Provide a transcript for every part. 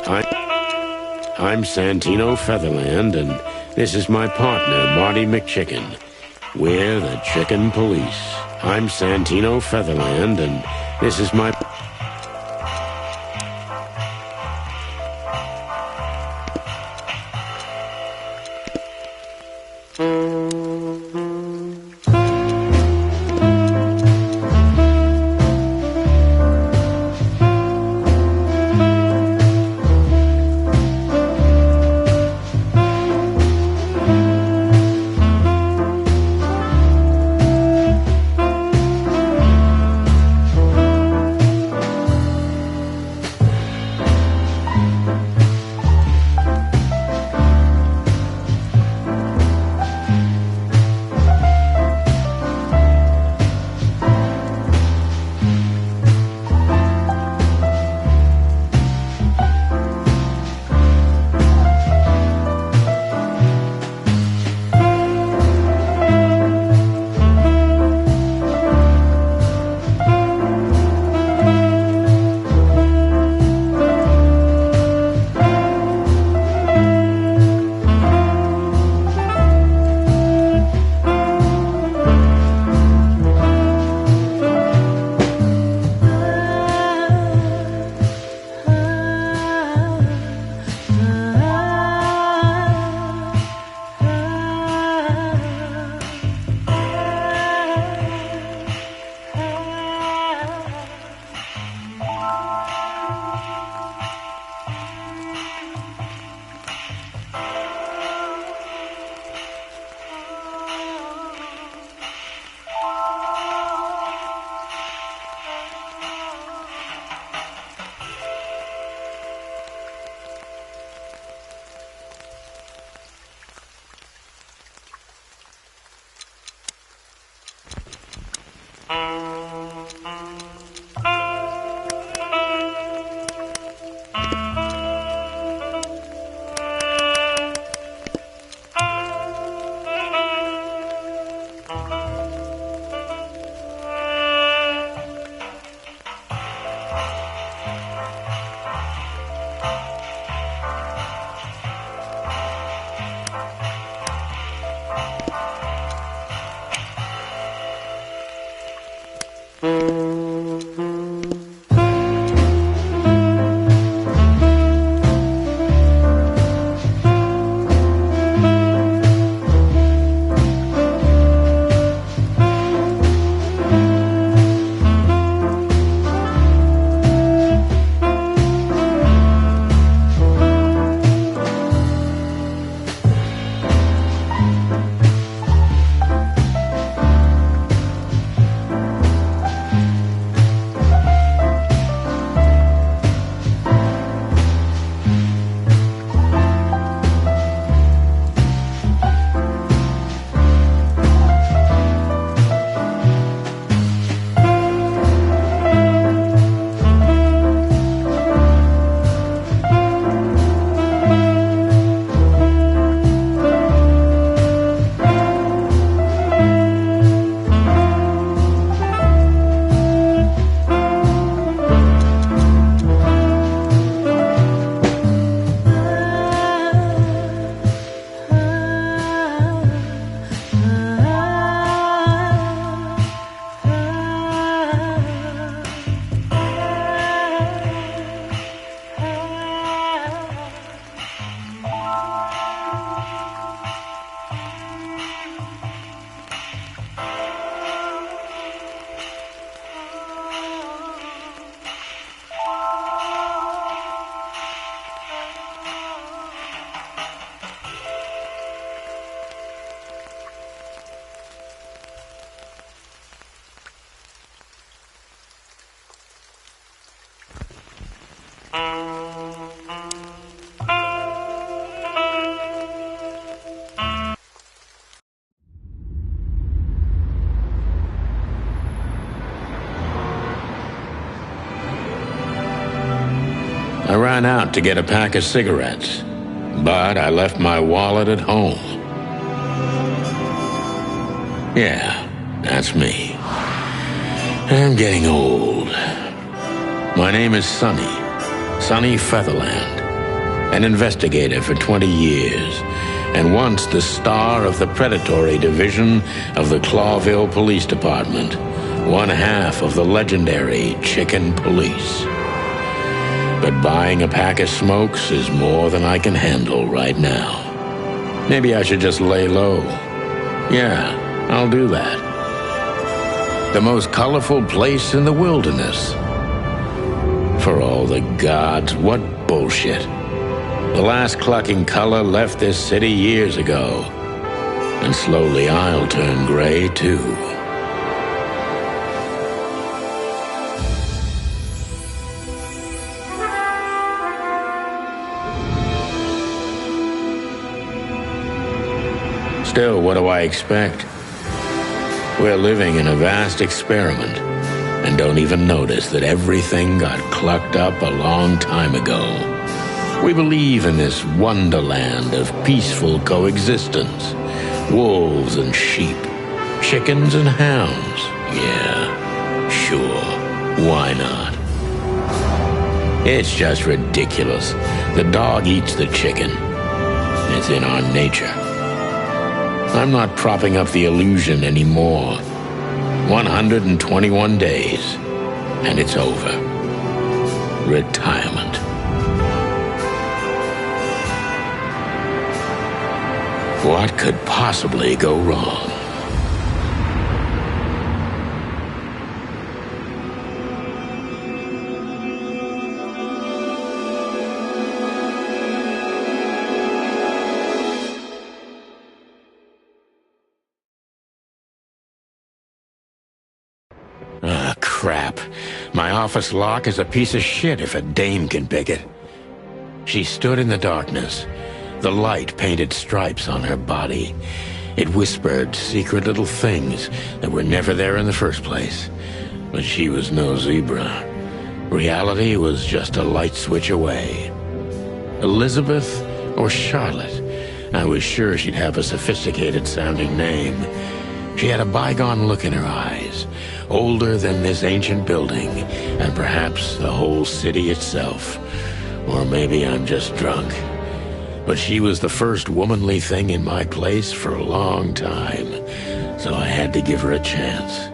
I'm Santino Featherland, and this is my partner, Marty McChicken. We're the Chicken Police. I'm Santino Featherland, and this is my... I ran out to get a pack of cigarettes, but I left my wallet at home. Yeah, that's me. I'm getting old. My name is Sonny Featherland. an investigator for 20 years, and once the star of the predatory division of the Clawville Police Department, one half of the legendary Chicken Police. But buying a pack of smokes is more than I can handle right now. Maybe I should just lay low. Yeah, I'll do that. The most colorful place in the wilderness. For all the gods, what bullshit. The last clucking color left this city years ago. And slowly I'll turn gray too. Still, what do I expect? We're living in a vast experiment, and don't even notice that everything got clucked up a long time ago. We believe in this wonderland of peaceful coexistence. Wolves and sheep, chickens and hounds. Yeah, sure, why not? It's just ridiculous. The dog eats the chicken. It's in our nature. I'm not propping up the illusion anymore. 121 days, and it's over. Retirement. What could possibly go wrong? Ah, crap. My office lock is a piece of shit if a dame can pick it. She stood in the darkness. The light painted stripes on her body. It whispered secret little things that were never there in the first place. But she was no zebra. Reality was just a light switch away. Elizabeth or Charlotte? I was sure she'd have a sophisticated-sounding name. She had a bygone look in her eyes, older than this ancient building, and perhaps the whole city itself. Or maybe I'm just drunk. But she was the first womanly thing in my place for a long time, so I had to give her a chance.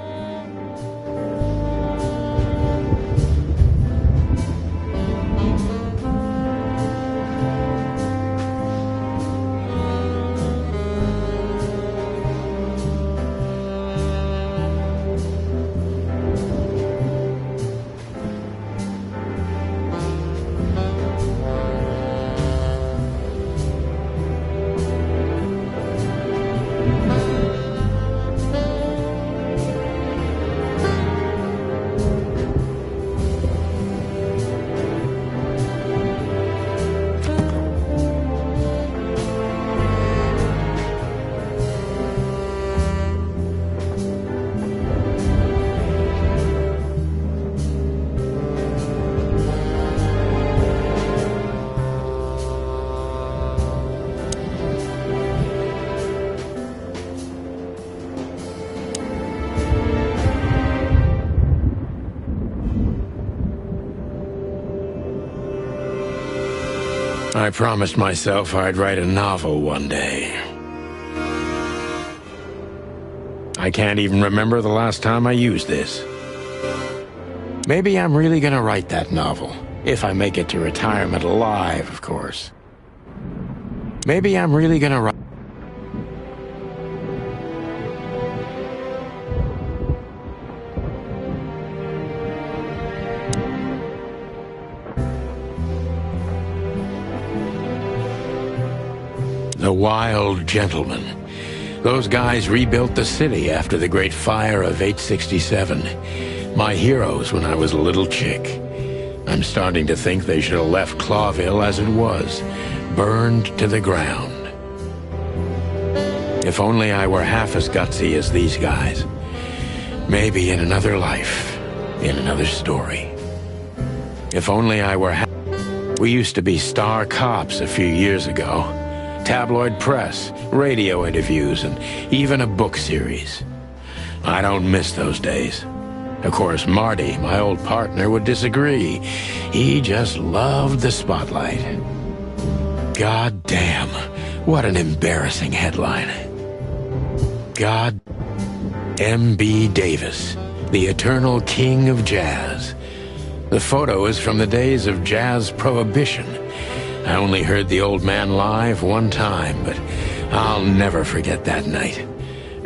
I promised myself I'd write a novel one day. I can't even remember the last time I used this. Maybe I'm really gonna write that novel, if I make it to retirement alive, of course. Maybe I'm really gonna write... The Wild Gentlemen. Those guys rebuilt the city after the Great Fire of 867. My heroes when I was a little chick. I'm starting to think they should have left Clawville as it was, burned to the ground. If only I were half as gutsy as these guys. Maybe in another life, in another story. If only I were We used to be star cops a few years ago. Tabloid press, radio interviews, and even a book series. I don't miss those days. Of course, Marty, my old partner, would disagree. He just loved the spotlight. God damn, what an embarrassing headline. God M.B. Davis, the eternal king of jazz. The photo is from the days of jazz prohibition. I only heard the old man live one time, but I'll never forget that night.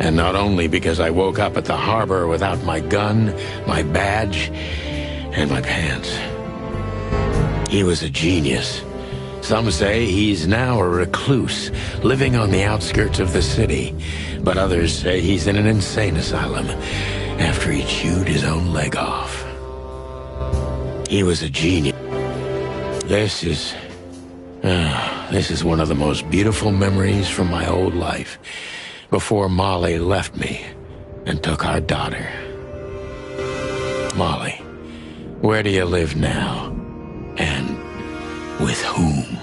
And not only because I woke up at the harbor without my gun, my badge, and my pants. He was a genius. Some say he's now a recluse, living on the outskirts of the city. But others say he's in an insane asylum after he chewed his own leg off. He was a genius. This is one of the most beautiful memories from my old life, before Molly left me and took our daughter. Molly, where do you live now? And with whom?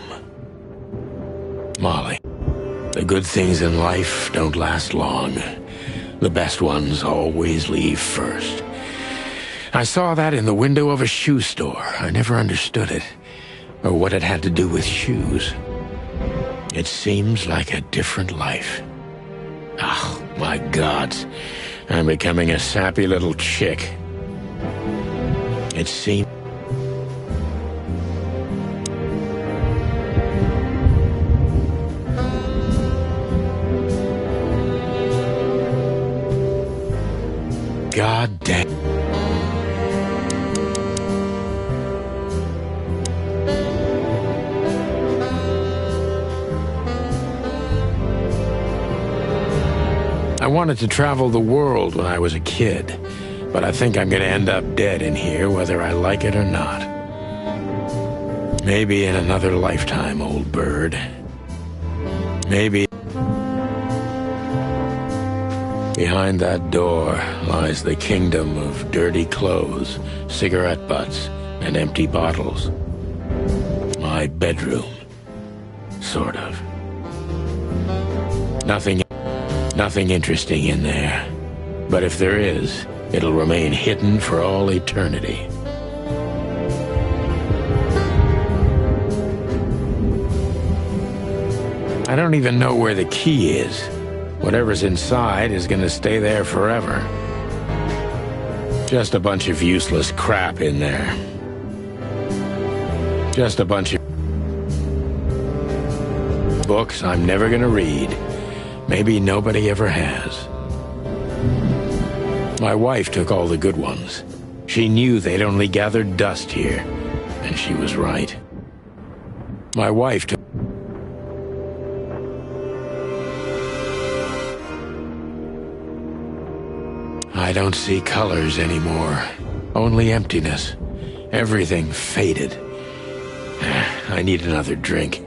Molly, the good things in life don't last long. The best ones always leave first. I saw that in the window of a shoe store. I never understood it, or what it had to do with shoes. It seems like a different life. Oh, my God. I'm becoming a sappy little chick. It seems... God damn. I wanted to travel the world when I was a kid, but I think I'm gonna end up dead in here whether I like it or not. Maybe in another lifetime, old bird. Maybe... Behind that door lies the kingdom of dirty clothes, cigarette butts, and empty bottles. My bedroom. Sort of. Nothing interesting in there. But if there is, it'll remain hidden for all eternity. I don't even know where the key is. Whatever's inside is gonna stay there forever. Just a bunch of useless crap in there. Just a bunch of books I'm never gonna read. Maybe nobody ever has. My wife took all the good ones. She knew they'd only gathered dust here, and she was right. My wife took... I don't see colors anymore. Only emptiness. Everything faded. I need another drink.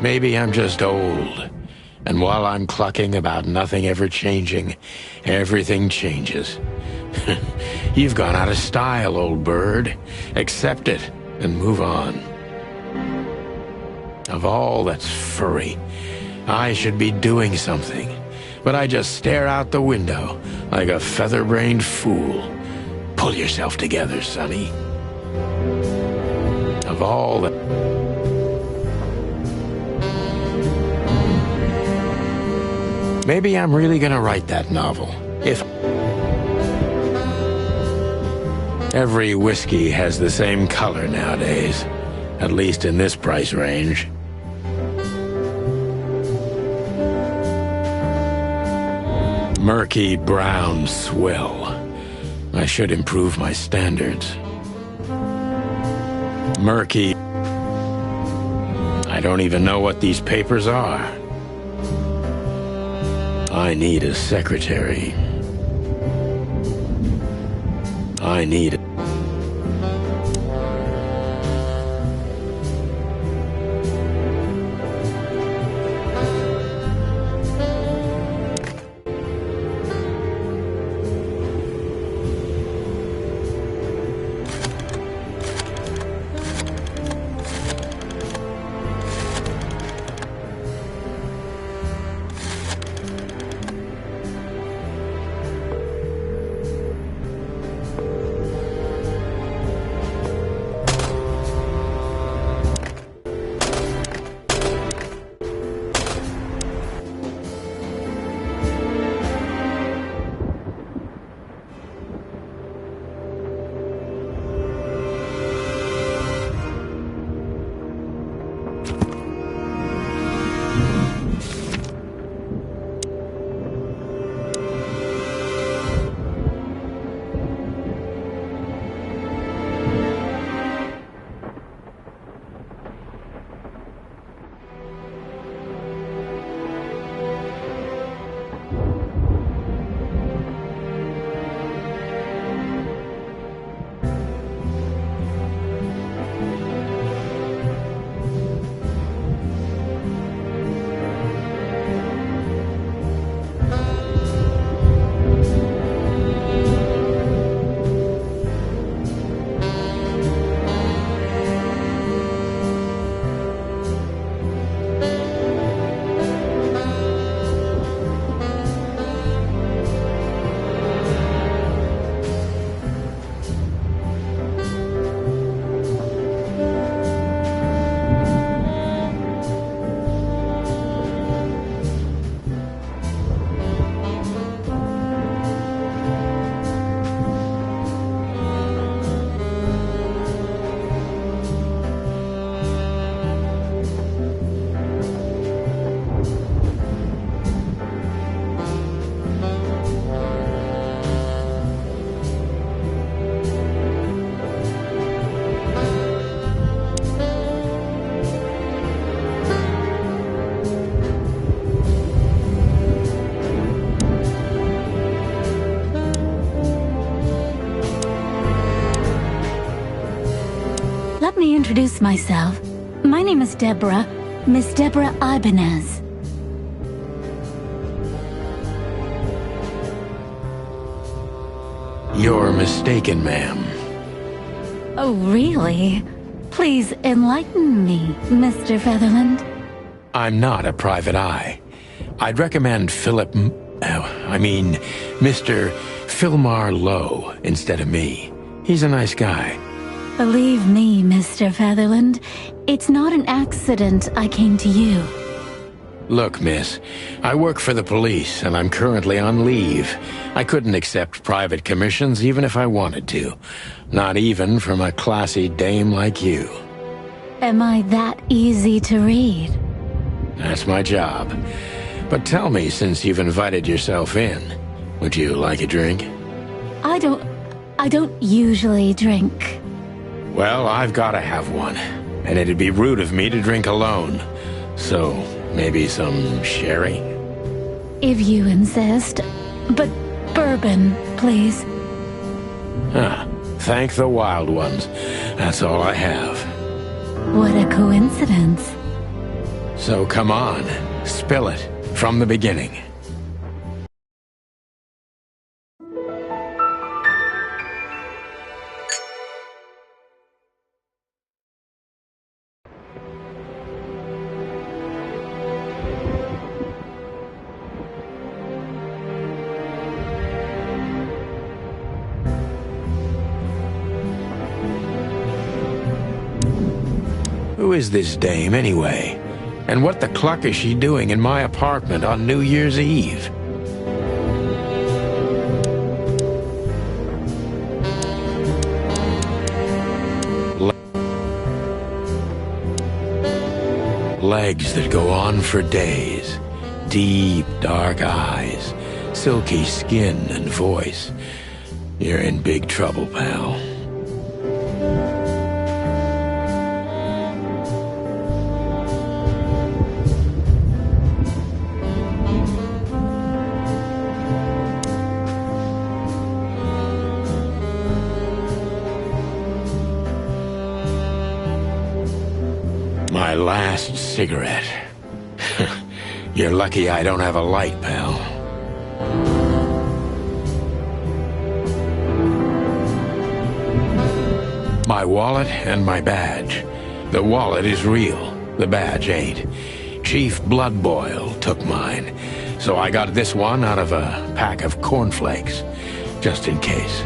Maybe I'm just old. And while I'm clucking about nothing ever changing, everything changes. You've gone out of style, old bird. Accept it and move on. Of all that's furry, I should be doing something. But I just stare out the window like a feather-brained fool. Pull yourself together, Sonny. Of all that... Maybe I'm really gonna write that novel. If... Every whiskey has the same color nowadays. At least in this price range. Murky brown swill. I should improve my standards. Murky... I don't even know what these papers are. I need a secretary. I need... Let me introduce myself. My name is Deborah, Miss Deborah Ibanez. You're mistaken, ma'am. Oh, really? Please enlighten me, Mr. Featherland. I'm not a private eye. I'd recommend Mr. Philmar Lowe instead of me. He's a nice guy. Believe me, Mr. Featherland, it's not an accident I came to you. Look, miss, I work for the police, and I'm currently on leave. I couldn't accept private commissions even if I wanted to. Not even from a classy dame like you. Am I that easy to read? That's my job. But tell me, since you've invited yourself in, would you like a drink? I don't usually drink. Well, I've gotta have one, and it'd be rude of me to drink alone. So, maybe some sherry? If you insist. But bourbon, please. Thank the wild ones. That's all I have. What a coincidence. So come on, spill it from the beginning. Who is this dame, anyway? And what the cluck is she doing in my apartment on New Year's Eve? Legs that go on for days. Deep, dark eyes. Silky skin and voice. You're in big trouble, pal. My last cigarette. You're lucky I don't have a light, pal. My wallet and my badge. The wallet is real. The badge ain't. Chief Bloodboil took mine. So I got this one out of a pack of cornflakes. Just in case.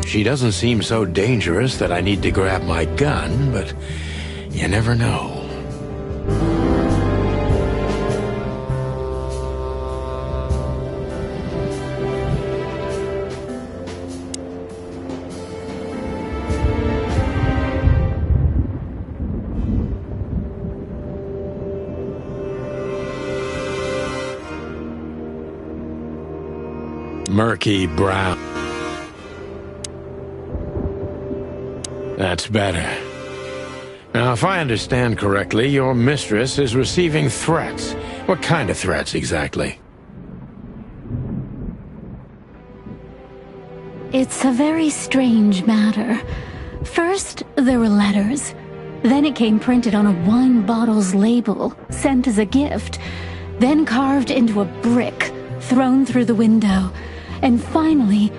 She doesn't seem so dangerous that I need to grab my gun, but you never know. Murky brown. That's better. Now, if I understand correctly, your mistress is receiving threats. What kind of threats, exactly? It's a very strange matter. First, there were letters. Then it came printed on a wine bottle's label, sent as a gift. Then carved into a brick, thrown through the window. And finally,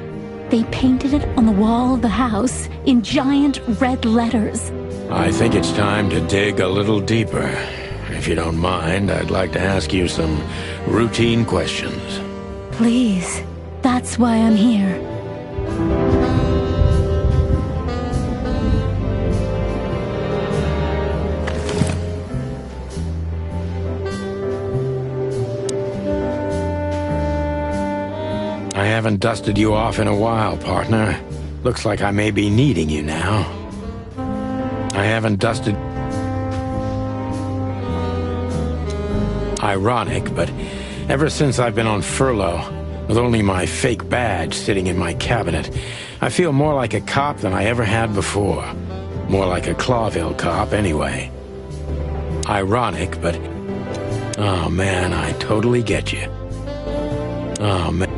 they painted it on the wall of the house in giant red letters. I think it's time to dig a little deeper. If you don't mind, I'd like to ask you some routine questions. Please, that's why I'm here. I haven't dusted you off in a while, partner. Looks like I may be needing you now. I haven't dusted... Ironic, but ever since I've been on furlough, with only my fake badge sitting in my cabinet, I feel more like a cop than I ever had before. More like a Clawville cop, anyway. Ironic, but... Oh, man, I totally get you. Oh, man.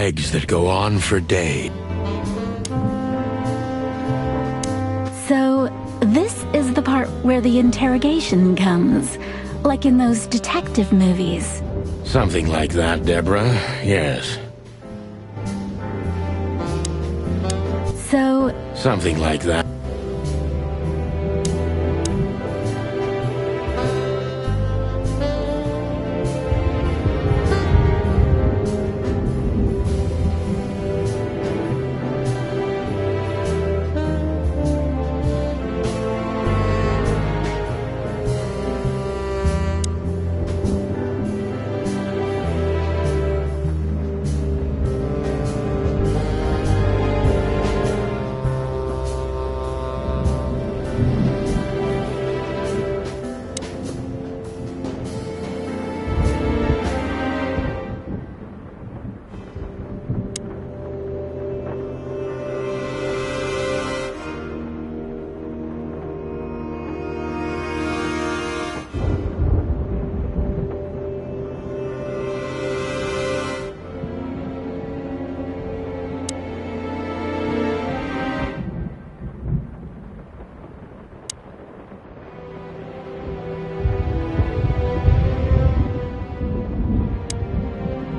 legs that go on for days. So, this is the part where the interrogation comes, like in those detective movies. Something like that, Deborah. Yes. So... Something like that.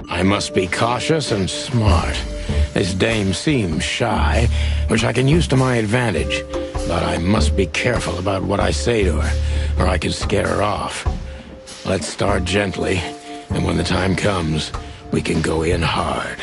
I must be cautious and smart. This dame seems shy, which I can use to my advantage. But I must be careful about what I say to her, or I can scare her off. Let's start gently, and when the time comes, we can go in hard.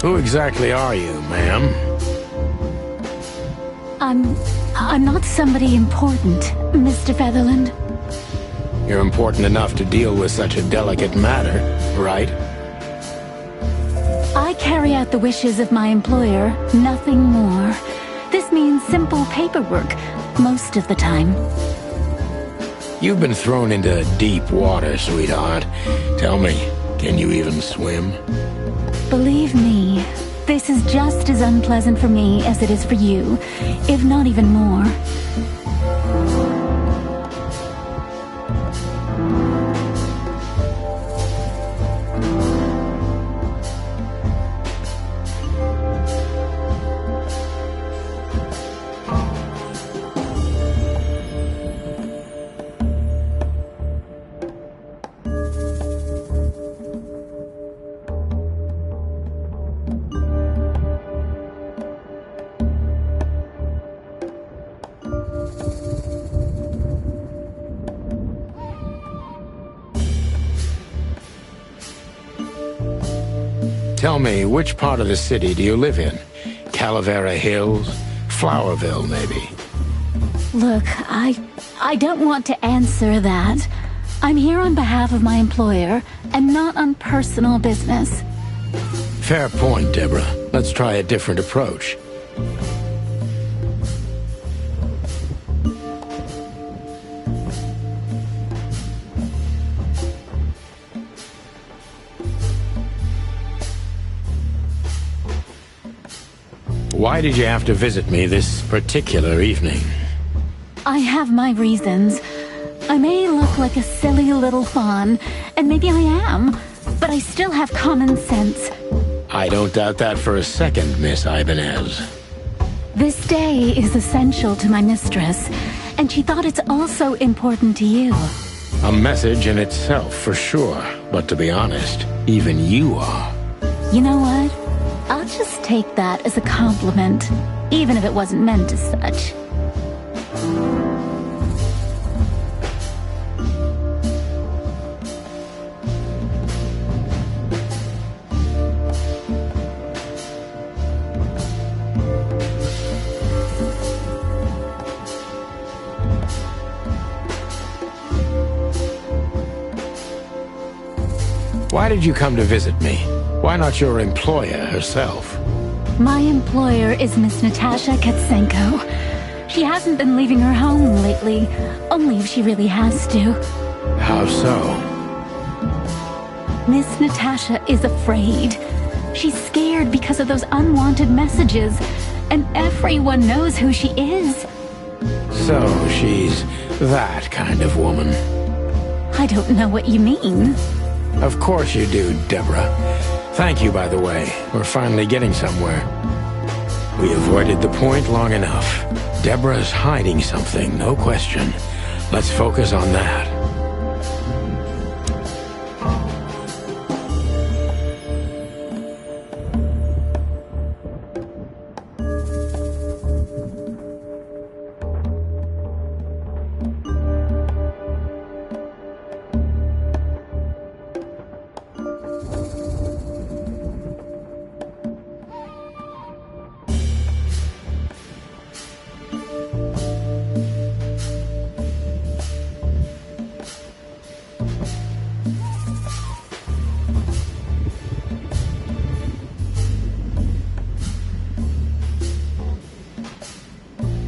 Who exactly are you, ma'am? I'm not somebody important, Mr. Featherland. You're important enough to deal with such a delicate matter, right? I carry out the wishes of my employer, nothing more. This means simple paperwork, most of the time. You've been thrown into deep water, sweetheart. Tell me, can you even swim? Believe me, this is just as unpleasant for me as it is for you, if not even more. Tell me, which part of the city do you live in? Calavera Hills? Flowerville, maybe? Look, I don't want to answer that. I'm here on behalf of my employer, and not on personal business. Fair point, Deborah. Let's try a different approach. Why did you have to visit me this particular evening? I have my reasons. I may look like a silly little fawn, and maybe I am, but I still have common sense. I don't doubt that for a second, Miss Ibanez. This day is essential to my mistress, and she thought it's also important to you. A message in itself, for sure. But to be honest, even you are. You know what? I'll just take that as a compliment, even if it wasn't meant as such. Why did you come to visit me? Why not your employer herself? My employer is Miss Natasha Katsenko. She hasn't been leaving her home lately, only if she really has to. How so? Miss Natasha is afraid. She's scared because of those unwanted messages, and everyone knows who she is. So she's that kind of woman. I don't know what you mean. Of course you do, Deborah. Thank you, by the way. We're finally getting somewhere. We avoided the point long enough. Deborah's hiding something, no question. Let's focus on that.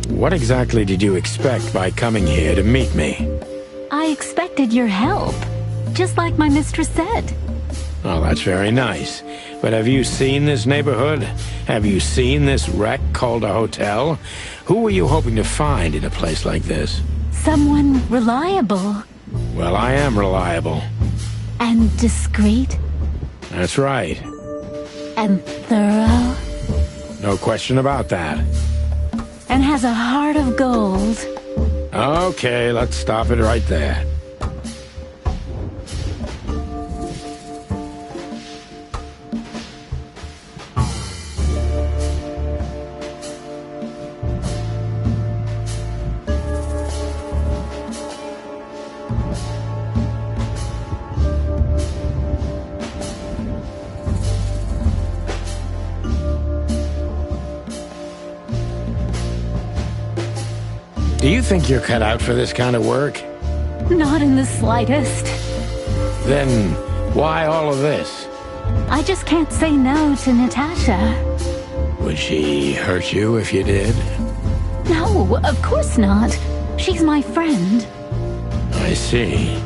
What exactly did you expect by coming here to meet me? I expected your help, just like my mistress said. Oh, that's very nice. But have you seen this neighborhood? Have you seen this wreck called a hotel? Who were you hoping to find in a place like this? Someone reliable. Well, I am reliable. And discreet. That's right. And thorough. No question about that. And has a heart of gold. Okay, let's stop it right there. Do you think you're cut out for this kind of work? Not in the slightest. Then why all of this? I just can't say no to Natasha. Would she hurt you if you did? No, of course not. She's my friend. I see.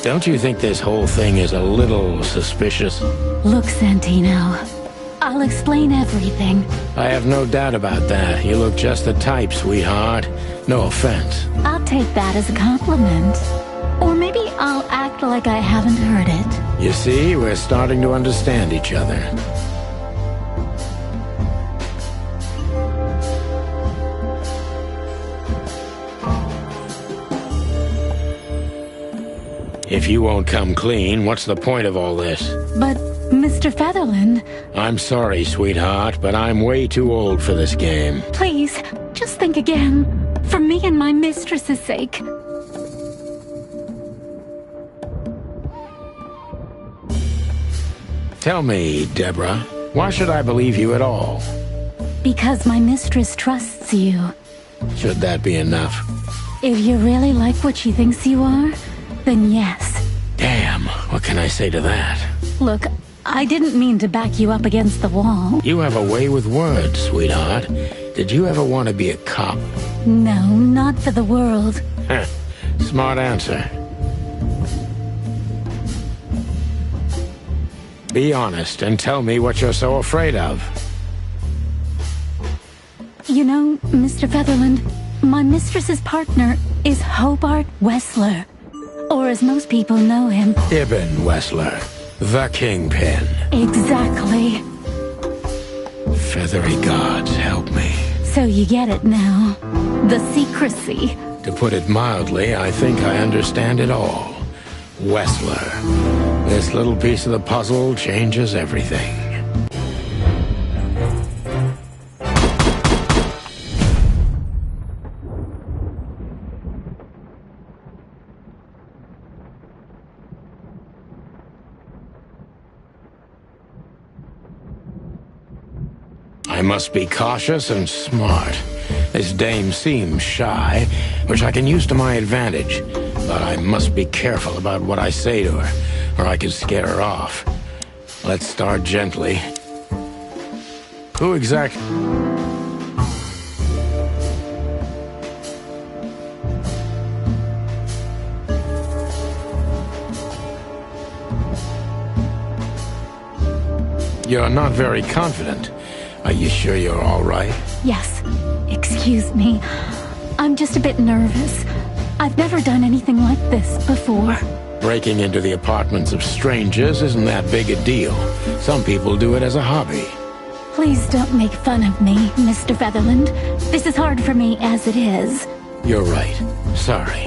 Don't you think this whole thing is a little suspicious? Look, Santino, I'll explain everything. I have no doubt about that. You look just the type, sweetheart. No offense. I'll take that as a compliment. Or maybe I'll act like I haven't heard it. You see, we're starting to understand each other. If you won't come clean, what's the point of all this? But, Mr. Featherland... I'm sorry, sweetheart, but I'm way too old for this game. Please, just think again. For me and my mistress's sake. Tell me, Deborah, why should I believe you at all? Because my mistress trusts you. Should that be enough? If you really like what she thinks you are, then yes. Damn, what can I say to that? Look, I didn't mean to back you up against the wall. You have a way with words, sweetheart. Did you ever want to be a cop? No, not for the world. Heh, smart answer. Be honest and tell me what you're so afraid of. You know, Mr. Featherland, my mistress's partner is Hobart Wessler. Or as most people know him... Ibn Wessler, the Kingpin. Exactly. Feathery gods, help me. So you get it now. The secrecy. To put it mildly, I think I understand it all. Wessler. This little piece of the puzzle changes everything. I must be cautious and smart. This dame seems shy, which I can use to my advantage. But I must be careful about what I say to her, or I could scare her off. Let's start gently. Who exactly... You're not very confident. Are you sure you're all right? Yes. Excuse me. I'm just a bit nervous. I've never done anything like this before. Breaking into the apartments of strangers isn't that big a deal. Some people do it as a hobby. Please don't make fun of me, Mr. Featherland. This is hard for me as it is. You're right. Sorry.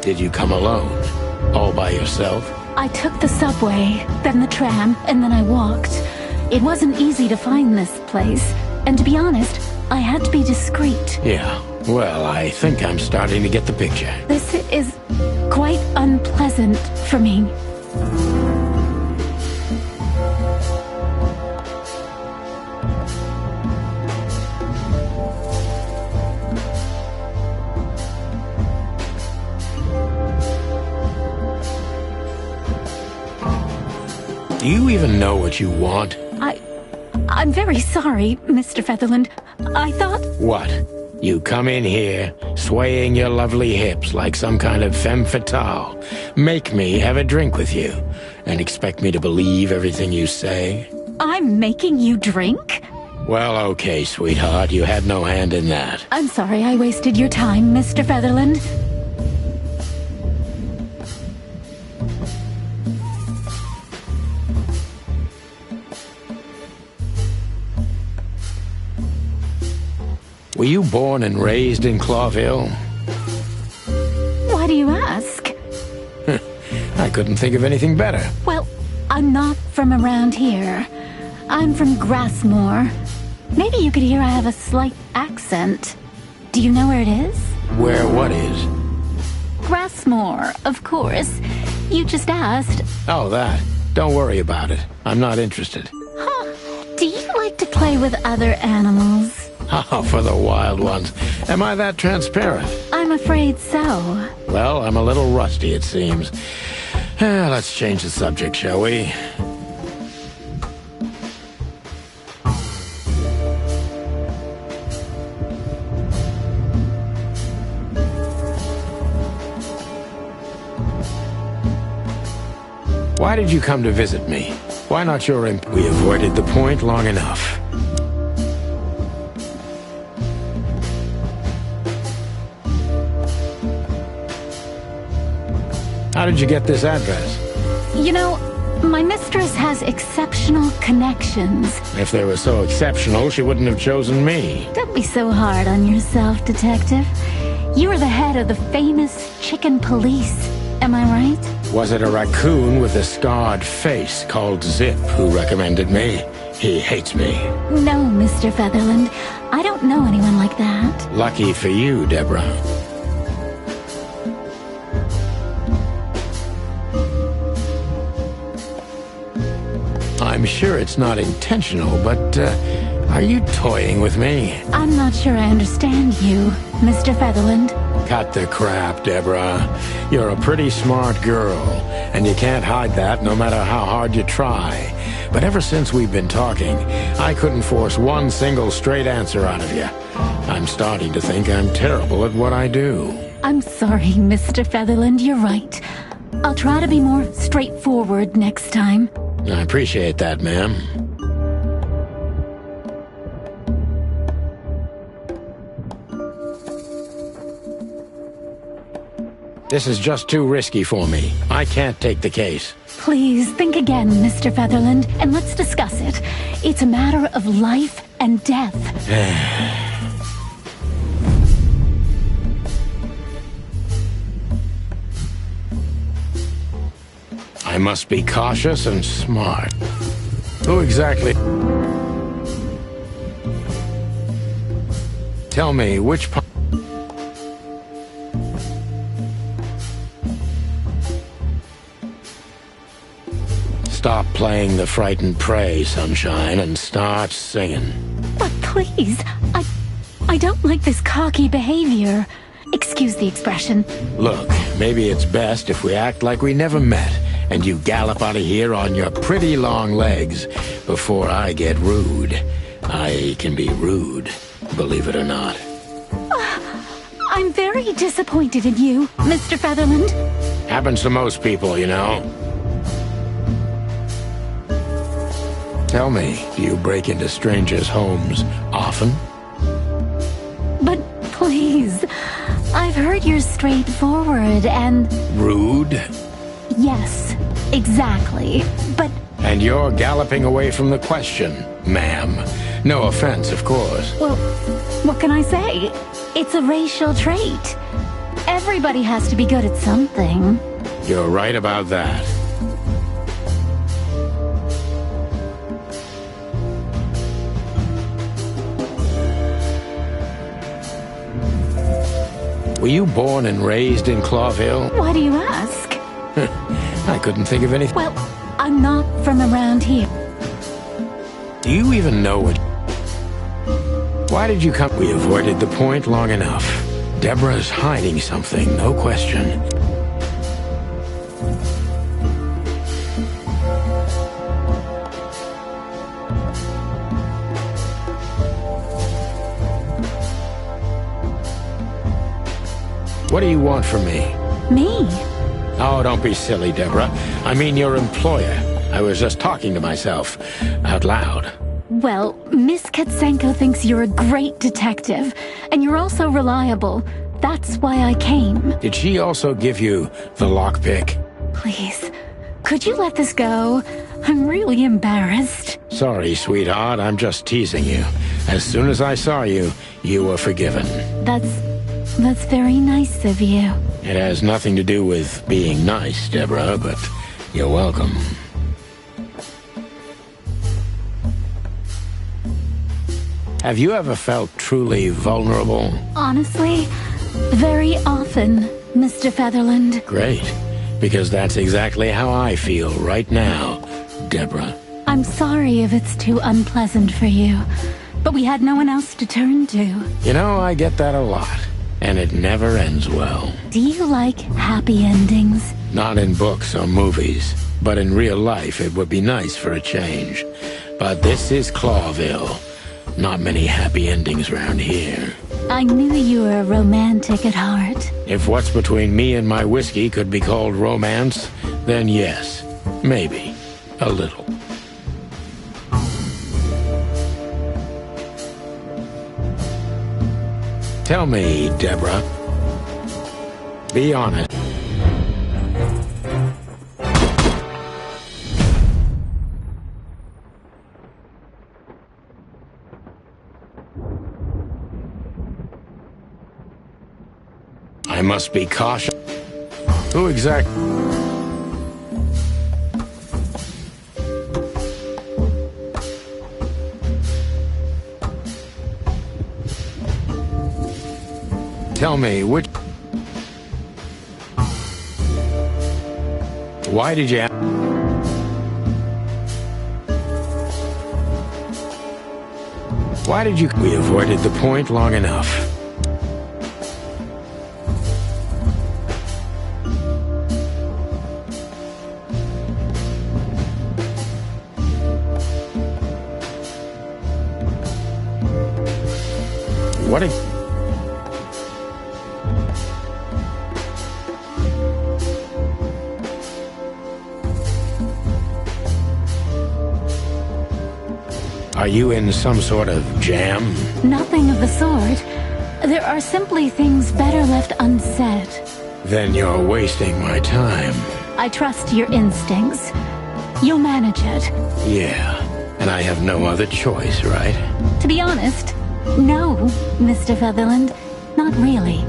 Did you come alone? All by yourself? I took the subway, then the tram, and then I walked. It wasn't easy to find this place. And to be honest, I had to be discreet. Yeah. Well, I think I'm starting to get the picture. This is quite unpleasant for me. Do you even know what you want? I'm very sorry, Mr. Featherland. I thought... What? You come in here, swaying your lovely hips like some kind of femme fatale, make me have a drink with you, and expect me to believe everything you say? I'm making you drink? Well, okay, sweetheart, you had no hand in that. I'm sorry I wasted your time, Mr. Featherland. Were you born and raised in Clawville? Why do you ask? I couldn't think of anything better. Well, I'm not from around here. I'm from Grassmore. Maybe you could hear I have a slight accent. Do you know where it is? Where what is? Grassmore, of course. You just asked. Oh, that. Don't worry about it. I'm not interested. Huh. Do you like to play with other animals? Oh, for the wild ones. Am I that transparent? I'm afraid so. Well, I'm a little rusty, it seems. Let's change the subject, shall we? Why did you come to visit me? Why not your imp? We avoided the point long enough. How did you get this address? You know, my mistress has exceptional connections. If they were so exceptional, she wouldn't have chosen me. Don't be so hard on yourself, Detective. You are the head of the famous Chicken Police. Am I right? Was it a raccoon with a scarred face called Zip who recommended me? He hates me. No, Mr. Featherland. I don't know anyone like that. Lucky for you, Deborah. I'm sure it's not intentional, but, are you toying with me? I'm not sure I understand you, Mr. Featherland. Cut the crap, Deborah. You're a pretty smart girl, and you can't hide that no matter how hard you try. But ever since we've been talking, I couldn't force one single straight answer out of you. I'm starting to think I'm terrible at what I do. I'm sorry, Mr. Featherland, you're right. I'll try to be more straightforward next time. I appreciate that, ma'am. This is just too risky for me. I can't take the case. Please think again, Mr. Featherland, and let's discuss it. It's a matter of life and death. I must be cautious and smart. Who exactly... Tell me, which part... stop playing the frightened prey, Sunshine, and start singing. But please, I don't like this cocky behavior. Excuse the expression. Look, maybe it's best if we act like we never met, and you gallop out of here on your pretty long legs before I get rude. I can be rude, believe it or not. I'm very disappointed in you, Mr. Featherland. Happens to most people, you know. Tell me, do you break into strangers' homes often? But please, I've heard you're straightforward and... Rude? Yes, exactly. But... And you're galloping away from the question, ma'am. No offense, of course. Well, what can I say? It's a racial trait. Everybody has to be good at something. You're right about that. Were you born and raised in Clawville? Why do you ask? I couldn't think of anything. Well, I'm not from around here. Do you even know what... Why did you come? We avoided the point long enough. Deborah's hiding something, no question. What do you want from me? Me? Oh, don't be silly, Deborah. I mean your employer. I was just talking to myself, out loud. Well, Miss Katsenko thinks you're a great detective, and you're also reliable. That's why I came. Did she also give you the lockpick? Please, could you let this go? I'm really embarrassed. Sorry, sweetheart, I'm just teasing you. As soon as I saw you, you were forgiven. That's very nice of you. It has nothing to do with being nice, Deborah, but you're welcome. Have you ever felt truly vulnerable? Honestly, very often, Mr. Featherland. Great, because that's exactly how I feel right now, Deborah. I'm sorry if it's too unpleasant for you, but we had no one else to turn to. You know, I get that a lot, and it never ends well. Do you like happy endings? Not in books or movies, but in real life it would be nice for a change. But this is Clawville. Not many happy endings around here. I knew you were romantic at heart. If what's between me and my whiskey could be called romance, then yes, maybe, a little. Tell me, Deborah. Be honest. I must be cautious. Who exactly? Tell me, which... Why did you... Why did you... We avoided the point long enough. What a... Are you in some sort of jam? Nothing of the sort. There are simply things better left unsaid. Then you're wasting my time. I trust your instincts. You'll manage it. Yeah, and I have no other choice, right? To be honest, no, Mr. Featherland. Not really.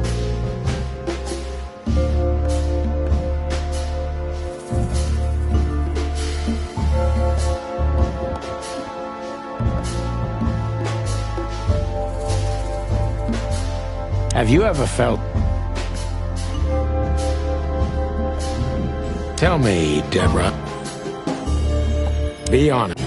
Have you ever felt... Tell me, Deborah. Be honest.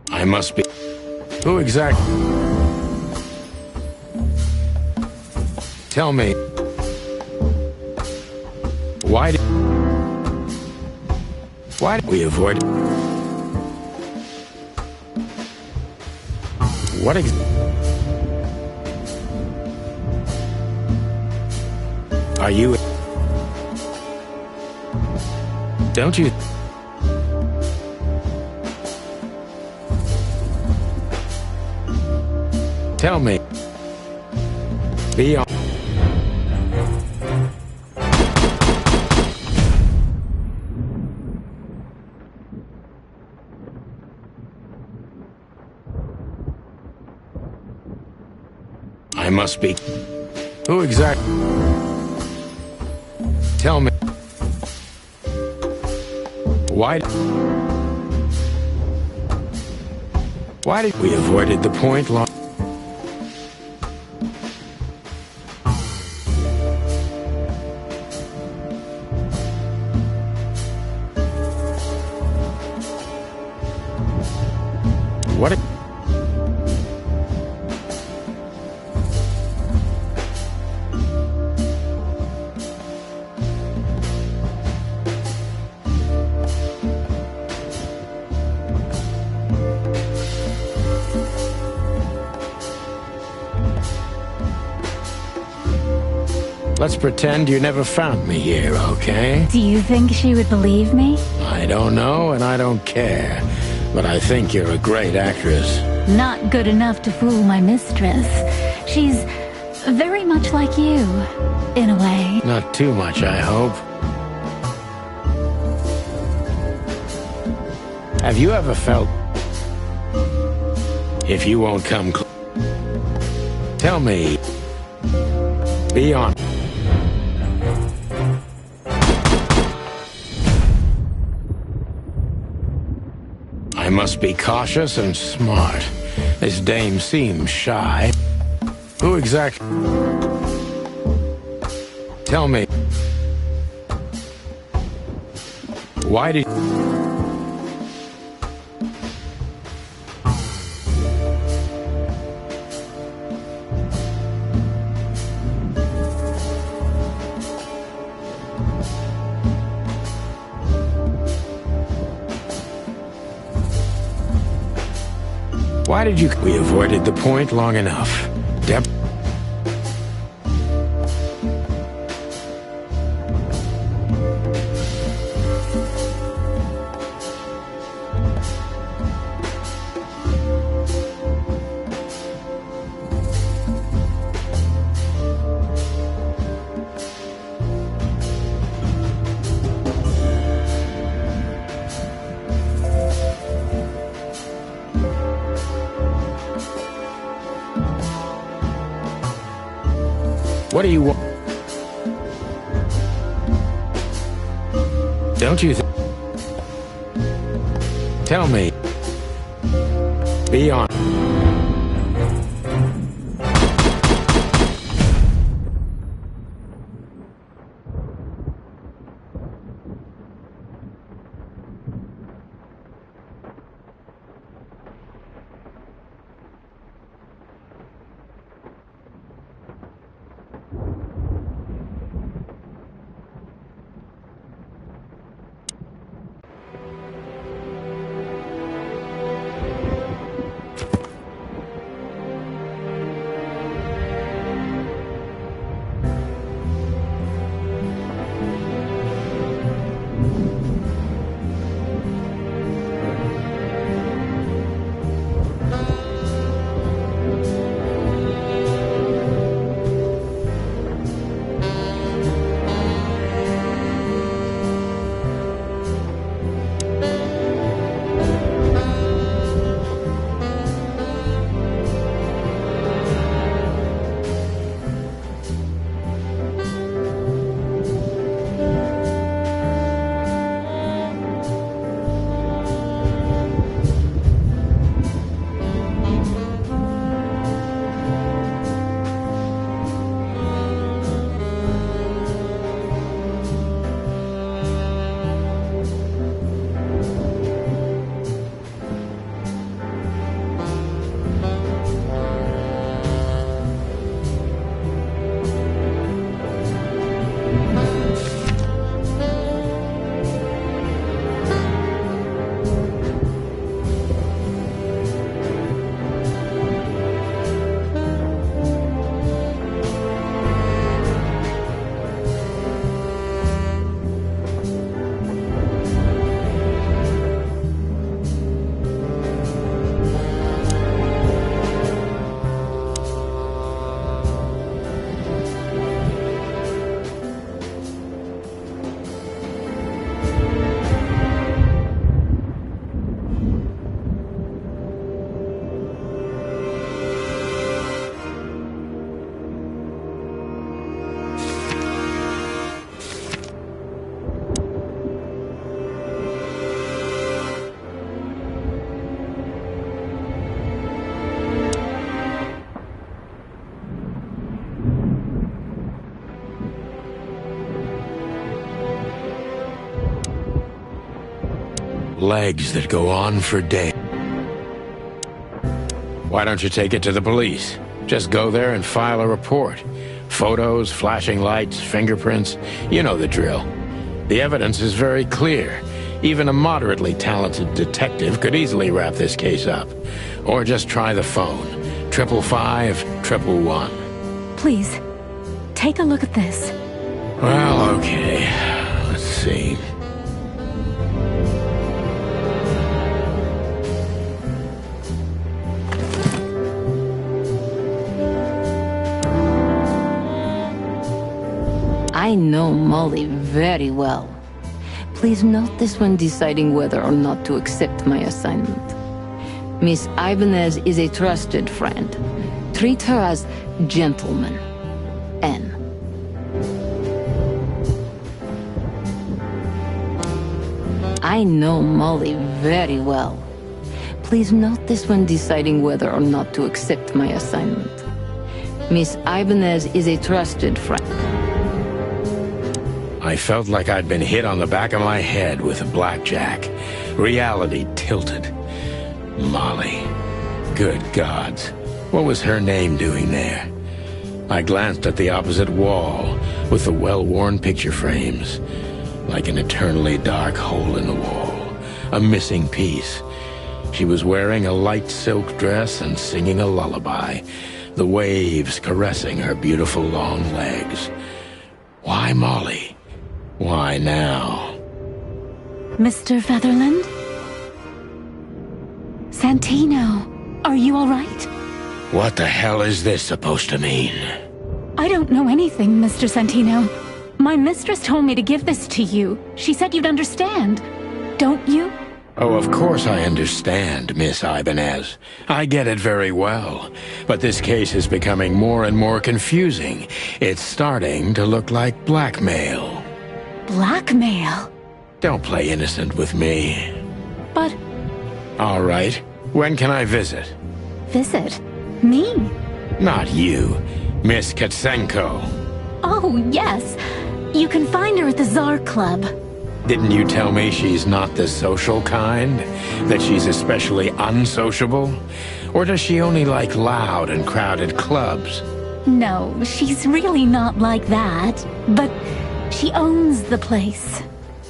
I must be... Who exactly? Tell me. Why did we avoid... What are you... Don't you... Tell me. Be on... I must be... Who exactly... Tell me. Why did we avoided the point long... What... Let's pretend you never found me here, okay? Do you think she would believe me? I don't know, and I don't care. But I think you're a great actress. Not good enough to fool my mistress. She's very much like you, in a way. Not too much, I hope. Have you ever felt... If you won't come tell me. Be honest. I must be cautious and smart. This dame seems shy. Who exactly... Tell me. Why did... Why did you... We avoided the point long enough. Deb... What do you want? Don't you tell me. Be honest. Legs that go on for days. Why don't you take it to the police? Just go there and file a report. Photos, flashing lights, fingerprints, you know the drill. The evidence is very clear. Even a moderately talented detective could easily wrap this case up. Or just try the phone. 555-111. Please, take a look at this. Well, okay. Let's see. I know Molly very well. Please note this when deciding whether or not to accept my assignment. Miss Ibanez is a trusted friend. Treat her as gentleman. N. I know Molly very well. Please note this when deciding whether or not to accept my assignment. Miss Ibanez is a trusted friend. I felt like I'd been hit on the back of my head with a blackjack. Reality tilted. Molly. Good gods. What was her name doing there? I glanced at the opposite wall with the well-worn picture frames. Like an eternally dark hole in the wall. A missing piece. She was wearing a light silk dress and singing a lullaby. The waves caressing her beautiful long legs. Why Molly? Why now? Mr. Featherland? Santino, are you all right? What the hell is this supposed to mean? I don't know anything, Mr. Santino. My mistress told me to give this to you. She said you'd understand. Don't you? Oh, of course I understand, Miss Ibanez. I get it very well. But this case is becoming more and more confusing. It's starting to look like blackmail. Blackmail? Don't play innocent with me. But... All right. When can I visit? Visit? Me? Not you. Miss Katsenko. Oh, yes. You can find her at the Tsar Club. Didn't you tell me she's not the social kind? That she's especially unsociable? Or does she only like loud and crowded clubs? No, she's really not like that. But she owns the place.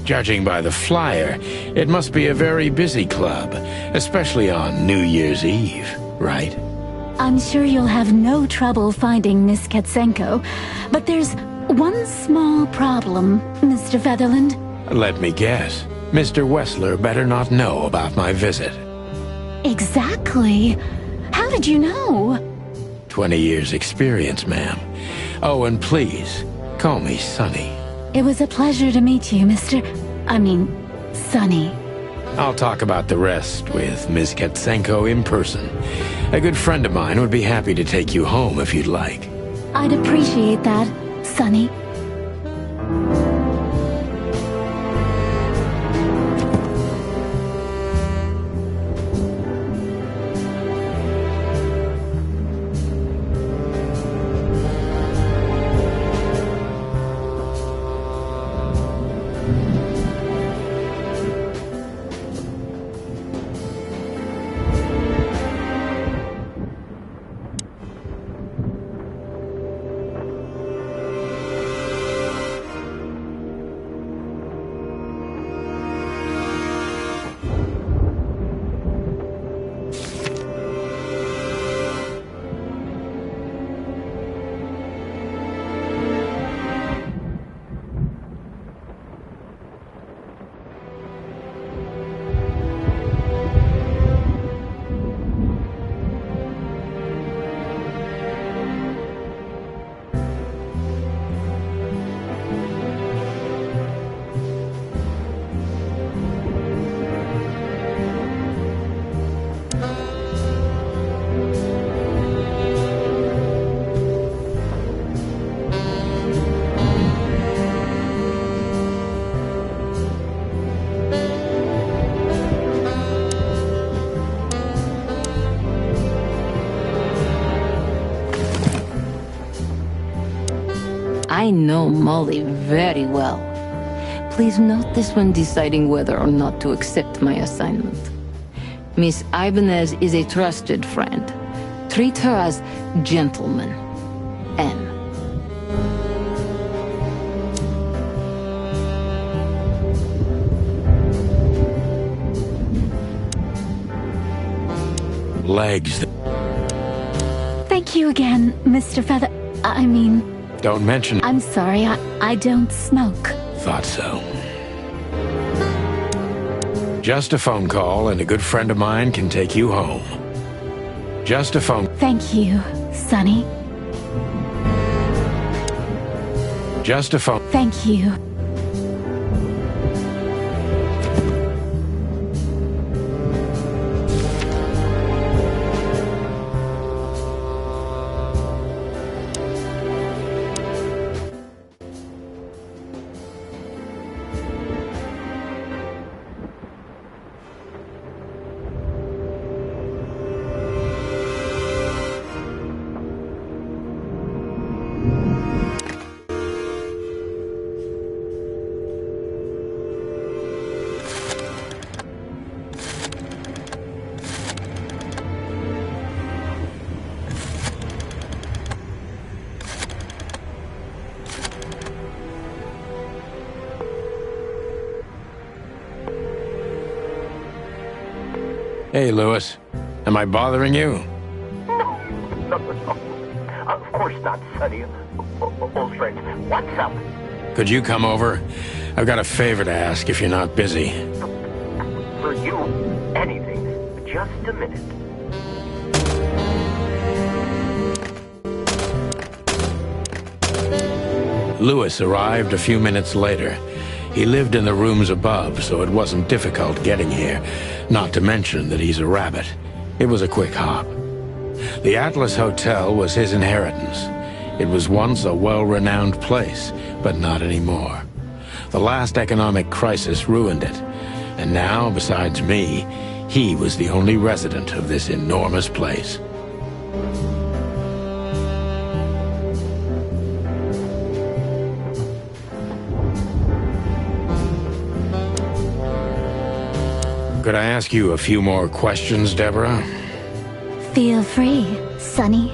Judging by the flyer, it must be a very busy club, especially on New Year's Eve, right? I'm sure you'll have no trouble finding Miss Katsenko, but there's one small problem, Mr. Featherland. Let me guess. Mr. Wessler better not know about my visit. Exactly. How did you know? 20 years experience, ma'am. Oh, and please, call me Sonny. It was a pleasure to meet you, Sonny. I'll talk about the rest with Miss Katsenko in person. A good friend of mine would be happy to take you home if you'd like. I'd appreciate that, Sonny. I know Molly very well. Please note this when deciding whether or not to accept my assignment. Miss Ibanez is a trusted friend. Treat her as gentleman. N. Legs. Thank you again, Mr. Feather... I mean... Don't mention... I'm sorry, I don't smoke. Thought so. Just a phone call and a good friend of mine can take you home. Just a phone... Thank you, Sonny. Just a phone... Thank you. Hey, Lewis. Am I bothering you? No. Of course not, Sonny. Old friend. What's up? Could you come over? I've got a favor to ask if you're not busy. For you, anything. Just a minute. Lewis arrived a few minutes later. He lived in the rooms above, so it wasn't difficult getting here. Not to mention that he's a rabbit. It was a quick hop. The Atlas Hotel was his inheritance. It was once a well-renowned place, but not anymore. The last economic crisis ruined it. And now, besides me, he was the only resident of this enormous place. Could I ask you a few more questions, Deborah? Feel free, Sonny.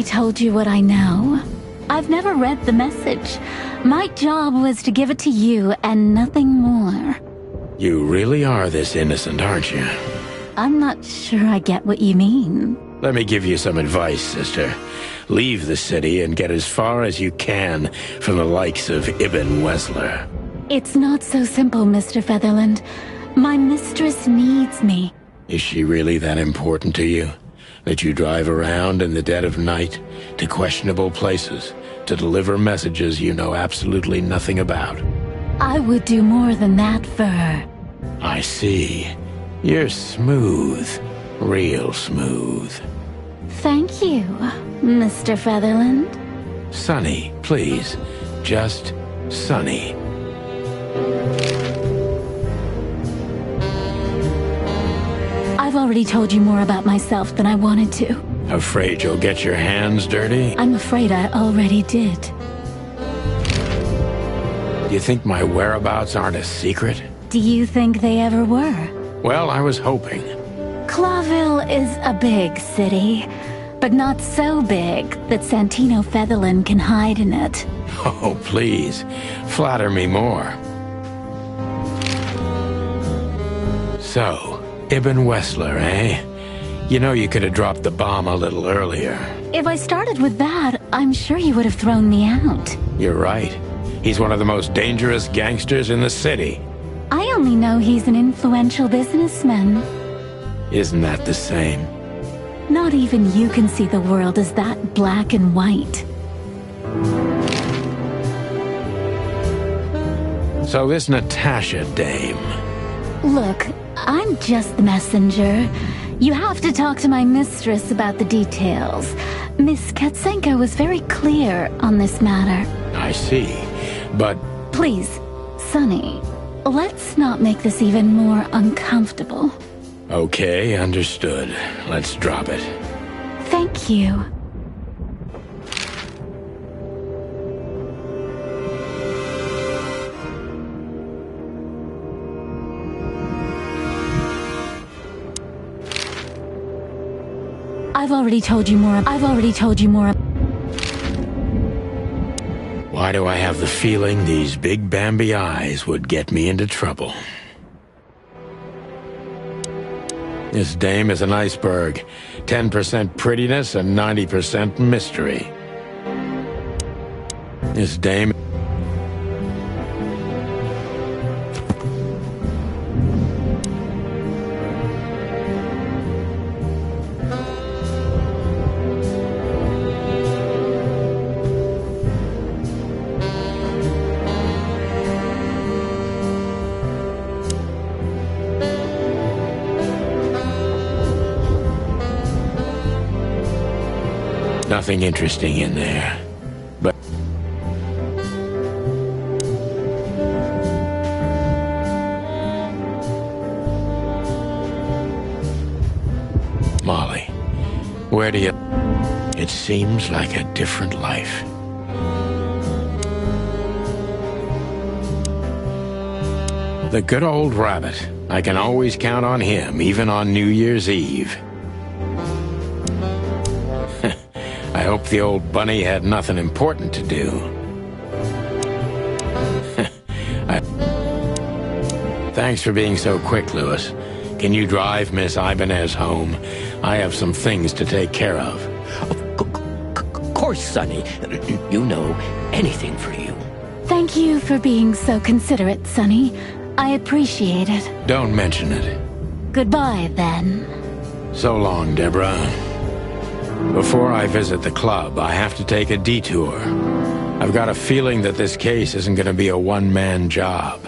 Told you what I know. I've never read the message. My job was to give it to you and nothing more. You really are this innocent, aren't you? I'm not sure I get what you mean. Let me give you some advice, sister. Leave the city and get as far as you can from the likes of Ibn Wessler. It's not so simple, Mr. Featherland. My mistress needs me. Is she really that important to you? That you drive around in the dead of night to questionable places to deliver messages you know absolutely nothing about? I would do more than that for her. I see. You're smooth. Real smooth. Thank you, Mr. Featherland. Sonny, please. Just Sonny. I've already told you more about myself than I wanted to. Afraid you'll get your hands dirty? I'm afraid I already did. Do you think my whereabouts aren't a secret? Do you think they ever were? Well, I was hoping. Clawville is a big city, but not so big that Santino Featherland can hide in it. Oh, please. Flatter me more. So, Ibn Wessler, eh? You know you could have dropped the bomb a little earlier. If I started with that, I'm sure you would have thrown me out. You're right. He's one of the most dangerous gangsters in the city. I only know he's an influential businessman. Isn't that the same? Not even you can see the world as that black and white. So this Natasha dame, Look, I'm just the messenger. You have to talk to my mistress about the details. Miss Katsenko was very clear on this matter. I see, but... Please, Sonny, let's not make this even more uncomfortable. Okay, understood. Let's drop it. Thank you. I've already told you more. Why do I have the feeling these big Bambi eyes would get me into trouble? This dame is an iceberg. 10% prettiness and 90% mystery. This dame... Nothing interesting in there, but... Molly, where do you... It seems like a different life. The good old rabbit. I can always count on him, even on New Year's Eve. I hope the old bunny had nothing important to do. Thanks for being so quick, Louis. Can you drive Miss Ibanez home? I have some things to take care of. Of course, Sonny. You know, anything for you. Thank you for being so considerate, Sonny. I appreciate it. Don't mention it. Goodbye, then. So long, Deborah. Before I visit the club, I have to take a detour. I've got a feeling that this case isn't going to be a one-man job.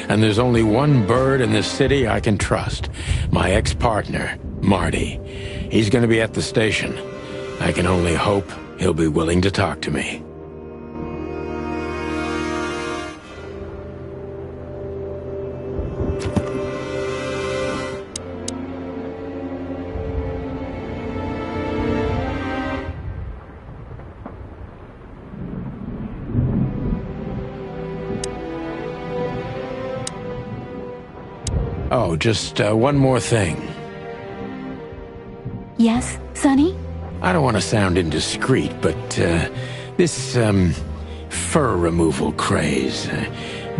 And there's only one bird in this city I can trust. My ex-partner, Marty. He's going to be at the station. I can only hope he'll be willing to talk to me. Oh, just one more thing. Yes, Sonny? I don't want to sound indiscreet, but this fur removal craze,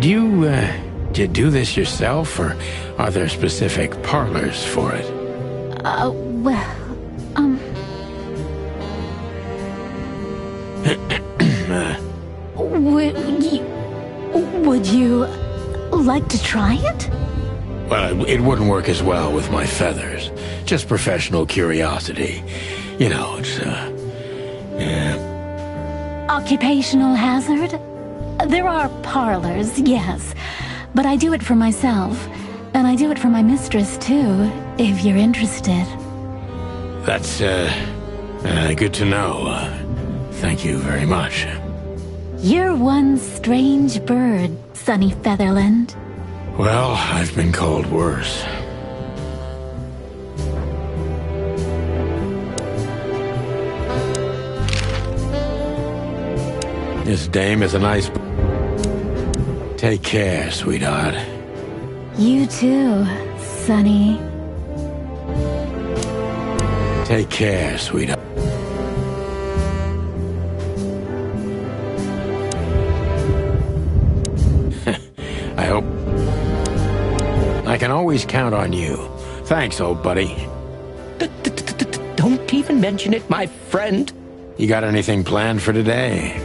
do you do this yourself, or are there specific parlors for it? Well, would you like to try it? Well, it wouldn't work as well with my feathers. Just professional curiosity. You know, it's, yeah. Occupational hazard? There are parlors, yes. But I do it for myself. And I do it for my mistress, too, if you're interested. That's, good to know. Thank you very much. You're one strange bird, Sonny Featherland. Well, I've been called worse. This dame is a nice... Take care, sweetheart. You too, Sonny. Take care, sweetheart. I hope... I can always count on you. Thanks, old buddy. Don't even mention it, my friend. You got anything planned for today?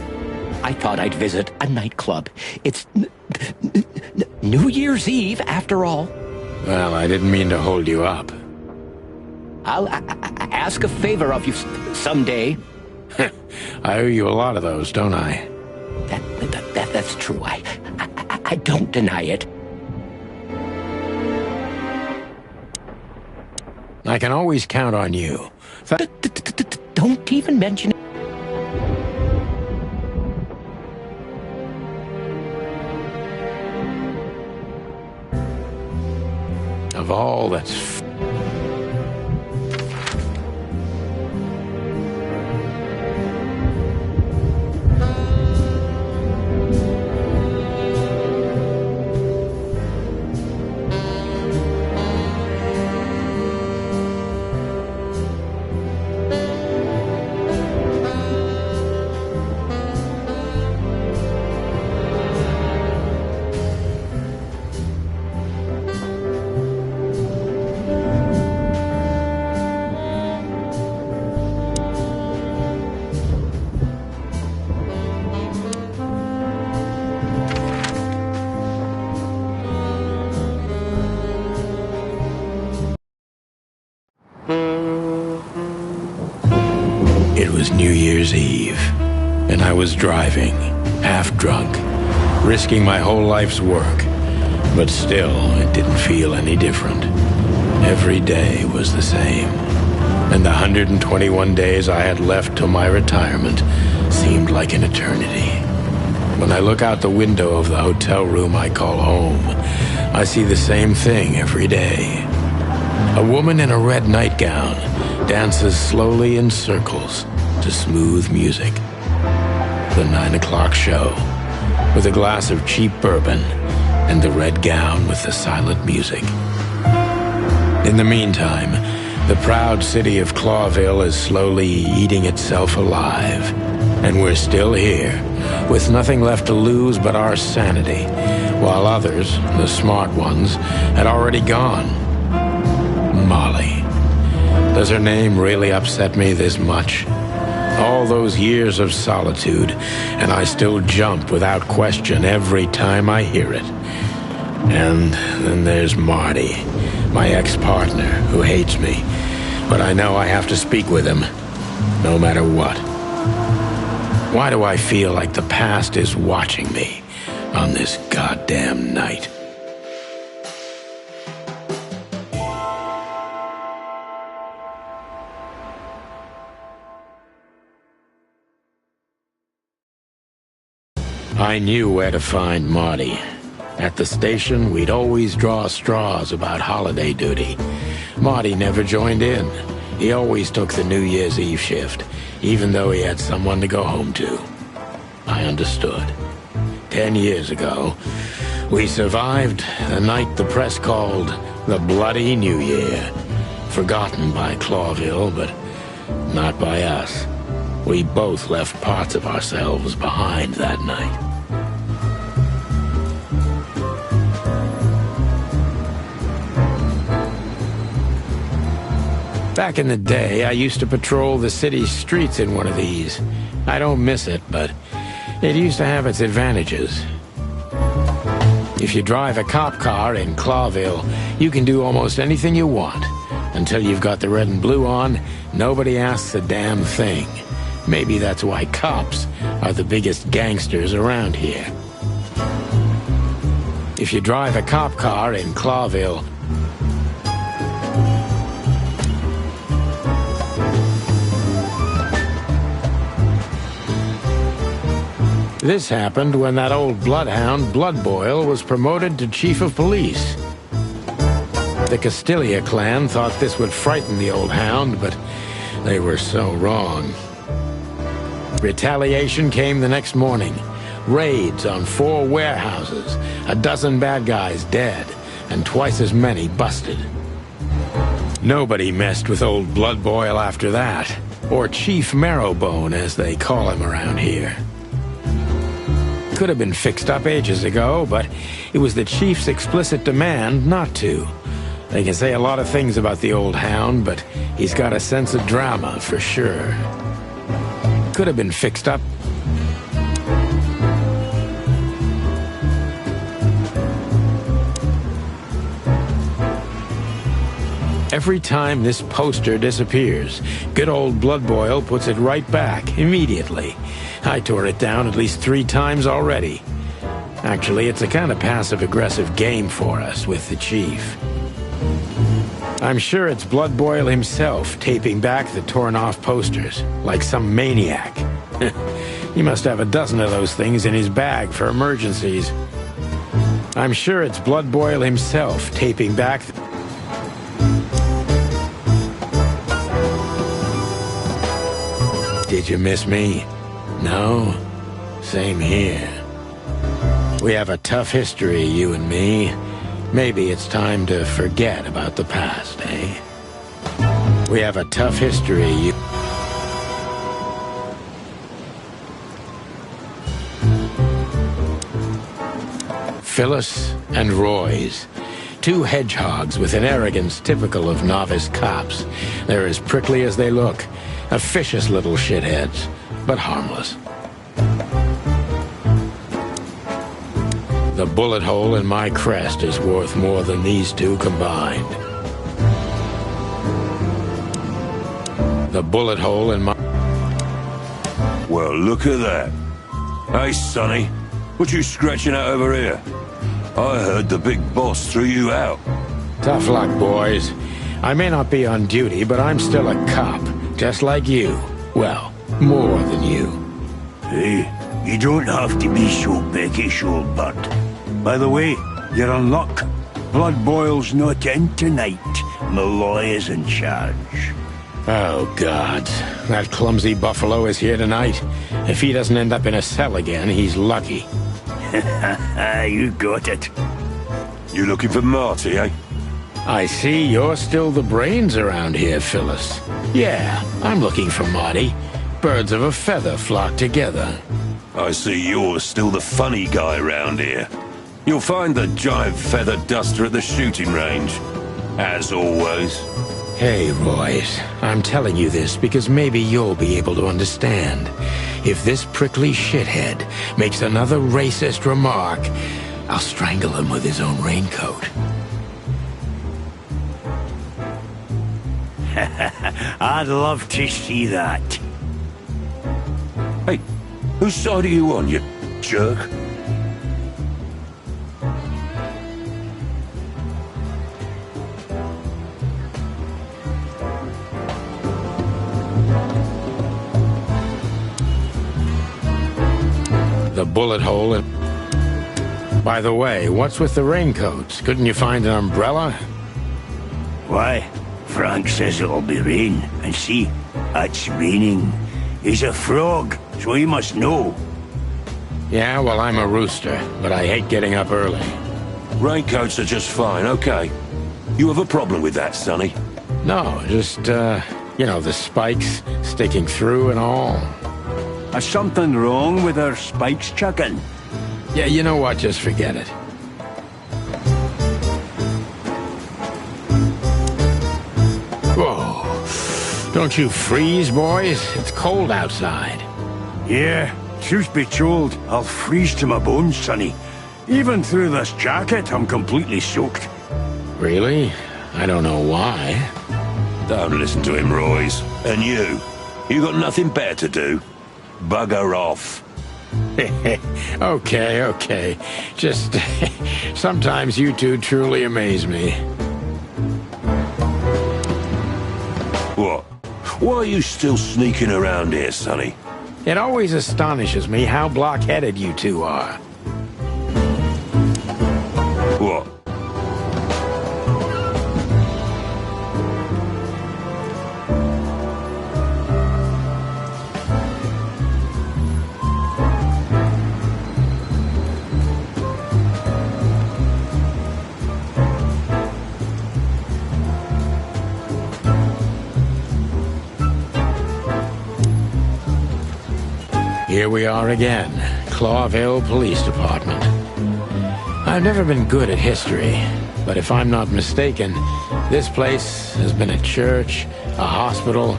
I thought I'd visit a nightclub. It's New Year's Eve, after all. Well, I didn't mean to hold you up. I'll ask a favor of you someday. I owe you a lot of those, don't I? That's true. I don't deny it. I can always count on you. Don't even mention it. Of all that's... It was New Year's Eve, and I was driving, half drunk, risking my whole life's work. But still, it didn't feel any different. Every day was the same. And the 121 days I had left till my retirement seemed like an eternity. When I look out the window of the hotel room I call home, I see the same thing every day. A woman in a red nightgown dances slowly in circles to smooth music. The 9 o'clock show, with a glass of cheap bourbon and the red gown with the silent music. In the meantime, the proud city of Clawville is slowly eating itself alive. And we're still here, with nothing left to lose but our sanity, while others, the smart ones, had already gone. Molly. Does her name really upset me this much? All those years of solitude, and I still jump without question every time I hear it. And then there's Marty, my ex-partner, who hates me. But I know I have to speak with him, no matter what. Why do I feel like the past is watching me on this goddamn night? I knew where to find Marty. At the station, we'd always draw straws about holiday duty. Marty never joined in. He always took the New Year's Eve shift, even though he had someone to go home to. I understood. 10 years ago, we survived the night the press called the Bloody New Year. Forgotten by Clawville, but not by us. We both left parts of ourselves behind that night. Back in the day, I used to patrol the city's streets in one of these. I don't miss it, but it used to have its advantages. If you drive a cop car in Clawville, you can do almost anything you want. Until you've got the red and blue on, nobody asks a damn thing. Maybe that's why cops are the biggest gangsters around here. If you drive a cop car in Clawville, this happened when that old bloodhound, Bloodboil, was promoted to chief of police. The Castilia clan thought this would frighten the old hound, but they were so wrong. Retaliation came the next morning. Raids on 4 warehouses, a dozen bad guys dead, and twice as many busted. Nobody messed with old Bloodboil after that, or Chief Marrowbone, as they call him around here. Could have been fixed up ages ago, but it was the chief's explicit demand not to. They can say a lot of things about the old hound, but he's got a sense of drama for sure. Could have been fixed up. Every time this poster disappears, good old Bloodboil puts it right back, immediately. I tore it down at least 3 times already. Actually, it's a kind of passive-aggressive game for us with the chief. I'm sure it's Blood Boil himself taping back the torn-off posters, like some maniac. He must have a dozen of those things in his bag for emergencies. I'm sure it's Blood Boil himself taping back... Did you miss me? No? Same here. We have a tough history, you and me. Maybe it's time to forget about the past, eh? We have a tough history, you... Phyllis and Royce. Two hedgehogs with an arrogance typical of novice cops. They're as prickly as they look. Officious little shitheads, but harmless. The bullet hole in my crest is worth more than these two combined. The bullet hole in my... Well, look at that. Hey, Sonny, what you scratching out over here? I heard the big boss threw you out. Tough luck, boys. I may not be on duty, but I'm still a cop, just like you. Well, more than you. Hey, you don't have to be so beckish, old bird. By the way, you're in luck. Blood Boil's not in tonight. Malloy is in charge. Oh, God. That clumsy buffalo is here tonight. If he doesn't end up in a cell again, he's lucky. You got it. You looking for Marty, eh? I see you're still the brains around here, Phyllis. Yeah, I'm looking for Marty. Birds of a feather flock together. I see you're still the funny guy around here. You'll find the giant feather duster at the shooting range. As always. Hey, Royce. I'm telling you this because maybe you'll be able to understand. If this prickly shithead makes another racist remark, I'll strangle him with his own raincoat. I'd love to see that. Hey, whose side are you on, you jerk? The bullet hole in... By the way, what's with the raincoats? Couldn't you find an umbrella? Why? Frank says it'll be rain, and see, it's raining. He's a frog, so he must know. Yeah, well, I'm a rooster, but I hate getting up early. Raincoats are just fine, okay. You have a problem with that, Sonny? No, just, you know, the spikes sticking through and all. Is something wrong with our spikes, chicken? Yeah, you know what? Just forget it. Whoa. Don't you freeze, boys? It's cold outside. Yeah, truth be told, I'll freeze to my bones, Sonny. Even through this jacket, I'm completely soaked. Really? I don't know why. Don't listen to him, Royce. And you got nothing better to do? Bugger off. Okay. Just... sometimes you two truly amaze me. What? Why are you still sneaking around here, Sonny? It always astonishes me how block-headed you two are. What? Here we are again, Clawville Police Department. I've never been good at history, but if I'm not mistaken, this place has been a church, a hospital,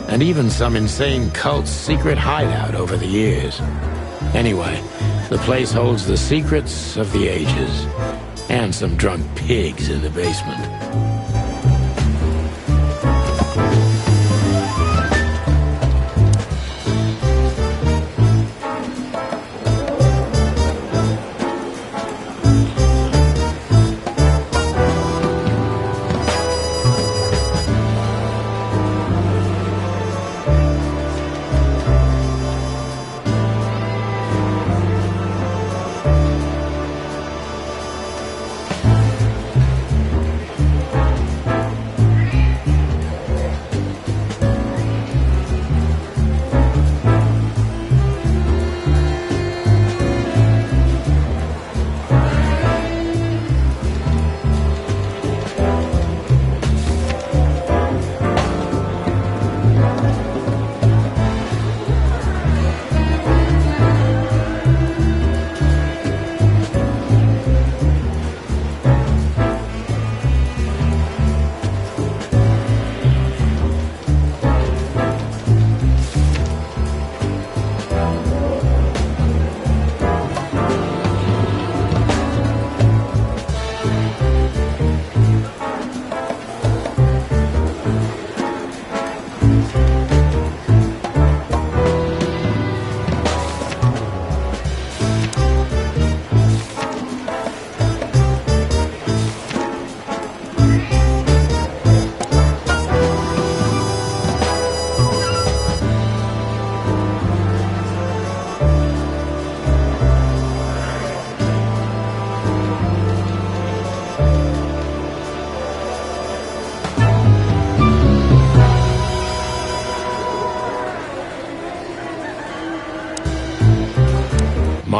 and even some insane cult's secret hideout over the years. Anyway, the place holds the secrets of the ages, and some drunk pigs in the basement.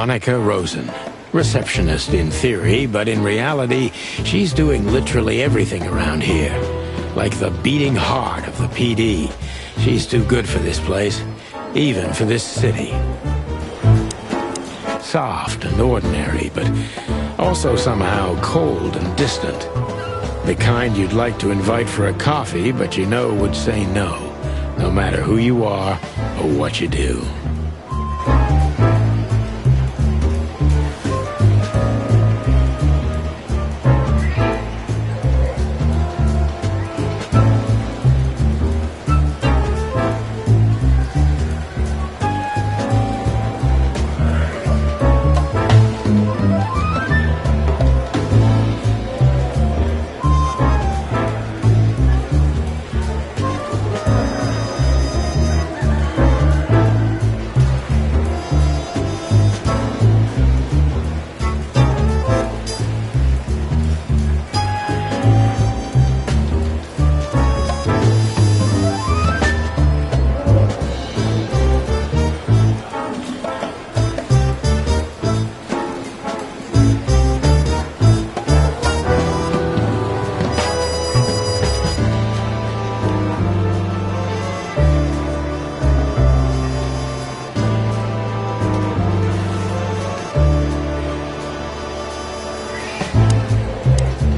Monica Rosen. Receptionist in theory, but in reality, she's doing literally everything around here. Like the beating heart of the PD. She's too good for this place, even for this city. Soft and ordinary, but also somehow cold and distant. The kind you'd like to invite for a coffee, but you know would say no, no matter who you are or what you do.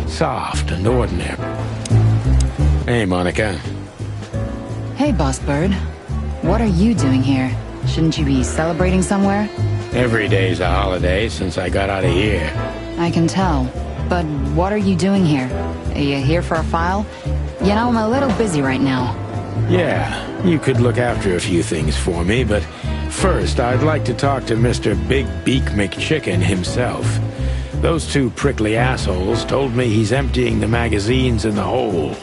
Soft and ordinary. Hey, Monica. Hey, Boss Bird. What are you doing here? Shouldn't you be celebrating somewhere? Every day's a holiday since I got out of here. I can tell. But what are you doing here? Are you here for a file? You know, I'm a little busy right now. Yeah, you could look after a few things for me, but first I'd like to talk to Mr. Big Beak McChicken himself. Those two prickly assholes told me he's emptying the magazines in the hole.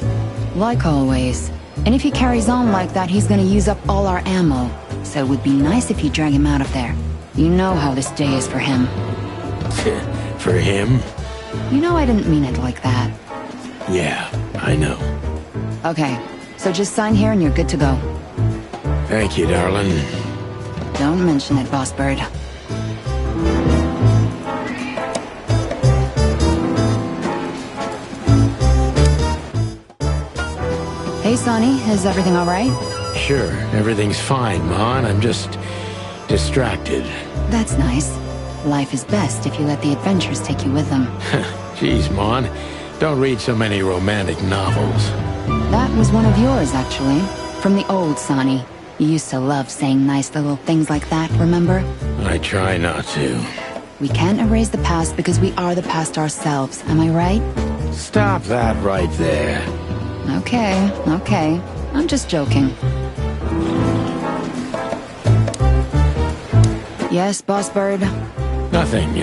Like always. And if he carries on like that, he's gonna use up all our ammo. So it would be nice if you drag him out of there. You know how this day is for him. For him? You know I didn't mean it like that. Yeah, I know. Okay, so just sign here and you're good to go. Thank you, darling. Don't mention it, Boss Bird. Hey, Sonny, is everything all right? Sure, everything's fine, Mon. I'm just distracted. That's nice. Life is best if you let the adventures take you with them. Jeez, Mon. Don't read so many romantic novels. That was one of yours, actually. From the old Sonny. You used to love saying nice little things like that, remember? I try not to. We can't erase the past because we are the past ourselves, am I right? Stop that right there. Okay, okay. I'm just joking. Yes, Boss Bird? Nothing.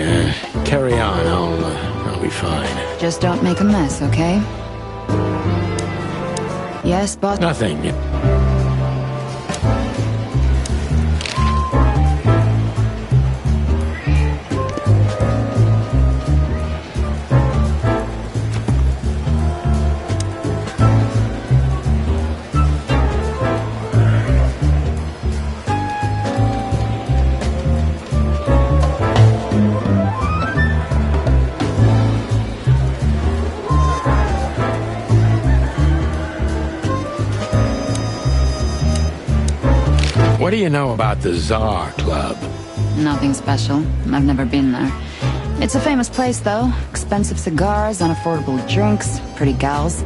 Carry on. I'll be fine. Just don't make a mess, okay? Yes, Boss... Nothing. What do you know about the Tsar Club? Nothing special. I've never been there. It's a famous place, though. Expensive cigars, unaffordable drinks, pretty gals.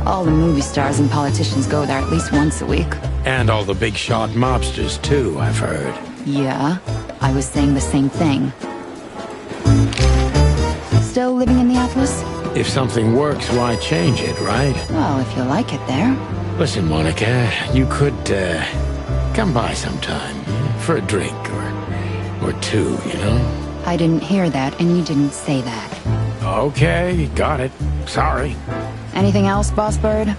All the movie stars and politicians go there at least once a week. And all the big shot mobsters, too, I've heard. Yeah, I was saying the same thing. Still living in the Atlas? If something works, why change it, right? Well, if you like it there. Listen, Monica, you could, come by sometime. For a drink, or two, you know? I didn't hear that, and you didn't say that. Okay, got it. Sorry. Anything else, Boss Bird?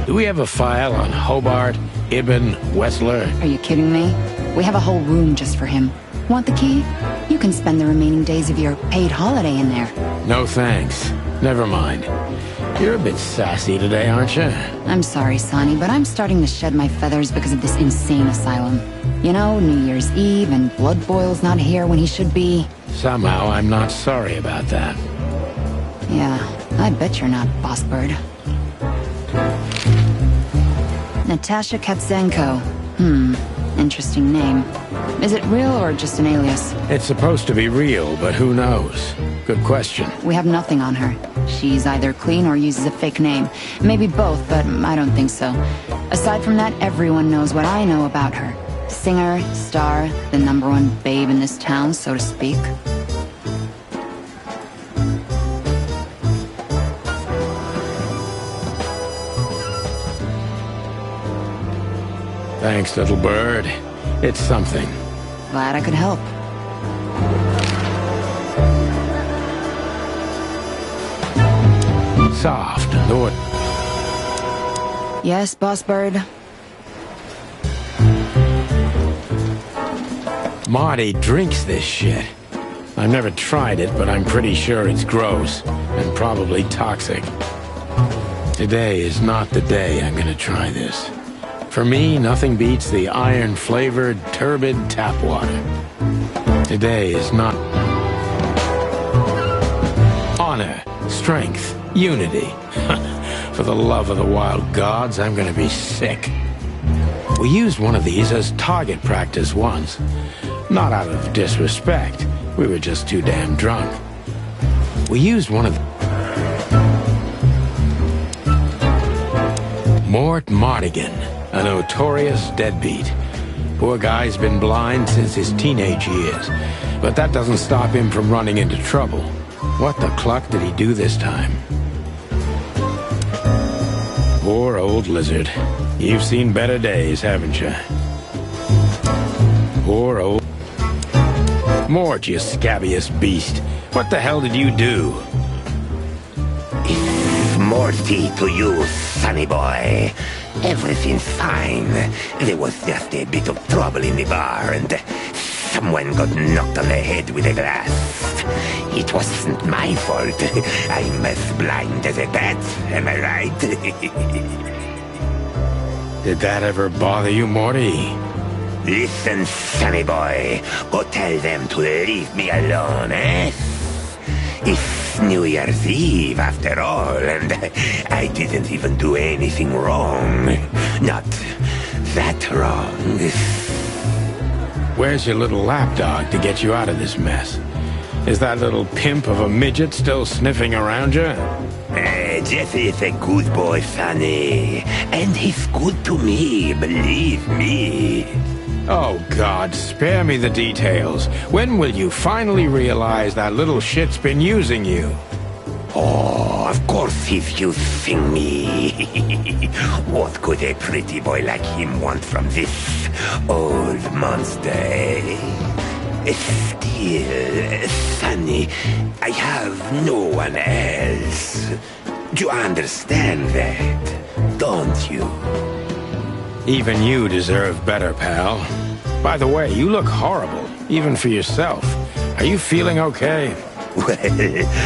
Do we have a file on Hobart, Ibn, Wessler? Are you kidding me? We have a whole room just for him. Want the key? You can spend the remaining days of your paid holiday in there. No thanks. Never mind. You're a bit sassy today, aren't you? I'm sorry, Sonny, but I'm starting to shed my feathers because of this insane asylum. You know, New Year's Eve and Blood Boil's not here when he should be. Somehow I'm not sorry about that. Yeah, I bet you're not, Boss Bird. Natasha Katzenko. Interesting name. Is it real or just an alias? It's supposed to be real, but who knows? Good question. We have nothing on her. She's either clean or uses a fake name. Maybe both, but I don't think so. Aside from that, everyone knows what I know about her. Singer, star, the #1 babe in this town, so to speak. Thanks, little bird. It's something. Glad I could help. Soft, though it... Yes, Boss Bird? Marty drinks this shit. I've never tried it, but I'm pretty sure it's gross and probably toxic. Today is not the day I'm gonna try this. For me, nothing beats the iron-flavored, turbid tap water. Today is not... honor, strength, unity. For the love of the wild gods, I'm gonna be sick. We used one of these as target practice once. Not out of disrespect. We were just too damn drunk. We used one of... Mort Mardigan. A notorious deadbeat. Poor guy's been blind since his teenage years, but that doesn't stop him from running into trouble. What the cluck did he do this time? Poor old lizard. You've seen better days, haven't you? Poor old... Mort, you scabbiest beast. What the hell did you do? It's Morty to you, sonny boy. Everything's fine. There was just a bit of trouble in the bar, and someone got knocked on the head with a glass. It wasn't my fault. I'm as blind as a bat, am I right? Did that ever bother you, Morty? Listen, sonny boy. Go tell them to leave me alone, eh? It's New Year's Eve, after all, and I didn't even do anything wrong. Not that wrong. Where's your little lapdog to get you out of this mess? Is that little pimp of a midget still sniffing around you? Jesse is a good boy, Sonny. And he's good to me, believe me. Oh, God, spare me the details. When will you finally realize that little shit's been using you? Oh, of course he's using me. What could a pretty boy like him want from this old monster, eh? Still, Sonny, I have no one else. Do you understand that, don't you? Even you deserve better, pal. By the way, you look horrible, even for yourself. Are you feeling okay? Well,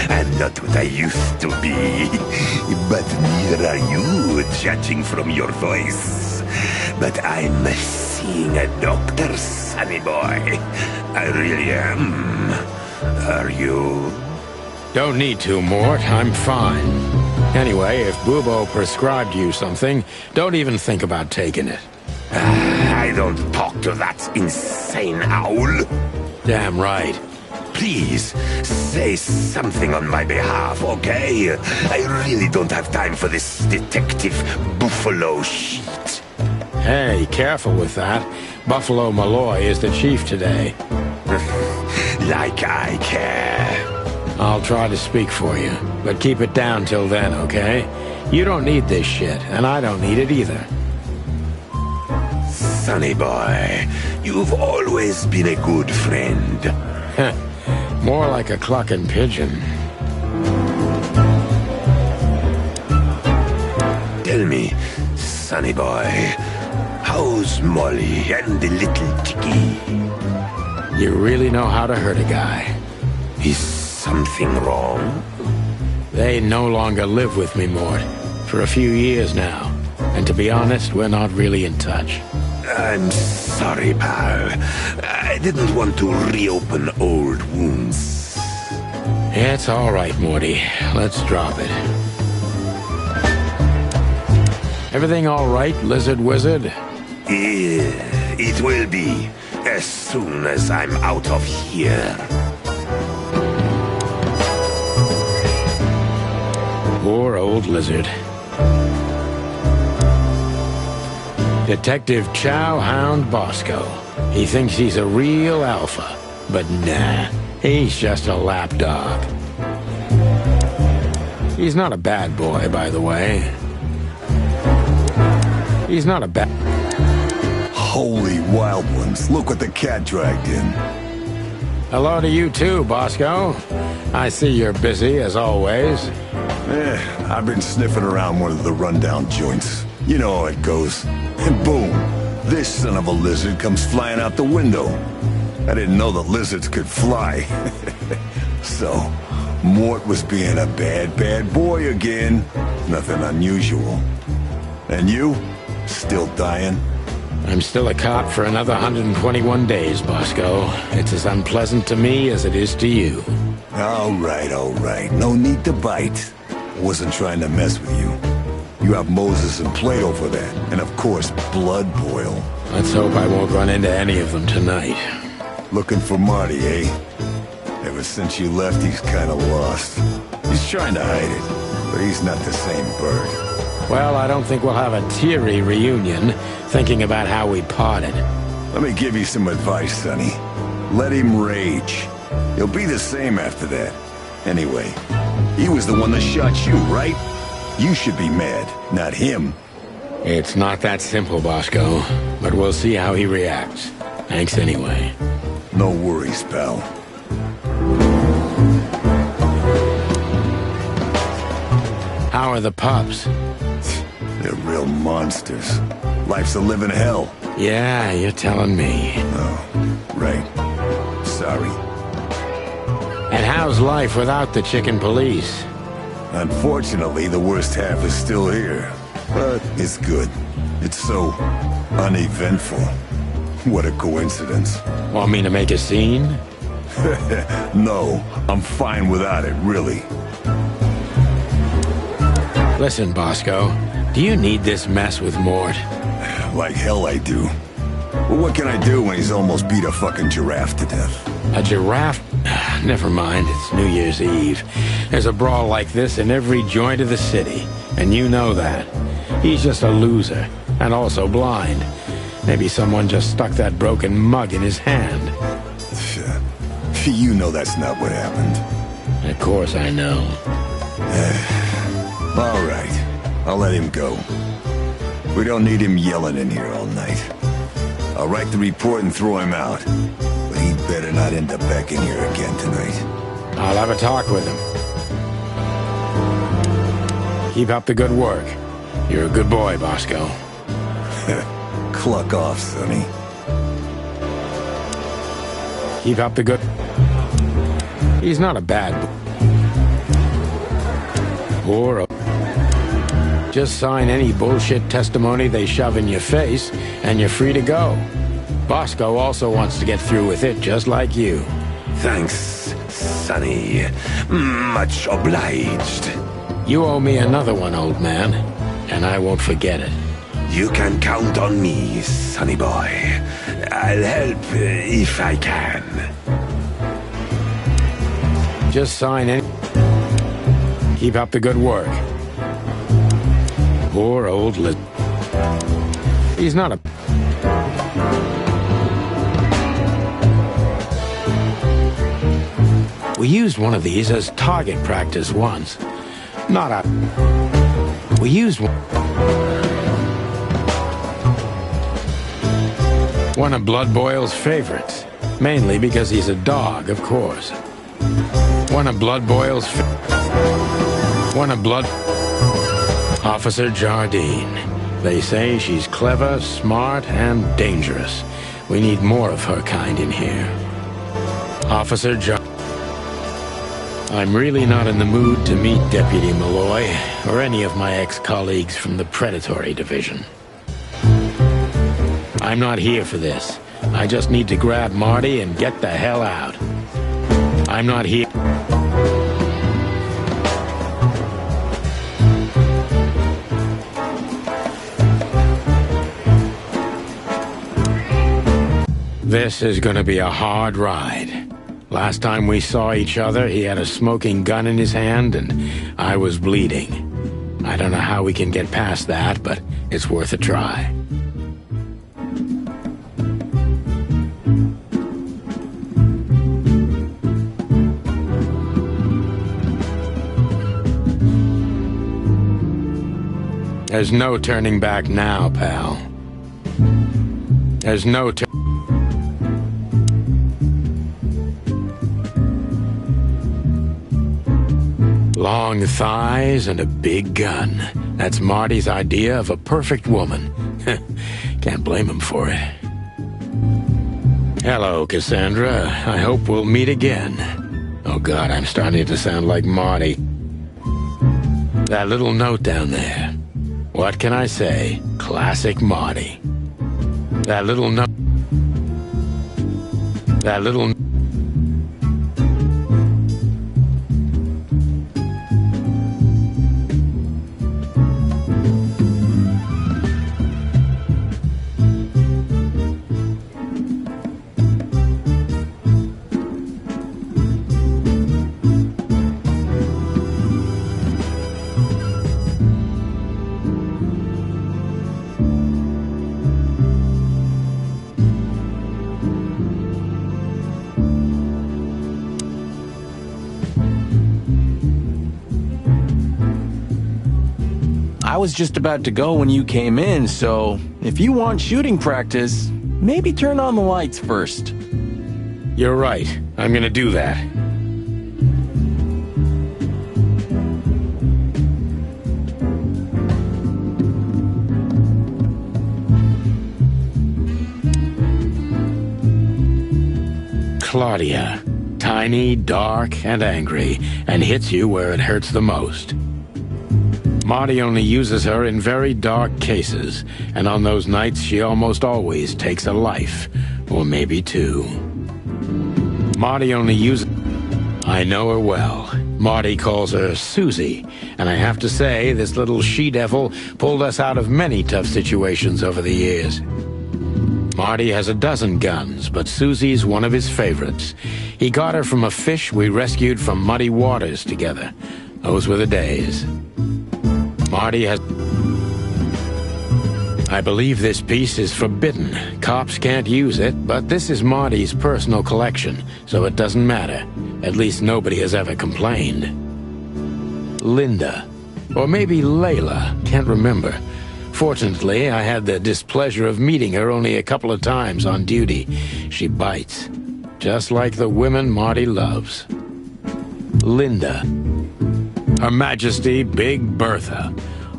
I'm not what I used to be. But neither are you, judging from your voice. But I'm seeing a doctor, sonny boy. I really am. Are you? Don't need to, Mort. I'm fine. Anyway, if Bubo prescribed you something, don't even think about taking it. I don't talk to that insane owl. Damn right. Please, say something on my behalf, okay? I really don't have time for this Detective Buffalo shit. Hey, careful with that. Buffalo Malloy is the chief today. Like I care. I'll try to speak for you, but keep it down till then, okay? You don't need this shit, and I don't need it either. Sonny boy, you've always been a good friend. More like a clucking pigeon. Tell me, sonny boy, how's Molly and the little chickie? You really know how to hurt a guy. Is something wrong? They no longer live with me, Mort. For a few years now. And to be honest, we're not really in touch. I'm sorry, pal. I didn't want to reopen old wounds. It's all right, Morty. Let's drop it. Everything all right, Lizard Wizard? Yeah, it will be. As soon as I'm out of here. Poor old lizard. Detective Chowhound Bosco. He thinks he's a real alpha. But nah, he's just a lapdog. He's not a bad boy, by the way. He's not a bad... Holy wild ones, look what the cat dragged in. Hello to you too, Bosco. I see you're busy, as always. I've been sniffing around one of the rundown joints. You know how it goes. And boom, this son of a lizard comes flying out the window. I didn't know that lizards could fly. So, Mort was being a bad boy again. Nothing unusual. And you? Still dying? I'm still a cop for another 121 days, Bosco. It's as unpleasant to me as it is to you. All right. No need to bite. I wasn't trying to mess with you. You have Moses and Plato for that. And of course, Blood Boil. Let's hope I won't run into any of them tonight. Looking for Marty, eh? Ever since you left, he's kinda lost. He's trying to hide it, but he's not the same bird. Well, I don't think we'll have a teary reunion, thinking about how we parted. Let me give you some advice, Sonny. Let him rage. He'll be the same after that. Anyway, he was the one that shot you, right? You should be mad, not him. It's not that simple, Bosco, but we'll see how he reacts. Thanks anyway. No worries, pal. How are the pups? They're real monsters. Life's a living hell. Yeah, you're telling me. Oh, right. Sorry. And how's life without the chicken police? Unfortunately, the worst half is still here. But it's good. It's so uneventful. What a coincidence. Want me to make a scene? No, I'm fine without it, really. Listen, Bosco, do you need this mess with Mort? Like hell I do. But what can I do when he's almost beat a fucking giraffe to death? A giraffe? Never mind, it's New Year's Eve. There's a brawl like this in every joint of the city, and you know that. He's just a loser, and also blind. Maybe someone just stuck that broken mug in his hand. You know that's not what happened. Of course I know. All right, I'll let him go. We don't need him yelling in here all night. I'll write the report and throw him out. But he'd better not end up back in here again tonight. I'll have a talk with him. Keep up the good work. You're a good boy, Bosco. Cluck off, Sonny. Keep up the good... He's not a bad boy. Or just sign any bullshit testimony they shove in your face, and you're free to go. Bosco also wants to get through with it, just like you. Thanks, Sonny. Much obliged. You owe me another one, old man, and I won't forget it. You can count on me, Sonny boy. I'll help if I can. Just sign any... Keep up the good work. Poor old Liz. He's not a... We used one of these as target practice once. Not a... We used one... One of Blood Boil's favorites. Mainly because he's a dog, of course. One of Blood Boil's... One of Blood... Officer Jardine. They say she's clever, smart, and dangerous. We need more of her kind in here. Officer I'm really not in the mood to meet Deputy Malloy, or any of my ex-colleagues from the Predatory Division. I'm not here for this. I just need to grab Marty and get the hell out. I'm not here... This is gonna be a hard ride. Last time we saw each other, he had a smoking gun in his hand, and I was bleeding. I don't know how we can get past that, but it's worth a try. There's no turning back now, pal. There's no long thighs and a big gun. That's Marty's idea of a perfect woman. Can't blame him for it. Hello, Cassandra. I hope we'll meet again. Oh God, I'm starting to sound like Marty. That little note down there. What can I say? Classic Marty. That little note... That little... I was just about to go when you came in, so if you want shooting practice, maybe turn on the lights first. You're right. I'm gonna do that. Claudia. Tiny, dark, and angry, and hits you where it hurts the most. Marty only uses her in very dark cases, and on those nights she almost always takes a life, or maybe two. Marty only uses... I know her well. Marty calls her Susie, and I have to say, this little she-devil pulled us out of many tough situations over the years. Marty has a dozen guns, but Susie's one of his favorites. He got her from a fish we rescued from muddy waters together. Those were the days. Marty has... I believe this piece is forbidden. Cops can't use it, but this is Marty's personal collection, so it doesn't matter. At least nobody has ever complained. Linda. Or maybe Layla. Can't remember. Fortunately, I had the displeasure of meeting her only a couple of times on duty. She bites. Just like the women Marty loves. Linda. Her Majesty Big Bertha.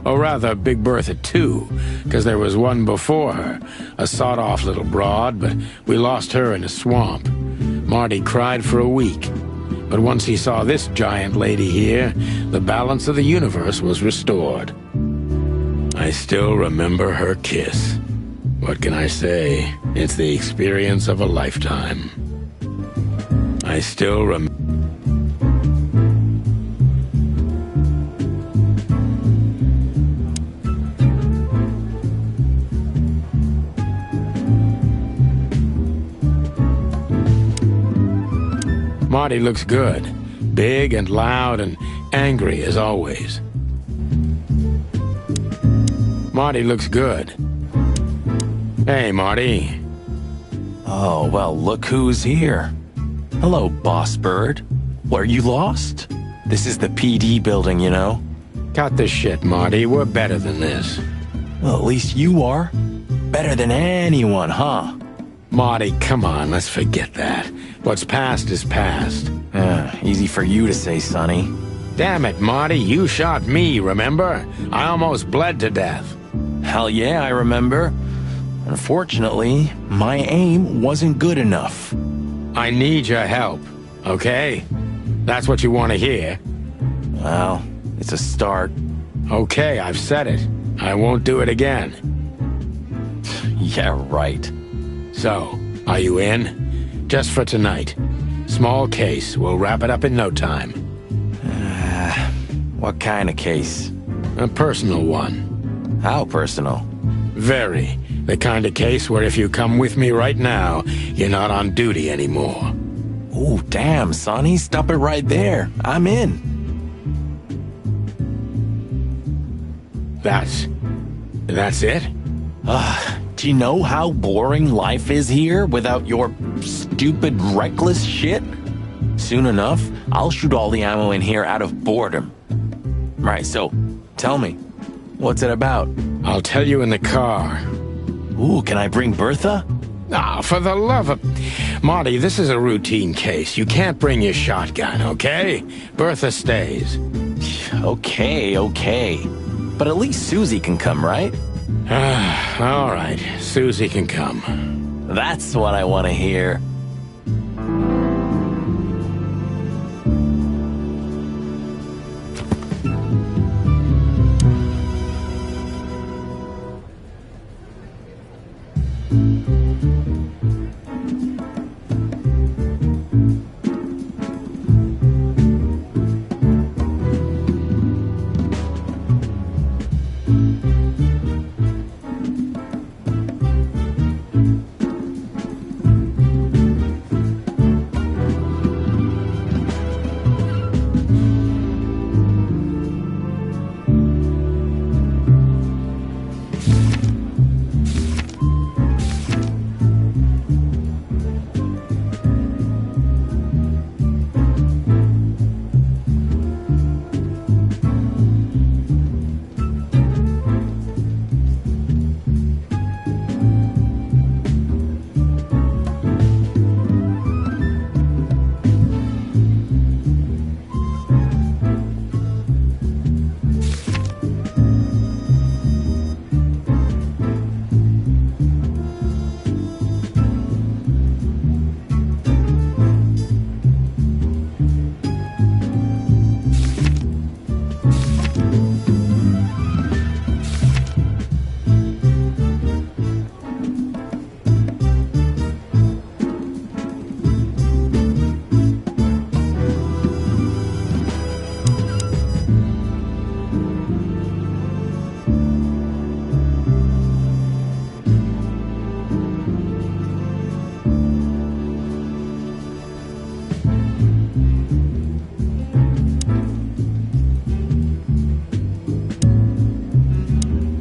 Or rather, Big Bertha II, because there was one before her. A sawed-off little broad, but we lost her in a swamp. Marty cried for a week. But once he saw this giant lady here, the balance of the universe was restored. I still remember her kiss. What can I say? It's the experience of a lifetime. I still remember... Marty looks good. Big and loud and angry as always. Marty looks good. Hey, Marty. Oh, well, look who's here. Hello, Boss Bird. Were you lost? This is the PD building, you know. Cut the shit, Marty. We're better than this. Well, at least you are. Better than anyone, huh? Marty, come on, let's forget that. What's past is past. Easy for you to say, Sonny. Damn it, Marty, you shot me, remember? I almost bled to death. Hell yeah, I remember. Unfortunately, my aim wasn't good enough. I need your help, okay? That's what you want to hear? Well, it's a start. Okay, I've said it. I won't do it again. Yeah, right. So, are you in? Just for tonight. Small case. We'll wrap it up in no time. What kind of case? A personal one. How personal? Very. The kind of case where if you come with me right now, you're not on duty anymore. Ooh, damn, Sonny. Stop it right there. I'm in. That's it? Do you know how boring life is here without your stupid, reckless shit? Soon enough, I'll shoot all the ammo in here out of boredom. Right, so, tell me, what's it about? I'll tell you in the car. Ooh, can I bring Bertha? Ah, for the love of... Marty, this is a routine case. You can't bring your shotgun, okay? Bertha stays. Okay. But at least Susie can come, right? All right, Susie can come. That's what I want to hear.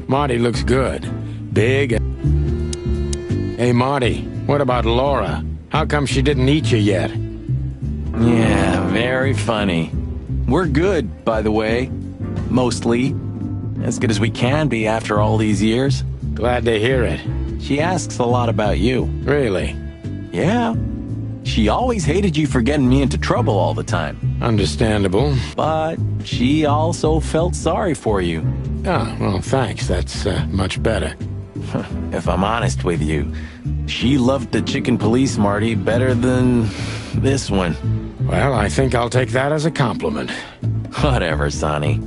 Marty looks good. Big. Hey, Marty, what about Laura? How come she didn't eat you yet? Yeah, very funny. We're good, by the way. Mostly. As good as we can be after all these years. Glad to hear it. She asks a lot about you. Really? Yeah. She always hated you for getting me into trouble all the time. Understandable. But she also felt sorry for you. Ah, well, thanks. That's much better. If I'm honest with you, she loved the chicken police, Marty, better than this one. Well, I think I'll take that as a compliment. Whatever, Sonny.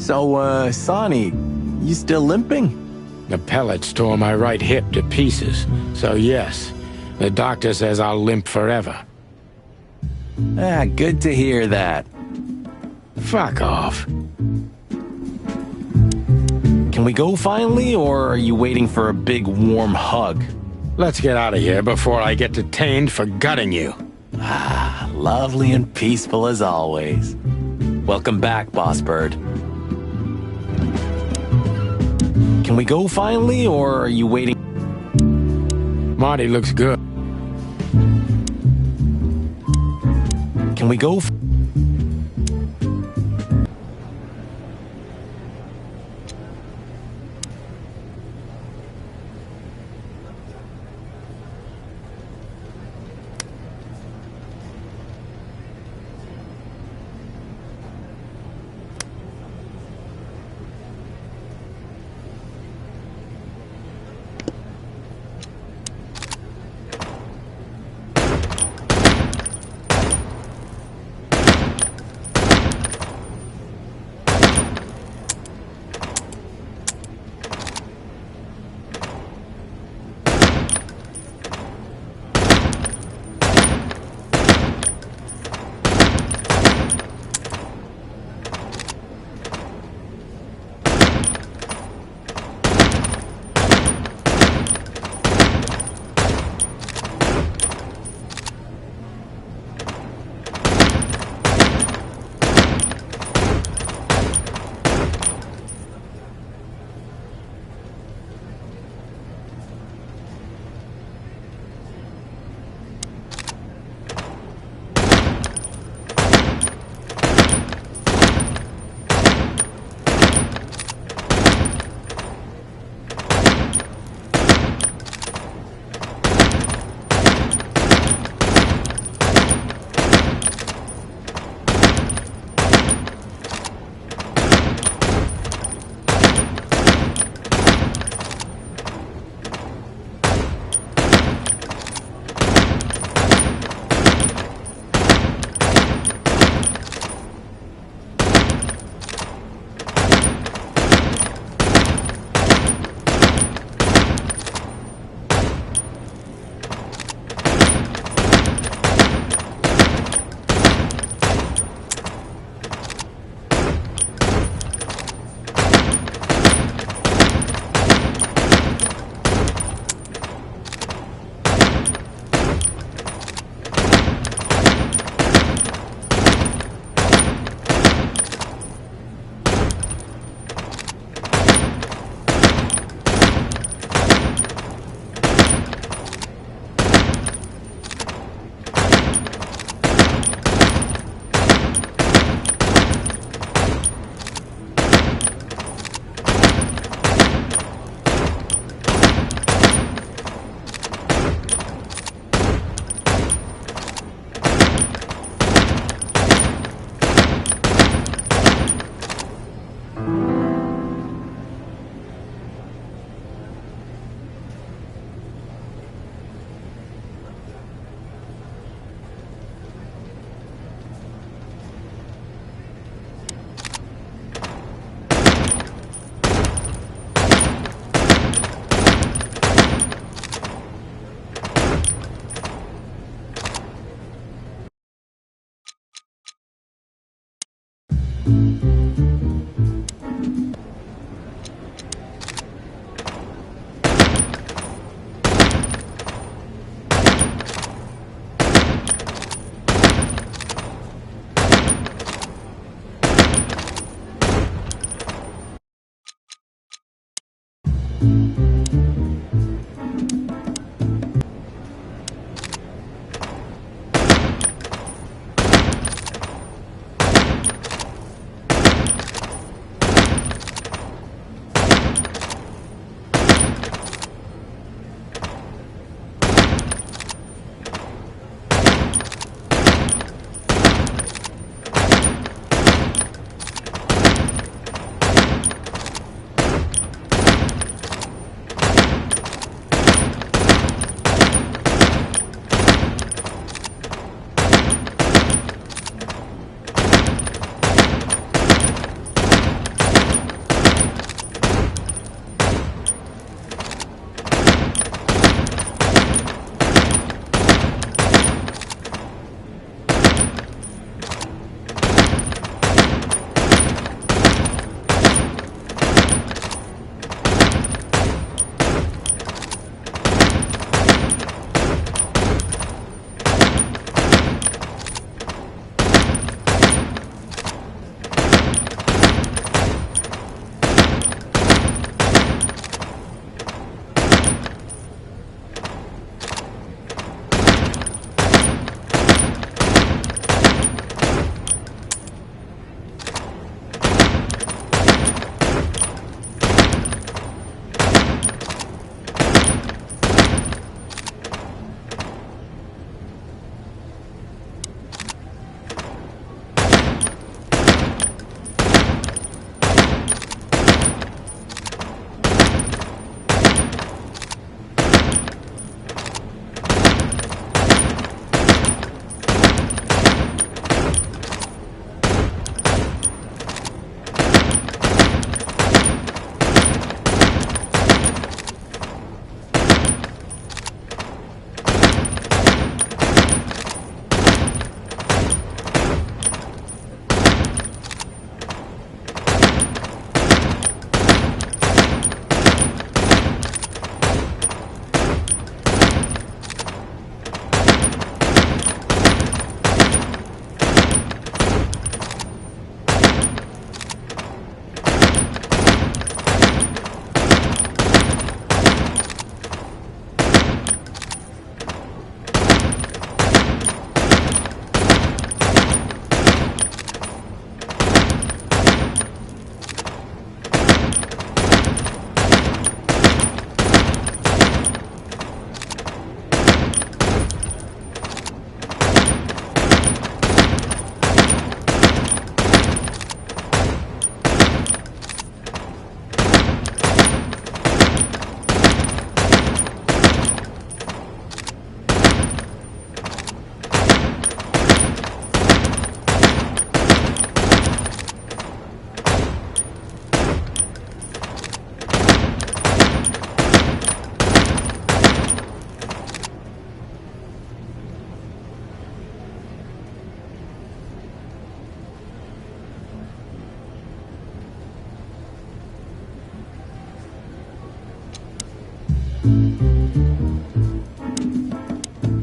So, Sonny, you still limping? The pellets tore my right hip to pieces. So yes, the doctor says I'll limp forever. Ah, good to hear that. Fuck off. Can we go finally, or are you waiting for a big warm hug? Let's get out of here before I get detained for gutting you. Ah, lovely and peaceful as always. Welcome back, Boss Bird. Can we go finally, or are you waiting? Marty looks good. Can we go?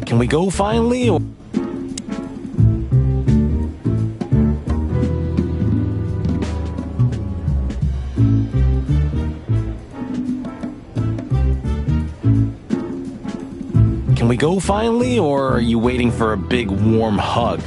Can we go finally, or... Can we go finally, or are you waiting for a big warm hug?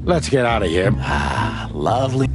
Let's get out of here. Ah, lovely.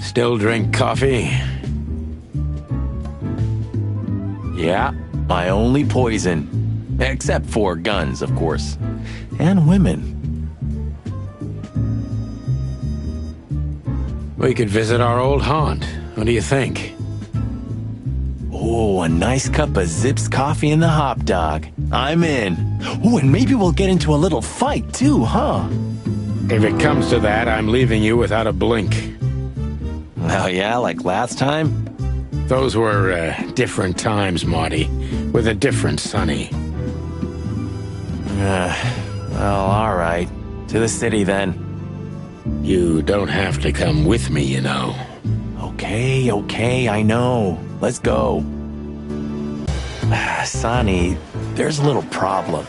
Still drink coffee? Yeah, my only poison. Except for guns, of course. And women. We could visit our old haunt. What do you think? Oh, a nice cup of Zips coffee and the hop dog. I'm in. Oh, and maybe we'll get into a little fight too, huh? If it comes to that, I'm leaving you without a blink. Oh yeah, like last time? Those were different times, Marty, with a different Sonny. Well, all right. To the city then. You don't have to come with me, you know. Okay, I know. Let's go. Sonny, there's a little problem.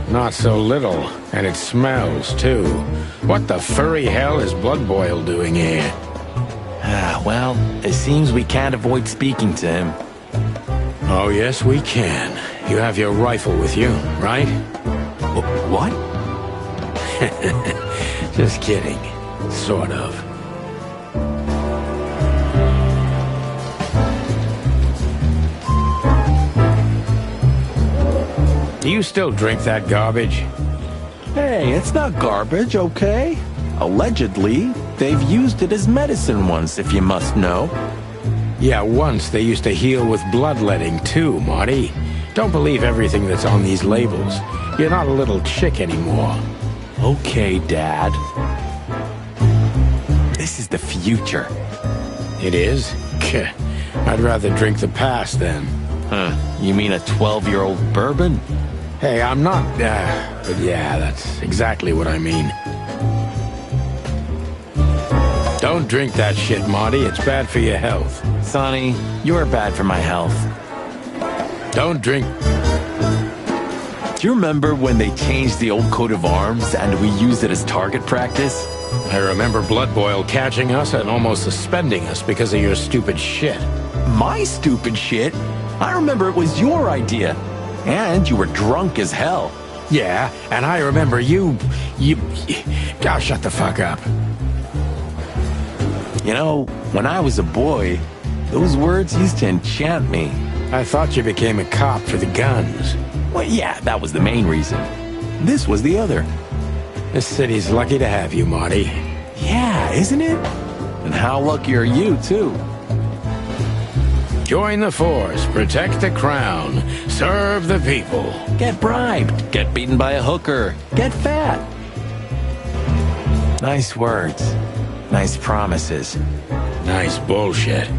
Not so little, and it smells, too. What the furry hell is Blood Boil doing here? Well, it seems we can't avoid speaking to him. Oh, yes, we can. You have your rifle with you, right? What? Just kidding. Sort of. you still drink that garbage? Hey, it's not garbage, okay? Allegedly, they've used it as medicine once, if you must know. Yeah, once they used to heal with bloodletting too, Marty. Don't believe everything that's on these labels. You're not a little chick anymore. Okay, Dad. This is the future. It is? I'd rather drink the past then. Huh, you mean a 12-year-old bourbon? Hey, I'm not, but yeah, that's exactly what I mean. Don't drink that shit, Marty. It's bad for your health. Sonny, you're bad for my health. Don't drink. Do you remember when they changed the old coat of arms and we used it as target practice? I remember Blood Boil catching us and almost suspending us because of your stupid shit. My stupid shit? I remember it was your idea. And you were drunk as hell. Yeah, and I remember you... Oh, shut the fuck up. You know, when I was a boy, those words used to enchant me. I thought you became a cop for the guns. Well, yeah, that was the main reason. This was the other. This city's lucky to have you, Marty. Yeah, isn't it? And how lucky are you, too? Join the force, protect the crown, serve the people. Get bribed, get beaten by a hooker, get fat. Nice words, nice promises. Nice bullshit.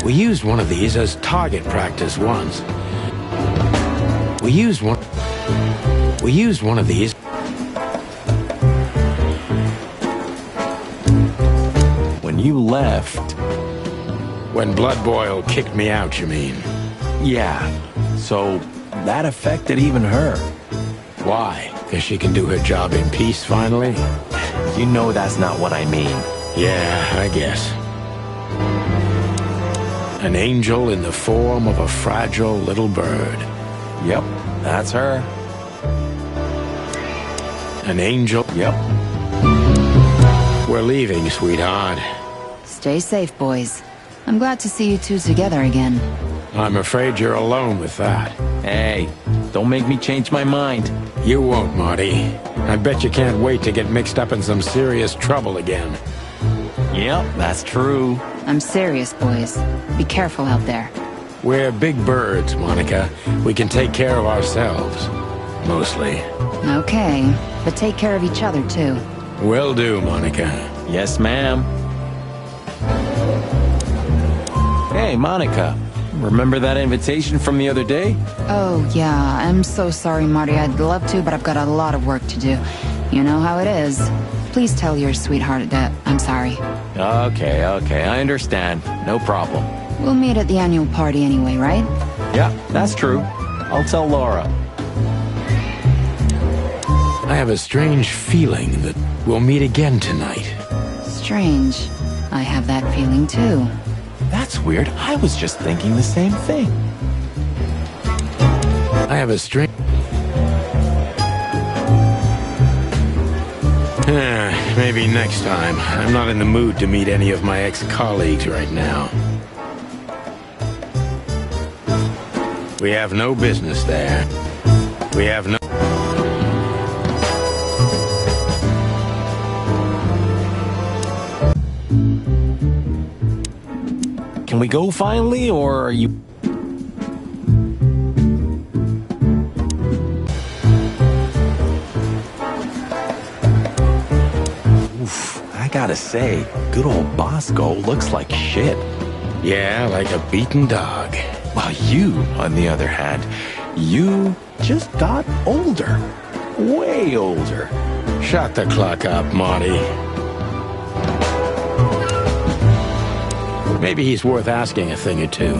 We used one of these as target practice once. We used one of these. When you left. When Blood Boil kicked me out, you mean? Yeah, so that affected even her. Why? Because she can do her job in peace finally? You know that's not what I mean. Yeah, I guess. An angel in the form of a fragile little bird. Yep, that's her. An angel? Yep. We're leaving, sweetheart. Stay safe, boys. I'm glad to see you two together again. I'm afraid you're alone with that. Hey, don't make me change my mind. You won't, Marty. I bet you can't wait to get mixed up in some serious trouble again. Yep, that's true. I'm serious, boys. Be careful out there. We're big birds, Monica. We can take care of ourselves. Mostly. Okay, but take care of each other, too. Will do, Monica. Yes, ma'am. Hey, Monica. Remember that invitation from the other day? Oh, yeah. I'm so sorry, Marty. I'd love to, but I've got a lot of work to do. You know how it is. Please tell your sweetheart that I'm sorry. Okay, I understand. No problem. We'll meet at the annual party anyway, right? Yeah, that's true. I'll tell Laura. I have a strange feeling that we'll meet again tonight. Strange. I have that feeling, too. That's weird. I was just thinking the same thing. I have a strange... Maybe next time. I'm not in the mood to meet any of my ex-colleagues right now. We have no business there. We have no... Can we go finally, or are you... Oof, I gotta say, good old Bosco looks like shit. Yeah, like a beaten dog. Well, you, on the other hand, you just got older. Way older. Shut the clock up, Marty. Maybe he's worth asking a thing or two.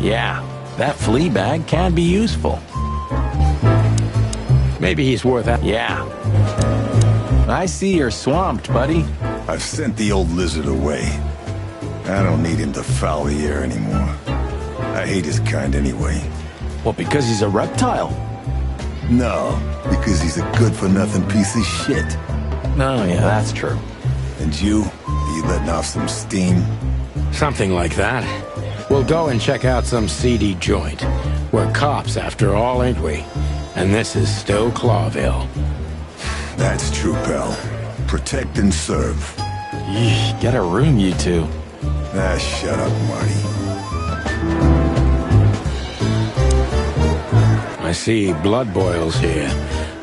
Yeah, that flea bag can be useful. Maybe he's worth Yeah. I see you're swamped, buddy. I've sent the old lizard away. I don't need him to foul the air anymore. I hate his kind anyway. Well, because he's a reptile. No, because he's a good-for-nothing piece of shit. No, yeah, that's true. And you? Are you letting off some steam? Something like that. We'll go and check out some seedy joint. We're cops after all, ain't we? And this is still Clawville. That's true, pal. Protect and serve. Yeesh, get a room, you two. Ah, shut up, Marty. I see blood boils here.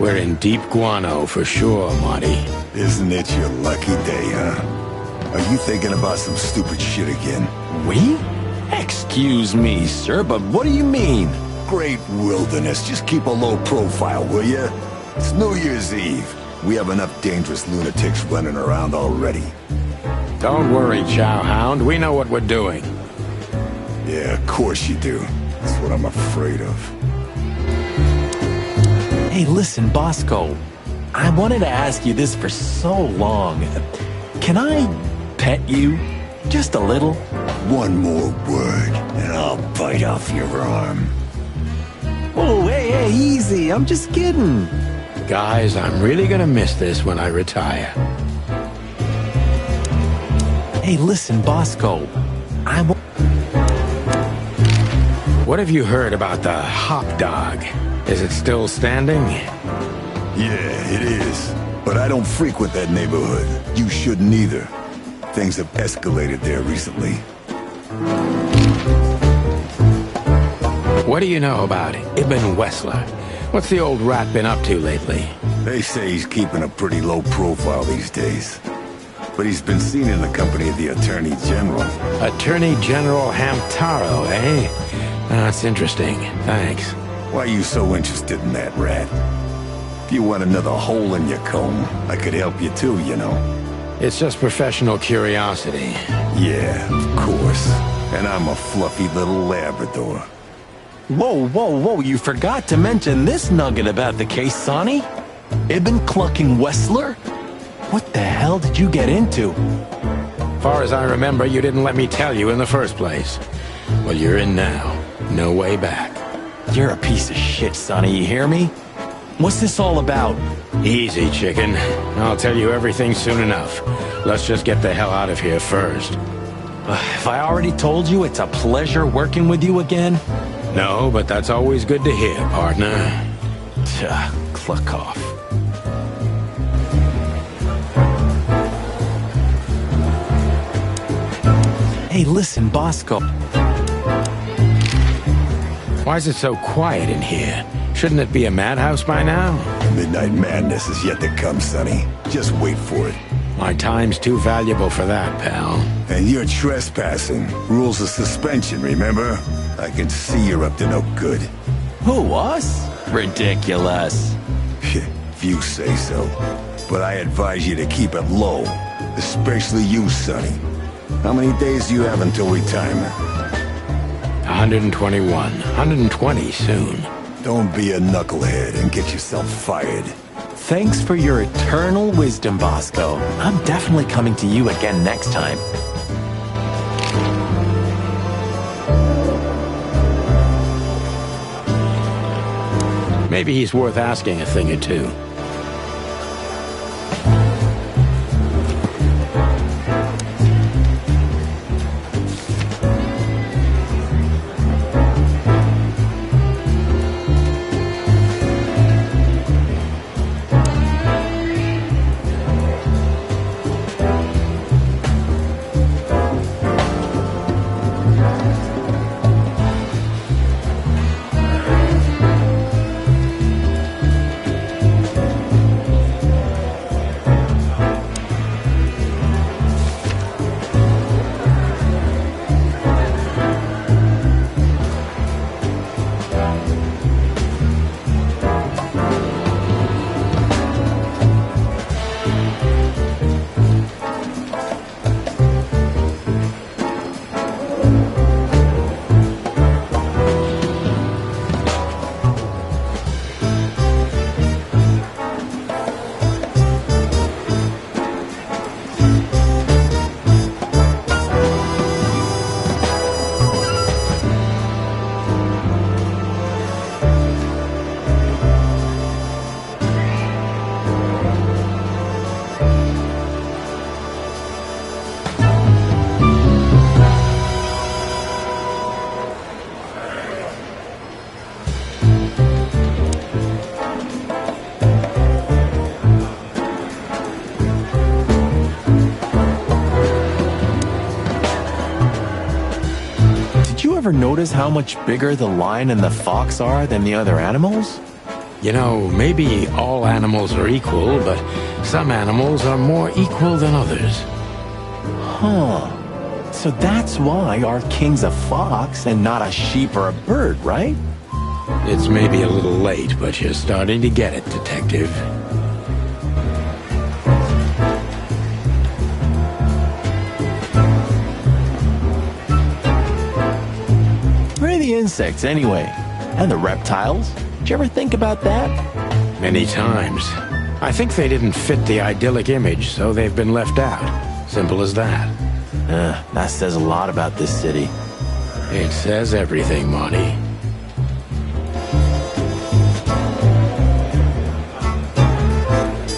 We're in deep guano for sure, Marty. Isn't it your lucky day, huh? Are you thinking about some stupid shit again? We? Excuse me, sir, but what do you mean? Great wilderness. Just keep a low profile, will ya? It's New Year's Eve. We have enough dangerous lunatics running around already. Don't worry, Chowhound. We know what we're doing. Yeah, of course you do. That's what I'm afraid of. Hey, listen, Bosco. I wanted to ask you this for so long. Can I pet you? Just a little? One more word, and I'll bite off your arm. Oh, hey, easy. I'm just kidding. Guys, I'm really gonna miss this when I retire. Hey, listen, Bosco. What have you heard about the Hop Dog? Is it still standing? Yeah, it is. But I don't frequent that neighborhood. You shouldn't either. Things have escalated there recently. What do you know about Ibn Wessler? What's the old rat been up to lately? They say he's keeping a pretty low profile these days. But he's been seen in the company of the Attorney General. Attorney General Hamtaro, eh? That's interesting. Thanks. Why are you so interested in that rat? If you want another hole in your comb, I could help you too, you know. It's just professional curiosity. Yeah, of course. And I'm a fluffy little Labrador. Whoa, you forgot to mention this nugget about the case, Sonny. Ibn Clucking Wessler? What the hell did you get into? Far as I remember, you didn't let me tell you in the first place. Well, you're in now. No way back. You're a piece of shit, Sonny, you hear me? What's this all about? Easy, chicken. I'll tell you everything soon enough. Let's just get the hell out of here first. If I already told you, it's a pleasure working with you again. No, but that's always good to hear, partner. Cluck off. Hey, listen, Bosco. Why is it so quiet in here? Shouldn't it be a madhouse by now? Midnight madness is yet to come, Sonny. Just wait for it. My time's too valuable for that, pal. And you're trespassing. Rules of suspension, remember? I can see you're up to no good. Who, us? Ridiculous. If you say so. But I advise you to keep it low. Especially you, Sonny. How many days do you have until retirement? 121. 120 soon. Don't be a knucklehead and get yourself fired. Thanks for your eternal wisdom, Bosco. I'm definitely coming to you again next time. Maybe he's worth asking a thing or two. ever notice how much bigger the lion and the fox are than the other animals? You know, maybe all animals are equal, but some animals are more equal than others. Huh. So that's why our king's a fox and not a sheep or a bird, right? It's maybe a little late, but you're starting to get it, Detective. Where are the insects, anyway? And the reptiles? Did you ever think about that? Many times. I think they didn't fit the idyllic image, so they've been left out. Simple as that. That says a lot about this city. It says everything, Marty.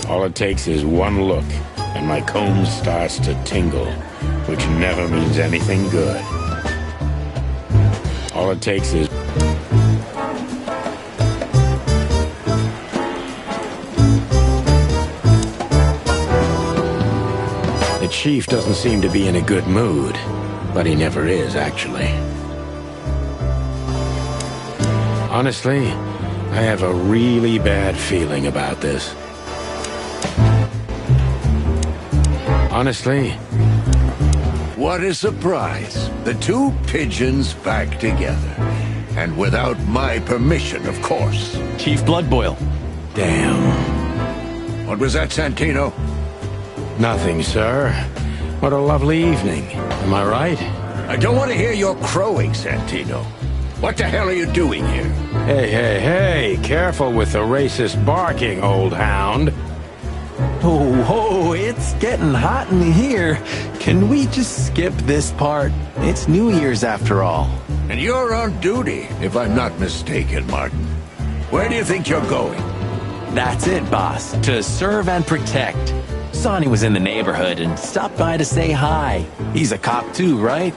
All it takes is one look, and my comb starts to tingle, which never means anything good. All it takes is... The chief doesn't seem to be in a good mood, but he never is, actually. Honestly, I have a really bad feeling about this. Honestly. What a surprise. The two pigeons back together. And without my permission, of course. Chief Bloodboil. Damn. What was that, Santino? Nothing, sir. What a lovely evening. Am I right? I don't want to hear your crowing, Santino. What the hell are you doing here? Hey, careful with the racist barking, old hound. Oh, it's getting hot in here. Can we just skip this part? It's New Year's after all. And you're on duty, if I'm not mistaken, Martin. Where do you think you're going? That's it, boss. To serve and protect. Sonny was in the neighborhood and stopped by to say hi. He's a cop too, right?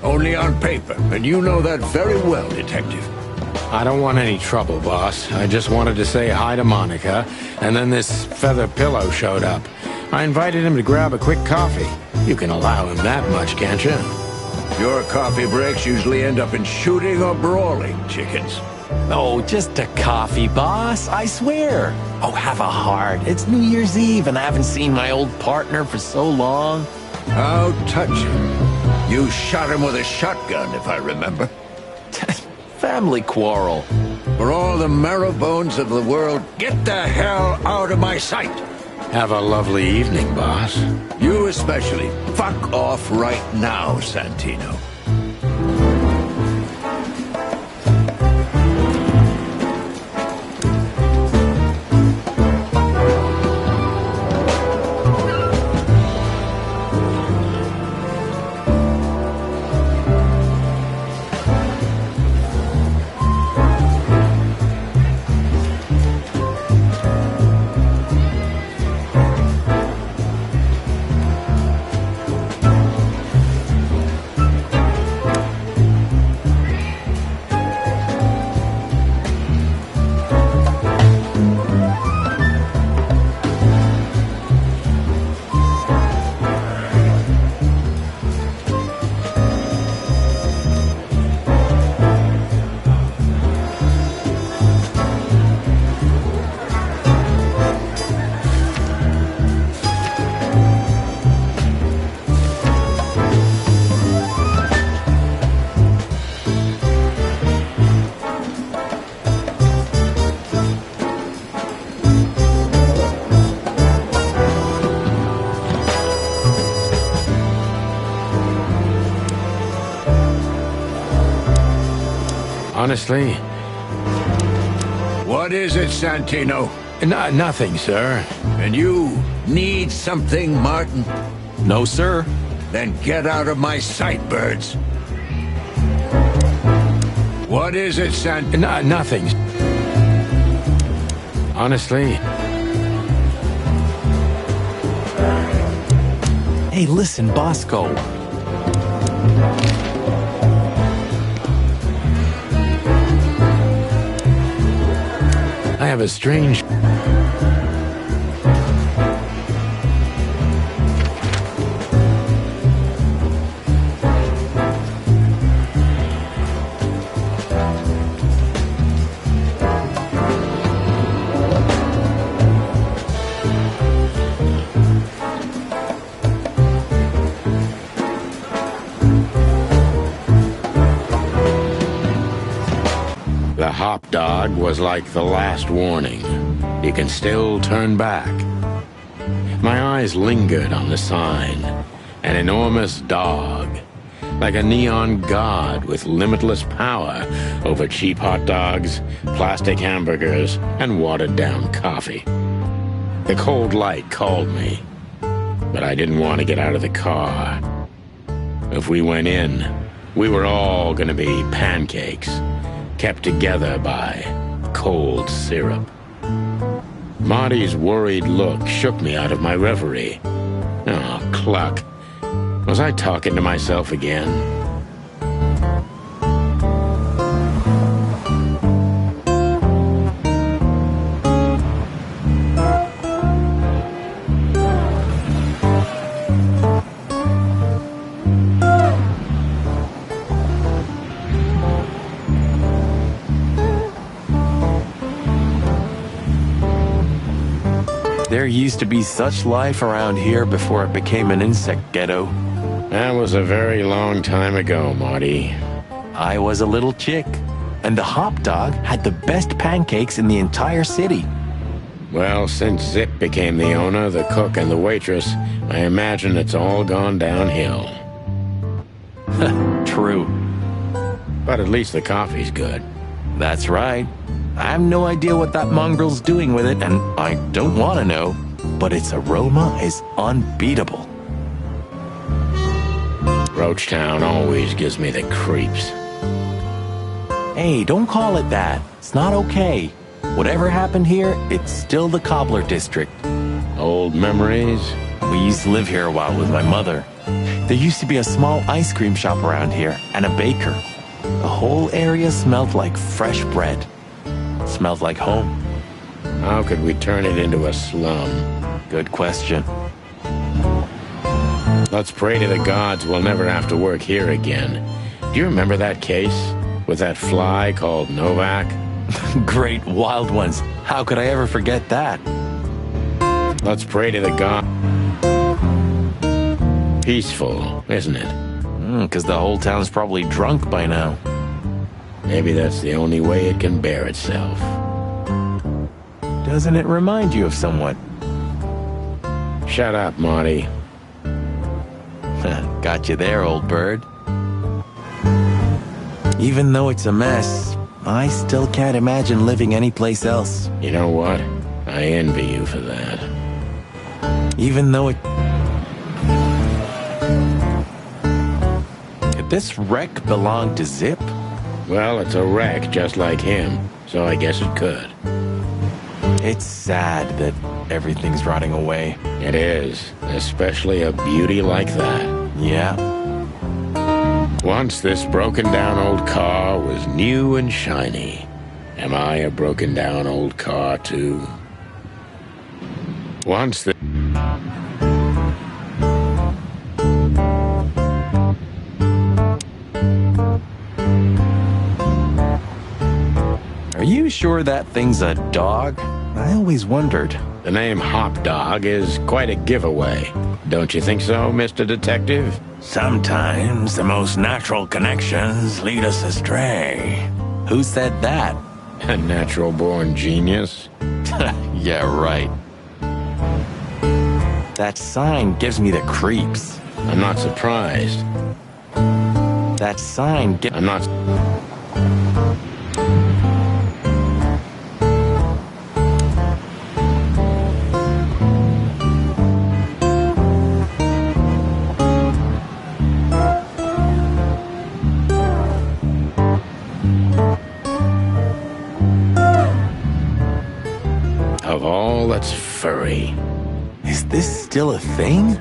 Only on paper, and you know that very well, Detective. I don't want any trouble, boss. I just wanted to say hi to Monica, and then this feather pillow showed up. I invited him to grab a quick coffee. You can allow him that much, can't you? Your coffee breaks usually end up in shooting or brawling, chickens. Oh, just a coffee, boss. I swear. Oh, have a heart. It's New Year's Eve, and I haven't seen my old partner for so long. How touching. You shot him with a shotgun, if I remember. Family quarrel. For all the marrow bones of the world, get the hell out of my sight. Have a lovely evening, boss. You especially. Fuck off right now, Santino. Honestly. What is it, Santino? Nothing, sir. And you need something, Martin? No, sir. Then get out of my sight, birds. What is it, Nothing. Honestly. Hey, listen, Bosco. I have a strange... hop dog was like the last warning. You can still turn back. My eyes lingered on the sign. An enormous dog. Like a neon god with limitless power over cheap hot dogs, plastic hamburgers, and watered-down coffee. The cold light called me, but I didn't want to get out of the car. If we went in, we were all gonna be pancakes, kept together by cold syrup. Marty's worried look shook me out of my reverie. Oh, cluck. Was I talking to myself again? There used to be such life around here before it became an insect ghetto. That was a very long time ago, Marty. I was a little chick, and the hop dog had the best pancakes in the entire city. Well, since Zip became the owner, the cook, and the waitress, I imagine it's all gone downhill. True. But at least the coffee's good. That's right. I have no idea what that mongrel's doing with it, and I don't want to know, but its aroma is unbeatable. Roachtown always gives me the creeps. Hey, don't call it that. It's not okay. Whatever happened here, it's still the Cobbler District. Old memories? We used to live here a while with my mother. There used to be a small ice cream shop around here, and a baker. The whole area smelled like fresh bread. It smelled like home. How could we turn it into a slum? Good question. Let's pray to the gods we'll never have to work here again. Do you remember that case? With that fly called Novak? Great wild ones. How could I ever forget that? Let's pray to the god. Peaceful, isn't it? Because the whole town's probably drunk by now. Maybe that's the only way it can bear itself. Doesn't it remind you of someone? Shut up, Marty. Got you there, old bird. Even though it's a mess, I still can't imagine living anyplace else. You know what? I envy you for that. Even though it... Could this wreck belong to Zip? Well, it's a wreck just like him, so I guess it could. It's sad that everything's rotting away. It is, especially a beauty like that. Yeah. Once this broken-down old car was new and shiny. Am I a broken-down old car, too? Once the... Are you sure that thing's a dog? I always wondered. The name Hop Dog is quite a giveaway. Don't you think so, Mr. Detective? Sometimes the most natural connections lead us astray. Who said that? A natural-born genius? Yeah, right. That sign gives me the creeps. I'm not surprised. That sign I'm not... Of all that's furry. Is this still a thing?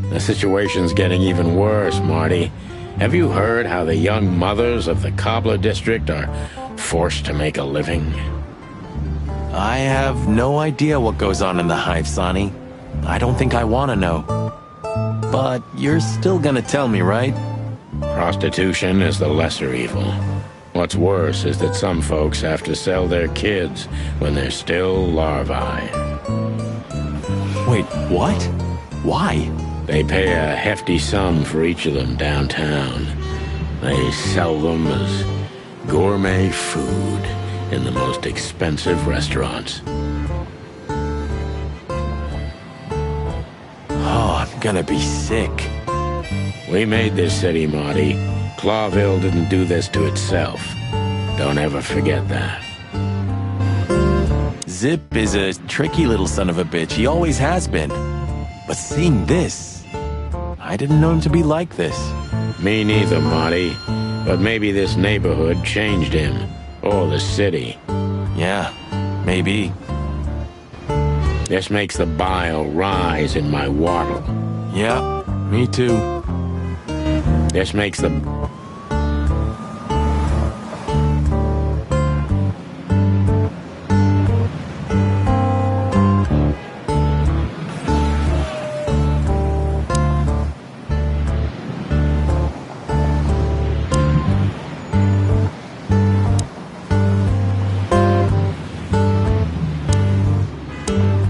The situation's getting even worse, Marty. Have you heard how the young mothers of the Cobbler District are forced to make a living? I have no idea what goes on in the hive, Sonny. I don't think I want to know. But you're still gonna tell me, right? Prostitution is the lesser evil. What's worse is that some folks have to sell their kids when they're still larvae. Wait, what? Why? They pay a hefty sum for each of them downtown. They sell them as gourmet food in the most expensive restaurants. Oh, I'm gonna be sick. We made this city, Marty. Clawville didn't do this to itself. Don't ever forget that. Zip is a tricky little son of a bitch. He always has been. But seeing this, I didn't know him to be like this. Me neither, Marty. But maybe this neighborhood changed him. Or the city. Yeah, maybe. This makes the bile rise in my waddle. Yeah, me too. This makes the...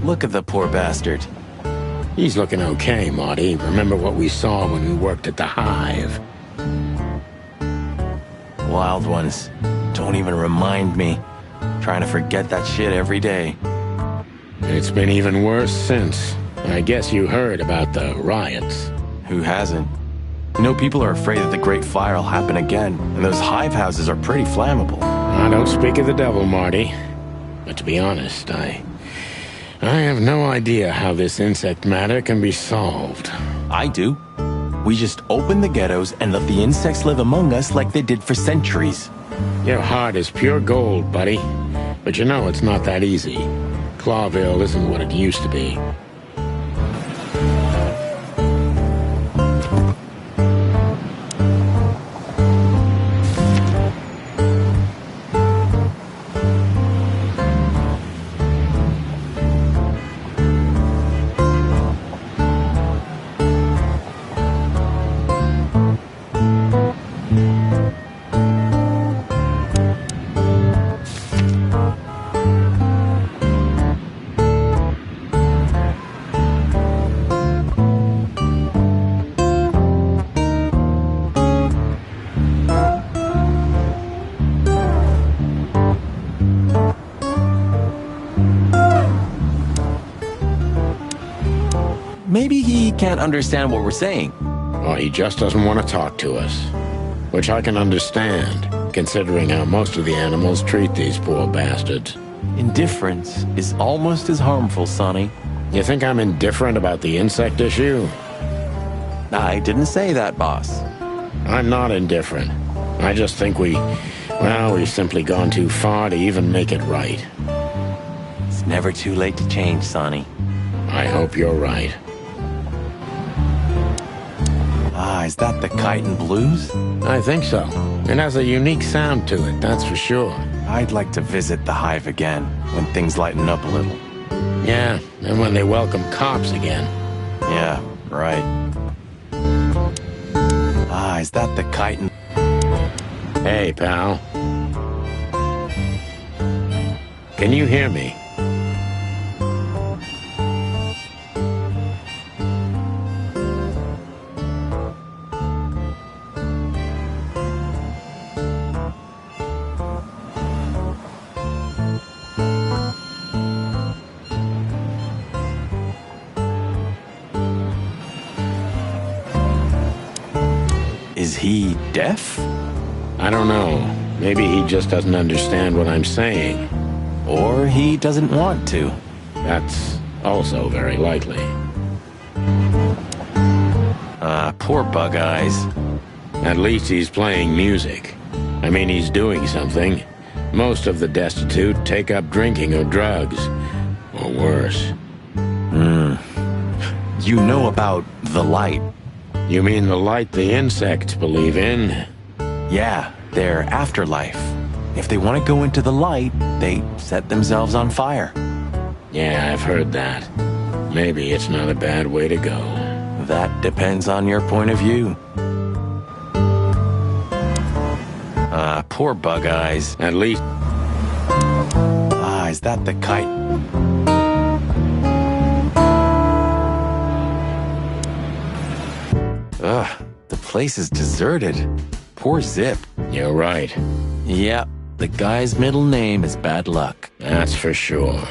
Look at the poor bastard. He's looking okay, Marty. Remember what we saw when we worked at the Hive. Wild ones. Don't even remind me. Trying to forget that shit every day. It's been even worse since. I guess you heard about the riots. Who hasn't? You know, people are afraid that the Great Fire will happen again, and those hive houses are pretty flammable. I don't speak of the devil, Marty. But to be honest, I have no idea how this insect matter can be solved. I do. We just open the ghettos and let the insects live among us like they did for centuries. Your heart is pure gold, buddy. But you know it's not that easy. Clawville isn't what it used to be. Maybe he can't understand what we're saying. Or he just doesn't want to talk to us. Which I can understand, considering how most of the animals treat these poor bastards. Indifference is almost as harmful, Sonny. You think I'm indifferent about the insect issue? I didn't say that, boss. I'm not indifferent. I just think we've simply gone too far to even make it right. It's never too late to change, Sonny. I hope you're right. Ah, is that the Chitin Blues? I think so. It has a unique sound to it, that's for sure. I'd like to visit the Hive again, when things lighten up a little. Yeah, and when they welcome cops again. Yeah, right. Ah, is that the Chitin... Hey, pal. Can you hear me? Is he deaf? I don't know. Maybe he just doesn't understand what I'm saying. Or he doesn't want to. That's also very likely. Ah, poor Bug Eyes. At least he's playing music. I mean, he's doing something. Most of the destitute take up drinking or drugs. Or worse. You know about the light. You mean the light the insects believe in? Yeah, their afterlife. If they want to go into the light, they set themselves on fire. Yeah, I've heard that. Maybe it's not a bad way to go. That depends on your point of view. Ah, poor Bug Eyes. At least... Ah, is that the kite? Ugh, the place is deserted. Poor Zip. You're right. Yep, the guy's middle name is Bad Luck. That's for sure.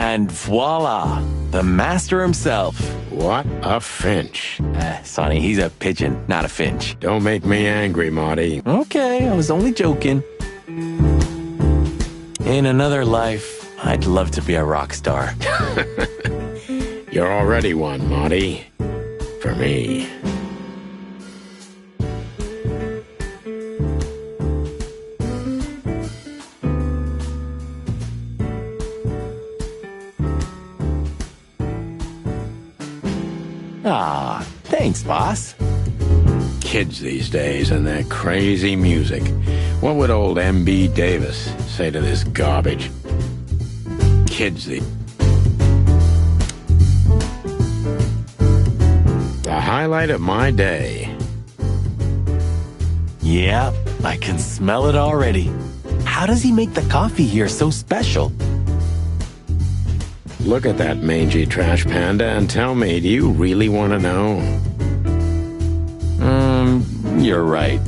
And voila, the master himself. What a finch. Sonny, he's a pigeon, not a finch. Don't make me angry, Marty. Okay, I was only joking. In another life, I'd love to be a rock star. You're already one, Marty. For me. Ah, thanks, boss. Kids these days and their crazy music. What would old M.B. Davis say to this garbage? Kids the highlight of my day. Yep, I can smell it already. How does he make the coffee here so special? Look at that mangy trash panda and tell me, do you really want to know? You're right.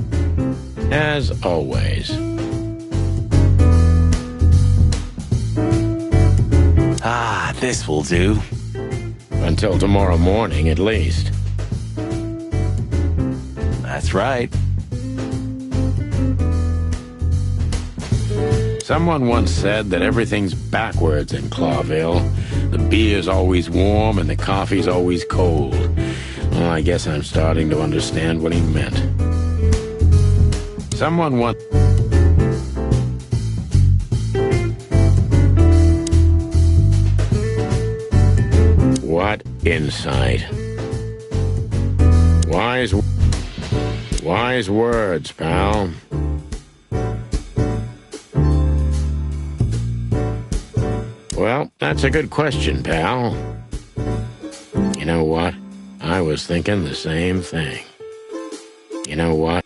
As always. Ah, this will do. Until tomorrow morning, at least. That's right. Someone once said that everything's backwards in Clawville. The beer's always warm and the coffee's always cold. Well, I guess I'm starting to understand what he meant. Someone once... What insight. Wise words, pal. That's a good question, pal. You know what? I was thinking the same thing. You know what?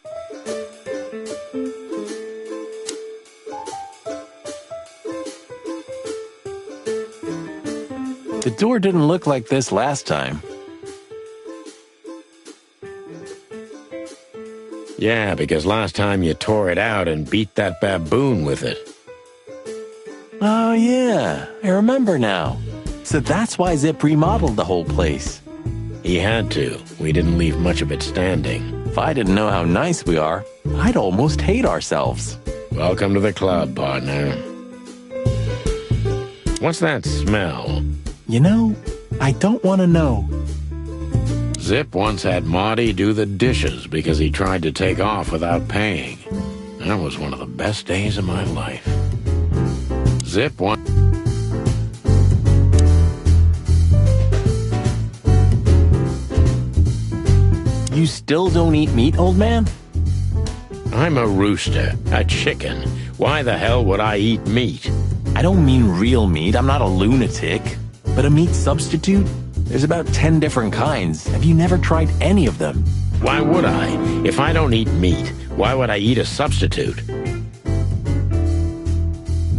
The door didn't look like this last time. Yeah, because last time you tore it out and beat that baboon with it. Oh yeah, I remember now. So that's why Zip remodeled the whole place. He had to. We didn't leave much of it standing. If I didn't know how nice we are, I'd almost hate ourselves. Welcome to the club, partner. What's that smell? You know, I don't want to know. Zip once had Marty do the dishes because he tried to take off without paying. That was one of the best days of my life. Zip once... You still don't eat meat, old man? I'm a rooster, a chicken. Why the hell would I eat meat? I don't mean real meat. I'm not a lunatic. But a meat substitute? There's about 10 different kinds. Have you never tried any of them? Why would I? If I don't eat meat, why would I eat a substitute?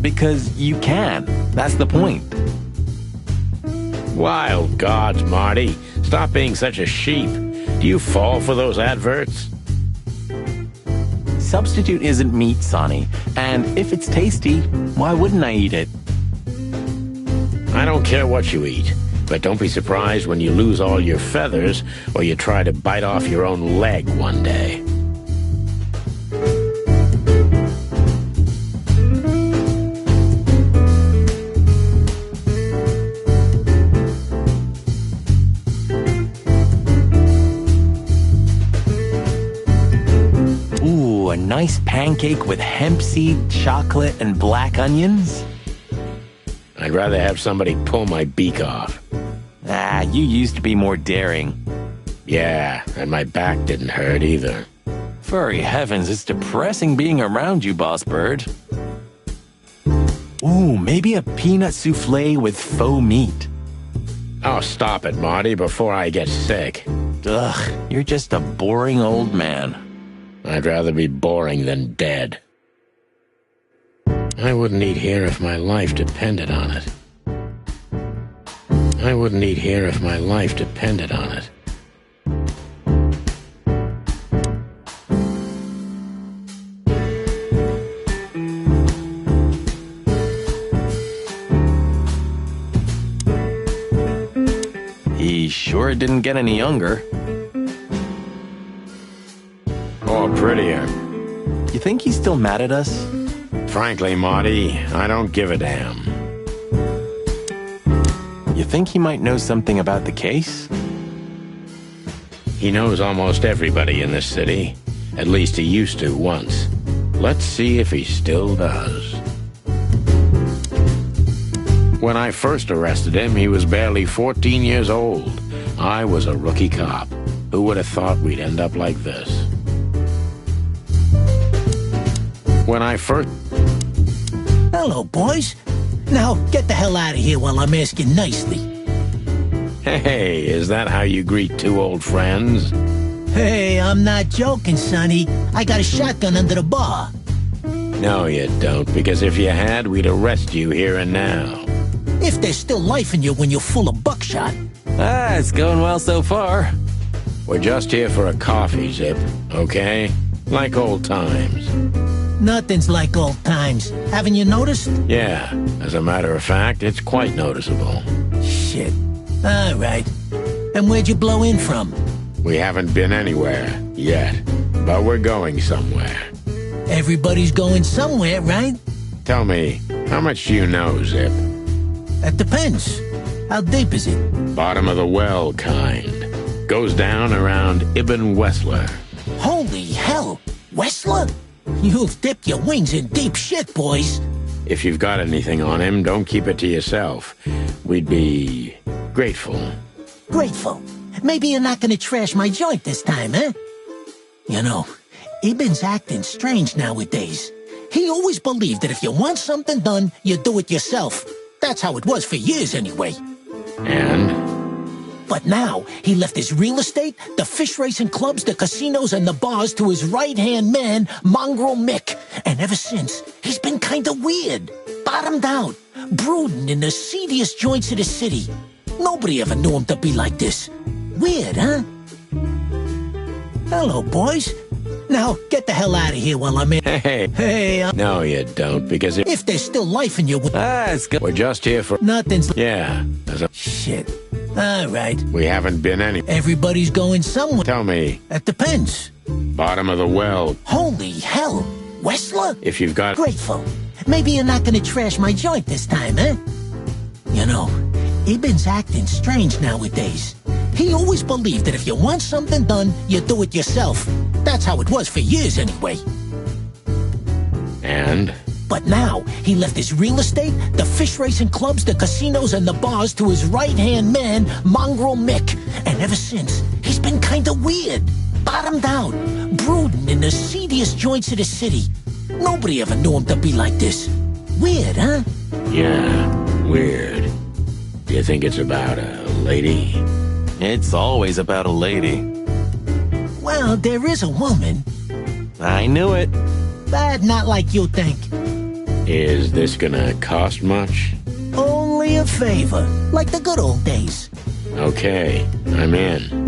Because you can. That's the point. Wild gods, Marty. Stop being such a sheep. Do you fall for those adverts? Substitute isn't meat, Sonny. And if it's tasty, why wouldn't I eat it? I don't care what you eat, but don't be surprised when you lose all your feathers or you try to bite off your own leg one day. Ooh, a nice pancake with hemp seed, chocolate, and black onions? I'd rather have somebody pull my beak off. Ah, you used to be more daring. Yeah, and my back didn't hurt either. Furry heavens, it's depressing being around you, Boss Bird. Ooh, maybe a peanut souffle with faux meat. Oh, stop it, Marty, before I get sick. Ugh, you're just a boring old man. I'd rather be boring than dead. I wouldn't eat here if my life depended on it. I wouldn't eat here if my life depended on it. He sure didn't get any younger. Or prettier. You think he's still mad at us? Frankly, Marty, I don't give a damn. You think he might know something about the case? He knows almost everybody in this city. At least he used to once. Let's see if he still does. When I first arrested him, he was barely 14 years old. I was a rookie cop. Who would have thought we'd end up like this? When I first... Hello, boys. Now, get the hell out of here while I'm asking nicely. Hey, is that how you greet two old friends? Hey, I'm not joking, Sonny. I got a shotgun under the bar. No, you don't, because if you had, we'd arrest you here and now. If there's still life in you when you're full of buckshot. Ah, it's going well so far. We're just here for a coffee, Zip, okay? Like old times. Nothing's like old times. Haven't you noticed? Yeah, as a matter of fact, it's quite noticeable. Shit. All right. And where'd you blow in from? We haven't been anywhere yet, but we're going somewhere. Everybody's going somewhere, right? Tell me, how much do you know, Zip? That depends. How deep is it? Bottom of the well kind. Goes down around Ibn Wessler. Holy hell! Wessler? You've dipped your wings in deep shit, boys. If you've got anything on him, don't keep it to yourself. We'd be grateful. Grateful? Maybe you're not gonna trash my joint this time, huh? You know, Ibn's acting strange nowadays. He always believed that if you want something done, you do it yourself. That's how it was for years anyway. And? But now, he left his real estate, the fish racing clubs, the casinos, and the bars to his right-hand man, Mongrel Mick. And ever since, he's been kinda weird. Bottomed out, brooding in the seediest joints of the city. Nobody ever knew him to be like this. Weird, huh? Hello, boys. Now, get the hell out of here while I'm in. Hey. No, you don't, because if there's still life in you... it's good. We're just here for... Nothing's... Yeah. Shit. All right. We haven't been any... Everybody's going somewhere. Tell me. That depends. Bottom of the well. Holy hell. Wessler? If you've got... Grateful. Maybe you're not gonna trash my joint this time, eh? You know, Ibn's acting strange nowadays. He always believed that if you want something done, you do it yourself. That's how it was for years anyway. And? But now, he left his real estate, the fish racing clubs, the casinos, and the bars to his right-hand man, Mongrel Mick. And ever since, he's been kinda weird. Bottomed out, brooding in the seediest joints of the city. Nobody ever knew him to be like this. Weird, huh? Yeah, weird. Do you think it's about a lady? It's always about a lady. Well, there is a woman. I knew it. But not like you think. Is this gonna cost much? Only a favor, like the good old days. Okay, I'm in.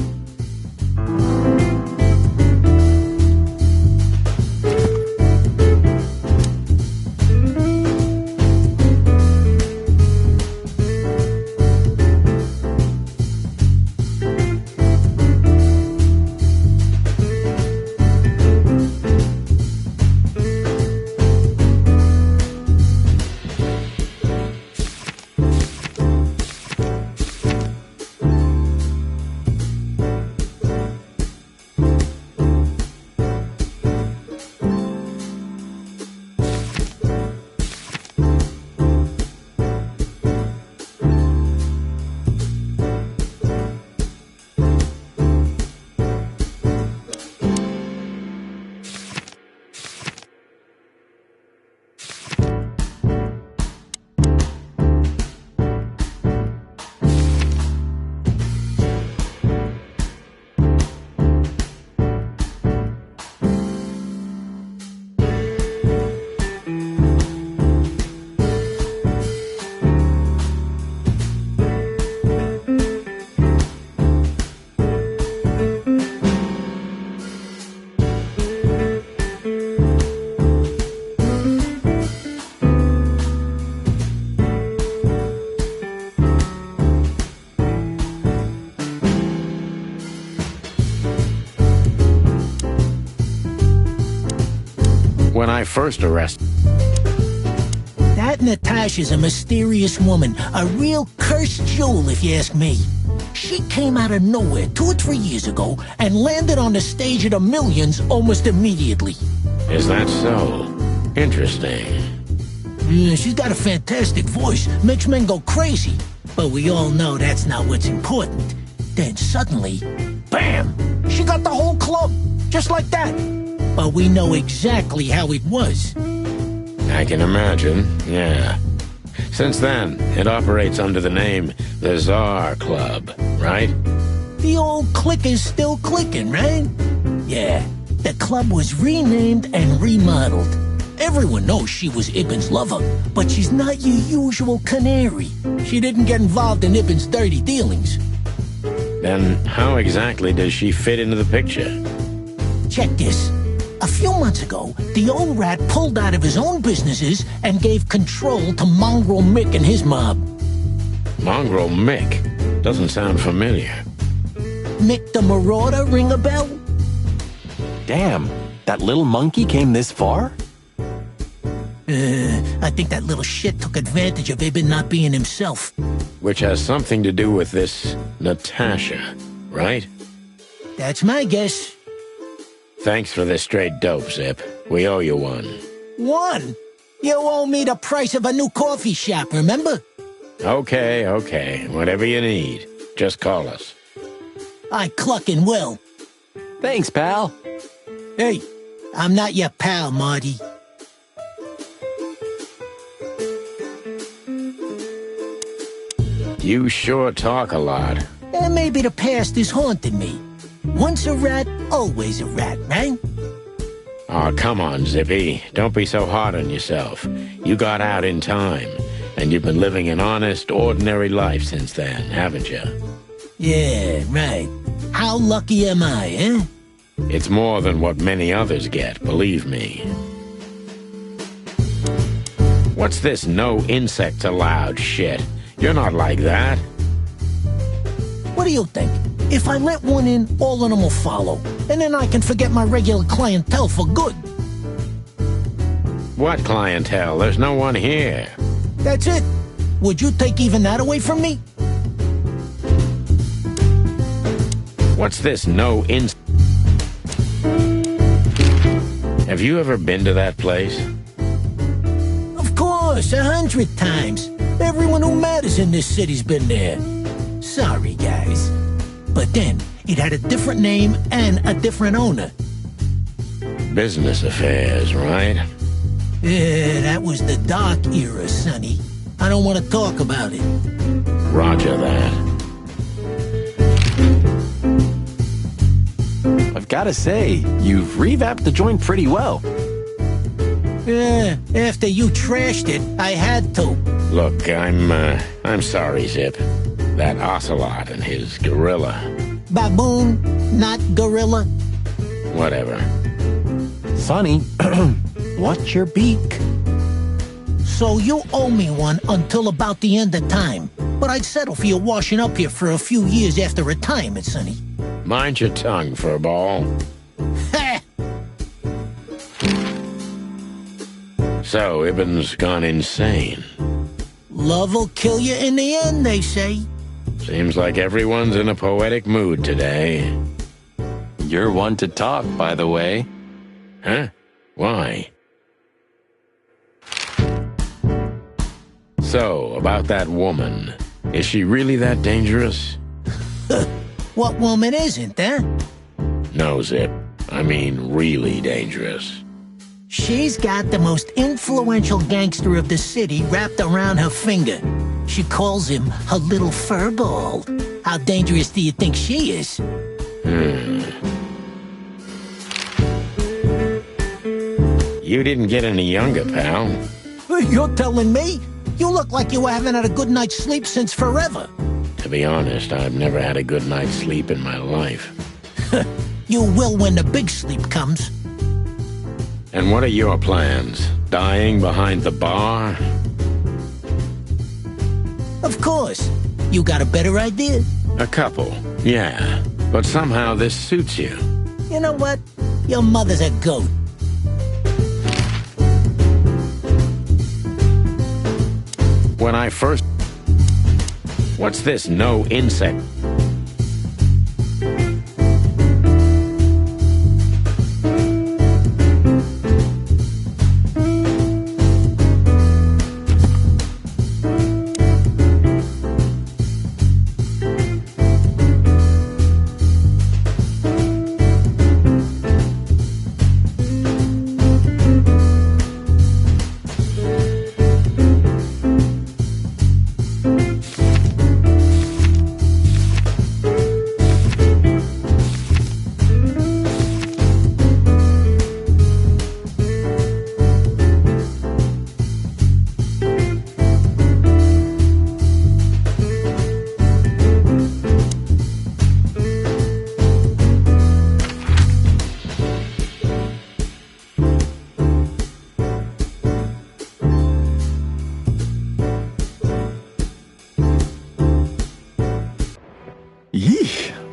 When I first arrested... That Natasha's a mysterious woman, a real cursed jewel if you ask me. She came out of nowhere 2 or 3 years ago and landed on the stage of the Millions almost immediately. Is that so? Interesting. Yeah, she's got a fantastic voice, makes men go crazy. But we all know that's not what's important. Then suddenly, bam! She got the whole club, just like that. But we know exactly how it was. I can imagine, yeah. Since then, it operates under the name the Tsar Club, right? The old click is still clicking, right? Yeah, the club was renamed and remodeled. Everyone knows she was Ibn's lover, but she's not your usual canary. She didn't get involved in Ibn's dirty dealings. Then how exactly does she fit into the picture? Check this. A few months ago, the old rat pulled out of his own businesses and gave control to Mongrel Mick and his mob. Mongrel Mick? Doesn't sound familiar. Mick the Marauder ring a bell? Damn, that little monkey came this far? I think that little shit took advantage of Ibn not being himself. Which has something to do with this Natasha, right? That's my guess. Thanks for this straight dope, Zip. We owe you one. One? You owe me the price of a new coffee shop, remember? Okay. Whatever you need. Just call us. I cluckin' will. Thanks, pal. Hey, I'm not your pal, Marty. You sure talk a lot. And maybe the past is haunting me. Once a rat, always a rat, right? Oh, come on, Zippy. Don't be so hard on yourself. You got out in time, and you've been living an honest, ordinary life since then, haven't you? Yeah, right. How lucky am I, eh? It's more than what many others get, believe me. What's this no insects allowed shit? You're not like that. What do you think? If I let one in, all of them will follow. And then I can forget my regular clientele for good. What clientele? There's no one here. That's it. Would you take even that away from me? What's this no ins... Have you ever been to that place? Of course, 100 times. Everyone who matters in this city's been there. Sorry, guys. But then, it had a different name and a different owner. Business affairs, right? Yeah, that was the dark era, Sonny. I don't want to talk about it. Roger that. I've got to say, you've revamped the joint pretty well. Yeah, after you trashed it, I had to. Look, I'm sorry, Zip. That ocelot and his gorilla. Baboon, not gorilla. Whatever. Sonny, what's your beak? So you owe me one until about the end of time. But I'd settle for you washing up here for a few years after retirement, Sonny. Mind your tongue, furball. Ha! So, Ibn's gone insane. Love will kill you in the end, they say. Seems like everyone's in a poetic mood today. You're one to talk, by the way. Huh? Why? So, about that woman. Is she really that dangerous? What woman isn't, eh? No, Zip. I mean, really dangerous. She's got the most influential gangster of the city wrapped around her finger. She calls him her little furball. How dangerous do you think she is? You didn't get any younger, pal. You're telling me? You look like you haven't had a good night's sleep since forever. To be honest, I've never had a good night's sleep in my life. You will when the big sleep comes. And what are your plans? Dying behind the bar? Of course. You got a better idea? A couple, yeah. But somehow this suits you. You know what? Your mother's a goat. When I first... What's this no insect?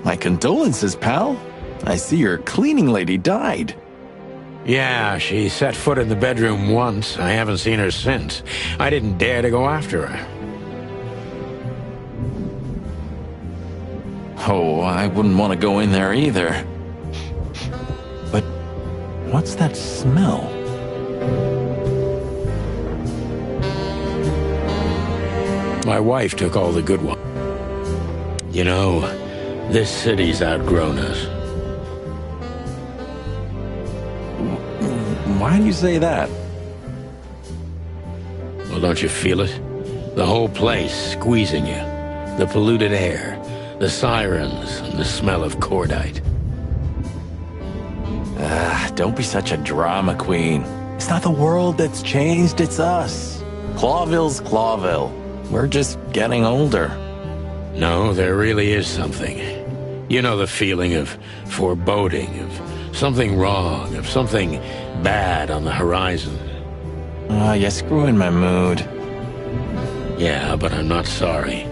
My condolences, pal. I see your cleaning lady died. Yeah, she set foot in the bedroom once. I haven't seen her since. I didn't dare to go after her. Oh, I wouldn't want to go in there either. But what's that smell? My wife took all the good ones. You know, this city's outgrown us. Why do you say that? Well, don't you feel it? The whole place squeezing you. The polluted air, the sirens, and the smell of cordite. Don't be such a drama queen. It's not the world that's changed, it's us. Clawville's Clawville. We're just getting older. No, there really is something. You know the feeling of foreboding, of something wrong, of something bad on the horizon. You're screwing my mood. Yeah, but I'm not sorry.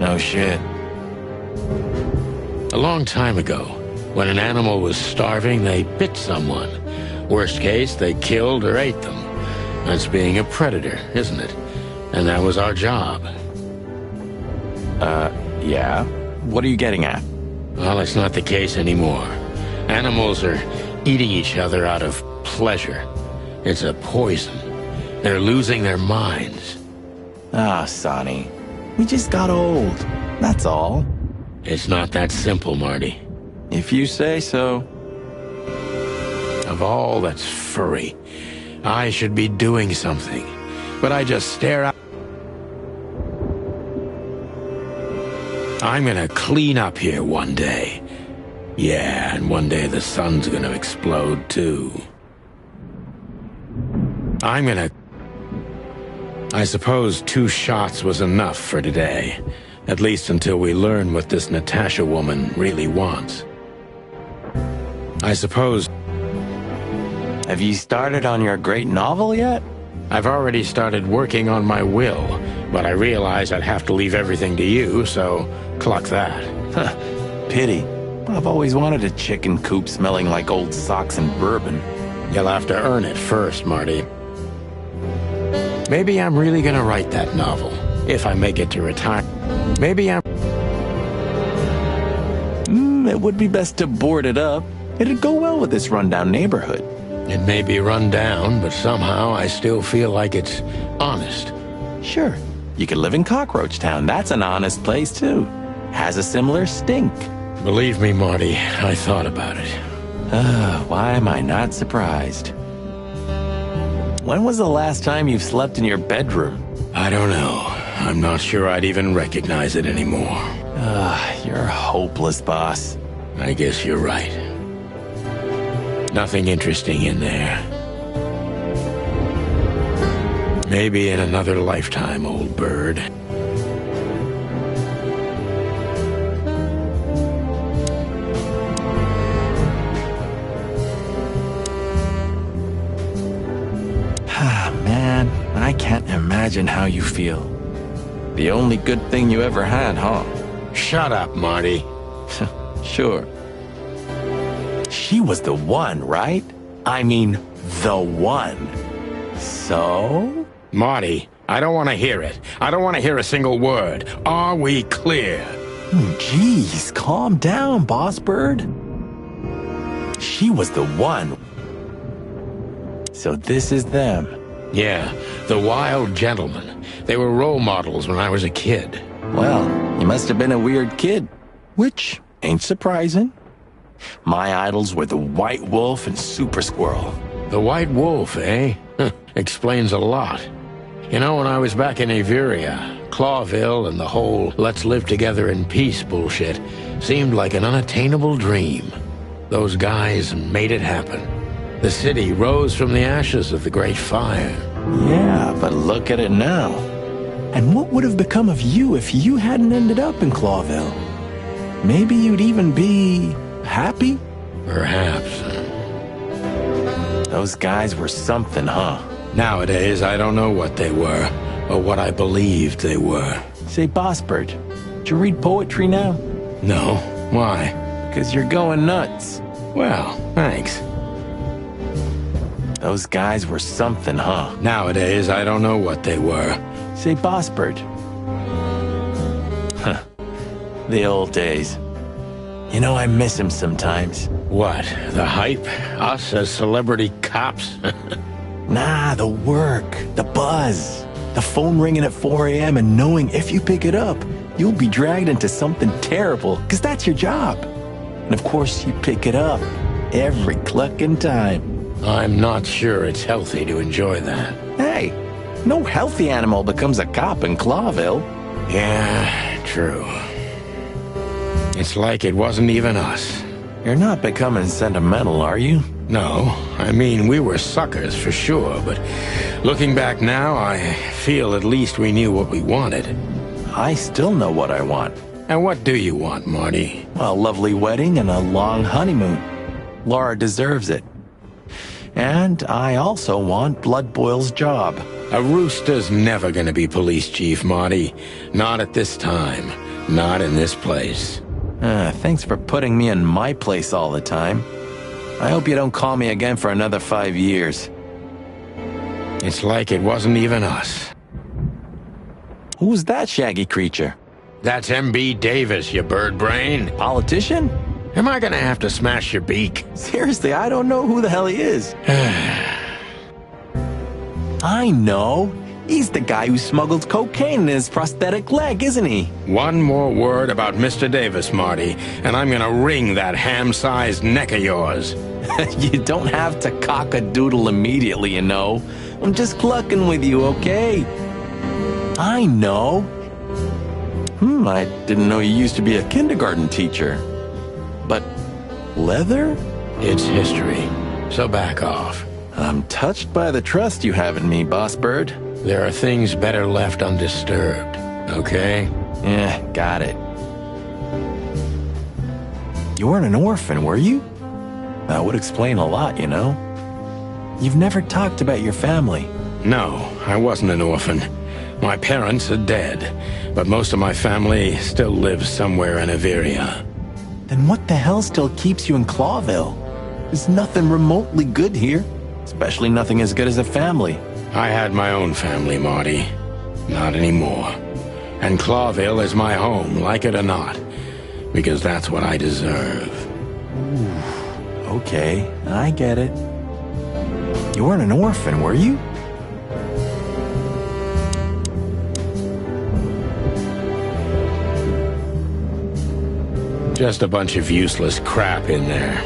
No shit. A long time ago, when an animal was starving, they bit someone. Worst case, they killed or ate them. That's being a predator, isn't it? And that was our job. Yeah? What are you getting at? Well, it's not the case anymore. Animals are eating each other out of pleasure. It's a poison. They're losing their minds. Sonny. We just got old. That's all. It's not that simple, Marty. If you say so. Of all that's furry, I should be doing something. But I just stare out. I'm gonna clean up here one day. Yeah, and one day the sun's gonna explode too. I suppose 2 shots was enough for today. At least until we learn what this Natasha woman really wants. I suppose... Have you started on your great novel yet? I've already started working on my will, but I realized I'd have to leave everything to you, so cluck that. Pity. I've always wanted a chicken coop smelling like old socks and bourbon. You'll have to earn it first, Marty. Maybe I'm really gonna write that novel, if I make it to retire. Maybe I'm... It would be best to board it up. It'd go well with this rundown neighborhood. It may be run down, but somehow I still feel like it's honest. Sure. You could live in Cockroach Town. That's an honest place, too. Has a similar stink. Believe me, Marty, I thought about it. Why am I not surprised? When was the last time you slept in your bedroom? I don't know. I'm not sure I'd even recognize it anymore. You're hopeless, boss. I guess you're right. Nothing interesting in there. Maybe in another lifetime, old bird. Man, I can't imagine how you feel. The only good thing you ever had, huh? Shut up, Marty. Sure. She was the one, right? I mean, the one. So? Marty, I don't want to hear it. I don't want to hear a single word. Are we clear? Jeez, calm down, boss bird. She was the one. So this is them. Yeah, the Wild Gentlemen. They were role models when I was a kid. Well, you must have been a weird kid. Which ain't surprising. My idols were the White Wolf and Super Squirrel. The White Wolf, eh? Explains a lot. You know, when I was back in Averia, Clawville and the whole let's live together in peace bullshit seemed like an unattainable dream. Those guys made it happen. The city rose from the ashes of the Great Fire. Yeah, but look at it now. And what would have become of you if you hadn't ended up in Clawville? Maybe you'd even be happy? Perhaps. Those guys were something, huh? Nowadays, I don't know what they were, or what I believed they were. Say, Boss Bird, do you read poetry now? No. Why? Because you're going nuts. Well, thanks. Those guys were something, huh? Nowadays, I don't know what they were. Say, Boss Bird. Huh. The old days. You know, I miss him sometimes. What? The hype? Us as celebrity cops? Nah, the work, the buzz, the phone ringing at 4 a.m. and knowing if you pick it up, you'll be dragged into something terrible, because that's your job. And of course, you pick it up every clucking time. I'm not sure it's healthy to enjoy that. Hey, no healthy animal becomes a cop in Clawville. Yeah, true. It's like it wasn't even us. You're not becoming sentimental, are you? No, I mean, we were suckers for sure, but looking back now, I feel at least we knew what we wanted. I still know what I want. And what do you want, Marty? A lovely wedding and a long honeymoon. Laura deserves it. And I also want Blood Boil's job. A rooster's never gonna be police chief, Marty. Not at this time. Not in this place. Thanks for putting me in my place all the time. I hope you don't call me again for another 5 years. It's like it wasn't even us. Who's that shaggy creature? That's M.B. Davis, you bird brain. Politician? Am I gonna have to smash your beak? Seriously, I don't know who the hell he is. I know. He's the guy who smuggled cocaine in his prosthetic leg, isn't he? One more word about Mr. Davis, Marty, and I'm gonna wring that ham-sized neck of yours. You don't have to cock-a-doodle immediately, you know. I'm just clucking with you, okay? I know. I didn't know you used to be a kindergarten teacher. But leather? It's history, so back off. I'm touched by the trust you have in me, Boss Bird. There are things better left undisturbed, okay? Yeah, got it. You weren't an orphan, were you? That would explain a lot, you know? You've never talked about your family. No, I wasn't an orphan. My parents are dead, but most of my family still lives somewhere in Averia. Then what the hell still keeps you in Clawville? There's nothing remotely good here, especially nothing as good as a family. I had my own family, Marty. Not anymore. And Clawville is my home, like it or not, because that's what I deserve. Ooh, okay, I get it. You weren't an orphan, were you? Just a bunch of useless crap in there.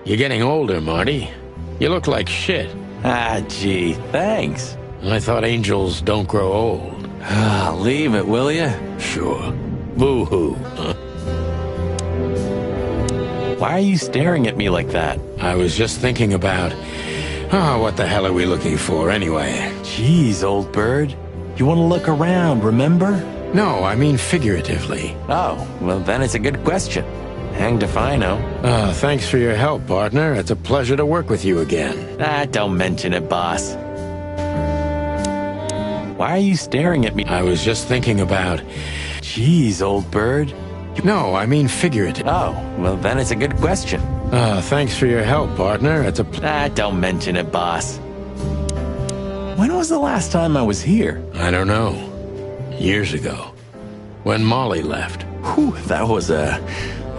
You're getting older, Marty. You look like shit. Ah, gee, thanks. I thought angels don't grow old. Leave it, will ya? Sure. Boo-hoo, huh? Why are you staring at me like that? I was just thinking about... what the hell are we looking for, anyway? Jeez, old bird. You want to look around, remember? No, I mean figuratively. Oh, well, then it's a good question. Hanged if I know. Thanks for your help, partner. It's a pleasure to work with you again. Don't mention it, boss. Why are you staring at me? I was just thinking about... Jeez, old bird. No, I mean figurative. Oh, well, then it's a good question. Thanks for your help, partner. It's a... don't mention it, boss. When was the last time I was here? I don't know. Years ago. When Molly left. Whew, that was a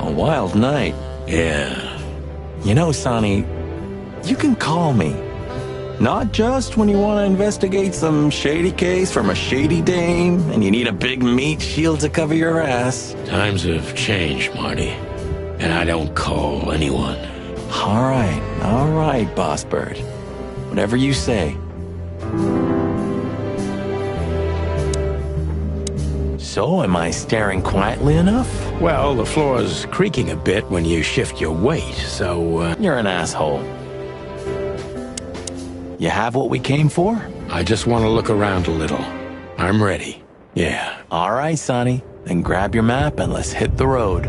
wild night. Yeah. You know, Sonny, you can call me. Not just when you want to investigate some shady case from a shady dame and you need a big meat shield to cover your ass. Times have changed, Marty. And I don't call anyone. All right, Boss Bird. Whatever you say. So, am I staring quietly enough? Well, the floor's creaking a bit when you shift your weight, so... You're an asshole. You have what we came for? I just want to look around a little. I'm ready. Yeah. All right, Sonny. Then grab your map and let's hit the road.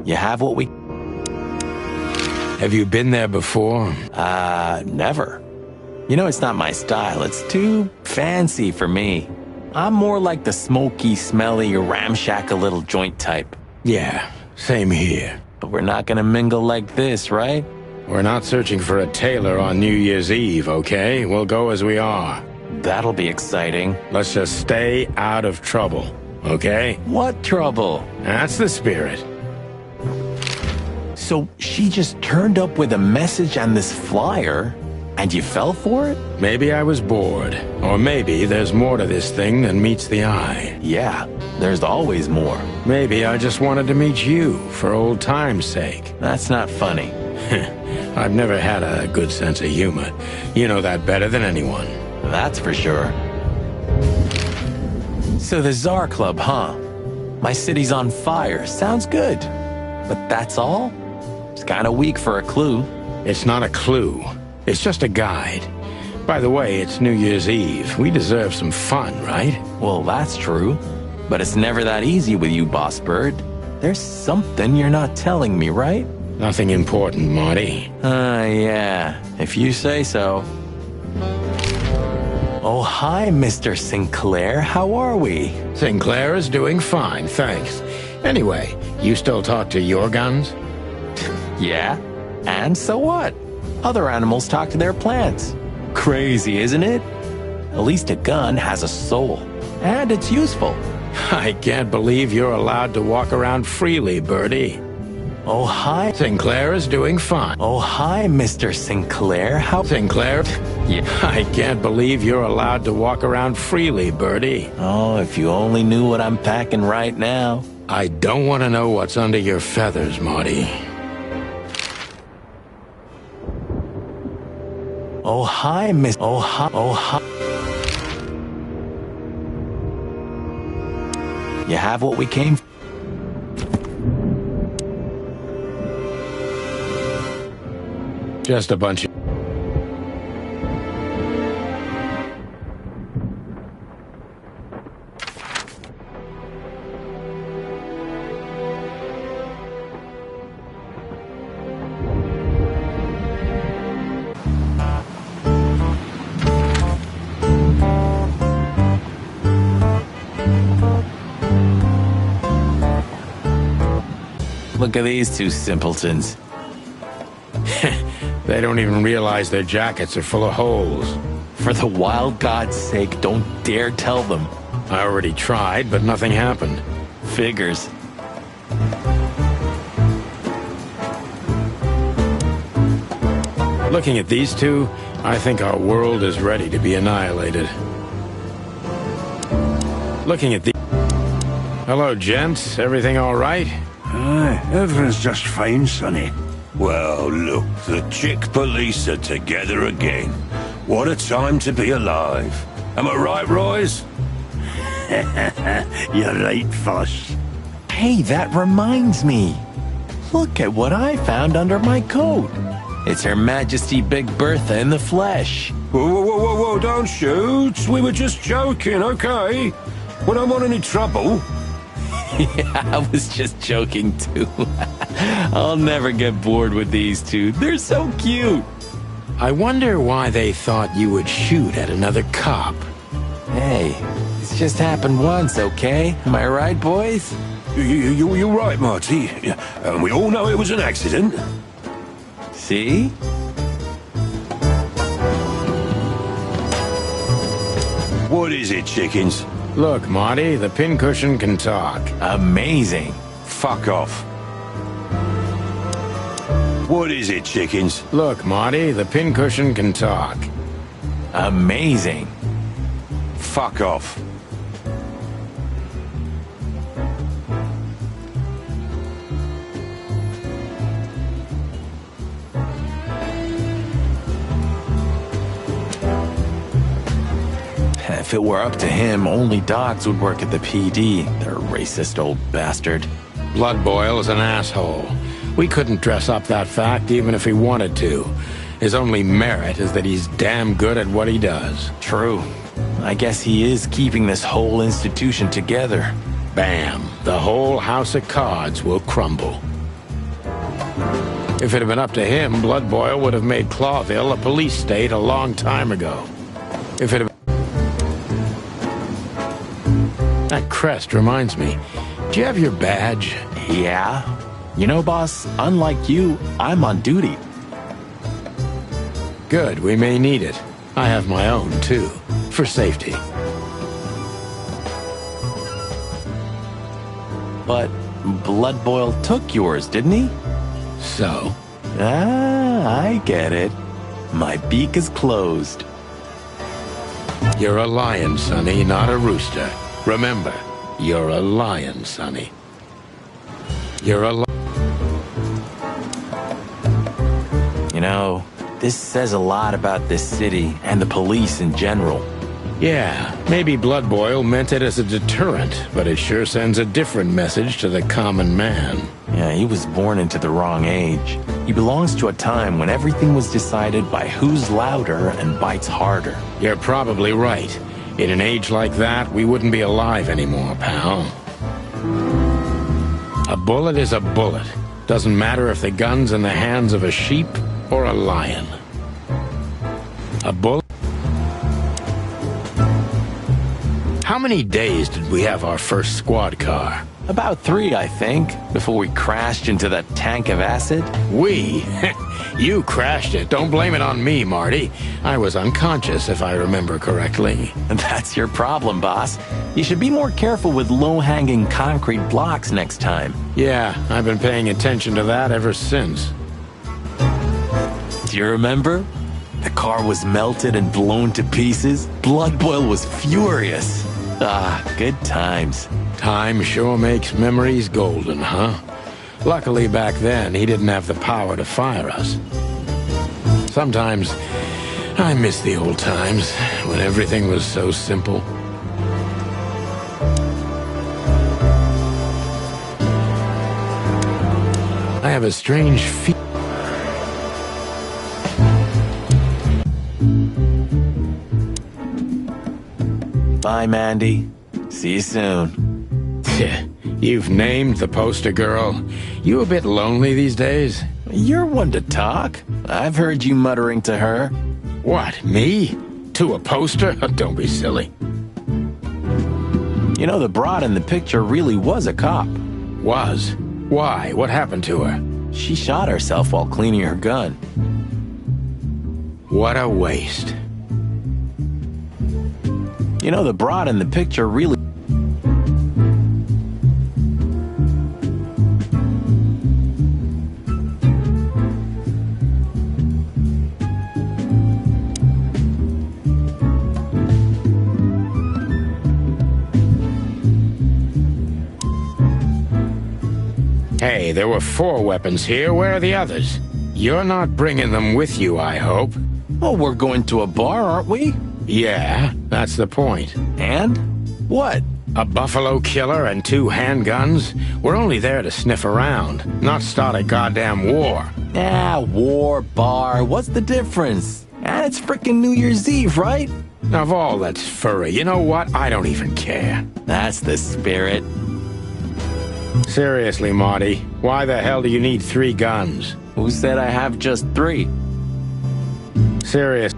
You have what we... Have you been there before? Never. You know, it's not my style. It's too fancy for me. I'm more like the smoky, smelly, ramshackle little joint type. Yeah, same here. But we're not gonna mingle like this, right? We're not searching for a tailor on New Year's Eve, okay? We'll go as we are. That'll be exciting. Let's just stay out of trouble, okay? What trouble? That's the spirit. So she just turned up with a message and this flyer, and you fell for it? Maybe I was bored. Or maybe there's more to this thing than meets the eye. Yeah, there's always more. Maybe I just wanted to meet you for old time's sake. That's not funny. I've never had a good sense of humor. You know that better than anyone. That's for sure. So the Tsar Club, huh? My city's on fire. Sounds good. But that's all? It's kind of weak for a clue. It's not a clue. It's just a guide. By the way, it's New Year's Eve. We deserve some fun, right? Well, that's true. But it's never that easy with you, Boss Bird. There's something you're not telling me, right? Nothing important, Marty. Yeah. If you say so. Oh, hi, Mr. Sinclair. How are we? Sinclair is doing fine, thanks. Anyway, you still talk to your guns? Yeah. And so what? Other animals talk to their plants. Crazy, isn't it? At least a gun has a soul. And it's useful. I can't believe you're allowed to walk around freely, Birdie. Oh, hi. Sinclair is doing fine. Oh, hi, Mr. Sinclair. How... Sinclair? Yeah. I can't believe you're allowed to walk around freely, Birdie. Oh, if you only knew what I'm packing right now. I don't want to know what's under your feathers, Marty. Oh, hi, Miss... Oh, hi. Oh, hi. You have what we came for? Just a bunch of... Look at these two simpletons. They don't even realize their jackets are full of holes. For the wild God's sake, don't dare tell them. I already tried, but nothing happened. Figures. Looking at these two, I think our world is ready to be annihilated. Looking at the... Hello, gents. Everything all right? Aye, everything's just fine, Sonny. Well, look, the chick police are together again. What a time to be alive. Am I right, Royce? You're right, Foss. Hey, that reminds me. Look at what I found under my coat. It's Her Majesty Big Bertha in the flesh. Whoa, whoa, whoa, whoa, whoa, don't shoot. We were just joking, okay? We don't want any trouble. Yeah, I was just joking too. I'll never get bored with these two. They're so cute. I wonder why they thought you would shoot at another cop. Hey, it's just happened once, okay? Am I right, boys? You're right, Marty. And we all know it was an accident. See? What is it, chickens? Look, Marty, the pincushion can talk. Amazing. Fuck off. What is it, chickens? Look, Marty, the pincushion can talk. Amazing. Fuck off. If it were up to him, only dogs would work at the PD. They're a racist old bastard. Blood Boil is an asshole. We couldn't dress up that fact even if he wanted to. His only merit is that he's damn good at what he does. True. I guess he is keeping this whole institution together. Bam. The whole house of cards will crumble. If it had been up to him, Blood Boil would have made Clawville a police state a long time ago. If it had... That crest reminds me. Do you have your badge? Yeah. You know, boss, unlike you, I'm on duty. Good, we may need it. I have my own, too, for safety. But Blood Boil took yours, didn't he? So? Ah, I get it. My beak is closed. You're a lion, Sonny, not a rooster. Remember, you're a lion, Sonny. You're a lion. You know, this says a lot about this city and the police in general. Yeah, maybe Blood Boil meant it as a deterrent, but it sure sends a different message to the common man. Yeah, he was born into the wrong age. He belongs to a time when everything was decided by who's louder and bites harder. You're probably right. In an age like that, we wouldn't be alive anymore, pal. A bullet is a bullet. Doesn't matter if the gun's in the hands of a sheep or a lion. A bullet... How many days did we have our first squad car? About 3, I think, before we crashed into that tank of acid. We? You crashed it. Don't blame it on me, Marty. I was unconscious, if I remember correctly. That's your problem, boss. You should be more careful with low-hanging concrete blocks next time. Yeah, I've been paying attention to that ever since. Do you remember? The car was melted and blown to pieces. Blood Boil was furious. Ah, good times. Time sure makes memories golden, huh? Luckily back then, he didn't have the power to fire us. Sometimes, I miss the old times, when everything was so simple. I have a strange feeling. Bye, Mandy. See you soon. You've named the poster girl. You a bit lonely these days? You're one to talk. I've heard you muttering to her. What, me? To a poster? Don't be silly. You know, the broad in the picture really was a cop. Was? Why? What happened to her? She shot herself while cleaning her gun. What a waste. You know, the broad in the picture really... Hey, Hey, there were 4 weapons here. Where are the others? You're not bringing them with you, I hope. Oh, we're going to a bar, aren't we? Yeah, that's the point. And? What? A buffalo killer and 2 handguns? We're only there to sniff around, not start a goddamn war. Ah, war, bar, what's the difference? And it's frickin' New Year's Eve, right? Of all that's furry, you know what? I don't even care. That's the spirit. Seriously, Marty, why the hell do you need 3 guns? Who said I have just 3? Serious.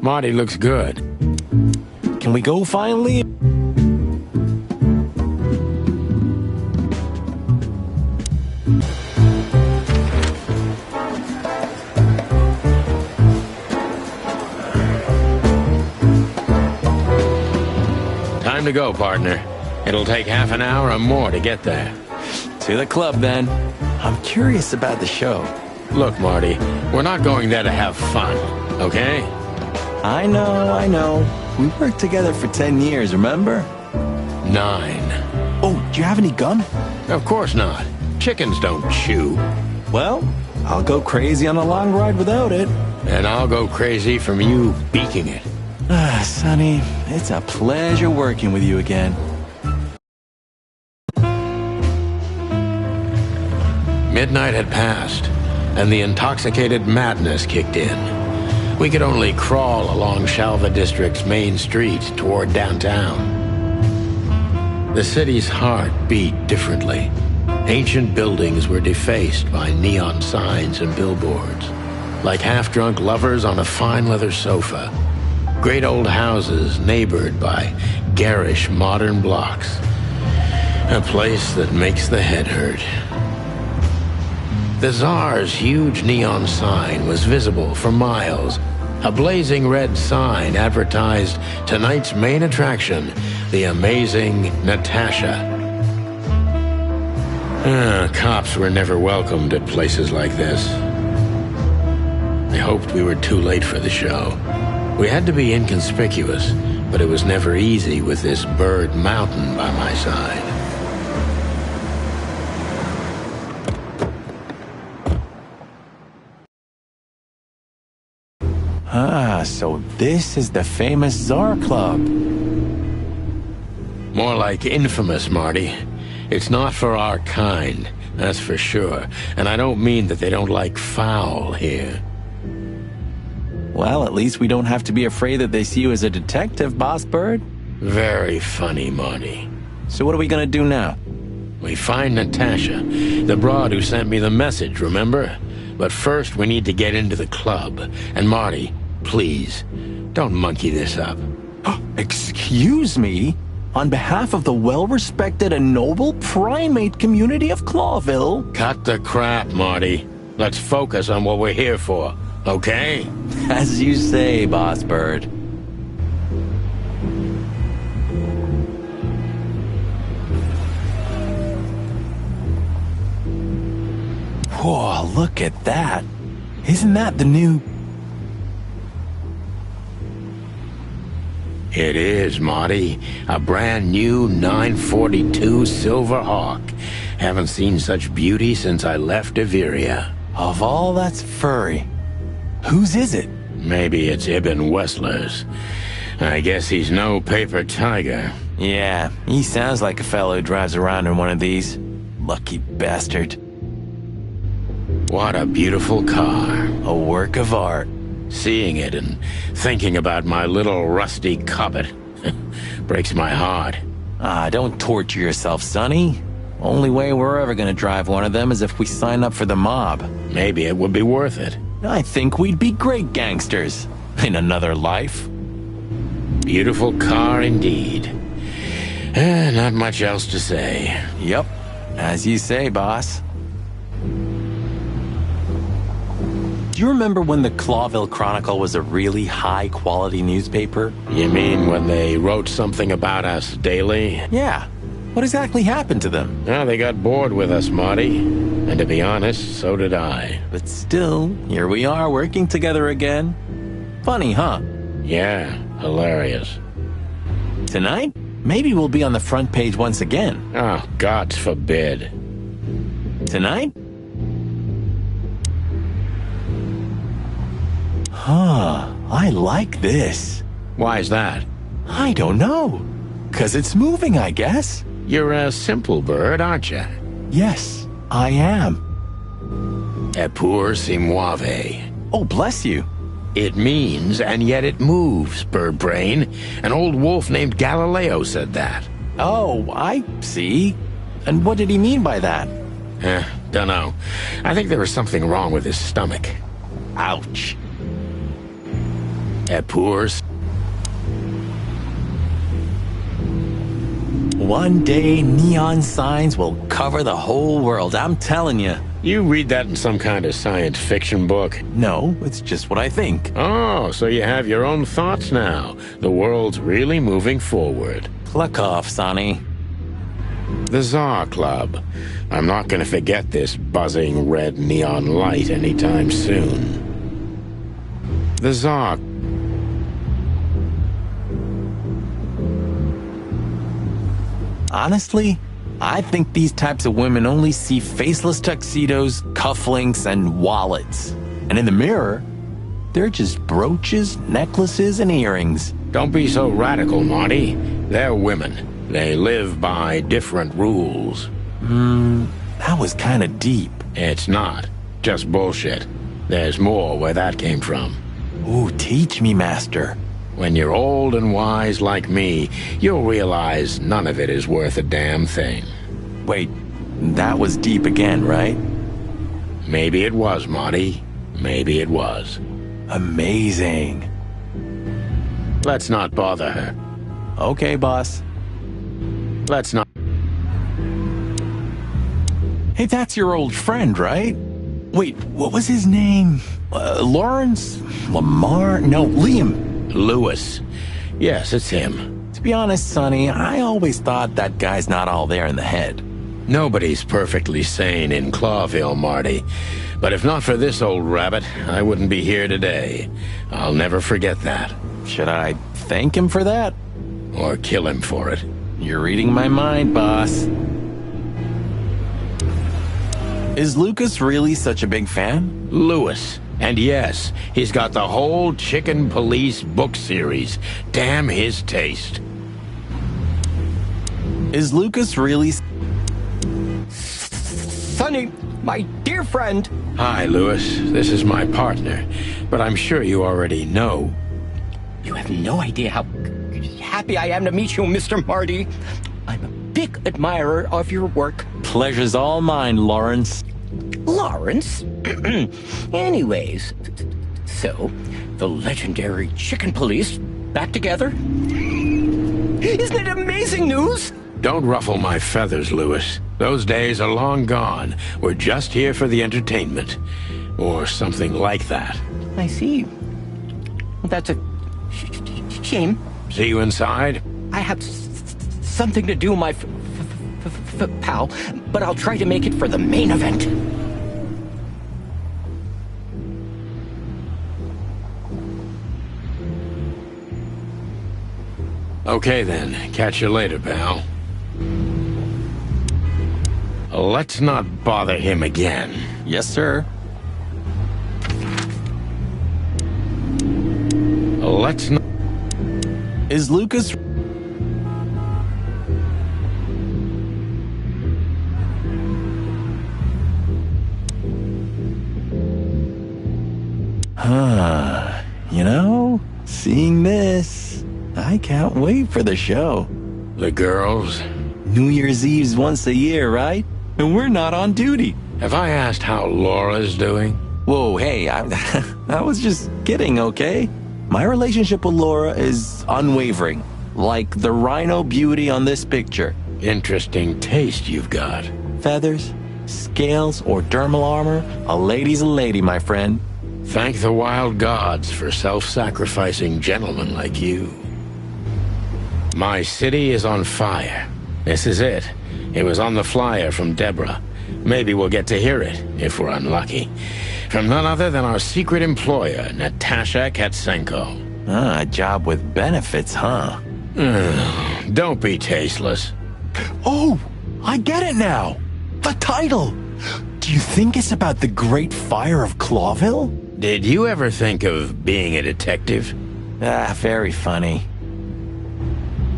Marty looks good. Can we go finally? Time to go, partner. It'll take half an hour or more to get there. To the club, then. I'm curious about the show. Look, Marty, we're not going there to have fun, okay? I know. We worked together for 10 years, remember? 9. Oh, do you have any gum? Of course not. Chickens don't chew. Well, I'll go crazy on a long ride without it. And I'll go crazy from you beaking it. Ah, Sonny, it's a pleasure working with you again. Midnight had passed, and the intoxicated madness kicked in. We could only crawl along Shalva District's main street toward downtown. The city's heart beat differently. Ancient buildings were defaced by neon signs and billboards, like half-drunk lovers on a fine leather sofa. Great old houses neighbored by garish modern blocks. A place that makes the head hurt. The Tsar's huge neon sign was visible for miles. A blazing red sign advertised tonight's main attraction, the amazing Natasha. Cops were never welcomed at places like this. I hoped we were too late for the show. We had to be inconspicuous, but it was never easy with this bird mountain by my side. Ah, so this is the famous Tsar Club. More like infamous, Marty. It's not for our kind, that's for sure. And I don't mean that they don't like foul here. Well, at least we don't have to be afraid that they see you as a detective, Boss Bird. Very funny, Marty. So what are we gonna do now? We find Natasha, the broad who sent me the message, remember? But first we need to get into the club. And Marty, please, don't monkey this up. Excuse me? On behalf of the well-respected and noble primate community of Clawville? Cut the crap, Marty. Let's focus on what we're here for, okay? As you say, Boss Bird. Whoa, look at that. Isn't that the new... It is, Marty. A brand new 942 Silver Hawk. Haven't seen such beauty since I left Averia. Of all that's furry, whose is it? Maybe it's Ibn Wessler's. I guess he's no paper tiger. Yeah, he sounds like a fellow who drives around in one of these. Lucky bastard. What a beautiful car. A work of art. Seeing it and thinking about my little rusty Cobbett breaks my heart. Ah, don't torture yourself, Sonny. Only way we're ever gonna drive one of them is if we sign up for the mob. Maybe it would be worth it. I think we'd be great gangsters in another life. Beautiful car indeed. Not much else to say. Yep, as you say, boss. Do you remember when the Clawville Chronicle was a really high-quality newspaper? You mean when they wrote something about us daily? Yeah. What exactly happened to them? Well, they got bored with us, Marty. And to be honest, so did I. But still, here we are working together again. Funny, huh? Yeah, hilarious. Tonight, maybe we'll be on the front page once again. Oh, God forbid. Tonight? Huh, I like this. Why's that? I don't know. 'Cause it's moving, I guess. You're a simple bird, aren't you? Yes, I am. Epur si muove. Oh, bless you. It means, and yet it moves, bird brain. An old wolf named Galileo said that. Oh, I see. And what did he mean by that? Dunno. I think there was something wrong with his stomach. Ouch. Epur. One day, neon signs will cover the whole world, I'm telling you. You read that in some kind of science fiction book? No, it's just what I think. Oh, so you have your own thoughts now. The world's really moving forward. Pluck off, Sonny. The Tsar Club. I'm not going to forget this buzzing red neon light anytime soon. The Tsar. Honestly, I think these types of women only see faceless tuxedos, cufflinks, and wallets. And in the mirror, they're just brooches, necklaces, and earrings. Don't be so radical, Marty. They're women. They live by different rules. That was kind of deep. It's not. Just bullshit. There's more where that came from. Ooh, teach me, master. When you're old and wise like me, you'll realize none of it is worth a damn thing. Wait, that was deep again, right? Maybe it was, Marty. Maybe it was. Amazing. Let's not bother her. Okay, boss. Let's not. Hey, that's your old friend, right? Wait, what was his name? Lawrence? Lamar? No, Liam. Lewis. Yes, it's him. To be honest, Sonny, I always thought that guy's not all there in the head. Nobody's perfectly sane in Clawville, Marty. But if not for this old rabbit, I wouldn't be here today. I'll never forget that. Should I thank him for that? Or kill him for it? You're reading my mind, boss. Is Lucas really such a big fan? Lewis. And yes, he's got the whole Chicken Police book series. Damn his taste. Is Lucas really... Sonny, my dear friend. Hi, Lewis. This is my partner. But I'm sure you already know. You have no idea how happy I am to meet you, Mr. Marty. I'm a big admirer of your work. Pleasure's all mine, Lawrence. Lawrence? Anyways, so, the legendary Chicken Police back together? Isn't it amazing news? Don't ruffle my feathers, Lewis. Those days are long gone. We're just here for the entertainment. Or something like that. I see. That's a shame. See you inside? I have something to do, my pal, but I'll try to make it for the main event. Okay then, catch you later, pal. Let's not bother him again. Yes, sir. Let's not... Is Lucas... Huh. You know, seeing this, I can't wait for the show. The girls? New Year's Eve's once a year, right? And we're not on duty. Have I asked how Laura's doing? Whoa, hey, I was just kidding, okay? My relationship with Laura is unwavering, like the rhino beauty on this picture. Interesting taste you've got. Feathers, scales, or dermal armor, a lady's a lady, my friend. Thank the wild gods for self-sacrificing gentlemen like you. My city is on fire. This is it. It was on the flyer from Deborah. Maybe we'll get to hear it, if we're unlucky. From none other than our secret employer, Natasha Katsenko. Ah, a job with benefits, huh? Don't be tasteless. Oh, I get it now. The title. Do you think it's about the Great Fire of Clawville? Did you ever think of being a detective? Ah, very funny.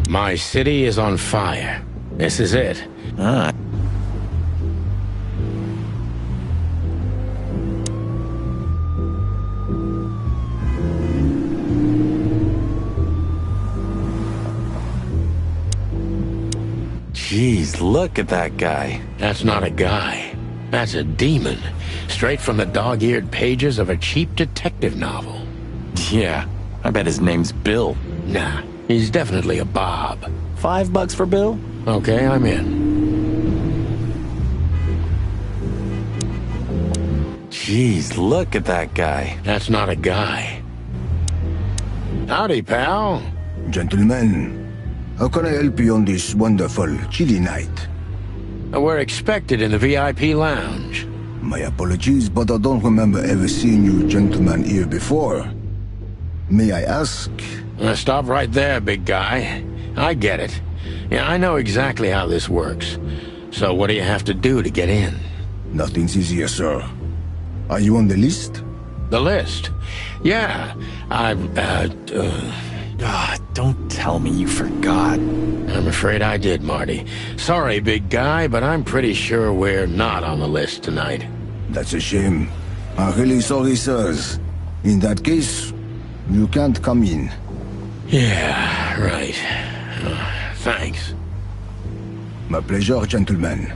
My city is on fire. This is it. Ah. Jeez, look at that guy. That's not a guy. That's a demon. Straight from the dog-eared pages of a cheap detective novel. Yeah, I bet his name's Bill. Nah, he's definitely a Bob. $5 for Bill? Okay, I'm in. Jeez, look at that guy. That's not a guy. Howdy, pal. Gentlemen, how can I help you on this wonderful, chilly night? We're expected in the VIP lounge. My apologies, but I don't remember ever seeing you gentlemen here before. May I ask? Stop right there, big guy. I get it. Yeah, I know exactly how this works. So what do you have to do to get in? Nothing's easier, sir. Are you on the list? The list? Yeah, don't tell me you forgot. I'm afraid I did, Marty. Sorry, big guy, but I'm pretty sure we're not on the list tonight. That's a shame. I'm really sorry, sirs. In that case, you can't come in. Yeah, right. Thanks. My pleasure, gentlemen.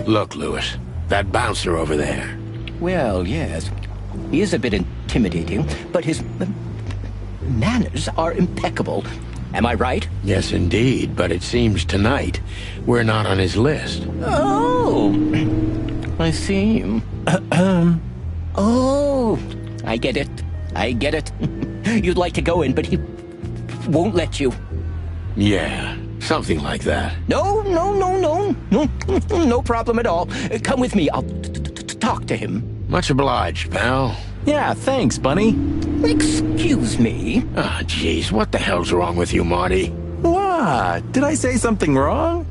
Look, Lewis, that bouncer over there. Well, yes. He is a bit intimidating, but his manners are impeccable. Am I right? Yes, indeed, but it seems tonight we're not on his list. Oh, I see. Oh, I get it. I get it. You'd like to go in, but he won't let you. Yeah, something like that. No problem at all. Come with me. I'll talk to him. Much obliged, pal. Yeah, thanks, Bunny. Excuse me? Ah, jeez, what the hell's wrong with you, Marty? What? Did I say something wrong?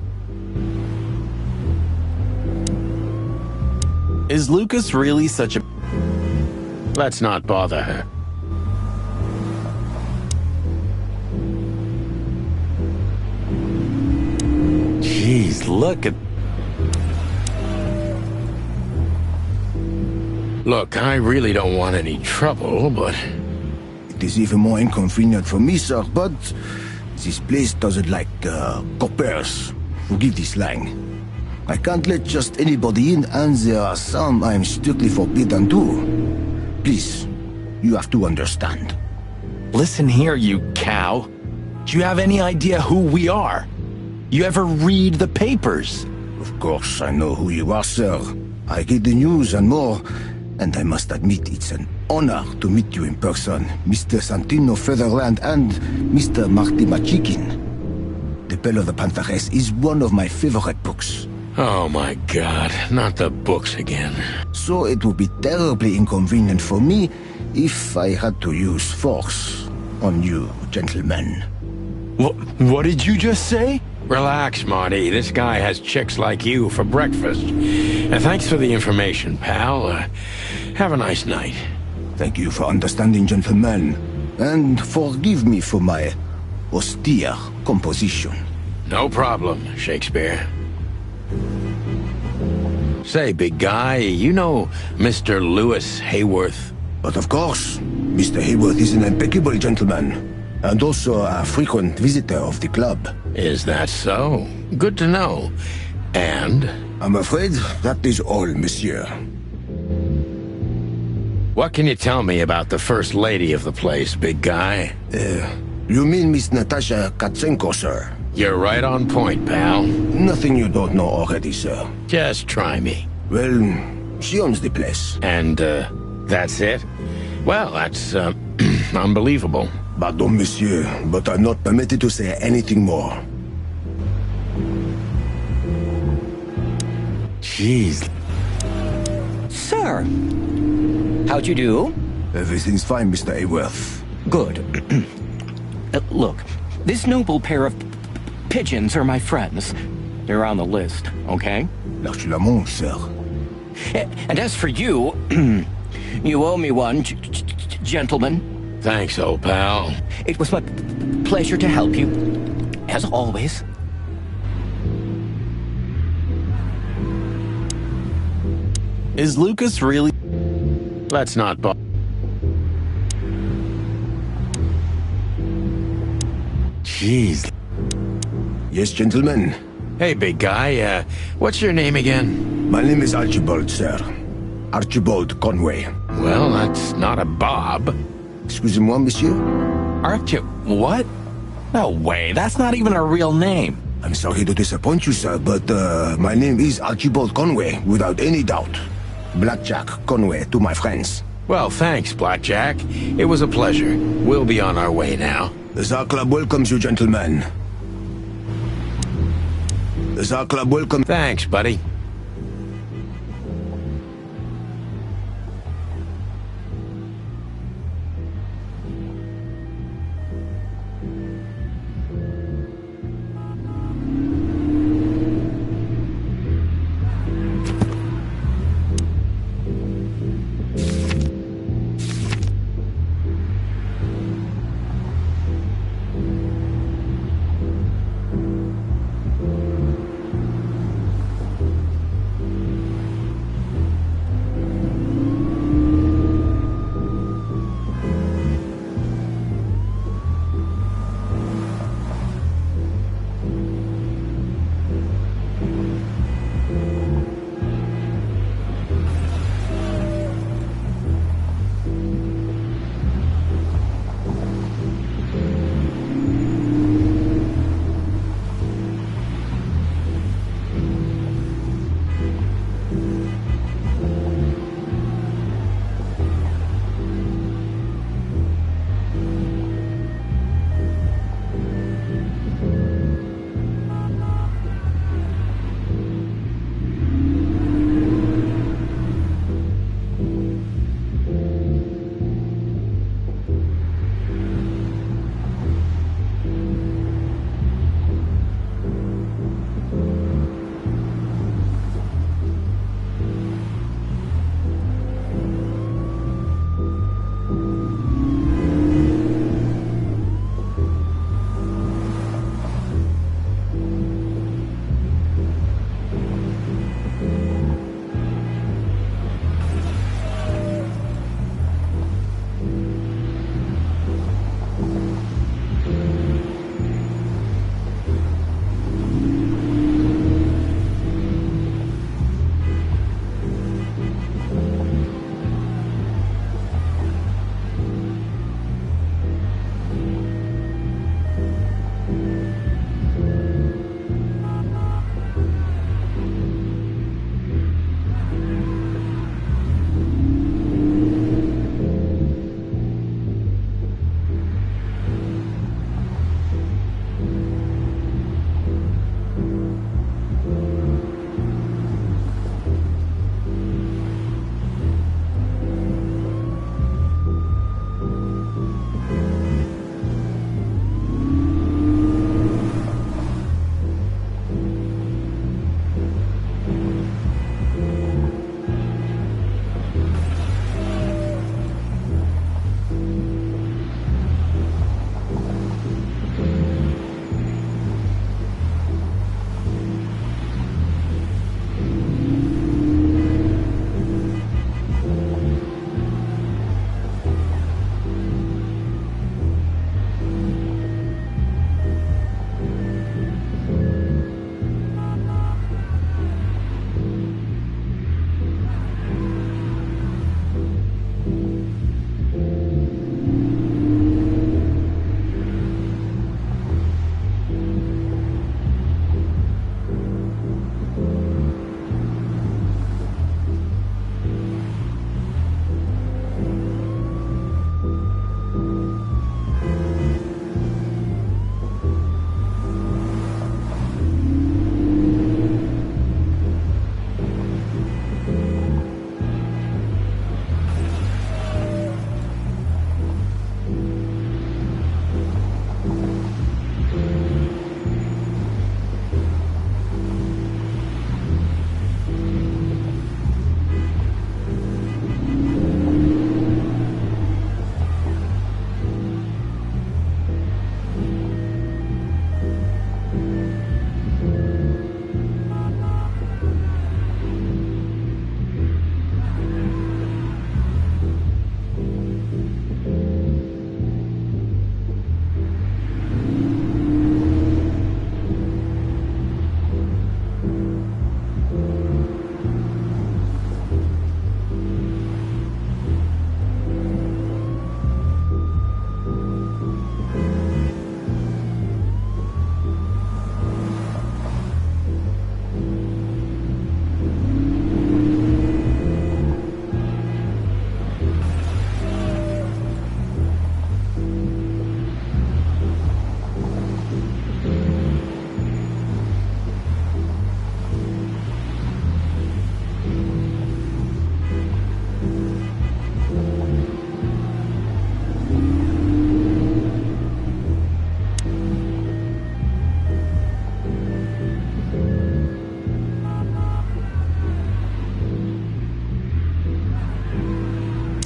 Is Lucas really such a... Let's not bother her. Jeez, look at... Look, I really don't want any trouble, but... It is even more inconvenient for me, sir, but this place doesn't like coppers. Forgive the slang. I can't let just anybody in, and there are some I'm strictly forbidden to. Please, you have to understand. Listen here, you cow. Do you have any idea who we are? You ever read the papers? Of course I know who you are, sir. I get the news and more, and I must admit it's an honor to meet you in person, Mr. Santino Featherland and Mr. Marty Machikin. The Bell of the Pantheress is one of my favorite books. Oh my God, not the books again. So it would be terribly inconvenient for me if I had to use force on you, gentlemen. What did you just say? Relax, Marty. This guy has chicks like you for breakfast. Thanks for the information, pal. Have a nice night. Thank you for understanding, gentlemen. And forgive me for my austere composition. No problem, Shakespeare. Say, big guy, you know Mr. Lewis Hayworth? But of course, Mr. Hayworth is an impeccable gentleman, and also a frequent visitor of the club. Is that so? Good to know. And? I'm afraid that is all, monsieur. What can you tell me about the first lady of the place, big guy? You mean Miss Natasha Katsenko, sir? You're right on point, pal. Nothing you don't know already, sir. Just try me. Well, she owns the place. And, that's it? Well, that's, unbelievable. Pardon, monsieur, but I'm not permitted to say anything more. Jeez. Sir, how'd you do? Everything's fine, Mr. Hayworth. Good. Look, this noble pair of pigeons are my friends. They're on the list, okay? L'Archelamonde, sir. And as for you, you owe me one, gentlemen. Thanks, old pal. It was my pleasure to help you, as always. Is Lucas really... Let's not Jeez. Yes, gentlemen. Hey, big guy, what's your name again? My name is Archibald, sir. Archibald Conway. Well, that's not a Bob. Excusez-moi, monsieur? What? No way, that's not even a real name. I'm sorry to disappoint you, sir, but my name is Archibald Conway, without any doubt. Blackjack Conway to my friends. Well, thanks, Blackjack. It was a pleasure. We'll be on our way now. The Tsar Club welcomes you, gentlemen. The Tsar Club welcomes... Thanks, buddy.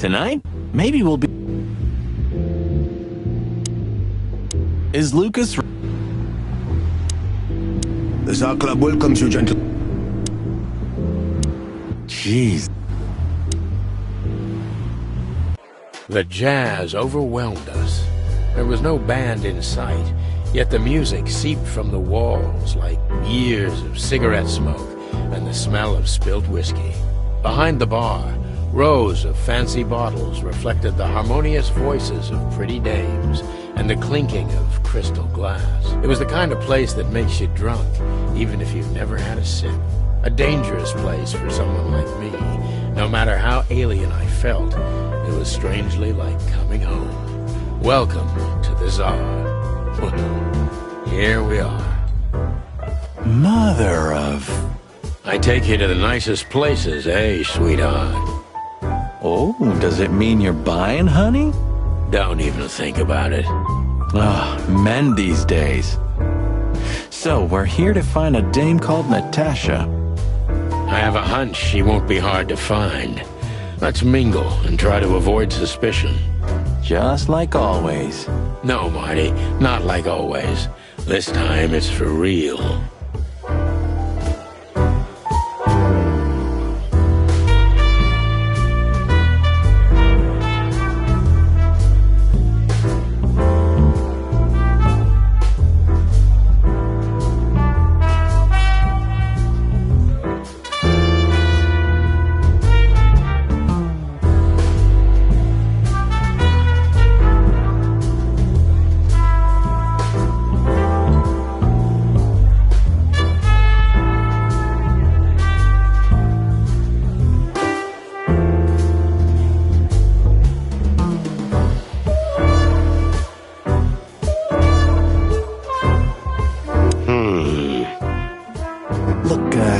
Tonight, maybe we'll be... Is Lucas... The Tsar Club welcomes you, gentlemen. Jeez. The jazz overwhelmed us. There was no band in sight, yet the music seeped from the walls like years of cigarette smoke and the smell of spilt whiskey. Behind the bar, rows of fancy bottles reflected the harmonious voices of pretty dames and the clinking of crystal glass. It was the kind of place that makes you drunk, even if you've never had a sip. A dangerous place for someone like me. No matter how alien I felt, it was strangely like coming home. Welcome to the Tsar. Well, here we are. Mother of... I take you to the nicest places, eh, sweetheart? Oh, does it mean you're buying, honey? Don't even think about it. Ah, men these days. So, we're here to find a dame called Natasha. I have a hunch she won't be hard to find. Let's mingle and try to avoid suspicion. Just like always. No, Marty, not like always. This time it's for real.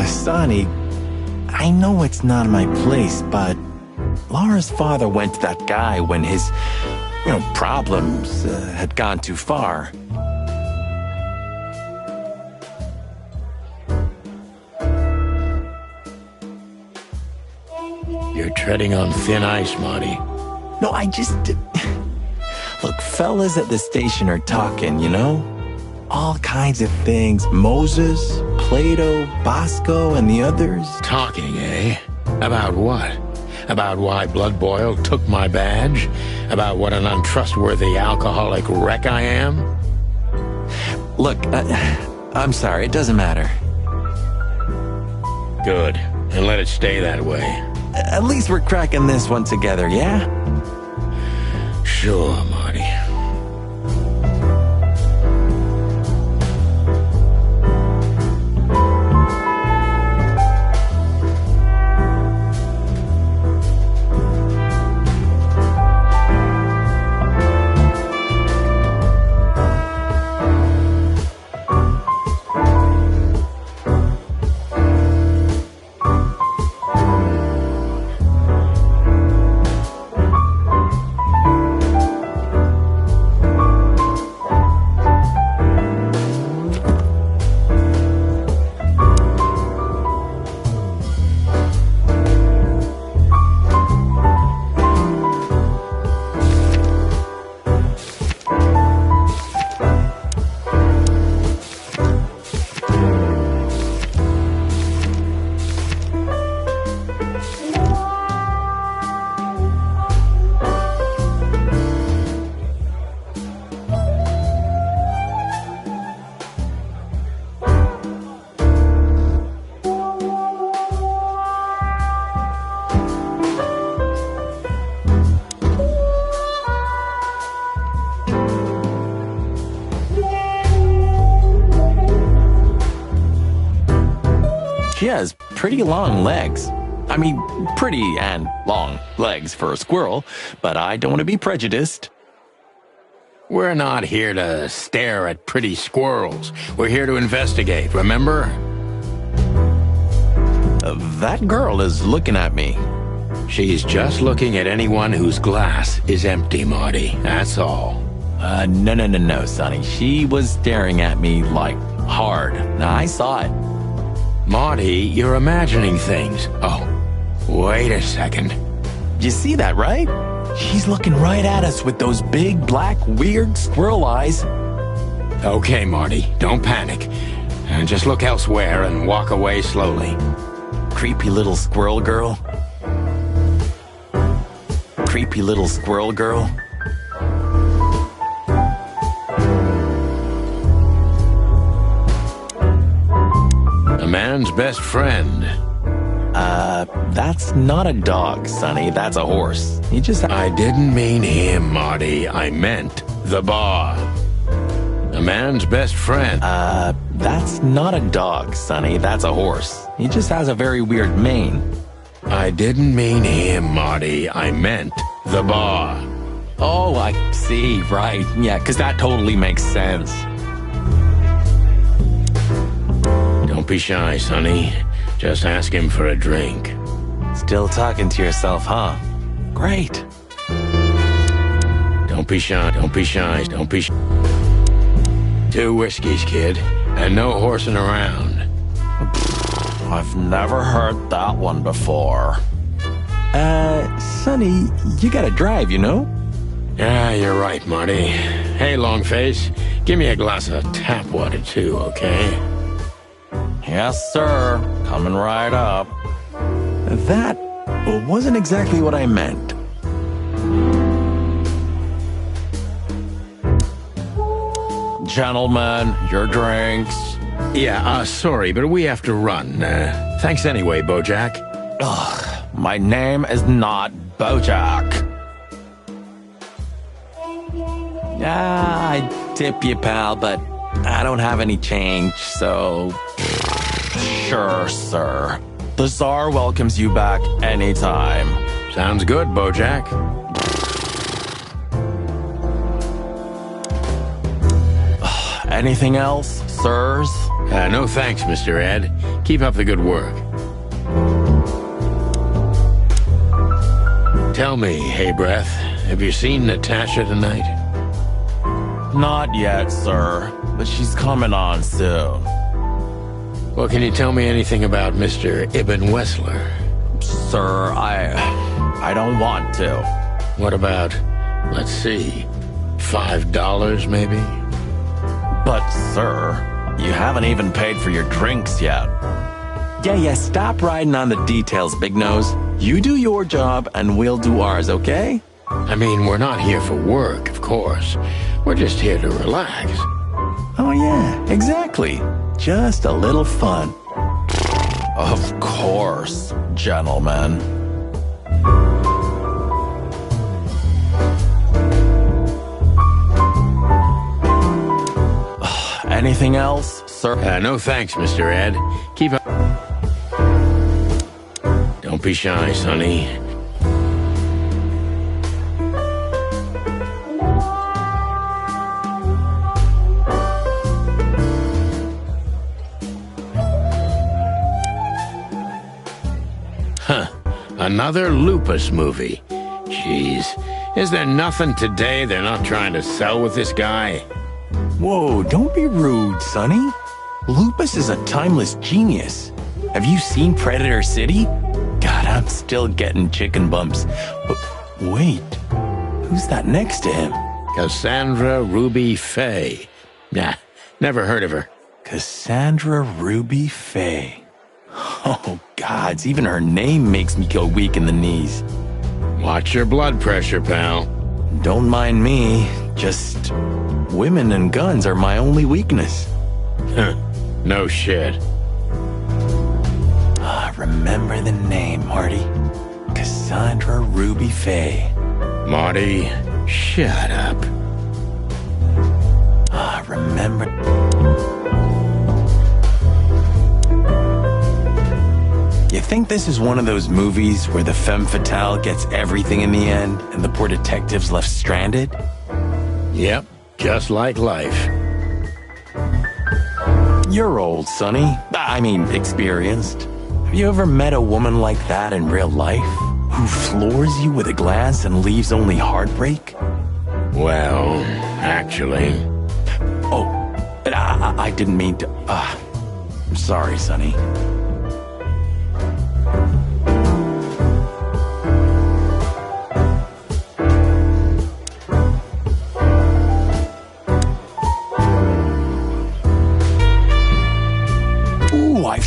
Sonny, I know it's not my place, but Laura's father went to that guy when his, problems had gone too far. You're treading on thin ice, Marty. No, I just... Look, fellas at the station are talking, all kinds of things. Moses, Plato, Bosco, and the others. Talking, eh? About what? About why Blood Boil took my badge? About what an untrustworthy alcoholic wreck I am? Look, I'm sorry, it doesn't matter. Good, and let it stay that way. At least we're cracking this one together, yeah? Sure, Marty. She has pretty long legs. I mean, pretty and long legs for a squirrel, but I don't want to be prejudiced. We're not here to stare at pretty squirrels. We're here to investigate, remember? That girl is looking at me. She's just looking at anyone whose glass is empty, Marty. That's all. No, Sonny. She was staring at me, like, hard. I saw it. Marty, you're imagining things. Oh, wait a second. You see that, right? She's looking right at us with those big, black, weird squirrel eyes. Okay, Marty, don't panic. And just look elsewhere and walk away slowly. Creepy little squirrel girl. Creepy little squirrel girl. A man's best friend. That's not a dog, Sonny. That's a horse. You just... I didn't mean him, Marty. I meant the bar. A man's best friend. That's not a dog, Sonny. That's a horse. He just has a very weird mane. I didn't mean him, Marty. I meant the bar. Oh, I see. Right. Yeah, because that totally makes sense. Don't be shy, Sonny. Just ask him for a drink. Still talking to yourself, huh? Great. Don't be shy. Don't be shy. Don't be shy. 2 whiskeys, kid, and no horsing around. I've never heard that one before. Sonny, you gotta drive, you know? Yeah, you're right, Marty. Hey, Longface, give me a glass of tap water, too, okay? Yes, sir. Coming right up. That wasn't exactly what I meant. Gentlemen, your drinks. Yeah, sorry, but we have to run. Thanks anyway, Bojack. Ugh, my name is not Bojack. I'd tip you, pal, but I don't have any change, so... Sure, sir. The Tsar welcomes you back anytime. Sounds good, Bojack. Anything else, sirs? No thanks, Mr. Ed. Keep up the good work. Tell me, hey Breath, have you seen Natasha tonight? Not yet, sir, but she's coming on soon. Well, can you tell me anything about Mr. Ibn Wessler? Sir, I don't want to. What about, let's see, $5 maybe? But, sir, you haven't even paid for your drinks yet. Yeah, stop riding on the details, Big Nose. You do your job, and we'll do ours, okay? I mean, we're not here for work, of course. We're just here to relax. Oh, yeah, exactly. Just a little fun. Of course, gentlemen. Anything else, sir? No thanks, Mr. Ed. Keep up. Don't be shy, Sonny. Huh. Another Lupus movie. Jeez. Is there nothing today they're not trying to sell with this guy? Whoa, don't be rude, Sonny. Lupus is a timeless genius. Have you seen Predator City? God, I'm still getting chicken bumps. But wait, who's that next to him? Cassandra Ruby Faye. Nah, never heard of her. Cassandra Ruby Faye. Oh, gods, even her name makes me go weak in the knees. Watch your blood pressure, pal. Don't mind me, just women and guns are my only weakness. No shit. Remember the name, Marty. Cassandra Ruby Faye. Marty, shut up. Remember... You think this is one of those movies where the femme fatale gets everything in the end and the poor detective's left stranded? Yep, just like life. You're old, Sonny. I mean, experienced. Have you ever met a woman like that in real life? Who floors you with a glance and leaves only heartbreak? Well, actually... Oh, I didn't mean to... I'm sorry, Sonny.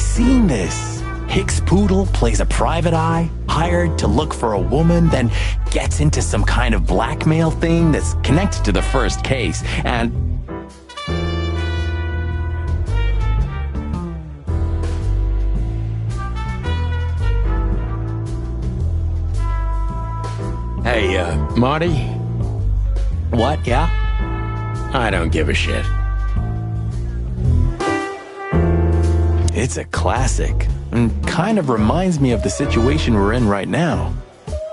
seen this. Hicks Poodle plays a private eye, hired to look for a woman, then gets into some kind of blackmail thing that's connected to the first case, and... Hey, Marty? What, yeah? I don't give a shit. It's a classic, and kind of reminds me of the situation we're in right now.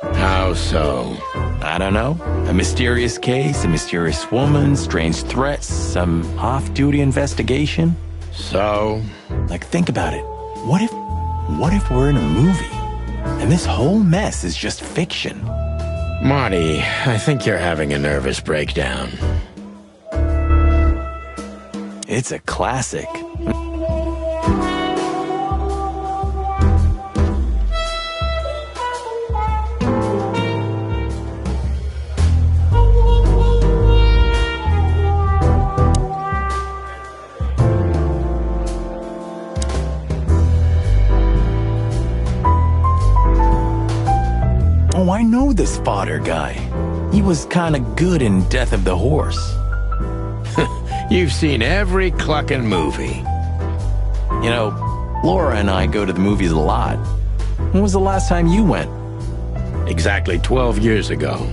How so? I don't know. A mysterious case, a mysterious woman, strange threats, some off-duty investigation. So? Like, think about it. What if we're in a movie, and this whole mess is just fiction? Marty, I think you're having a nervous breakdown. It's a classic. Oh, I know this fodder guy. He was kinda good in Death of the Horse. You've seen every clucking movie. You know, Laura and I go to the movies a lot. When was the last time you went? Exactly 12 years ago.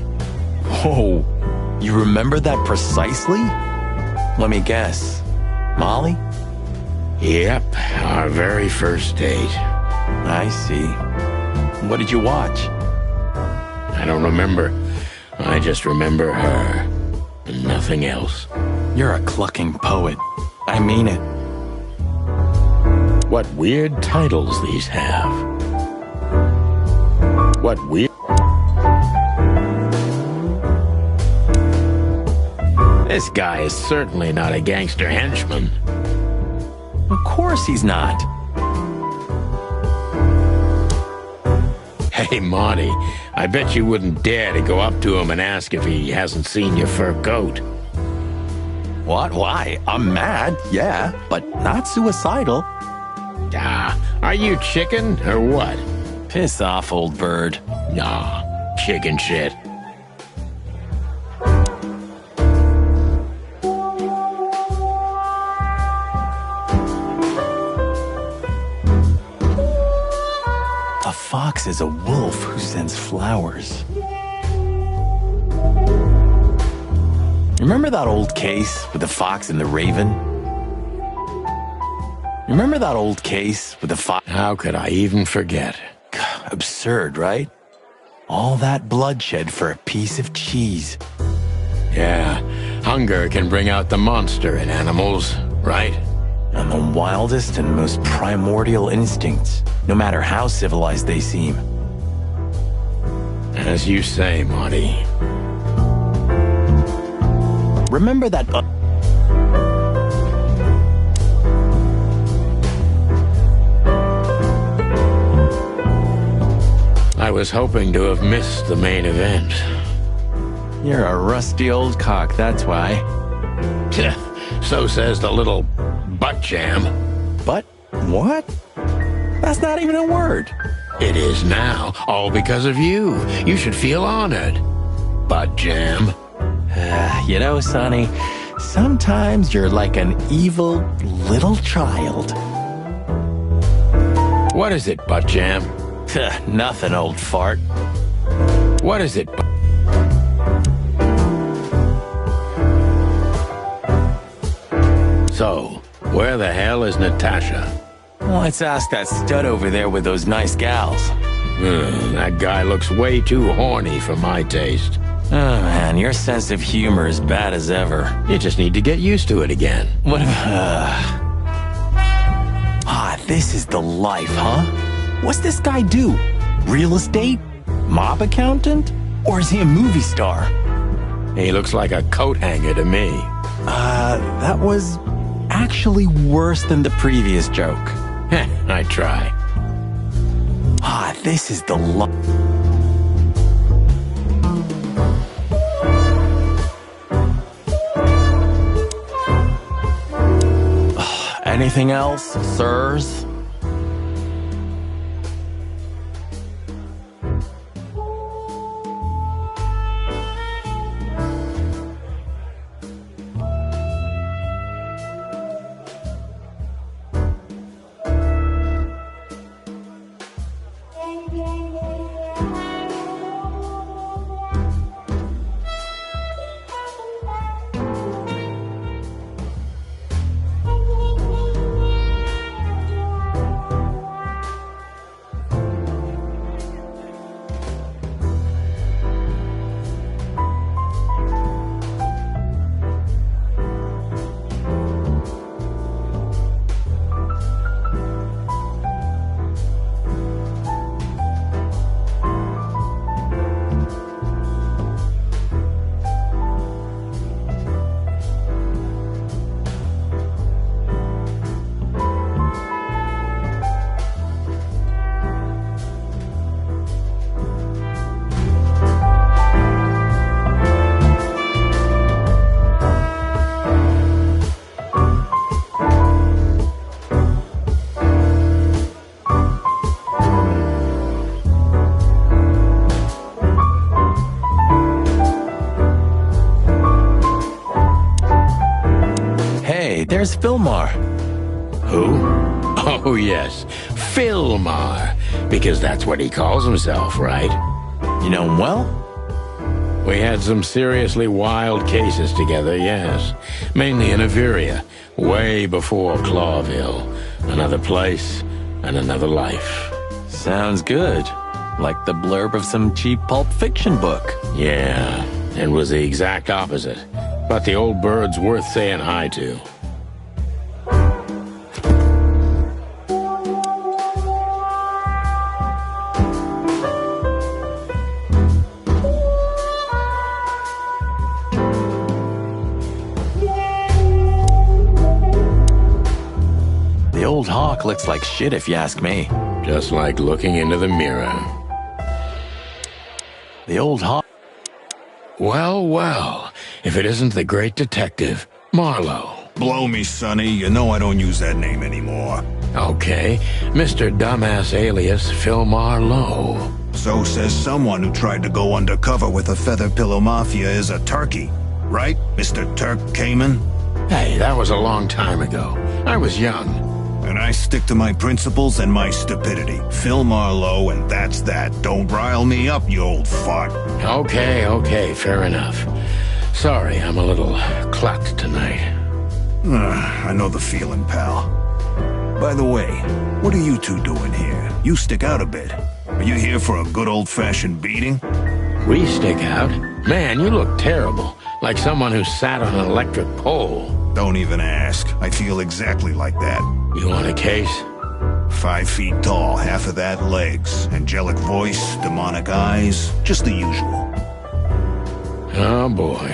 Oh, you remember that precisely? Let me guess. Molly? Yep, our very first date. I see. What did you watch? I don't remember. I just remember her. And nothing else. You're a clucking poet. I mean it. What weird titles these have. What weird... This guy is certainly not a gangster henchman. Of course he's not. Hey, Marty, I bet you wouldn't dare to go up to him and ask if he hasn't seen your fur coat. What? Why? I'm mad, yeah, but not suicidal. Ah, are you chicken or what? Piss off, old bird. Nah, chicken shit. A fox is a wolf who sends flowers. Remember that old case with the fox and the raven? Remember that old case with the fox? How could I even forget? Absurd, right? All that bloodshed for a piece of cheese. Yeah, hunger can bring out the monster in animals, right? And the wildest and most primordial instincts, no matter how civilized they seem. As you say, Marty. Remember that... I was hoping to have missed the main event. You're a rusty old cock, that's why. So says the little butt jam. But what? That's not even a word. It is now, all because of you. You should feel honored. Butt jam. You know, Sonny, sometimes you're like an evil little child. What is it, butt jam? Nothing, old fart. What is it? So, where the hell is Natasha? Well, let's ask that stud over there with those nice gals. That guy looks way too horny for my taste. Oh, man, your sense of humor is bad as ever. You just need to get used to it again. What if... this is the life, huh? What's this guy do? Real estate? Mob accountant? Or is he a movie star? He looks like a coat hanger to me. That was actually worse than the previous joke. I try. This is the life. Anything else, sirs? there's Philmar. Who? Oh, yes. Philmar. Because that's what he calls himself, right? You know him well? We had some seriously wild cases together, yes. Mainly in Averia, way before Clawville. Another place and another life. Sounds good. Like the blurb of some cheap Pulp Fiction book. Yeah, it was the exact opposite. But the old bird's worth saying hi to. The old hawk looks like shit if you ask me. Just like looking into the mirror. The old hawk... Well, well, if it isn't the great detective, Marlowe. Blow me, Sonny. You know I don't use that name anymore. Okay, Mr. Dumbass alias Philmar Lowe. So says someone who tried to go undercover with the Feather Pillow Mafia is a turkey. Right, Mr. Turk Cayman? Hey, that was a long time ago. I was young. And I stick to my principles and my stupidity. Philmar Lowe, and that's that. Don't rile me up, you old fart. Okay, fair enough. Sorry, I'm a little clucked tonight. I know the feeling, pal. By the way, what are you two doing here? You stick out a bit. Are you here for a good old-fashioned beating? We stick out? Man, you look terrible. Like someone who sat on an electric pole. Don't even ask. I feel exactly like that. You want a case? 5 feet tall, half of that legs. Angelic voice, demonic eyes, just the usual. Oh boy.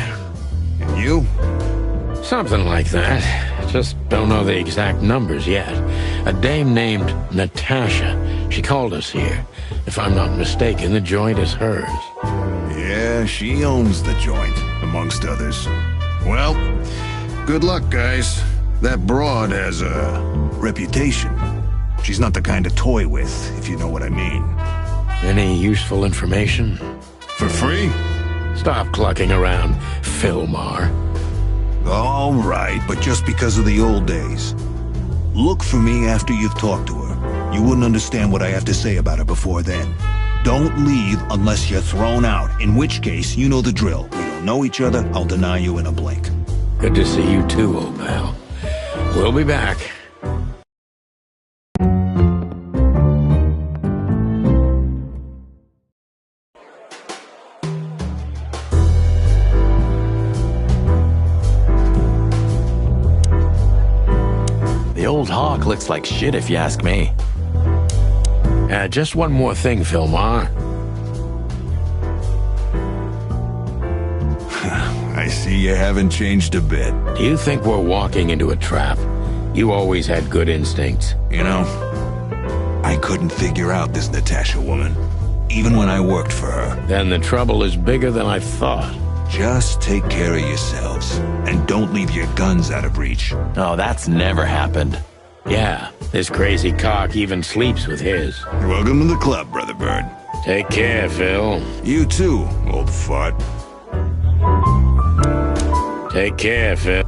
And you? Something like that. Just don't know the exact numbers yet. A dame named Natasha. She called us here. If I'm not mistaken, the joint is hers. Yeah, she owns the joint, amongst others. Well, good luck, guys. That broad has a reputation. She's not the kind to toy with, if you know what I mean. Any useful information? For free? Stop clucking around, Philmar. All right, but just because of the old days. Look for me after you've talked to her. You wouldn't understand what I have to say about her before then. Don't leave unless you're thrown out, in which case, you know the drill. We don't know each other, I'll deny you in a blink. Good to see you too, old pal. We'll be back. The old hawk looks like shit if you ask me. Just one more thing, Philmar. I see you haven't changed a bit. Do you think we're walking into a trap? You always had good instincts. You know, I couldn't figure out this Natasha woman, even when I worked for her. Then the trouble is bigger than I thought. Just take care of yourselves, and don't leave your guns out of reach. Oh, that's never happened. Yeah, this crazy cock even sleeps with his. Welcome to the club, Brother Bird. Take care, Phil. You too, old fart. Take care, Phil.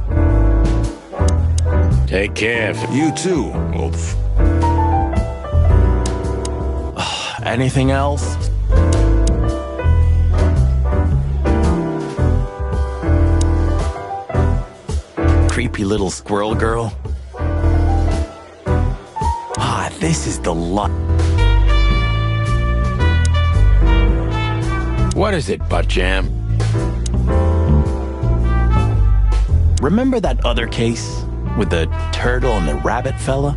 Take care, Phil. You too, old Anything else? Creepy little squirrel girl. Ah, this is the lot. What is it, Butt Jam? Remember that other case with the turtle and the rabbit fella?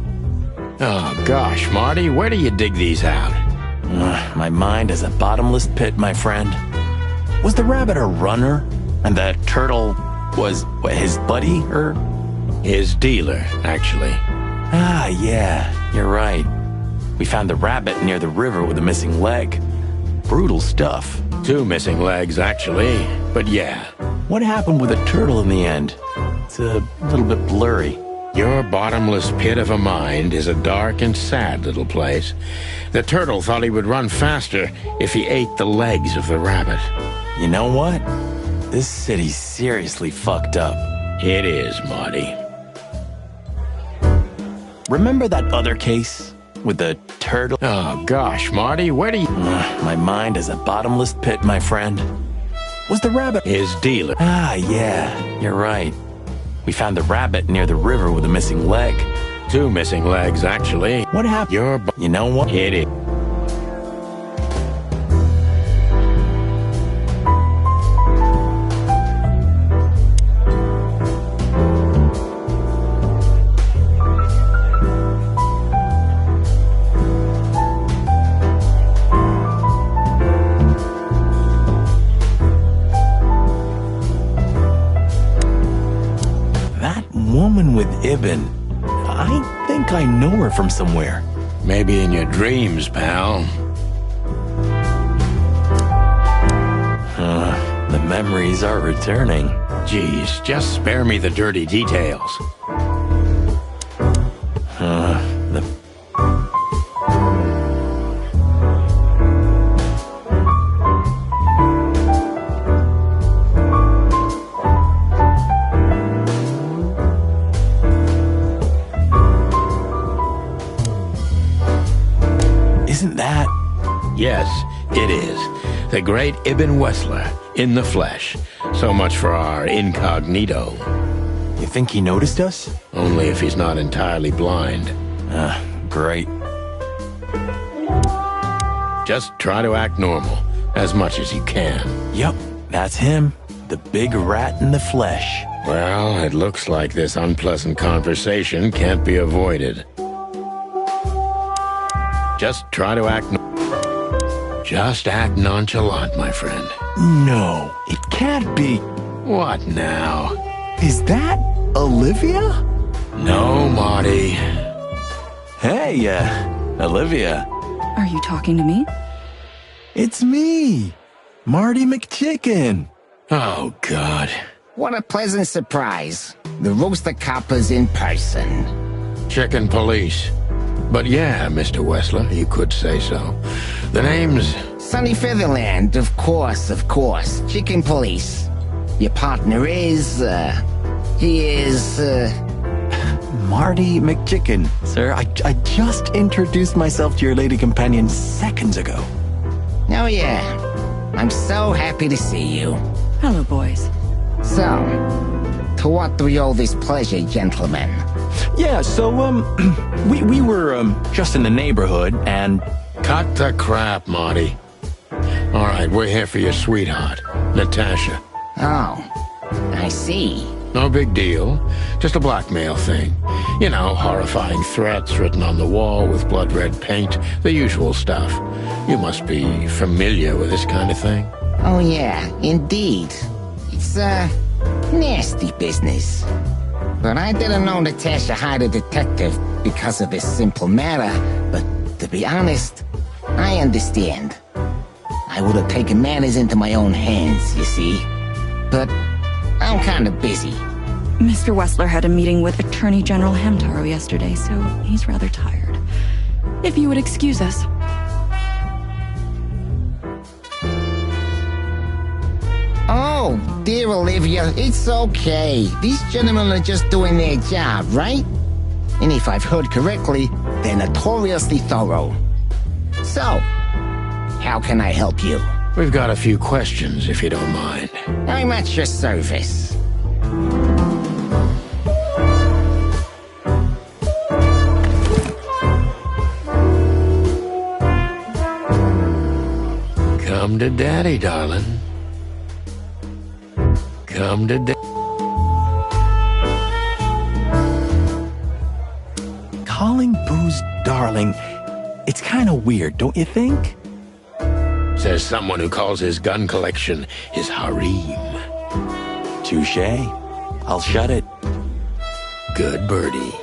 Oh, gosh, Marty, where do you dig these out? My mind is a bottomless pit, my friend. Was the rabbit a runner? And the turtle was what, his buddy, or? His dealer, actually. Ah, yeah, you're right. We found the rabbit near the river with a missing leg. Brutal stuff. 2 missing legs, actually. But yeah. What happened with the turtle in the end? It's a little bit blurry. Your bottomless pit of a mind is a dark and sad little place. The turtle thought he would run faster if he ate the legs of the rabbit. You know what? This city's seriously fucked up. It is, Marty. remember that other case with the turtle? Oh, gosh, Marty, where do you... My mind is a bottomless pit, my friend. Was the rabbit... His dealer. Ah, yeah, you're right. We found the rabbit near the river with a missing leg. 2 missing legs, actually. What happened? You know what? Hit it. Woman with Ibn. I think I know her from somewhere. Maybe in your dreams, pal. The memories are returning. Geez, just spare me the dirty details. Isn't that? Yes, it is. The great Ibn Wessler, in the flesh. So much for our incognito. You think he noticed us? Only if he's not entirely blind. Great. Just try to act normal, as much as you can. Yep, that's him. The big rat in the flesh. Well, it looks like this unpleasant conversation can't be avoided. Just try to act... Just act nonchalant, my friend. No, it can't be. What now? Is that Olivia? No, Marty. Hey, Olivia. Are you talking to me? It's me, Marty McChicken. Oh, God. What a pleasant surprise. The Rooster Copper's in person. Chicken police. But yeah, Mr. Wessler, you could say so. The name's... Sonny Featherland, of course. Chicken police. Your partner is, he is, Marty McChicken. Sir, I just introduced myself to your lady companion seconds ago. Oh yeah. I'm so happy to see you. Hello, boys. So, to what do we owe this pleasure, gentlemen? Yeah, so, we were, just in the neighborhood, and... Cut the crap, Marty. All right, we're here for your sweetheart, Natasha. Oh, I see. No big deal. Just a blackmail thing. You know, horrifying threats written on the wall with blood-red paint. The usual stuff. You must be familiar with this kind of thing. Oh yeah, indeed. It's, nasty business. But I didn't know Natasha hired a detective because of this simple matter. But to be honest, I understand. I would have taken matters into my own hands, you see. But I'm kind of busy. Mr. Wessler had a meeting with Attorney General Hamtaro yesterday, so he's rather tired. If you would excuse us. Oh, dear Olivia, it's okay. These gentlemen are just doing their job, right? And if I've heard correctly, they're notoriously thorough. So, how can I help you? We've got a few questions, if you don't mind. I'm at your service. Come to Daddy, darling. Come to Daddy. Calling booze darling, it's kind of weird, don't you think? Says someone who calls his gun collection his harem. Touché. I'll shut it. Good birdie.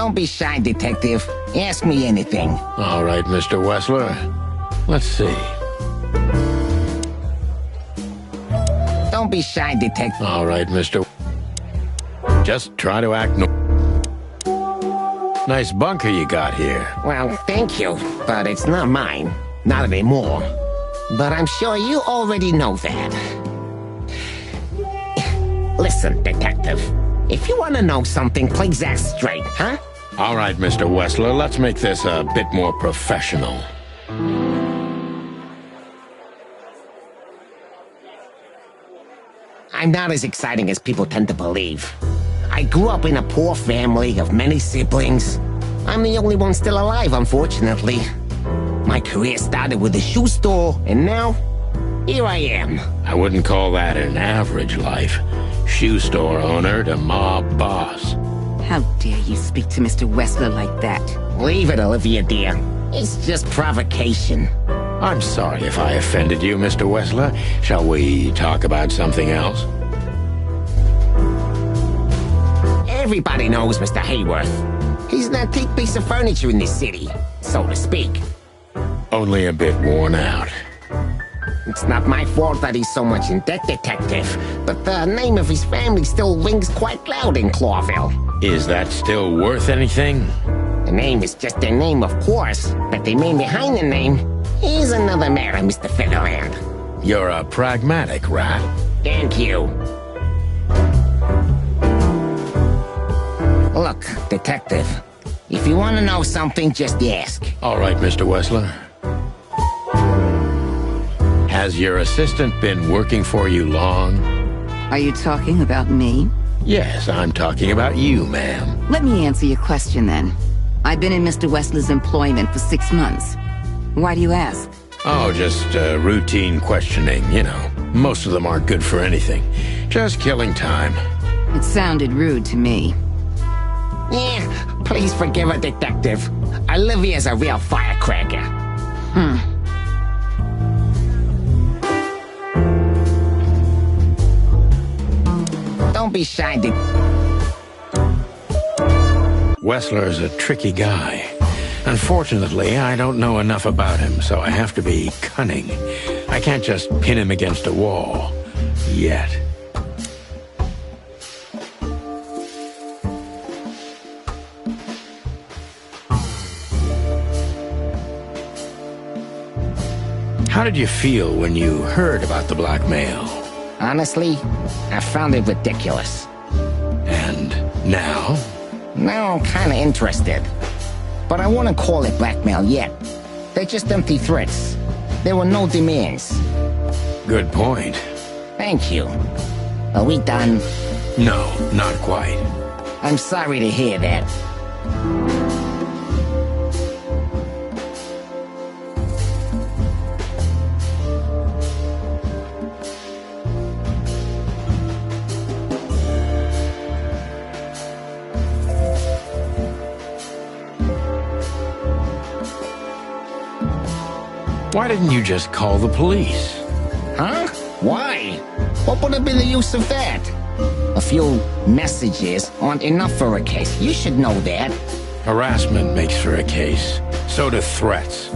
Don't be shy, Detective. Ask me anything. All right, Mr. Wessler. Let's see. Don't be shy, Detective. All right, Mr. Just try to act Nice bunker you got here. Well, thank you, but it's not mine. Not anymore. But I'm sure you already know that. Listen, Detective. If you want to know something, play that straight, huh? All right, Mr. Wessler, let's make this a bit more professional. I'm not as exciting as people tend to believe. I grew up in a poor family of many siblings. I'm the only one still alive, unfortunately. My career started with a shoe store, and now, here I am. I wouldn't call that an average life. Shoe store owner to mob boss. How dare you speak to Mr. Wessler like that? Leave it, Olivia, dear. It's just provocation. I'm sorry if I offended you, Mr. Wessler. Shall we talk about something else? Everybody knows Mr. Hayworth. He's an antique piece of furniture in this city, so to speak. Only a bit worn out. It's not my fault that he's so much in debt, Detective, but the name of his family still rings quite loud in Clawville. Is that still worth anything? The name is just their name, of course, but the man behind the name is another matter, Mr. Featherland. You're a pragmatic rat. Thank you. Look, Detective, if you want to know something, just ask. All right, Mr. Wessler. Has your assistant been working for you long? Are you talking about me? Yes, I'm talking about you, ma'am. Let me answer your question then. I've been in Mr. Wessler's employment for 6 months. Why do you ask? Oh, just routine questioning, you know. Most of them aren't good for anything. Just killing time. It sounded rude to me. Yeah, please forgive her, Detective. Olivia's a real firecracker. Don't be shy, Wessler's a tricky guy. Unfortunately, I don't know enough about him, so I have to be cunning. I can't just pin him against a wall. Yet. How did you feel when you heard about the blackmail? Honestly, I found it ridiculous. And now? Now I'm kinda interested. But I wouldn't call it blackmail yet. They're just empty threats. There were no demands. Good point. Thank you. Are we done? No, not quite. I'm sorry to hear that. Why didn't you just call the police? Huh? Why? What would have been the use of that? A few messages aren't enough for a case. You should know that. Harassment makes for a case. So do threats.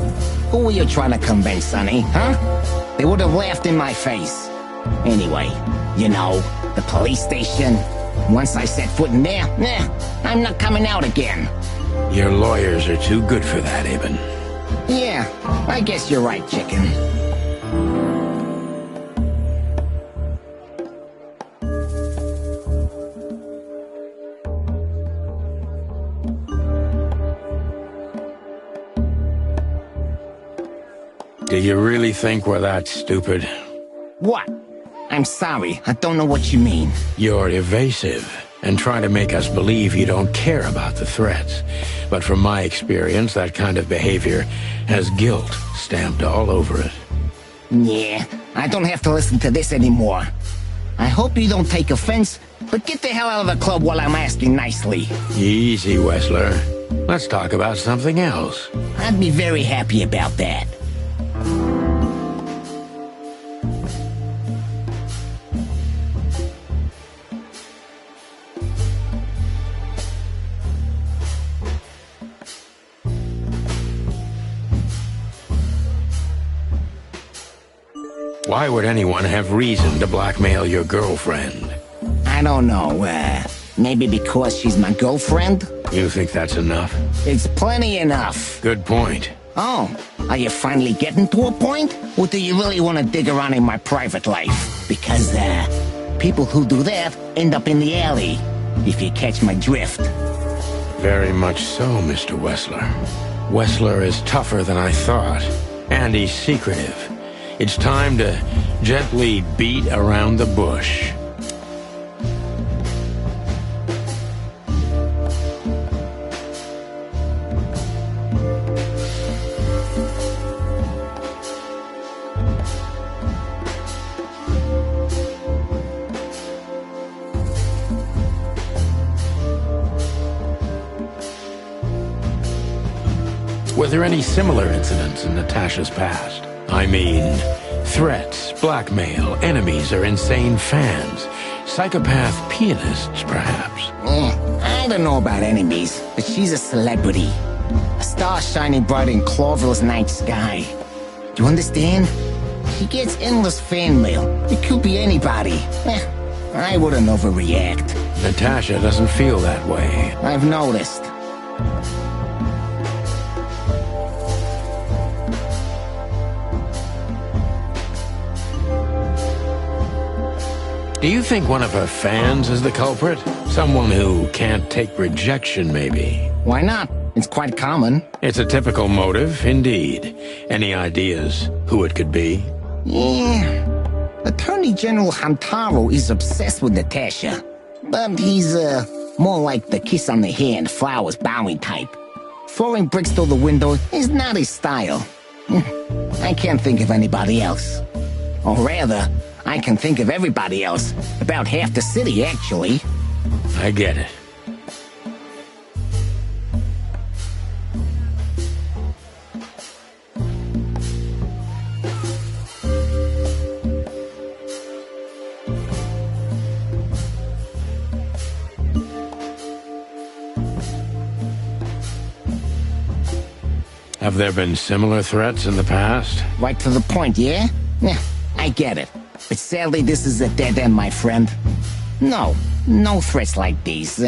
Who were you trying to convince, Sonny? Huh? They would have laughed in my face. Anyway, you know, the police station. Once I set foot in there, I'm not coming out again. Your lawyers are too good for that, Eben. Yeah, I guess you're right, chicken. Do you really think we're that stupid? What? I'm sorry, I don't know what you mean. You're evasive and trying to make us believe you don't care about the threats. But from my experience, that kind of behavior has guilt stamped all over it. Yeah, I don't have to listen to this anymore. I hope you don't take offense, but get the hell out of the club while I'm asking nicely. Easy, Wessler. Let's talk about something else. I'd be very happy about that. Why would anyone have reason to blackmail your girlfriend? I don't know, maybe because she's my girlfriend? You think that's enough? It's plenty enough. Good point. Oh, are you finally getting to a point? Or do you really want to dig around in my private life? Because, people who do that end up in the alley, if you catch my drift. Very much so, Mr. Wessler. Wessler is tougher than I thought, and he's secretive. It's time to gently beat around the bush. Were there any similar incidents in Natasha's past? I mean, threats, blackmail, enemies, or insane fans. Psychopath pianists, perhaps. I don't know about enemies, but she's a celebrity. A star shining bright in Clover's night sky. Do you understand? She gets endless fan mail. It could be anybody. I wouldn't overreact. Natasha doesn't feel that way. I've noticed. Do you think one of her fans is the culprit? Someone who can't take rejection, maybe? Why not? It's quite common. It's a typical motive, indeed. Any ideas who it could be? Yeah. Attorney General Hamtaro is obsessed with Natasha. But he's, more like the kiss on the hand, flowers bowing type. Throwing bricks through the window is not his style. I can't think of anybody else. Or rather, I can think of everybody else. About half the city, actually. I get it. Have there been similar threats in the past? Right to the point, yeah? Yeah, I get it. But sadly, this is a dead end, my friend. No threats like these,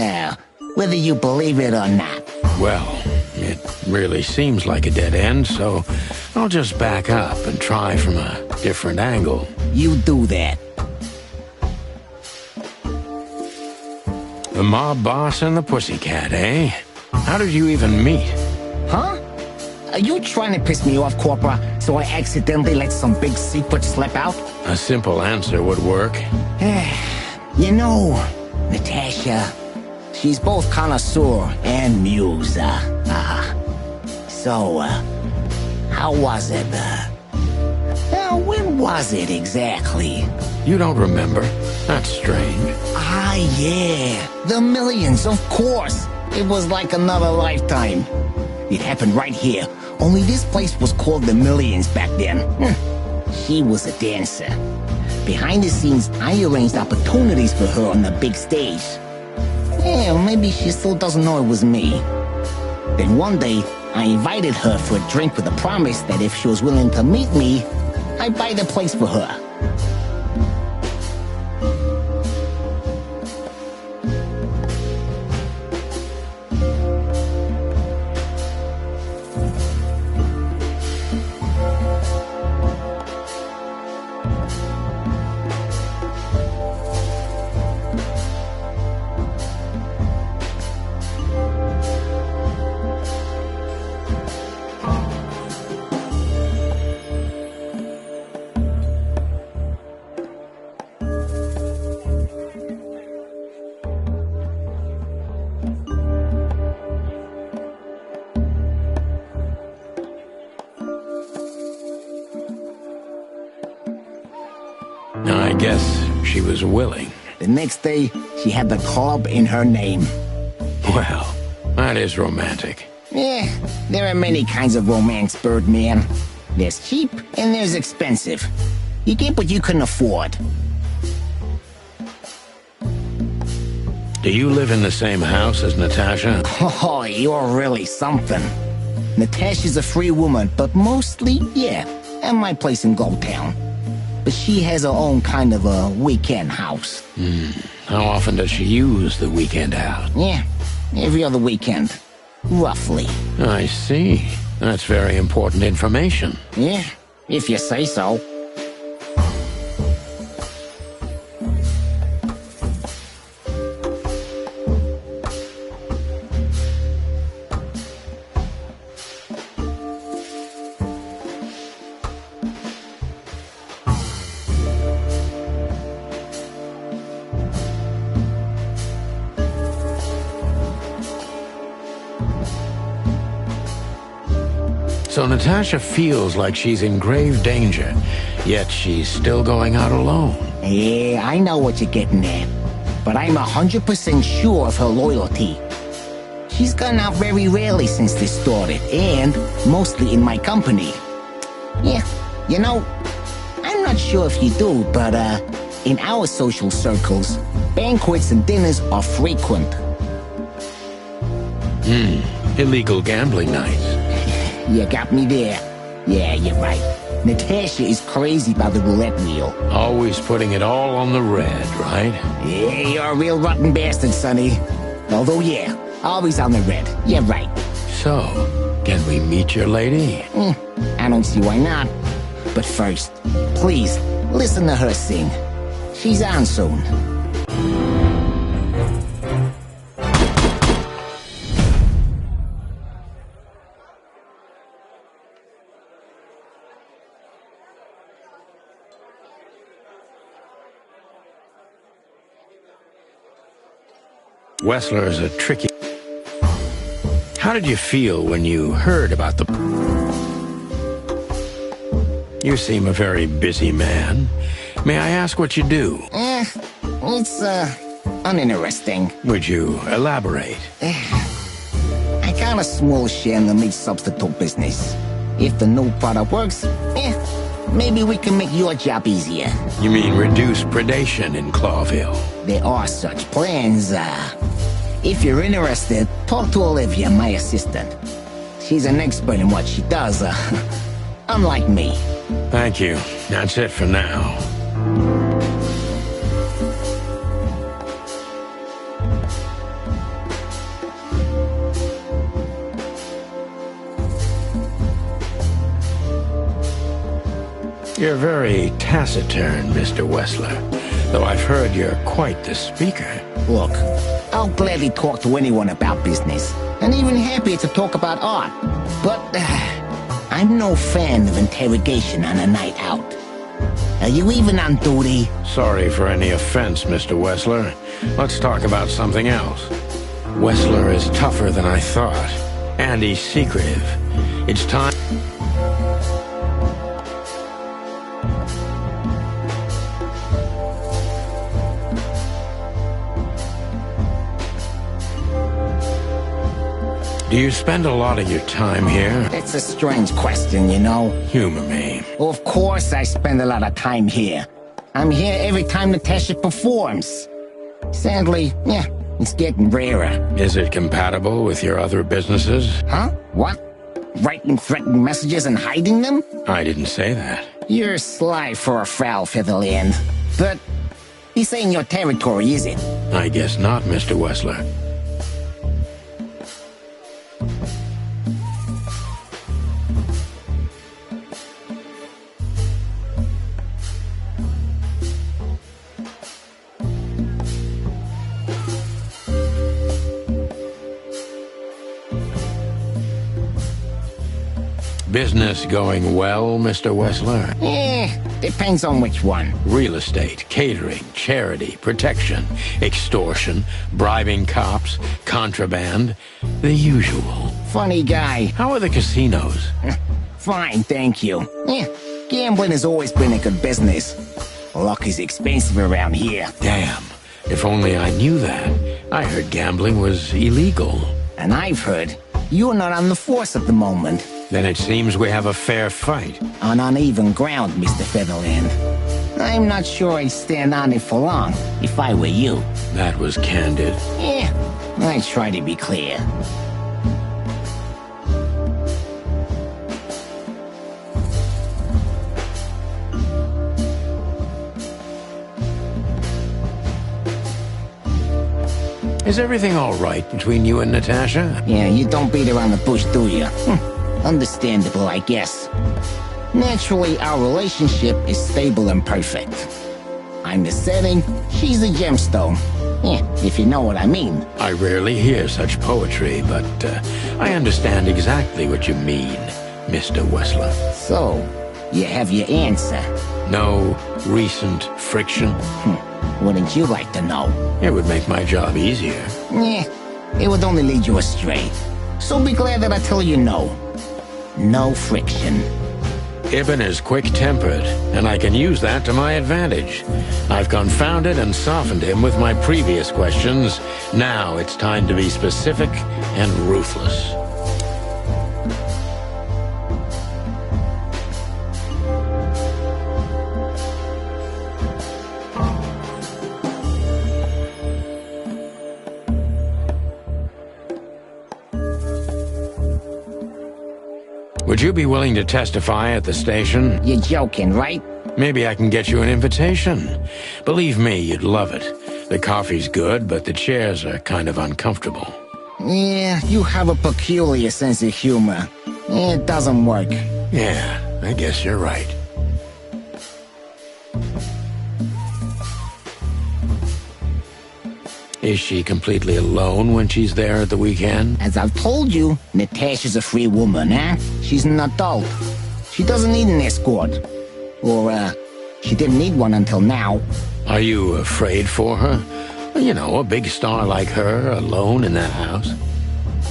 whether you believe it or not. Well, it really seems like a dead end, so I'll just back up and try from a different angle. You do that. The mob boss and the pussycat, eh? How did you even meet? Huh? Are you trying to piss me off, Corpora, so I accidentally let some big secret slip out? A simple answer would work. You know, Natasha, she's both connoisseur and muse. So, how was it? When was it exactly? You don't remember? That's strange. Ah, yeah. The Millions, of course. It was like another lifetime. It happened right here. Only this place was called the Millions back then. She was a dancer. Behind the scenes, I arranged opportunities for her on the big stage. Yeah, maybe she still doesn't know it was me. Then one day, I invited her for a drink with a promise that if she was willing to meet me, I'd buy the place for her. I guess she was willing. The next day, she had the club in her name. Well, that is romantic. Yeah, there are many kinds of romance, Birdman. There's cheap and there's expensive. You get what you can afford. Do you live in the same house as Natasha? Oh, you're really something. Natasha's a free woman, but mostly, yeah, at my place in Gold Town. but she has her own kind of a weekend house. How often does she use the weekend house? Yeah, every other weekend. Roughly. I see. That's very important information. Yeah, if you say so. So Natasha feels like she's in grave danger, yet she's still going out alone. Yeah, I know what you're getting at. But I'm 100% sure of her loyalty. She's gone out very rarely since this started, and mostly in my company. Yeah, you know, I'm not sure if you do, but in our social circles, banquets and dinners are frequent. Illegal gambling nights. You got me there. Yeah, you're right. Natasha is crazy about the roulette wheel. Always putting it all on the red, right? Yeah, you're a real rotten bastard, Sonny. Although, yeah, always on the red. Yeah, right. So, can we meet your lady? I don't see why not. But first, please, listen to her sing. She's on soon. Wessler is a tricky... How did you feel when you heard about the... You seem a very busy man. May I ask what you do? It's, uninteresting. Would you elaborate? I got a small share in the meat substitute business. If the new product works, maybe we can make your job easier. You mean reduce predation in Clawville? There are such plans, If you're interested, talk to Olivia, my assistant. She's an expert in what she does, unlike me. Thank you. That's it for now. You're very taciturn, Mr. Wessler, though I've heard you're quite the speaker. Look, I'll gladly talk to anyone about business, and even happier to talk about art. But I'm no fan of interrogation on a night out. Are you even on duty? Sorry for any offense, Mr. Wessler. Let's talk about something else. Wessler is tougher than I thought, and he's secretive. It's time... Do you spend a lot of your time here? It's a strange question, you know. Humor me. Of course I spend a lot of time here. I'm here every time Natasha performs. Sadly, yeah, it's getting rarer. Is it compatible with your other businesses? Huh? What? Writing threatening messages and hiding them? I didn't say that. You're sly for a foul, Featherland. But this ain't your territory, is it? I guess not, Mr. Wessler. Business going well, Mr. Wessler? Depends on which one. Real estate, catering, charity, protection, extortion, bribing cops, contraband, the usual. Funny guy. How are the casinos? Fine, thank you. Gambling has always been a good business. Luck is expensive around here. Damn. If only I knew that. I heard gambling was illegal. And I've heard you're not on the force at the moment. Then it seems we have a fair fight. On uneven ground, Mr. Featherland. I'm not sure I'd stand on it for long, if I were you. That was candid. I try to be clear. Is everything all right between you and Natasha? Yeah, you don't beat around the bush, do you? Understandable, I guess. Naturally, our relationship is stable and perfect. I'm the setting, she's the gemstone. Yeah, if you know what I mean. I rarely hear such poetry, but I understand exactly what you mean, Mr. Wessler. So, you have your answer? No recent friction? Wouldn't you like to know? It would make my job easier. Yeah, it would only lead you astray. So be glad that I tell you no. No friction. Ibn is quick-tempered, and I can use that to my advantage. I've confounded and softened him with my previous questions. Now it's time to be specific and ruthless. Would you be willing to testify at the station? You're joking, right? Maybe I can get you an invitation. Believe me, you'd love it. The coffee's good, but the chairs are kind of uncomfortable. Yeah, you have a peculiar sense of humor. It doesn't work. Yeah, I guess you're right. Is she completely alone when she's there at the weekend? As I've told you, Natasha's a free woman, eh? She's an adult. She doesn't need an escort. Or, she didn't need one until now. Are you afraid for her? You know, a big star like her, alone in that house.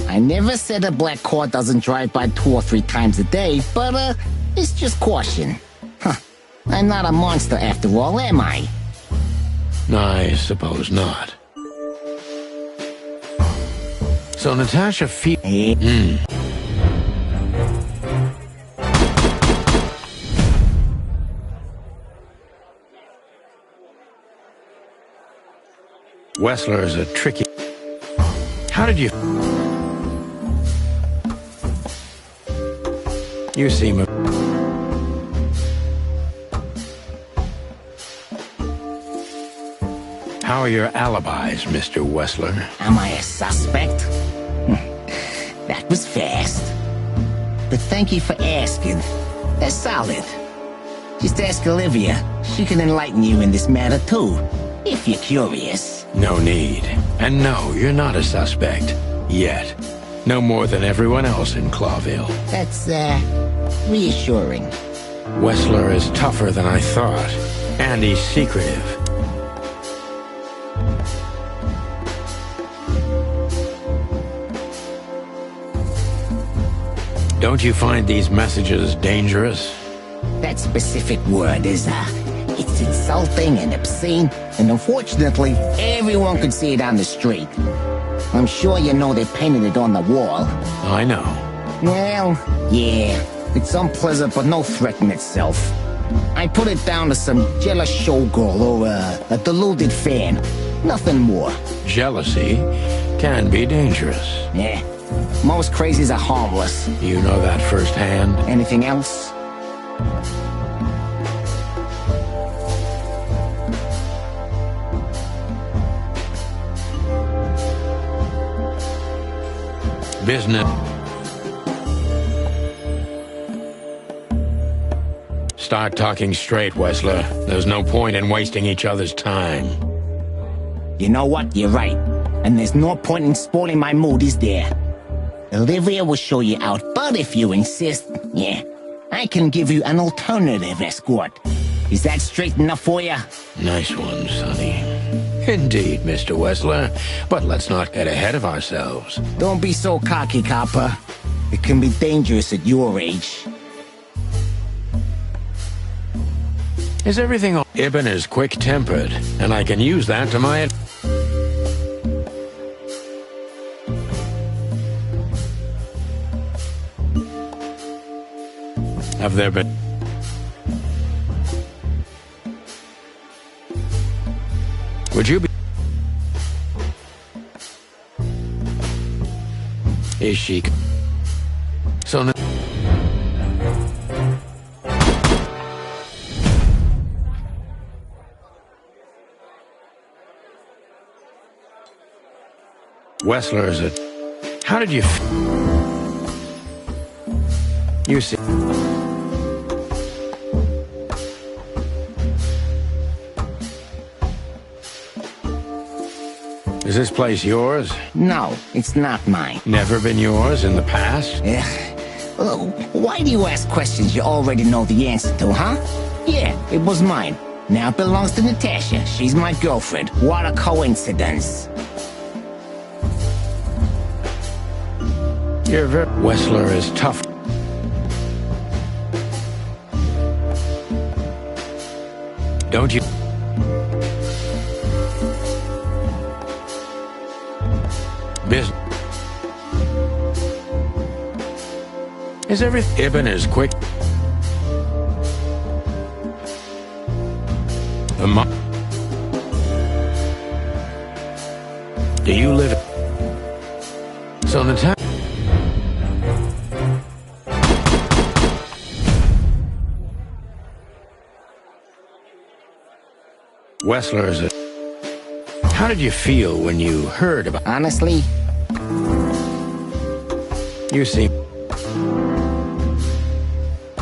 I never said a black car doesn't drive by 2 or 3 times a day, but, it's just caution. Huh. I'm not a monster after all, am I? I suppose not. So Natasha Wessler is a tricky... How did you... You seem a... How are your alibis, Mr. Wessler? Am I a suspect? That was fast. But thank you for asking. That's solid. Just ask Olivia. She can enlighten you in this matter too, if you're curious. No need. And no, you're not a suspect. Yet. No more than everyone else in Clawville. That's, reassuring. Wessler is tougher than I thought. And he's secretive. Don't you find these messages dangerous? That specific word is, it's insulting and obscene, and unfortunately, everyone could see it on the street. I'm sure you know they painted it on the wall. I know. Well, yeah, it's unpleasant but no threat in itself. I put it down to some jealous showgirl or a deluded fan. Nothing more. Jealousy can be dangerous. Yeah. Most crazies are harmless. You know that firsthand? Anything else? Business. Start talking straight, Wessler. There's no point in wasting each other's time. You know what? You're right. And there's no point in spoiling my mood, is there? Olivia will show you out, but if you insist, yeah, I can give you an alternative escort. Is that straight enough for you? Nice one, Sonny. Indeed, Mr. Wessler. But let's not get ahead of ourselves. Don't be so cocky, copper. It can be dangerous at your age. Is everything all... Ibn is quick-tempered, and I can use that to my... Have there been... Would you be... Is she... So... Wessler is a... How did you... You see... Is this place yours? No, it's not mine. Never been yours in the past? Why do you ask questions you already know the answer to, huh? Yeah, it was mine. Now it belongs to Natasha. She's my girlfriend. What a coincidence. You're very... Wessler is tough. Don't you... Business. Is everything... Ibn is quick. Do you live... So Natasha... Wessler is a... How did you feel when you heard about... Honestly? You seem...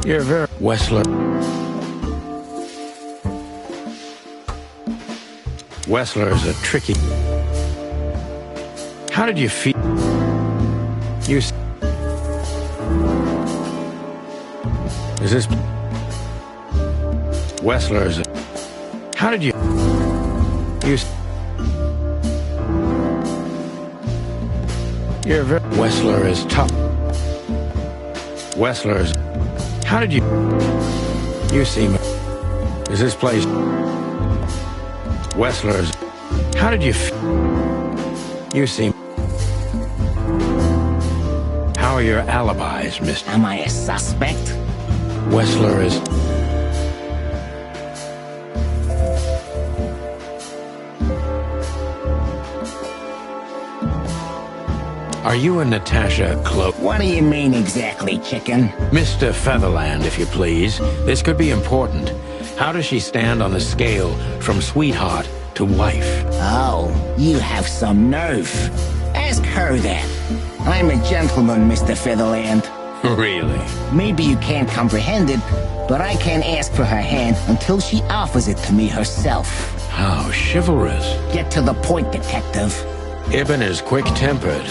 You're very... Wessler... Wessler is a tricky... How did you feel... You... Is this... Wessler is a... How did you... You... You're very... Wessler is tough. Wessler is... How did you... You seem... Is this place... Wessler is... How did you... You seem... How are your alibis, Mr... Am I a suspect? Wessler is... Are you and Natasha close? What do you mean exactly, chicken? Mr. Featherland, if you please. This could be important. How does she stand on the scale from sweetheart to wife? Oh, you have some nerve. Ask her that. I'm a gentleman, Mr. Featherland. Really? Maybe you can't comprehend it, but I can't ask for her hand until she offers it to me herself. How chivalrous. Get to the point, detective. Ibn is quick-tempered.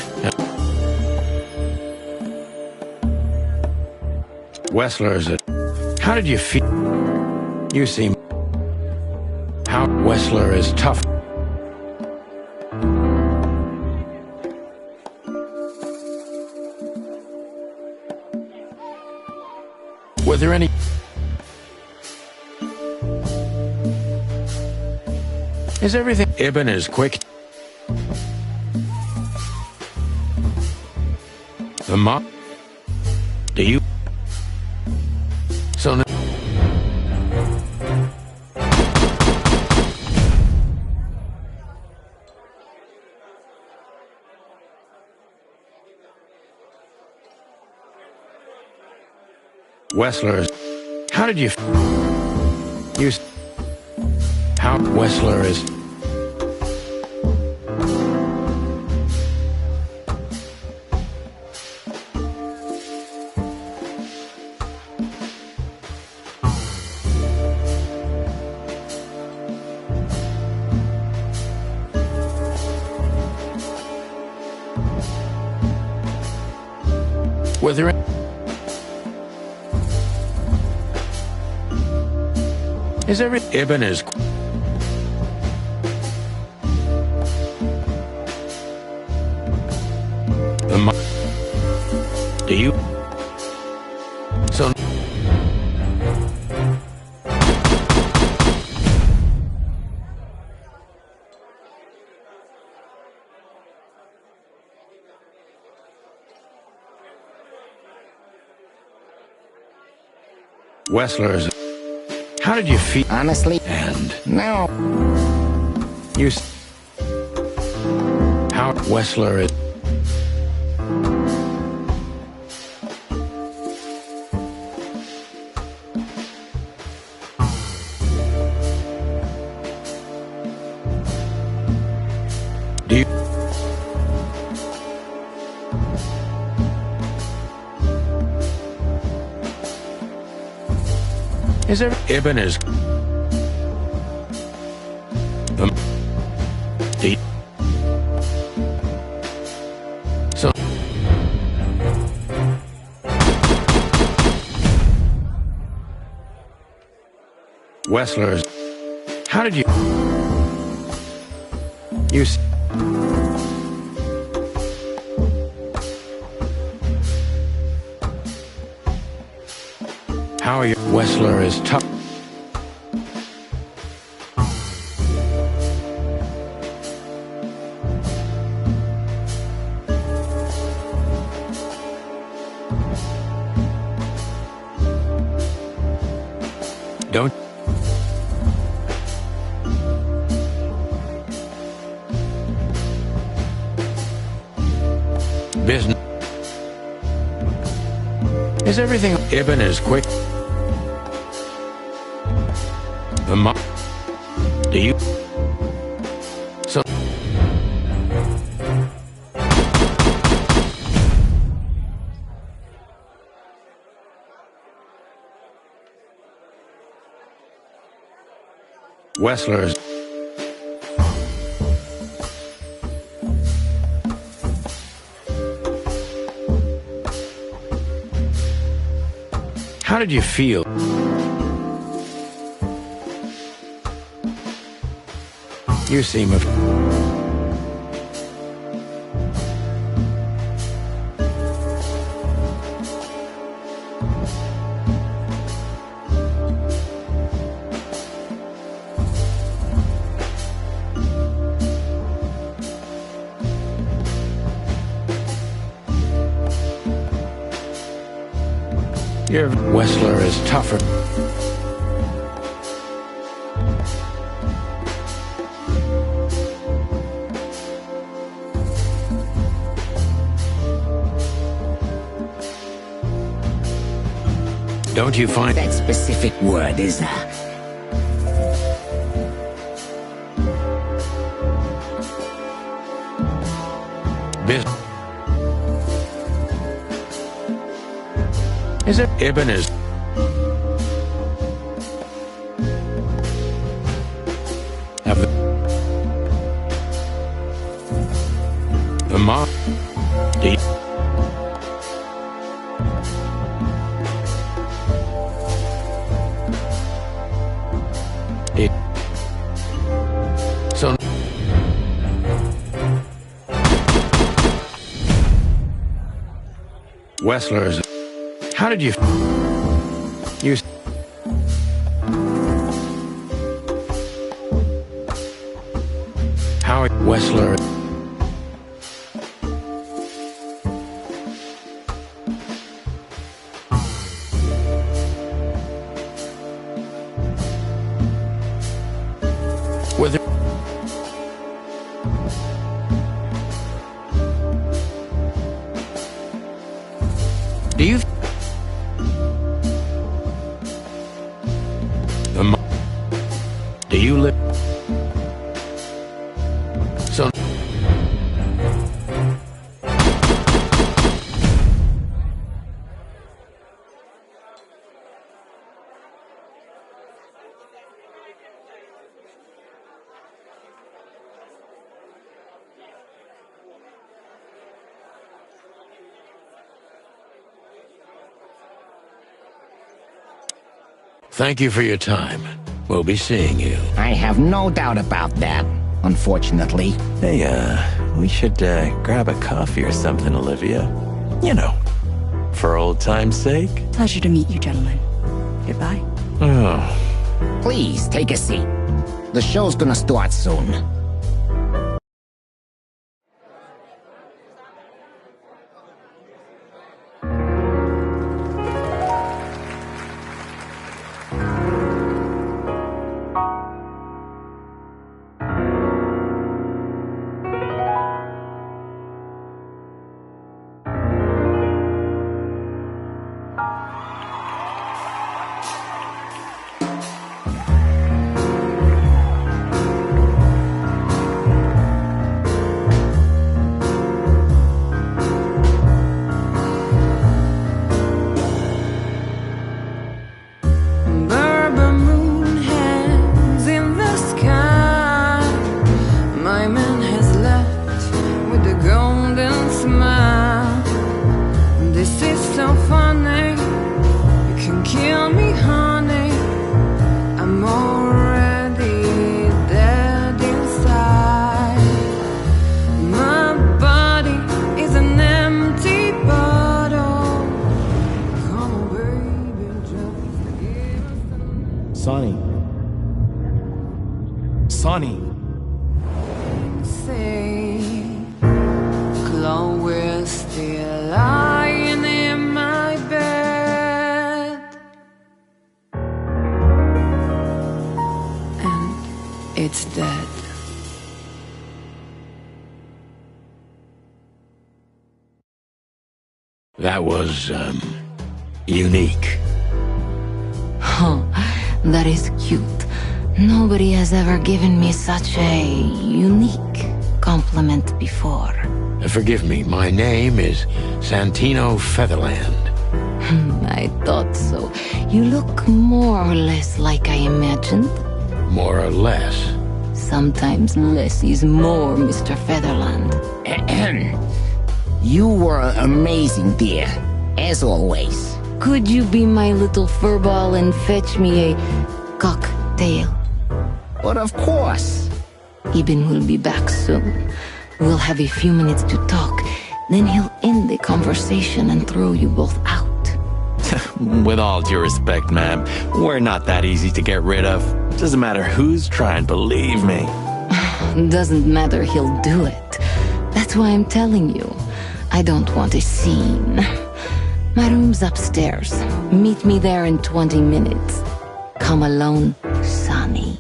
Wessler is a... How did you feel? You seem... How... Wessler is tough. Were there any... Is everything... Ibn is quick... The mob... Do you... So... Wessler is... How did you... You... How... Wessler is... Were there... Is every... Ibn is... The mo... Do you... So... Wessler is... How did you feel? Honestly? And... No. You... How... Wessler is... Do you... Is there Ibn is so Wessler's. How did you How are you? Wessler is tough. Don't. Business. Is everything Ibn is quick? Do you? So. Wessler's. How did you feel? You seem of. Your Wessler is tougher. Don't you find that specific word is Is it Ibn is have the mob so Wessler's. How did you how Wessler with it. Do you live so Thank you for your time. We'll be seeing you. I have no doubt about that, unfortunately. Hey, we should, grab a coffee or something, Olivia. You know, for old time's sake. Pleasure to meet you, gentlemen. Goodbye. Oh. Please, take a seat. The show's gonna start soon. golden smile. This is so funny. You can kill me, honey. I'm already dead inside. My body is an empty bottle. Come on, baby, just give us Sonny. Sonny. say Chloe's still lying in my bed, and it's dead. That was, unique. Huh, that is cute. Nobody has ever given me such a unique compliment before. Forgive me, my name is Santino Featherland. I thought so. You look more or less like I imagined. More or less. Sometimes less is more, Mr. Featherland. You were amazing, dear. As always. Could you be my little furball and fetch me a cocktail? But of course. Eben will be back soon. We'll have a few minutes to talk. Then he'll end the conversation and throw you both out. With all due respect, ma'am, we're not that easy to get rid of. Doesn't matter who's trying, believe me. Doesn't matter, he'll do it. That's why I'm telling you. I don't want a scene. My room's upstairs. Meet me there in 20 minutes. Come alone, Sonny.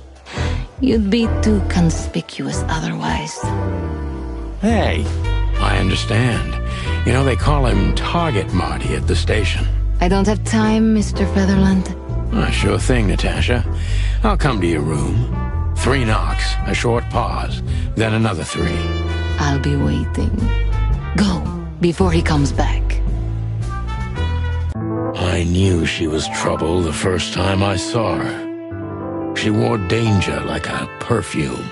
You'd be too conspicuous otherwise. Hey. I understand. You know, they call him Target Marty at the station. I don't have time, Mr. Featherland. Sure thing, Natasha. I'll come to your room. 3 knocks, a short pause, then another 3. I'll be waiting. Go, before he comes back. I knew she was trouble the first time I saw her. She wore danger like a perfume.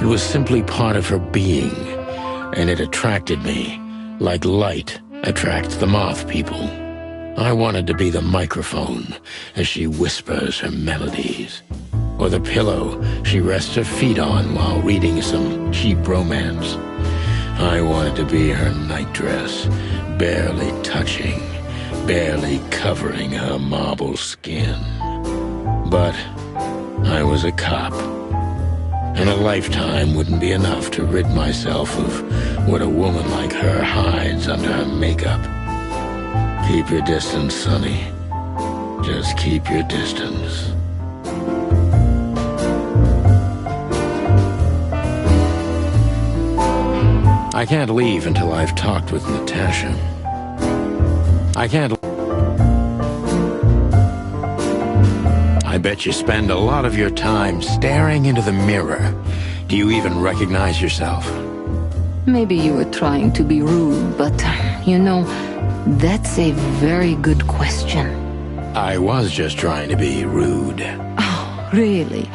It was simply part of her being, and it attracted me, like light attracts the moth people. I wanted to be the microphone as she whispers her melodies, or the pillow she rests her feet on while reading some cheap romance. I wanted to be her nightdress, barely touching, barely covering her marble skin. But I was a cop, and a lifetime wouldn't be enough to rid myself of what a woman like her hides under her makeup. Keep your distance, Sonny. Just keep your distance. I can't leave until I've talked with Natasha. I can't... I bet you spend a lot of your time staring into the mirror. Do you even recognize yourself? Maybe you were trying to be rude, but, you know, that's a very good question. I was just trying to be rude. Oh, really?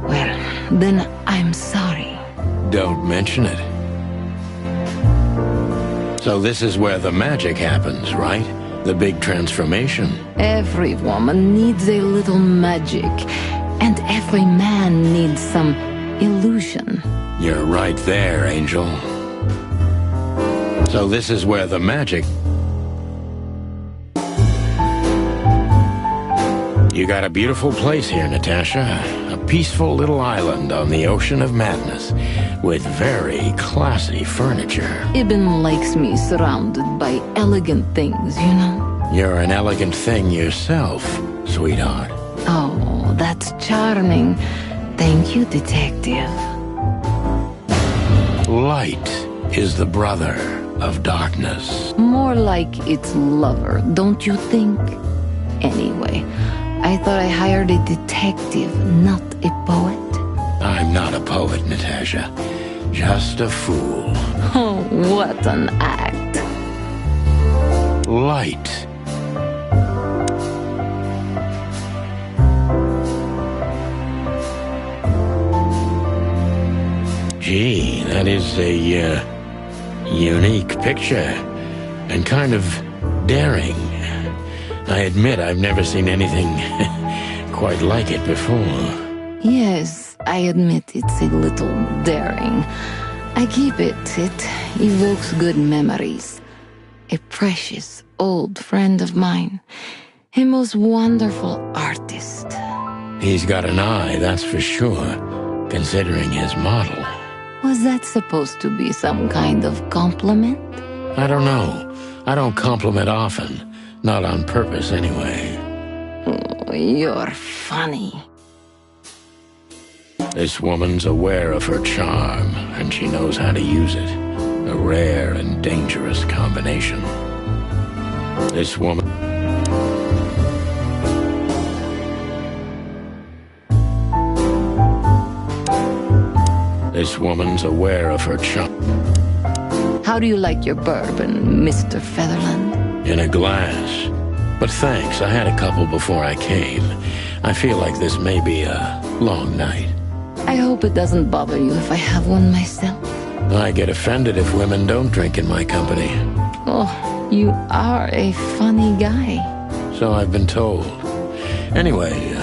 Well, then I'm sorry. Don't mention it. So this is where the magic happens, right? The big transformation. Every woman needs a little magic, and every man needs some illusion. You're right there, Angel. So this is where the magic... You got a beautiful place here, Natasha. A peaceful little island on the ocean of madness, with very classy furniture. Eben likes me surrounded by elegant things, you know? You're an elegant thing yourself, sweetheart. Oh, that's charming. Thank you, detective. Light is the brother of darkness. More like its lover, don't you think? Anyway, I thought I hired a detective, not a poet. I'm not a poet, Natasha. Just a fool. Oh, what an act. Light. Gee, that is a Unique picture, and kind of daring. I admit I've never seen anything quite like it before. Yes, I admit it's a little daring. I keep it. It evokes good memories. A precious old friend of mine. A most wonderful artist. He's got an eye, that's for sure, considering his model. Was that supposed to be some kind of compliment? I don't know. I don't compliment often. Not on purpose, anyway. Oh, you're funny. This woman's aware of her charm, and she knows how to use it. A rare and dangerous combination. This woman... This woman's aware of her charm. How do you like your bourbon, Mr. Featherland? In a glass. But thanks, I had a couple before I came. I feel like this may be a long night. I hope it doesn't bother you if I have one myself. I get offended if women don't drink in my company. Oh, you are a funny guy. So I've been told. Anyway,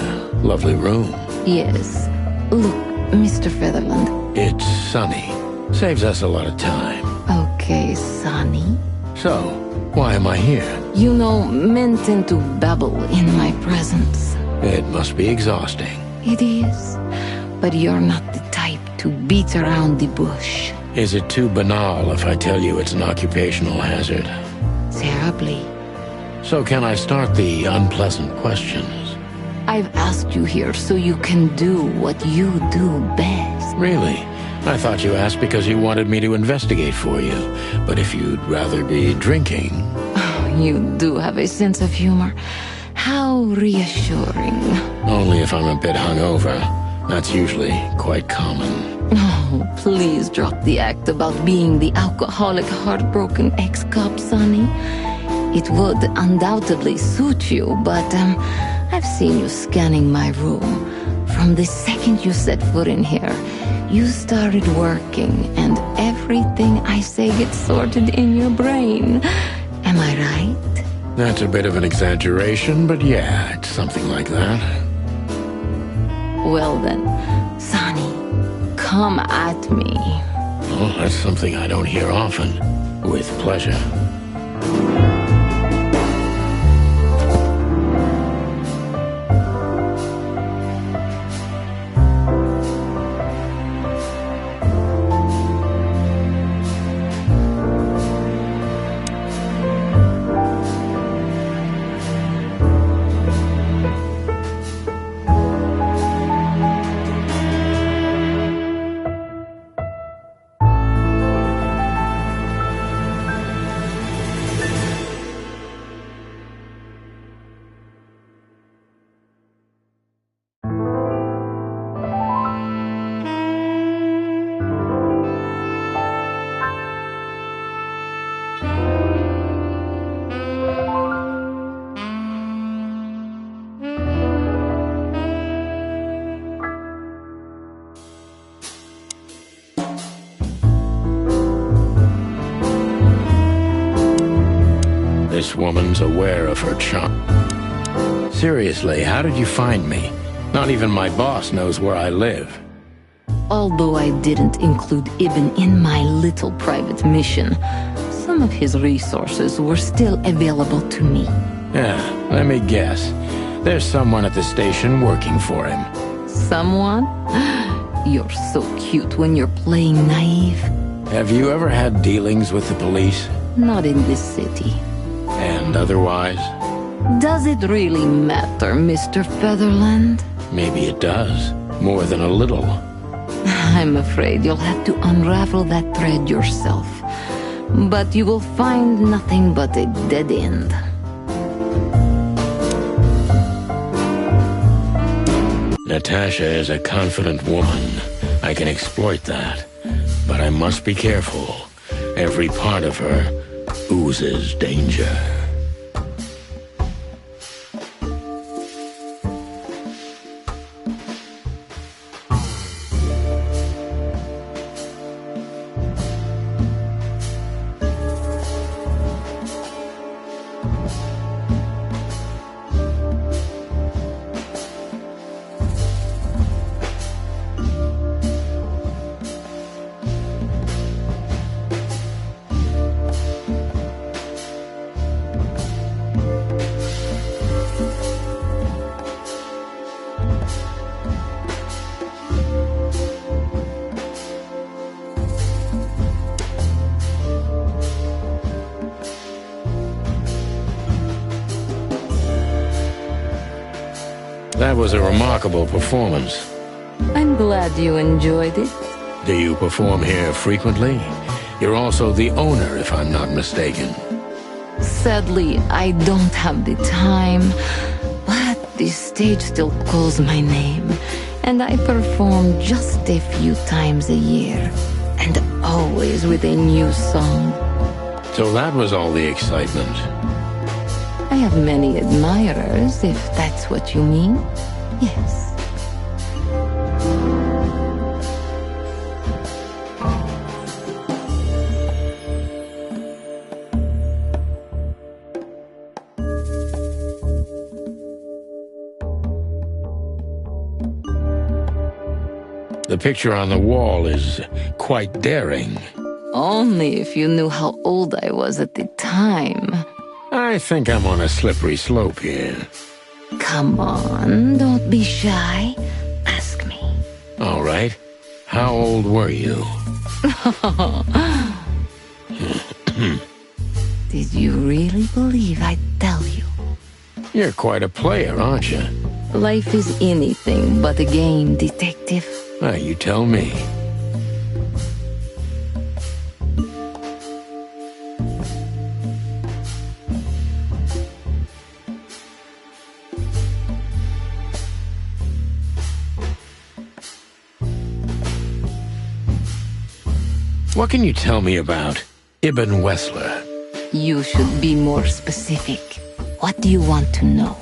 lovely room. Yes. Look, Mr. Featherland. It's sunny. Saves us a lot of time. Okay, Sonny. So, why am I here? You know, men tend to babble in my presence. It must be exhausting. It is. But you're not the type to beat around the bush. Is it too banal if I tell you it's an occupational hazard? Terribly. So can I start the unpleasant questions? I've asked you here so you can do what you do best. Really? I thought you asked because you wanted me to investigate for you. But if you'd rather be drinking... Oh, you do have a sense of humor. How reassuring. Only if I'm a bit hungover. That's usually quite common. Oh, please drop the act about being the alcoholic, heartbroken ex-cop, Sonny. It would undoubtedly suit you, but I've seen you scanning my room. From the second you set foot in here, you started working, and everything I say gets sorted in your brain. Am I right? That's a bit of an exaggeration, but yeah, it's something like that. Well then, Sonny, come at me. Oh, that's something I don't hear often. With pleasure. This woman's aware of her charm. Seriously, how did you find me? Not even my boss knows where I live. Although I didn't include Ibn in my little private mission, some of his resources were still available to me. Yeah, let me guess. There's someone at the station working for him. Someone? You're so cute when you're playing naive. Have you ever had dealings with the police? Not in this city. And otherwise? Does it really matter, Mr. Featherland? Maybe it does. More than a little. I'm afraid you'll have to unravel that thread yourself. But you will find nothing but a dead end. Natasha is a confident woman. I can exploit that. But I must be careful. Every part of her oozes danger. That was a remarkable performance. I'm glad you enjoyed it. Do you perform here frequently? You're also the owner, if I'm not mistaken. Sadly, I don't have the time, but the stage still calls my name, and I perform just a few times a year, and always with a new song. So that was all the excitement. I have many admirers, if that's what you mean. Yes. The picture on the wall is quite daring. Only if you knew how old I was at the time. I think I'm on a slippery slope here. Come on, don't be shy. Ask me. All right. How old were you? Did you really believe I'd tell you? You're quite a player, aren't you? Life is anything but a game, detective. You tell me. What can you tell me about Ibn Wessler? You should be more specific. What do you want to know?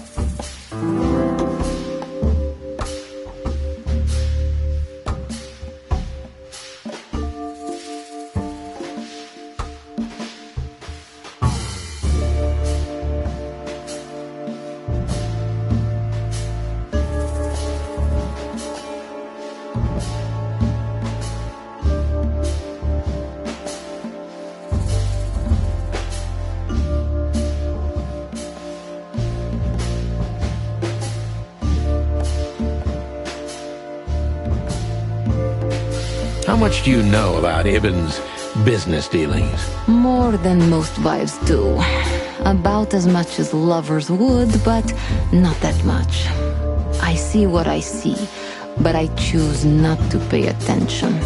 How much do you know about Ibn's business dealings? More than most wives do. About as much as lovers would, but not that much. I see what I see, but I choose not to pay attention.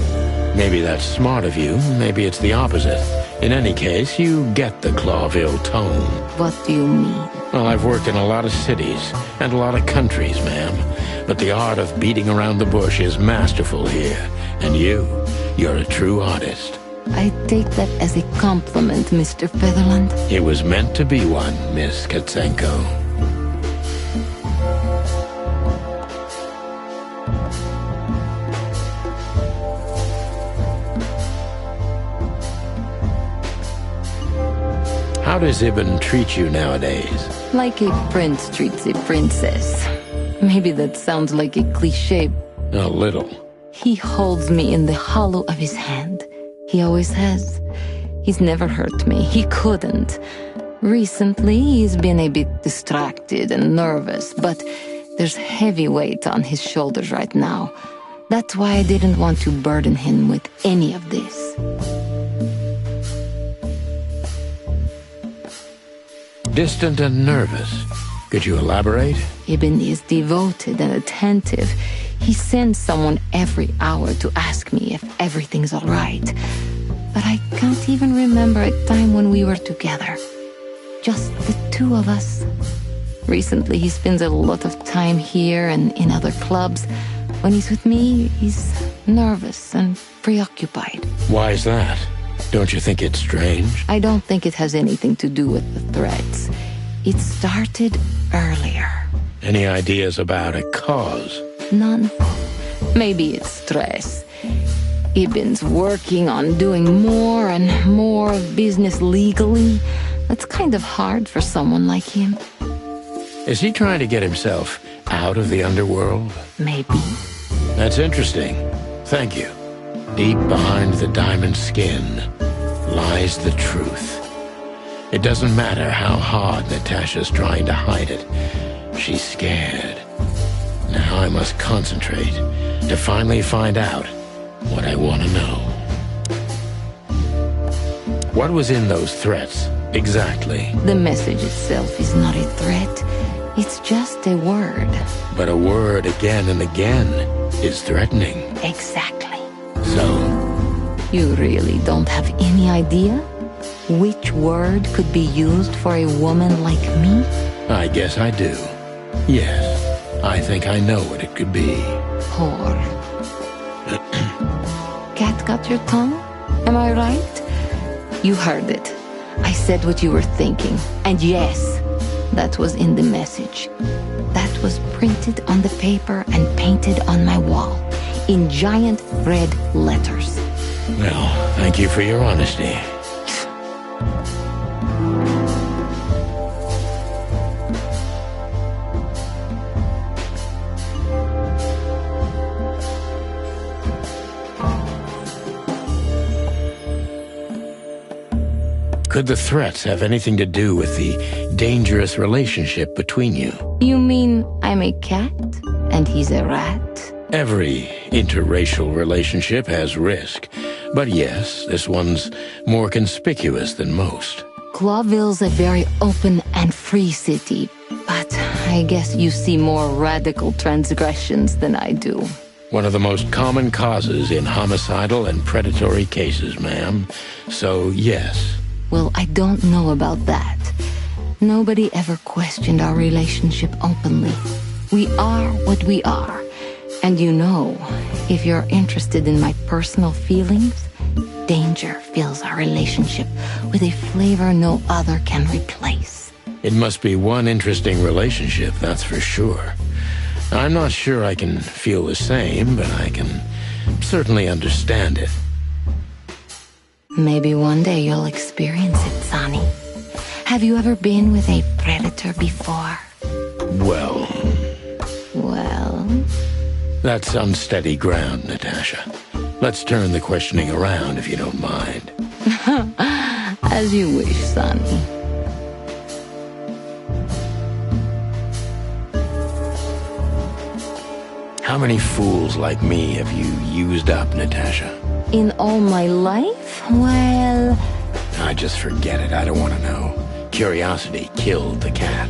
Maybe that's smart of you, maybe it's the opposite. In any case, you get the Clawville tone. What do you mean? Well, I've worked in a lot of cities and a lot of countries, ma'am. But the art of beating around the bush is masterful here. And you're a true artist. I take that as a compliment, Mr. Featherland. It was meant to be one, Miss Katsenko. How does Ibn treat you nowadays? Like a prince treats a princess. Maybe that sounds like a cliché. A little. He holds me in the hollow of his hand. He always has. He's never hurt me. He couldn't. Recently, he's been a bit distracted and nervous, but there's heavy weight on his shoulders right now. That's why I didn't want to burden him with any of this. Distant and nervous. Could you elaborate? Ibn is devoted and attentive. He sends someone every hour to ask me if everything's all right. But I can't even remember a time when we were together. Just the two of us. Recently, he spends a lot of time here and in other clubs. When he's with me, he's nervous and preoccupied. Why is that? Don't you think it's strange? I don't think it has anything to do with the threats. It started earlier. Any ideas about a cause? None. Maybe it's stress. Ibn's working on doing more and more business legally. That's kind of hard for someone like him. Is he trying to get himself out of the underworld? Maybe. That's interesting. Thank you. Deep behind the diamond skin lies the truth. It doesn't matter how hard Natasha's trying to hide it. She's scared. Now I must concentrate to finally find out what I want to know. What was in those threats, exactly? The message itself is not a threat. It's just a word. But a word again and again is threatening. Exactly. So? You really don't have any idea which word could be used for a woman like me? I guess I do. Yes, I think I know what it could be. Whore. Cat got your tongue? Am I right? You heard it. I said what you were thinking. And yes, that was in the message. That was printed on the paper and painted on my wall in giant red letters. Well, thank you for your honesty. Could the threats have anything to do with the dangerous relationship between you? You mean I'm a cat and he's a rat? Every interracial relationship has risk. But yes, this one's more conspicuous than most. Clawville's a very open and free city, but I guess you see more radical transgressions than I do. One of the most common causes in homicidal and predatory cases, ma'am. So, yes. Well, I don't know about that. Nobody ever questioned our relationship openly. We are what we are. And you know, if you're interested in my personal feelings, danger fills our relationship with a flavor no other can replace. It must be one interesting relationship, that's for sure. I'm not sure I can feel the same, but I can certainly understand it. Maybe one day you'll experience it, Sonny. Have you ever been with a predator before? Well... That's unsteady ground, Natasha. Let's turn the questioning around, if you don't mind. As you wish, Sonny. How many fools like me have you used up, Natasha? In all my life? Well... I just forget it. I don't want to know. Curiosity killed the cat.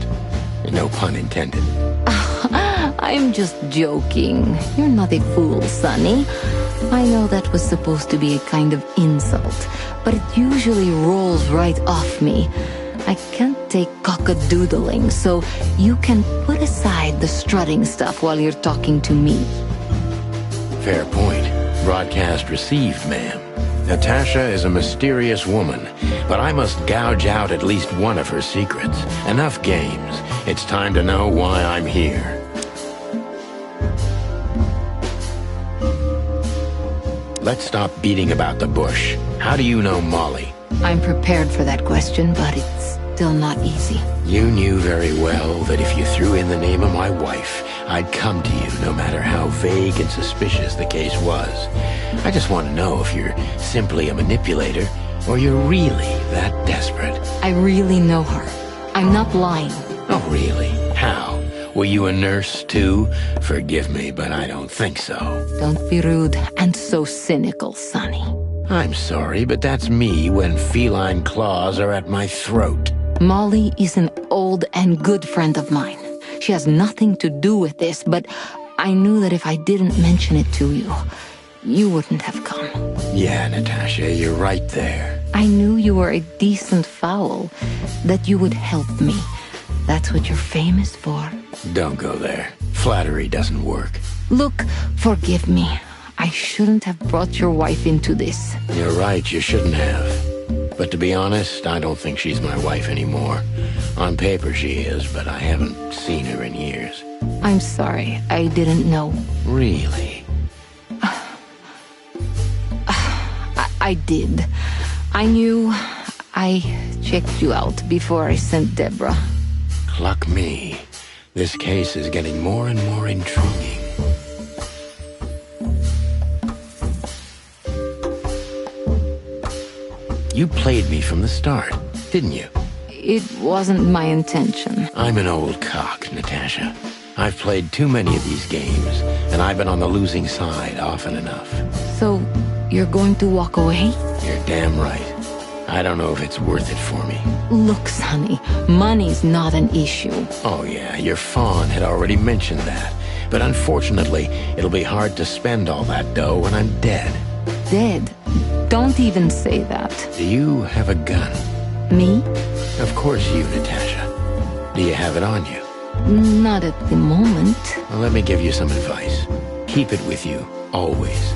No pun intended. I'm just joking. You're not a fool, Sonny. I know that was supposed to be a kind of insult, but it usually rolls right off me. I can't take cock-a-doodling, so you can put aside the strutting stuff while you're talking to me. Fair point. Broadcast received, ma'am. Natasha is a mysterious woman, but I must gouge out at least one of her secrets. Enough games. It's time to know why I'm here. Let's stop beating about the bush. How do you know Molly? I'm prepared for that question, but it's still not easy. You knew very well that if you threw in the name of my wife, I'd come to you no matter how vague and suspicious the case was. I just want to know if you're simply a manipulator or you're really that desperate. I really know her. I'm not lying. Oh, really? How? Were you a nurse, too? Forgive me, but I don't think so. Don't be rude and so cynical, Sonny. I'm sorry, but that's me when feline claws are at my throat. Molly is an old and good friend of mine. She has nothing to do with this, but I knew that if I didn't mention it to you, you wouldn't have come. Yeah, Natasha, you're right there. I knew you were a decent fowl, that you would help me. That's what you're famous for. Don't go there. Flattery doesn't work. Look, forgive me. I shouldn't have brought your wife into this. You're right, you shouldn't have. But to be honest, I don't think she's my wife anymore. On paper she is, but I haven't seen her in years. I'm sorry, I didn't know. Really? I did. I knew. I checked you out before I sent Deborah. Luck me. This case is getting more and more intriguing. You played me from the start, didn't you? It wasn't my intention. I'm an old cock, Natasha. I've played too many of these games, and I've been on the losing side often enough. So, you're going to walk away? You're damn right. I don't know if it's worth it for me. Look, Sonny, money's not an issue. Oh yeah, your fawn had already mentioned that. But unfortunately, it'll be hard to spend all that dough when I'm dead. Dead? Don't even say that. Do you have a gun? Me? Of course you, Natasha. Do you have it on you? Not at the moment. Well, let me give you some advice. Keep it with you, always.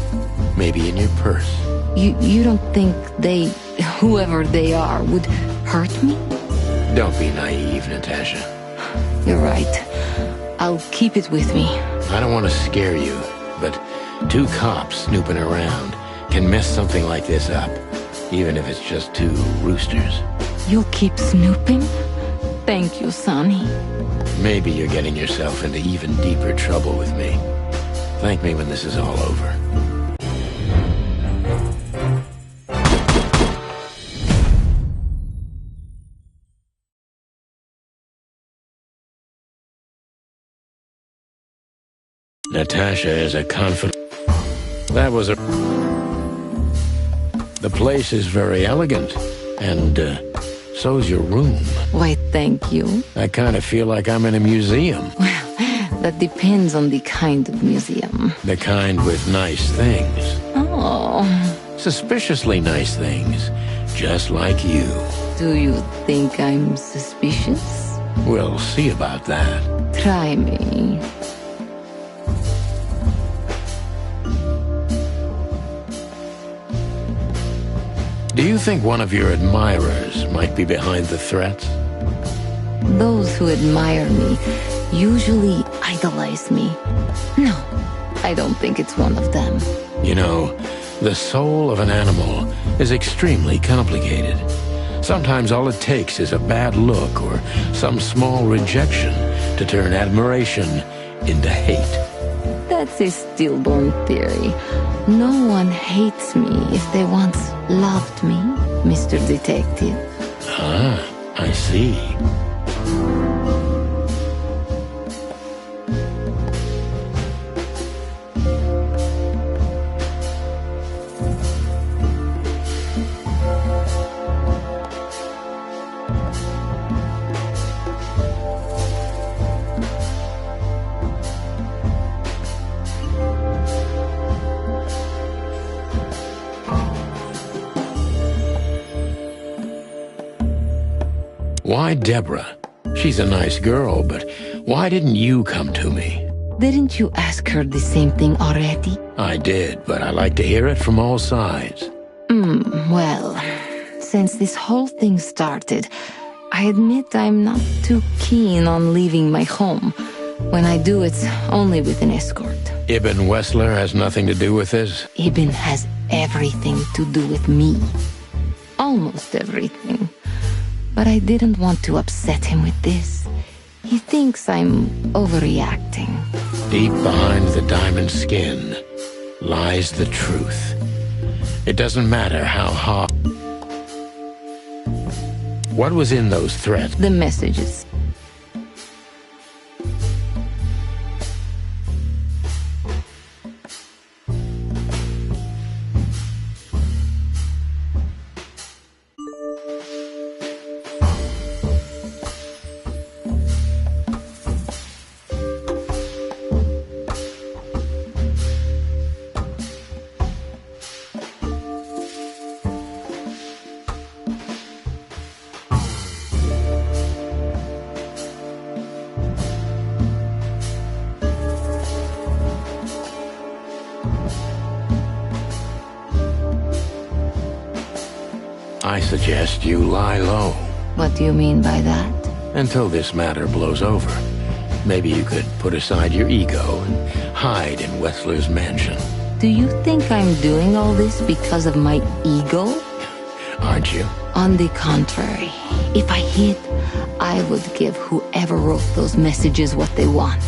Maybe in your purse. You don't think they, whoever they are, would hurt me? Don't be naive, Natasha. You're right. I'll keep it with me. I don't want to scare you, but 2 cops snooping around can mess something like this up, even if it's just 2 roosters. You'll keep snooping? Thank you, Sonny. Maybe you're getting yourself into even deeper trouble with me. Thank me when this is all over. Natasha is a confident... That was a... The place is very elegant, and so's your room. Why, thank you. I kind of feel like I'm in a museum. Well, that depends on the kind of museum. The kind with nice things. Oh. Suspiciously nice things, just like you. Do you think I'm suspicious? We'll see about that. Try me. Do you think one of your admirers might be behind the threats? Those who admire me usually idolize me. No, I don't think it's one of them. You know, the soul of an animal is extremely complicated. Sometimes all it takes is a bad look or some small rejection to turn admiration into hate. That's a stillborn theory. No one hates me if they once loved me, Mr. Detective. Ah, I see. Why Deborah? She's a nice girl, but why didn't you come to me? Didn't you ask her the same thing already? I did, but I like to hear it from all sides. Well, since this whole thing started, I admit I'm not too keen on leaving my home. When I do, it's only with an escort. Ibn Wessler has nothing to do with this? Ibn has everything to do with me. Almost everything. But I didn't want to upset him with this. He thinks I'm overreacting. Deep behind the diamond skin lies the truth. It doesn't matter how hard... What was in those threats? The messages. I suggest you lie low. What do you mean by that? Until this matter blows over. Maybe you could put aside your ego and hide in Wessler's mansion. Do you think I'm doing all this because of my ego? Aren't you? On the contrary, if I hid, I would give whoever wrote those messages what they want.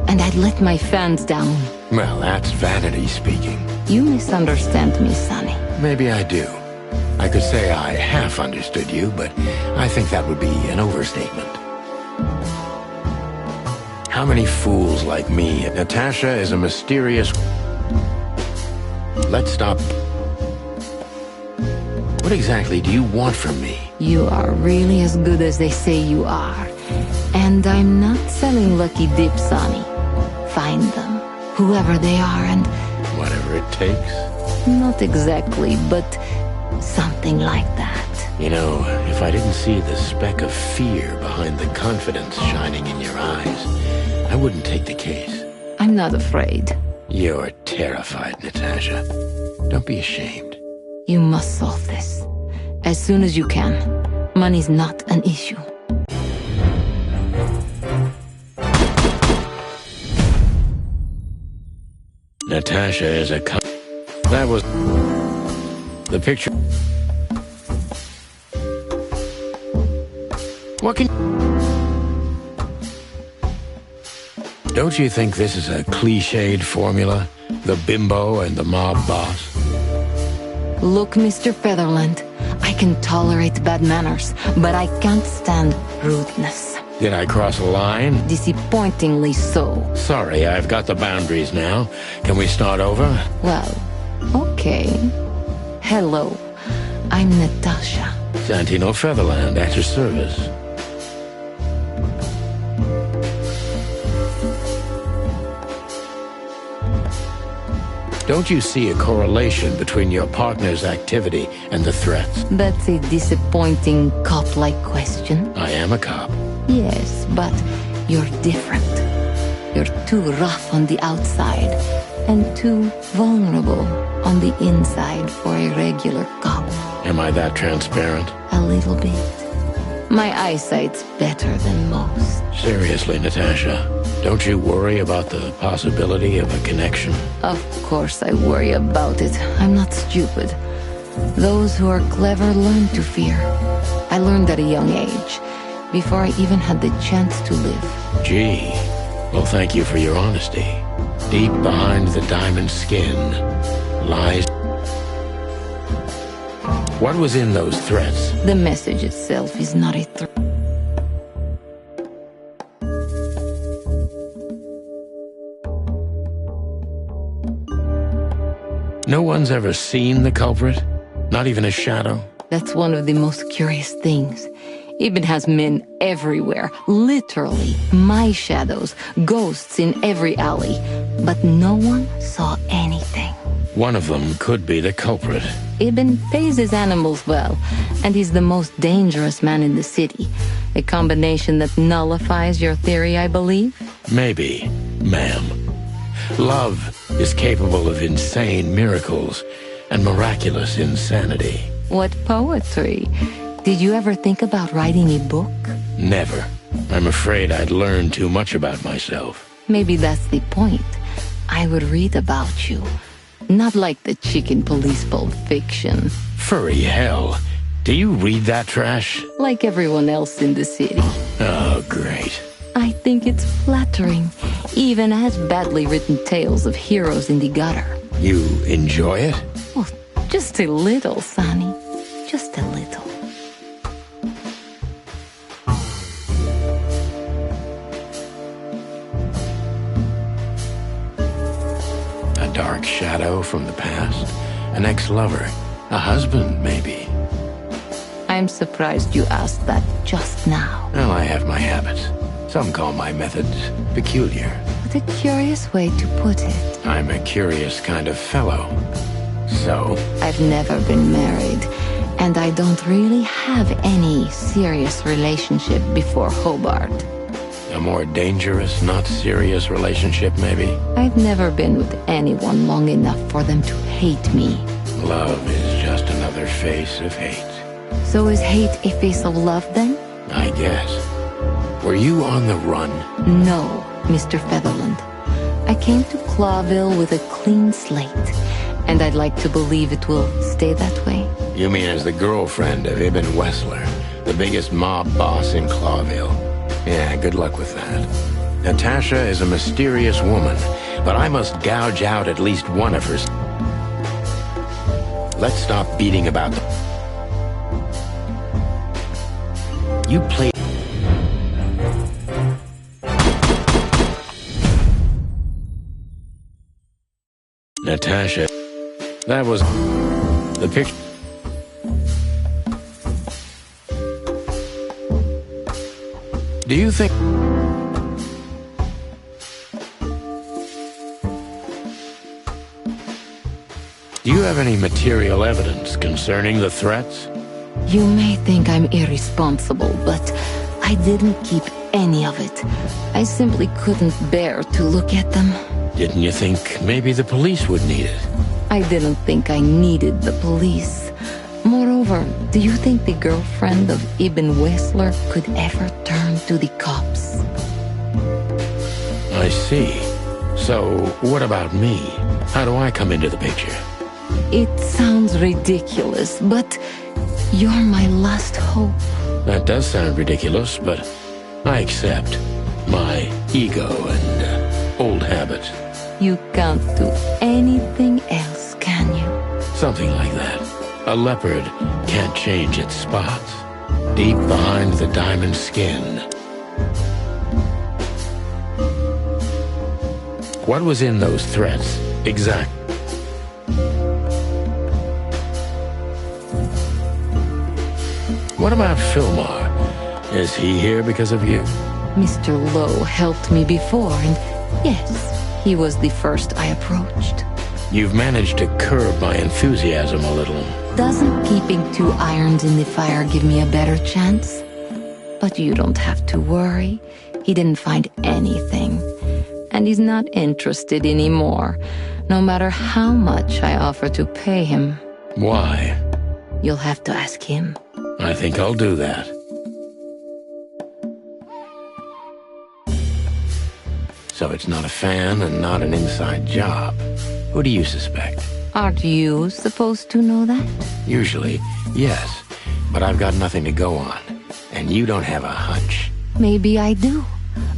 And I'd let my fans down. Well, that's vanity speaking. You misunderstand me, Sonny. Maybe I do. I could say I half understood you, but I think that would be an overstatement. How many fools like me? Natasha is a mysterious... Let's stop. What exactly do you want from me? You are really as good as they say you are. And I'm not selling lucky dips, Sonny. Find them, whoever they are, and... Whatever it takes? Not exactly, but something like that. You know, if I didn't see the speck of fear behind the confidence shining in your eyes, I wouldn't take the case. I'm not afraid. You're terrified, Natasha. Don't be ashamed. You must solve this. As soon as you can. Money's not an issue. Natasha is a That was... the picture... What can... Don't you think this is a cliched formula? The bimbo and the mob boss? Look, Mr. Featherland, I can tolerate bad manners, but I can't stand rudeness. Did I cross a line? Disappointingly so. Sorry, I've got the boundaries now. Can we start over? Well, okay. Hello, I'm Natasha. Santino Featherland, at your service. Don't you see a correlation between your partner's activity and the threats? That's a disappointing cop-like question. I am a cop. Yes, but you're different. You're too rough on the outside and too vulnerable on the inside for a regular cop. Am I that transparent? A little bit. My eyesight's better than most. Seriously, Natasha, don't you worry about the possibility of a connection? Of course I worry about it. I'm not stupid. Those who are clever learn to fear. I learned at a young age, before I even had the chance to live. Gee, well, thank you for your honesty. Deep behind the diamond skin lies... What was in those threats? The message itself is not a threat. No one's ever seen the culprit? Not even a shadow? That's one of the most curious things. Ibn has men everywhere, literally, my shadows, ghosts in every alley. But no one saw anything. One of them could be the culprit. Ibn pays his animals well, and he's the most dangerous man in the city. A combination that nullifies your theory, I believe? Maybe, ma'am. Love is capable of insane miracles and miraculous insanity. What poetry! Did you ever think about writing a book? Never. I'm afraid I'd learn too much about myself. Maybe that's the point. I would read about you. Not like the chicken police Pulp Fiction. Furry hell. Do you read that trash? Like everyone else in the city. Oh, great. I think it's flattering, even as badly written tales of heroes in the gutter. You enjoy it? Well, just a little, Sonny. Just a little. A dark shadow from the past? An ex-lover? A husband, maybe? I'm surprised you asked that just now. Well, I have my habits. Some call my methods peculiar. What a curious way to put it. I'm a curious kind of fellow. So? I've never been married, and I don't really have any serious relationship before Hobart. A more dangerous, not serious relationship, maybe? I've never been with anyone long enough for them to hate me. Love is just another face of hate. So is hate a face of love, then? I guess. Were you on the run? No, Mr. Featherland. I came to Clawville with a clean slate, and I'd like to believe it will stay that way. You mean as the girlfriend of Ibn Wessler, the biggest mob boss in Clawville? Yeah, good luck with that. Natasha is a mysterious woman, but I must gouge out at least one of hers. Let's stop beating about the... You play... Natasha. That was... the picture... Do you think... Do you have any material evidence concerning the threats? You may think I'm irresponsible, but I didn't keep any of it. I simply couldn't bear to look at them. Didn't you think maybe the police would need it? I didn't think I needed the police. Moreover, do you think the girlfriend of Ibn Wessler could ever turn to the cops? I see. So, what about me? How do I come into the picture? It sounds ridiculous, but you're my last hope. That does sound ridiculous, but I accept my ego and old habits. You can't do anything else, can you? Something like that. A leopard can't change its spots. Deep behind the diamond skin. What was in those threats, exactly? What about Fillmore? Is he here because of you? Mr. Lowe helped me before, and yes, he was the first I approached. You've managed to curb my enthusiasm a little. Doesn't keeping 2 irons in the fire give me a better chance? But you don't have to worry. He didn't find anything. And he's not interested anymore, no matter how much I offer to pay him. Why? You'll have to ask him. I think I'll do that. So it's not a fan and not an inside job. Who do you suspect? Aren't you supposed to know that? Usually, yes. But I've got nothing to go on. And you don't have a hunch. Maybe I do.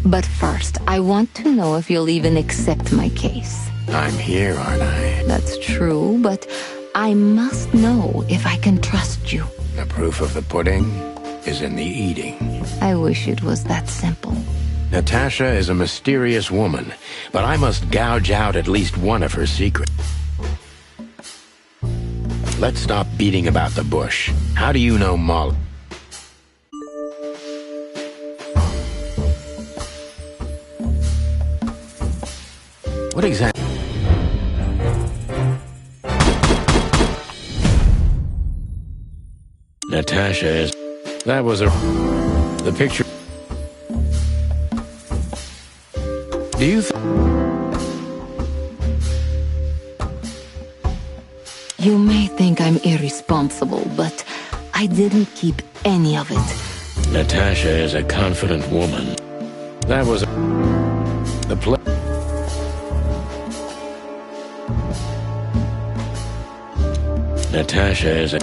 But first, I want to know if you'll even accept my case. I'm here, aren't I? That's true, but I must know if I can trust you. The proof of the pudding is in the eating. I wish it was that simple. Natasha is a mysterious woman, but I must gouge out at least one of her secrets. Let's stop beating about the bush. How do you know Molly? What exactly? Natasha is... That was the picture... Do you You may think I'm irresponsible, but I didn't keep any of it. Natasha is a confident woman. That was the play. Natasha is a...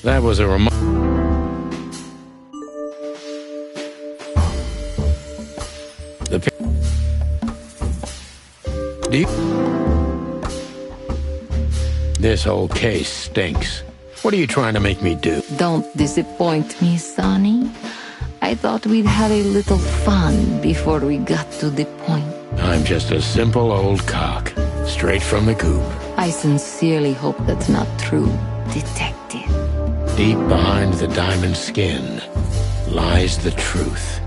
That was a This whole case stinks. What are you trying to make me do? Don't disappoint me, Sonny. I thought we'd have a little fun before we got to the point. I'm just a simple old cock, straight from the coop. I sincerely hope that's not true, Detective. Deep behind the diamond skin lies the truth.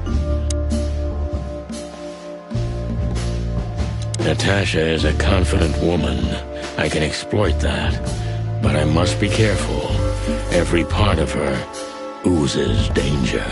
Natasha is a confident woman. I can exploit that. But I must be careful. Every part of her oozes danger.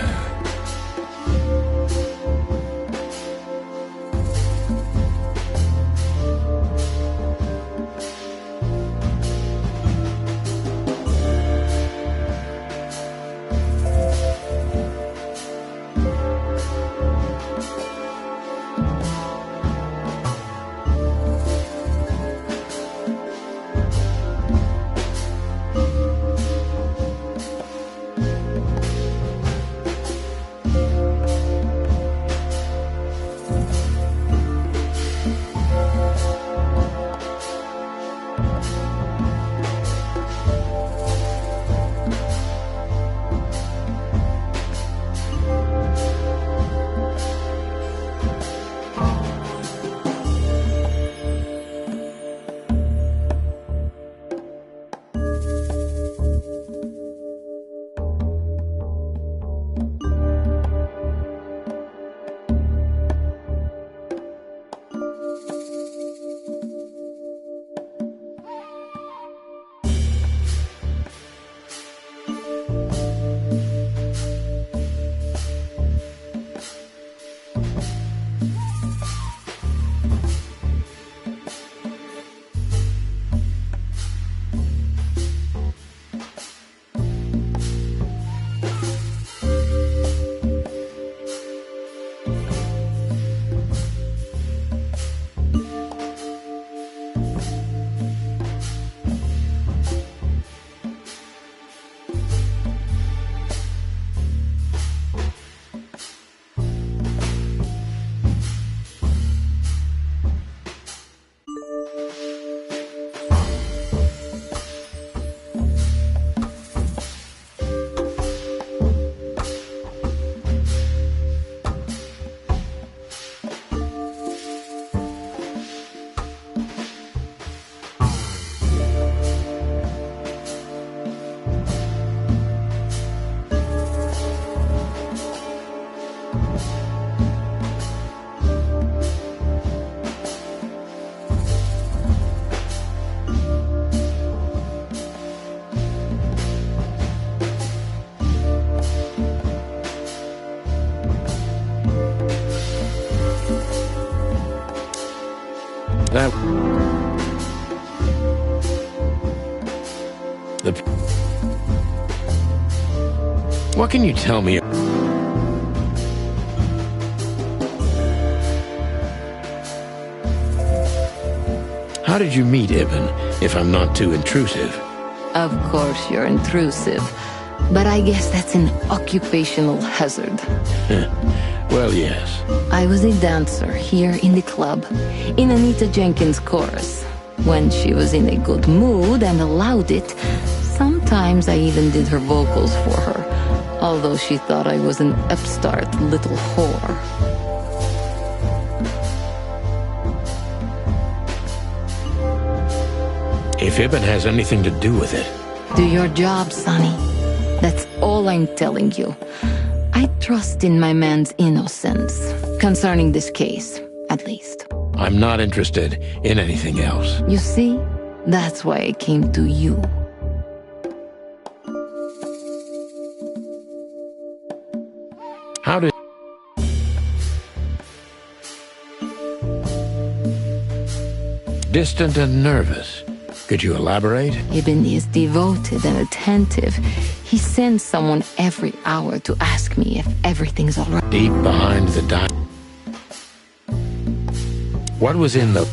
What can you tell me? How did you meet Ibn, if I'm not too intrusive? Of course you're intrusive, but I guess that's an occupational hazard. Well, yes. I was a dancer here in the club, in Anita Jenkins' chorus. When she was in a good mood and allowed it, sometimes I even did her vocals for her, although she thought I was an upstart little whore. If Ibn has anything to do with it... Do your job, Sonny. That's all I'm telling you. I trust in my man's innocence, concerning this case, at least. I'm not interested in anything else. You see, that's why I came to you. How did... Distant and nervous. Could you elaborate? Ibn is devoted and attentive. He sends someone every hour to ask me if everything's all right. Deep behind the What was in the...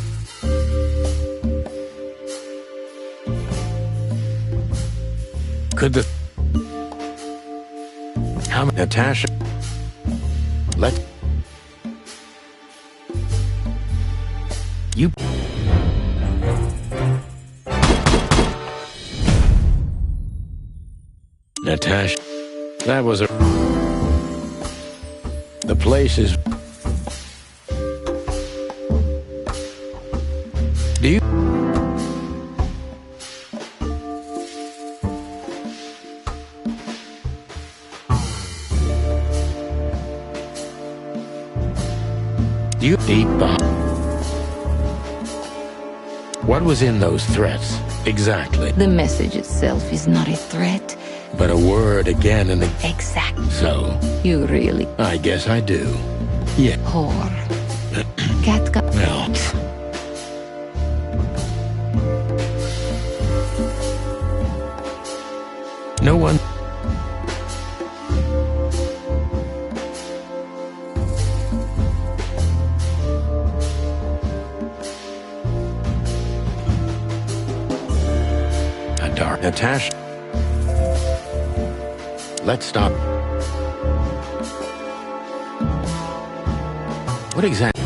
Could the... How many... Natasha... Let... You... Natasha, that was a... The place is... Do you... Do you deep behind? What was in those threats, exactly? The message itself is not a threat. But a word again and again. Exactly. So? You really... I guess I do. Yeah. Whore. Cat got... No. No one... A dark... Natasha... Let's stop. What exactly?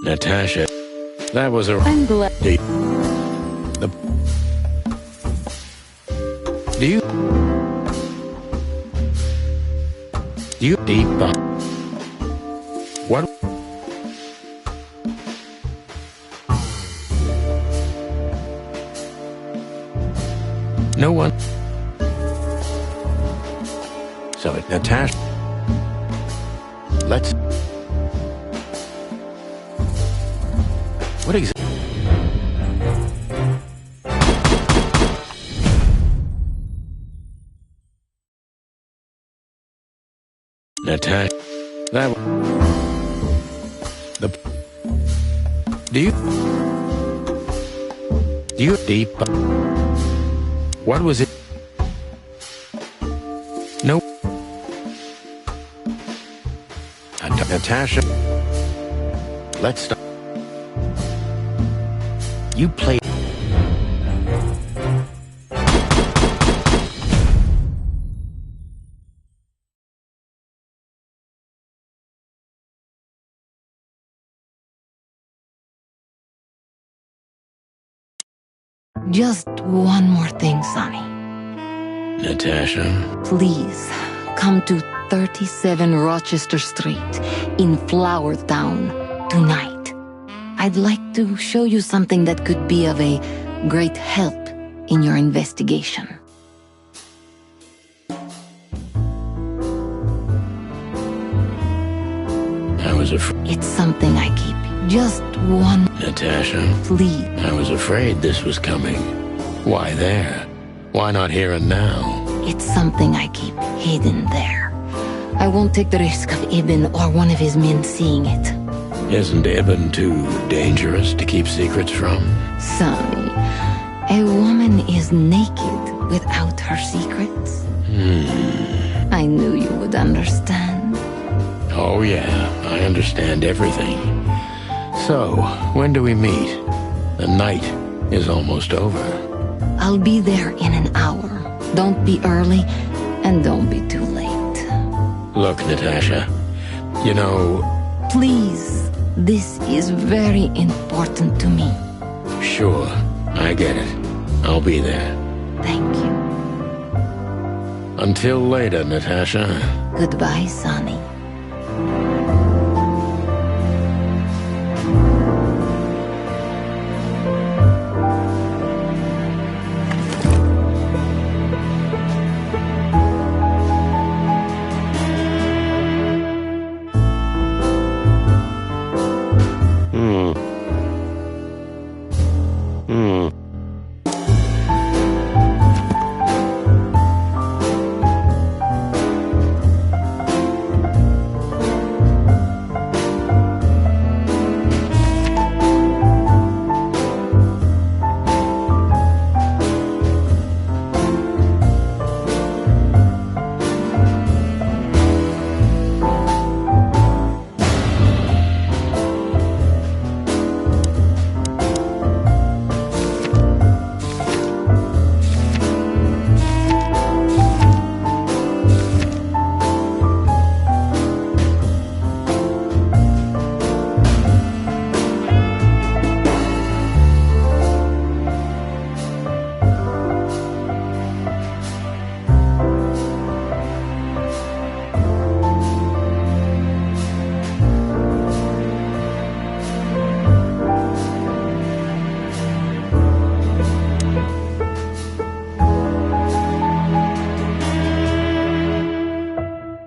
Natasha, that was a... I'm glad... Do you deep... What? No one... So, Natasha... Let's... What exactly? Natasha, that... The... Do you deep... What was it? No... Natasha... Let's stop. You play... Just one more thing, Sonny. Natasha? Please, come to 37 Rochester Street in Flower Town tonight. I'd like to show you something that could be of a great help in your investigation. I was afraid... It's something I keep. Just one... Natasha? Please. I was afraid this was coming. Why there? Why not here and now? It's something I keep hidden there. I won't take the risk of Ibn or one of his men seeing it. Isn't Ibn too dangerous to keep secrets from? Sonny, a woman is naked without her secrets. I knew you would understand. Oh yeah, I understand everything. So, when do we meet? The night is almost over. I'll be there in an hour. Don't be early, and don't be too late. Look, Natasha, you know... Please, this is very important to me. Sure, I get it. I'll be there. Thank you. Until later, Natasha. Goodbye, Sonny.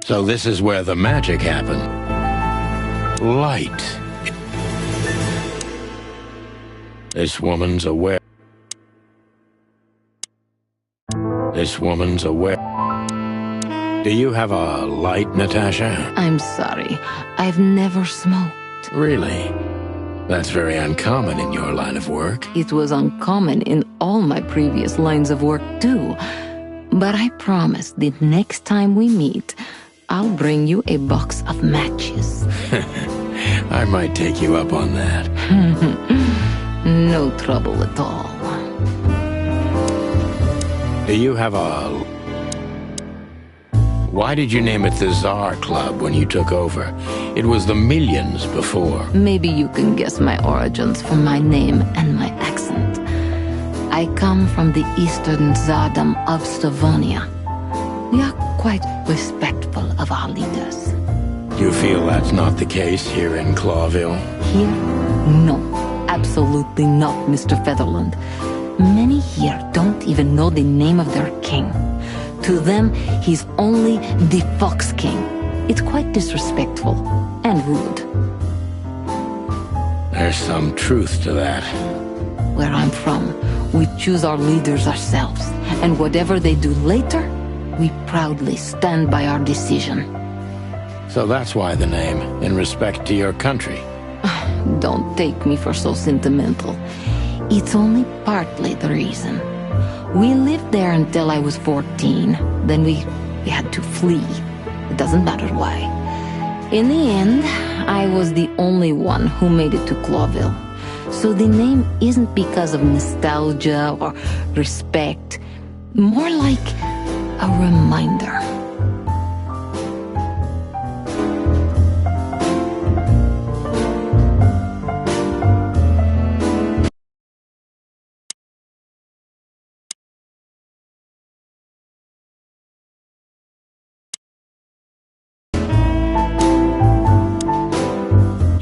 So this is where the magic happened. Light. This woman's aware. This woman's aware. Do you have a light, Natasha? I'm sorry. I've never smoked. Really? That's very uncommon in your line of work. It was uncommon in all my previous lines of work, too. But I promise the next time we meet, I'll bring you a box of matches. I might take you up on that. No trouble at all. Do you have a... Why did you name it the Tsar Club when you took over? It was the Millions before. Maybe you can guess my origins from my name and my accent. I come from the eastern Tsardom of Slavonia. We are quite respectful of our leaders. You feel that's not the case here in Clawville? Here? No. Absolutely not, Mr. Featherland. Many here don't even know the name of their king. To them, he's only the Fox King. It's quite disrespectful and rude. There's some truth to that. Where I'm from, we choose our leaders ourselves, and whatever they do later, we proudly stand by our decision. So that's why the name, in respect to your country. Don't take me for so sentimental. It's only partly the reason. We lived there until I was 14. Then we had to flee. It doesn't matter why. In the end, I was the only one who made it to Clawville. So the name isn't because of nostalgia or respect. More like a reminder.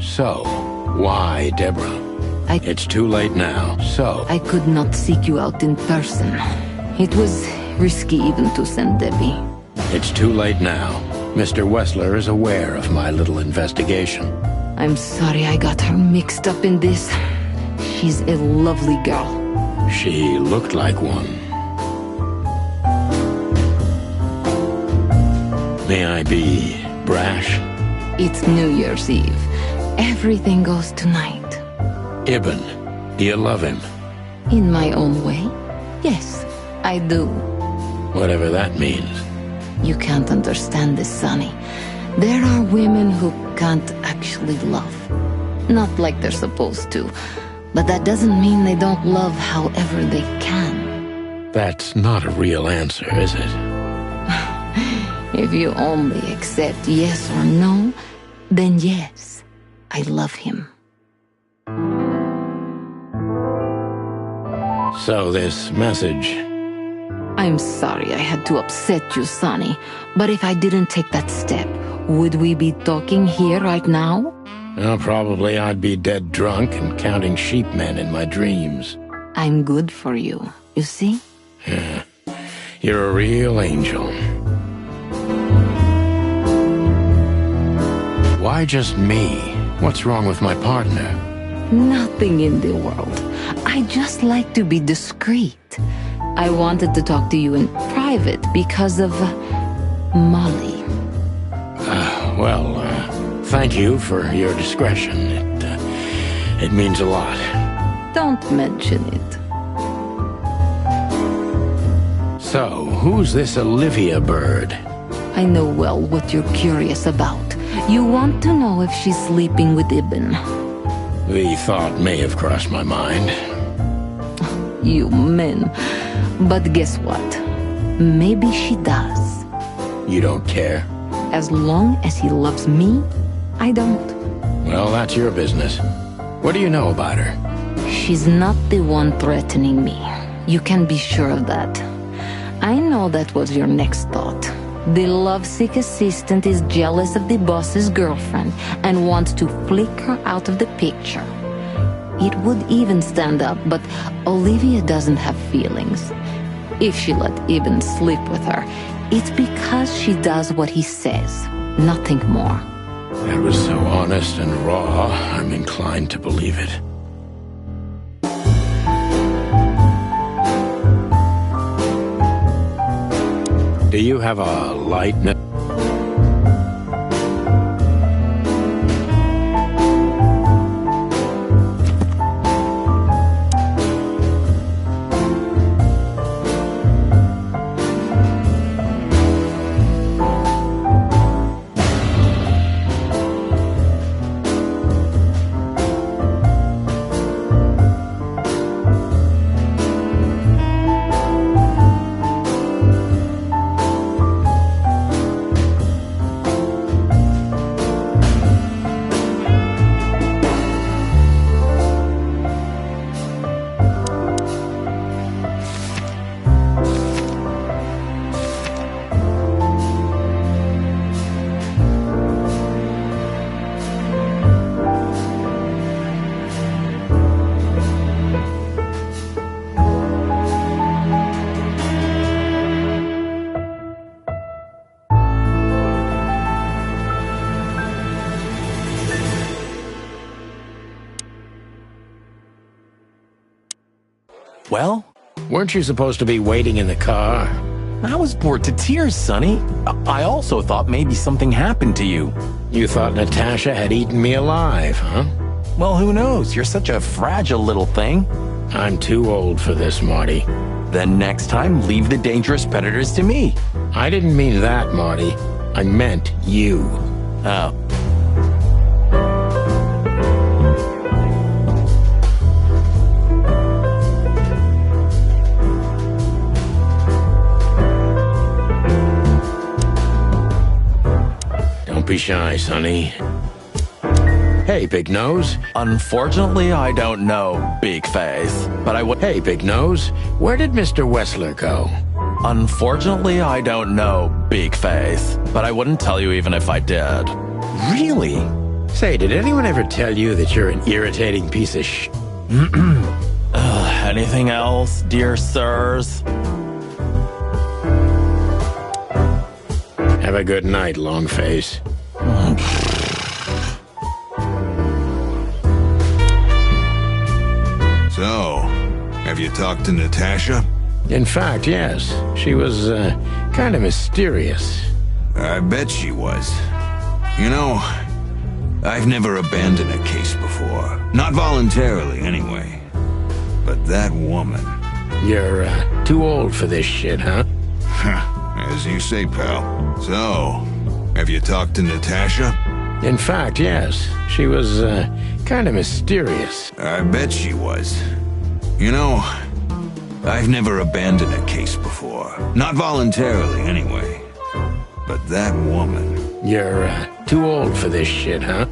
So, why, Deborah? It's too late now, so... I could not seek you out in person. It was risky even to send Debbie. It's too late now. Mr. Wessler is aware of my little investigation. I'm sorry I got her mixed up in this. She's a lovely girl. She looked like one. May I be brash? It's New Year's Eve. Everything goes tonight. Ibn, do you love him? In my own way? Yes, I do. Whatever that means. You can't understand this, Sonny. There are women who can't actually love. Not like they're supposed to. But that doesn't mean they don't love however they can. That's not a real answer, is it? If you only accept yes or no, then yes. I love him. So this message... I'm sorry I had to upset you, Sonny. But if I didn't take that step, would we be talking here right now? Well, probably I'd be dead drunk and counting sheepmen in my dreams. I'm good for you, you see? Yeah. You're a real angel. Why just me? What's wrong with my partner? Nothing in the world. I just like to be discreet. I wanted to talk to you in private because of Molly. Thank you for your discretion. It means a lot. Don't mention it. So, who's this Olivia Bird? I know well what you're curious about. You want to know if she's sleeping with Ibn. The thought may have crossed my mind. You men. But guess what? Maybe she does. You don't care? As long as he loves me, I don't. Well, that's your business. What do you know about her? She's not the one threatening me. You can be sure of that. I know that was your next thought. The lovesick assistant is jealous of the boss's girlfriend and wants to flick her out of the picture. It would even stand up, but Olivia doesn't have feelings. If she let Ibn sleep with her, it's because she does what he says, nothing more. That was so honest and raw, I'm inclined to believe it. Do you have a light? Well? Weren't you supposed to be waiting in the car? I was bored to tears, Sonny. I also thought maybe something happened to you. You thought Natasha had eaten me alive, huh? Well, who knows? You're such a fragile little thing. I'm too old for this, Marty. Then next time, leave the dangerous predators to me. I didn't mean that, Marty. I meant you. Oh. Don't be shy, Sonny. Hey, Big Nose. Unfortunately, I don't know, Big Face. But I would. Hey, Big Nose. Where did Mr. Wessler go? Unfortunately, I don't know, Big Face. But I wouldn't tell you even if I did. Really? Say, did anyone ever tell you that you're an irritating piece of sh... Anything else, dear sirs? Have a good night, Longface. So, have you talked to Natasha? In fact, yes. She was, kind of mysterious. I bet she was. You know, I've never abandoned a case before. Not voluntarily, anyway. But that woman... You're, too old for this shit, huh? As you say, pal. So, have you talked to Natasha? In fact, yes. She was, kind of mysterious. I bet she was. You know, I've never abandoned a case before. Not voluntarily, anyway. But that woman... You're, too old for this shit, huh?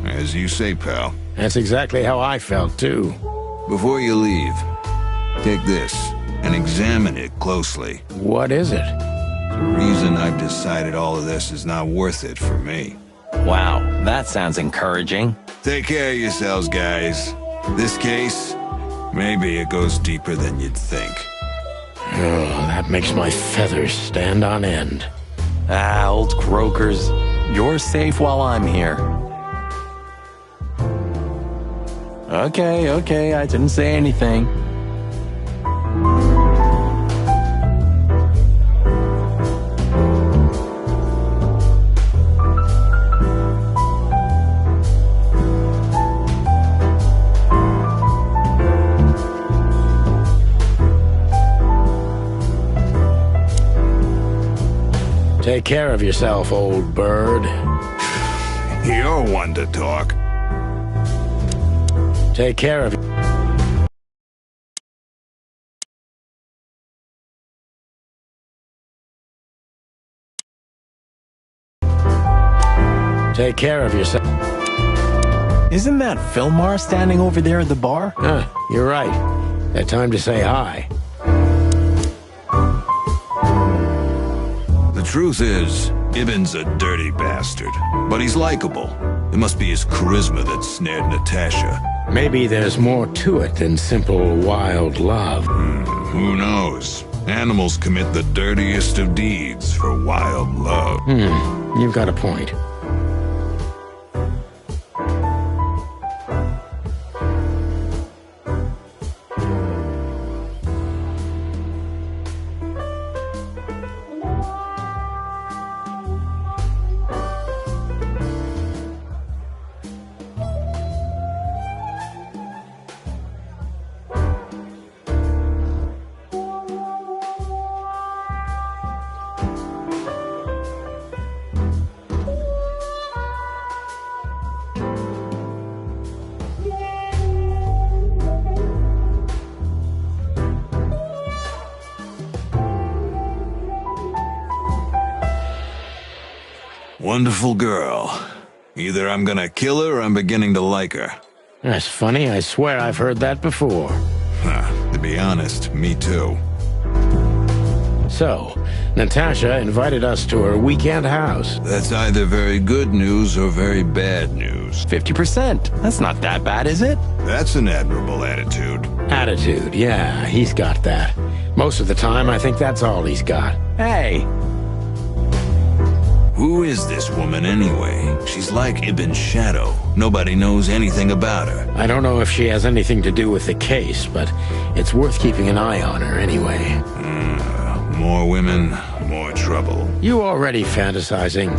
As you say, pal. That's exactly how I felt, too. Before you leave, take this and examine it closely. What is it? The reason I've decided all of this is not worth it for me. Wow, that sounds encouraging. Take care of yourselves, guys. This case, maybe it goes deeper than you'd think. Oh, that makes my feathers stand on end. Ah, old croakers. You're safe while I'm here. Okay, I didn't say anything. Take care of yourself, old bird. You're one to talk. Take care of... Take care of yourself. Isn't that Filmar standing over there at the bar? You're right. That time to say hi. The truth is, Ibn's a dirty bastard, but he's likable. It must be his charisma that snared Natasha. Maybe there's more to it than simple wild love. Who knows? Animals commit the dirtiest of deeds for wild love. You've got a point. Wonderful girl. Either I'm gonna kill her or I'm beginning to like her. That's funny. I swear I've heard that before. To be honest, me too. So, Natasha invited us to her weekend house. That's either very good news or very bad news. 50%. That's not that bad, is it? That's an admirable attitude. Attitude, yeah, he's got that. Most of the time, I think that's all he's got. Hey. Who is this woman anyway? She's like Ibn's shadow. Nobody knows anything about her. I don't know if she has anything to do with the case, but it's worth keeping an eye on her anyway. More women, more trouble. You already fantasizing.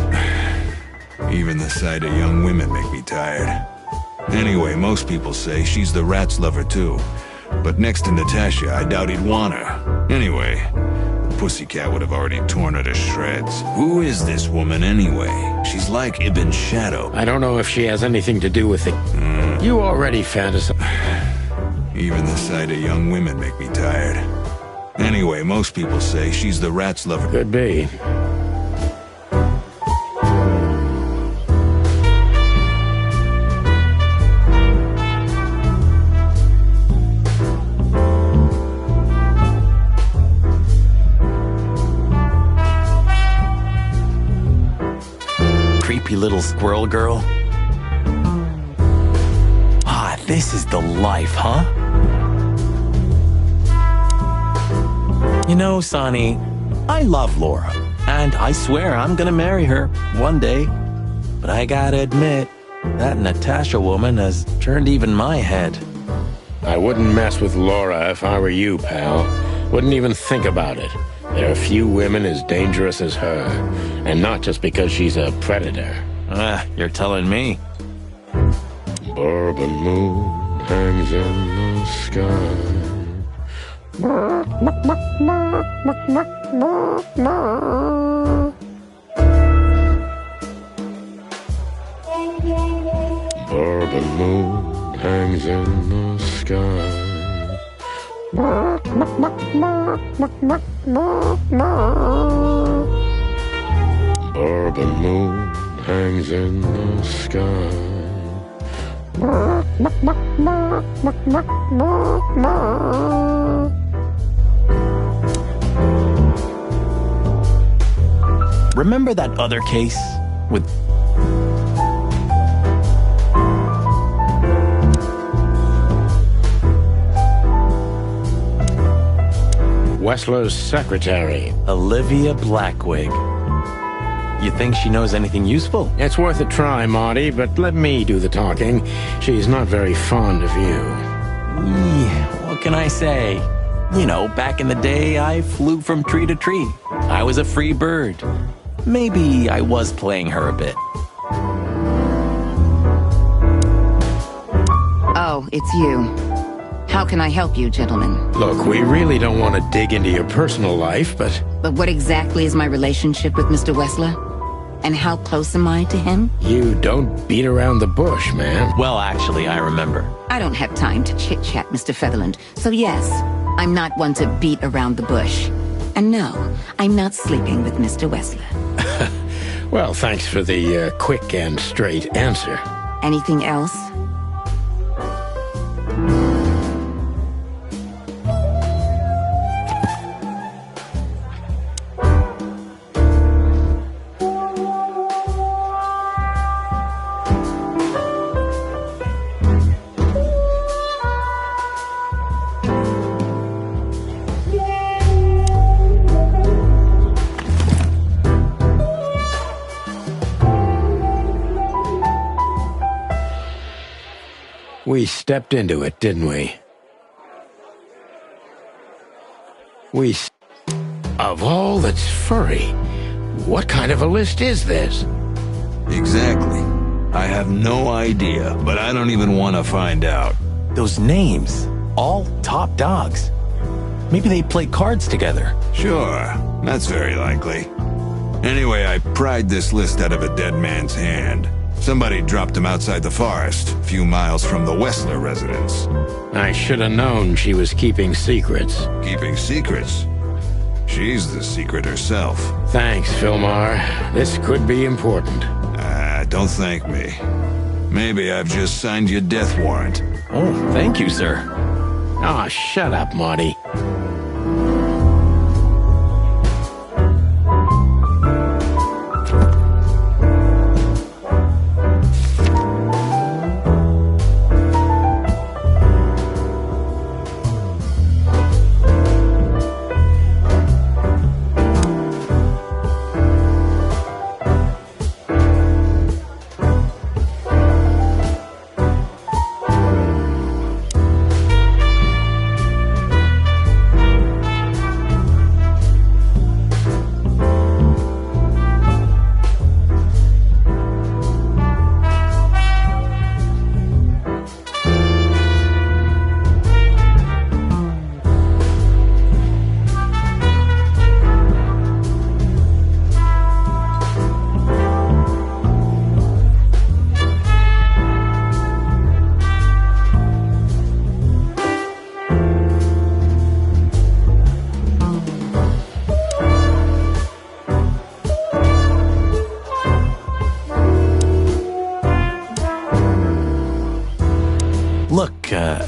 Even the sight of young women make me tired. Anyway, most people say she's the rat's lover too. But next to Natasha, I doubt he'd want her. Anyway, Pussycat would have already torn her to shreds. Who is this woman anyway? She's like Ibn's shadow. I don't know if she has anything to do with it. You already fantasize. Even the sight of young women make me tired. Anyway, most people say she's the rat's lover. Could be. Creepy little squirrel girl. Ah, this is the life, huh? You know, Sonny, I love Laura, and I swear I'm gonna marry her one day. But I gotta admit, that Natasha woman has turned even my head. I wouldn't mess with Laura if I were you, pal. Wouldn't even think about it. There are few women as dangerous as her, and not just because she's a predator. You're telling me. Bourbon moon hangs in the sky. Bourbon moon hangs in the sky. Bourbon moon hangs in the sky. Remember that other case with... Wessler's secretary. Olivia Blackwig. You think she knows anything useful? It's worth a try, Marty, but let me do the talking. She's not very fond of you. What can I say? You know, back in the day, I flew from tree to tree. I was a free bird. Maybe I was playing her a bit. Oh, it's you. How can I help you, gentlemen? Look, we really don't want to dig into your personal life, but... But what exactly is my relationship with Mr. Wessler? And how close am I to him? You don't beat around the bush, man. Well, actually, I remember. I don't have time to chit-chat, Mr. Featherland. So yes, I'm not one to beat around the bush. And no, I'm not sleeping with Mr. Wessler. Well, thanks for the quick and straight answer. Anything else? We stepped into it, didn't we? Of all that's furry, what kind of a list is this? Exactly. I have no idea, but I don't even want to find out. Those names, all top dogs. Maybe they play cards together. Sure, that's very likely. Anyway, I pried this list out of a dead man's hand. Somebody dropped him outside the forest, a few miles from the Wessler residence. I should have known she was keeping secrets. Keeping secrets? She's the secret herself. Thanks, Philmar. This could be important. Don't thank me. Maybe I've just signed your death warrant. Oh, thank you, sir. Oh, shut up, Marty.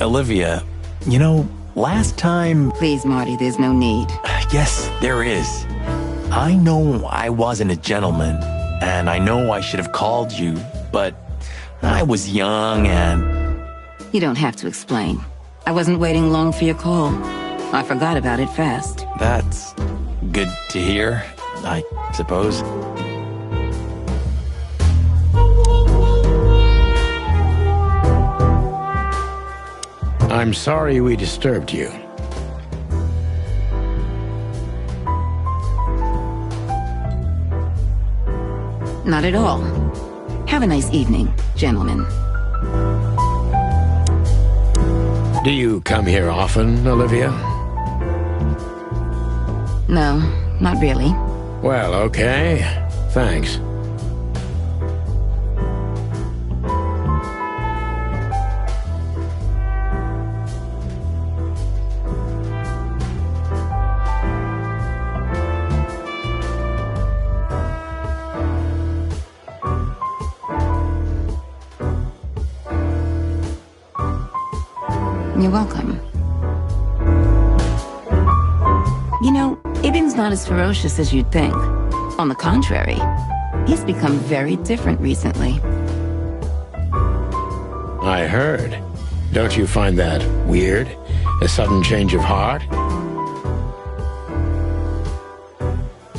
Olivia, you know, last time... Please, Marty, there's no need. Yes, there is. I know I wasn't a gentleman, and I know I should have called you, but I was young and... You don't have to explain. I wasn't waiting long for your call. I forgot about it fast. That's good to hear, I suppose. I'm sorry we disturbed you. Not at all. Have a nice evening, gentlemen. Do you come here often, Olivia? No, not really. Well, okay. Thanks. You're welcome. You know, Ibn's not as ferocious as you'd think. On the contrary, he's become very different recently. I heard. Don't you find that weird? A sudden change of heart?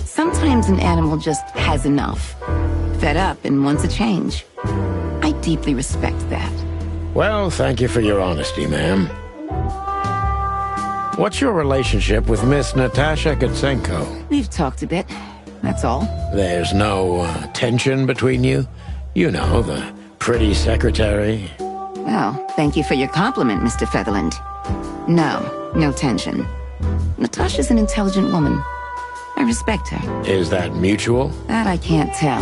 Sometimes an animal just has enough. Fed up and wants a change. I deeply respect that. Well, thank you for your honesty, ma'am. What's your relationship with Miss Natasha Gutsenko? We've talked a bit, that's all. There's no tension between you? You know, the pretty secretary. Well, thank you for your compliment, Mr. Featherland. No tension. Natasha's an intelligent woman. I respect her. Is that mutual? That I can't tell.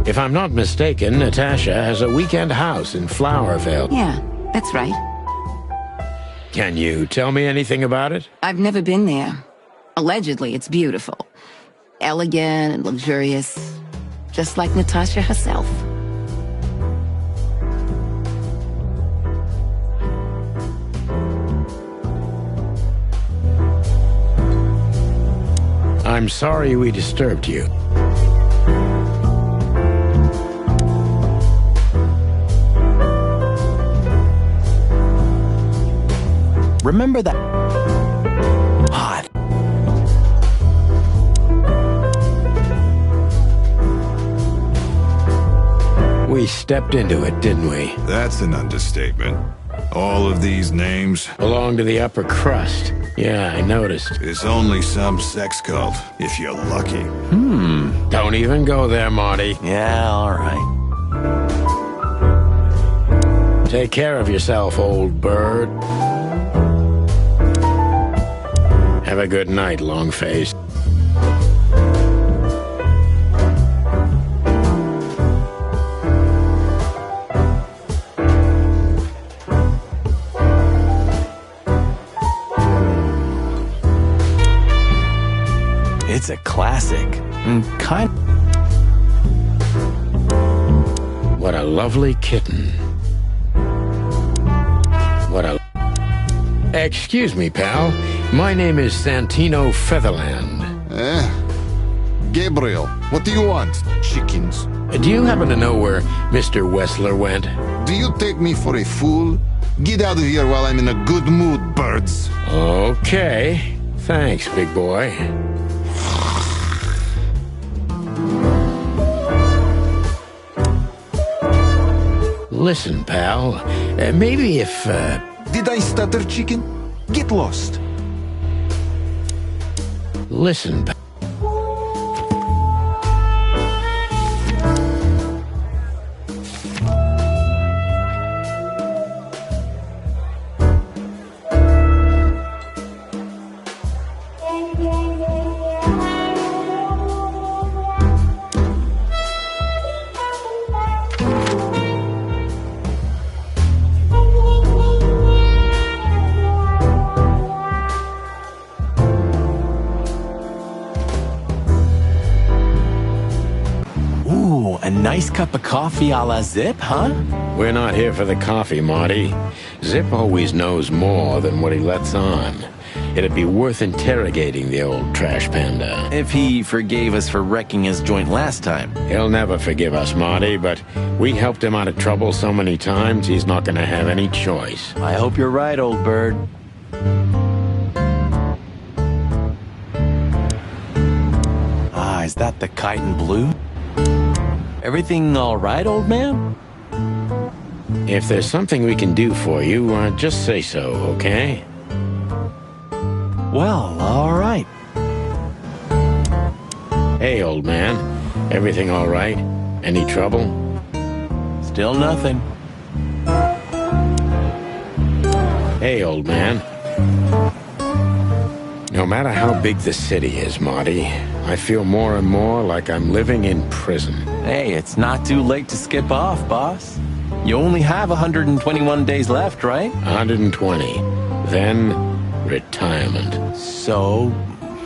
If I'm not mistaken, Natasha has a weekend house in Flowervale. Yeah, that's right. Can you tell me anything about it? I've never been there. Allegedly, it's beautiful. Elegant and luxurious. Just like Natasha herself. I'm sorry we disturbed you. Remember that... Hot. We stepped into it, didn't we? That's an understatement. All of these names belong to the upper crust. Yeah, I noticed. It's only some sex cult, if you're lucky. Don't even go there, Marty. Yeah, all right. Take care of yourself, old bird. Have a good night, Longface. It's a classic. And What a lovely kitten. What a... Excuse me, pal. My name is Santino Featherland. Gabriel, what do you want? Chickens. Do you happen to know where Mr. Wessler went? Do you take me for a fool? Get out of here while I'm in a good mood, birds. Okay. Thanks, big boy. Listen, pal. Maybe if, Did I stutter, chicken? Get lost. Listen, pal. Nice cup of coffee a la Zip, huh? We're not here for the coffee, Marty. Zip always knows more than what he lets on. It'd be worth interrogating the old trash panda. If he forgave us for wrecking his joint last time. He'll never forgive us, Marty, but we helped him out of trouble so many times, he's not gonna have any choice. I hope you're right, old bird. Ah, is that the kite in blue? Everything all right, old man? If there's something we can do for you, just say so, okay? Well, all right. Hey, old man. Everything all right? Any trouble? Still nothing. Hey, old man. No matter how big the city is, Marty, I feel more and more like I'm living in prison. Hey, it's not too late to skip off, boss. You only have 121 days left, right? 120. Then, retirement. So,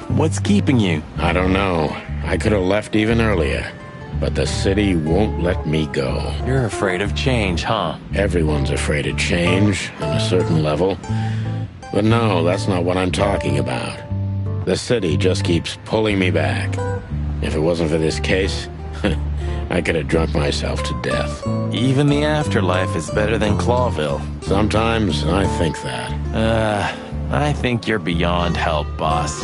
what's keeping you? I don't know. I could have left even earlier. But the city won't let me go. You're afraid of change, huh? Everyone's afraid of change, on a certain level. But no, that's not what I'm talking about. The city just keeps pulling me back. If it wasn't for this case, I could have drunk myself to death. Even the afterlife is better than Clawville. Sometimes I think that. I think you're beyond help, boss.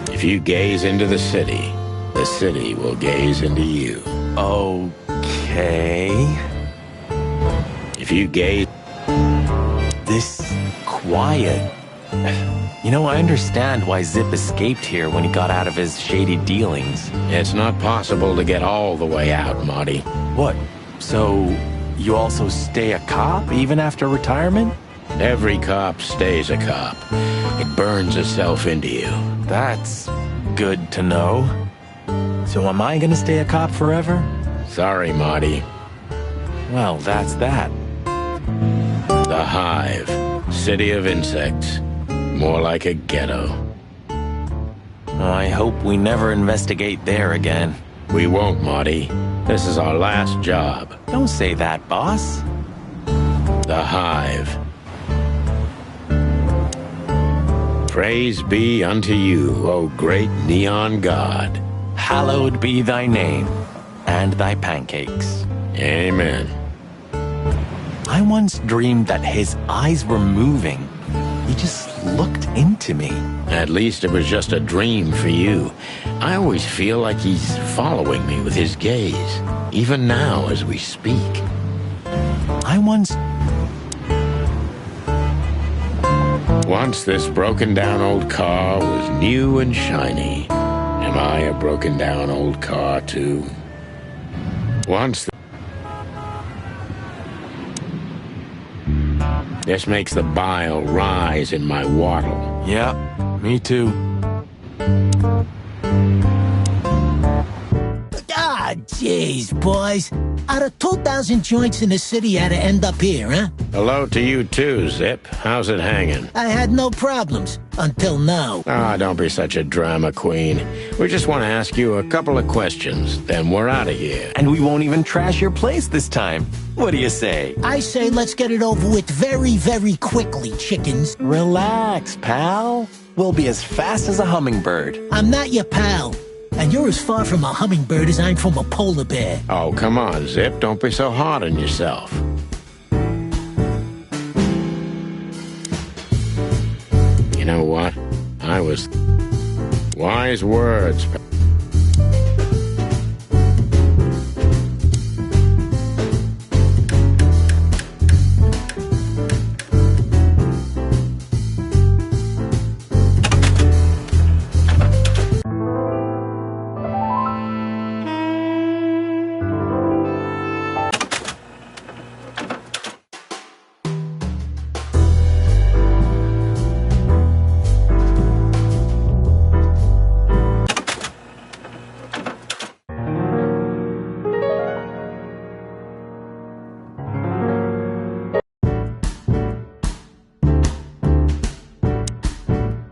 If you gaze into the city will gaze into you. Okay. If you gaze... This quiet. You know, I understand why Zip escaped here when he got out of his shady dealings. It's not possible to get all the way out, Marty. What? So, you also stay a cop even after retirement? Every cop stays a cop. It burns itself into you. That's good to know. So am I gonna stay a cop forever? Sorry, Marty. Well, that's that. The Hive. City of insects. More like a ghetto. I hope we never investigate there again. We won't, Marty. This is our last job. Don't say that, boss. The Hive. Praise be unto you, O great neon god. Hallowed be thy name, and thy pancakes. Amen. I once dreamed that his eyes were moving. He just looked into me. At least it was just a dream for you. I always feel like he's following me with his gaze. even now as we speak. Once this broken-down old car was new and shiny. Am I a broken-down old car, too? This makes the bile rise in my waddle. Yeah, me too. Ah, jeez, boys. Out of 2,000 joints in the city, had to end up here, huh? Hello to you, too, Zip. How's it hanging? I had no problems. Until now. Ah, don't be such a drama queen. We just want to ask you a couple of questions, then we're out of here. And we won't even trash your place this time. What do you say? I say let's get it over with very, very quickly, chickens. Relax, pal. We'll be as fast as a hummingbird. I'm not your pal. And you're as far from a hummingbird as I'm from a polar bear. Oh, come on, Zip. Don't be so hard on yourself. You know what? Wise words.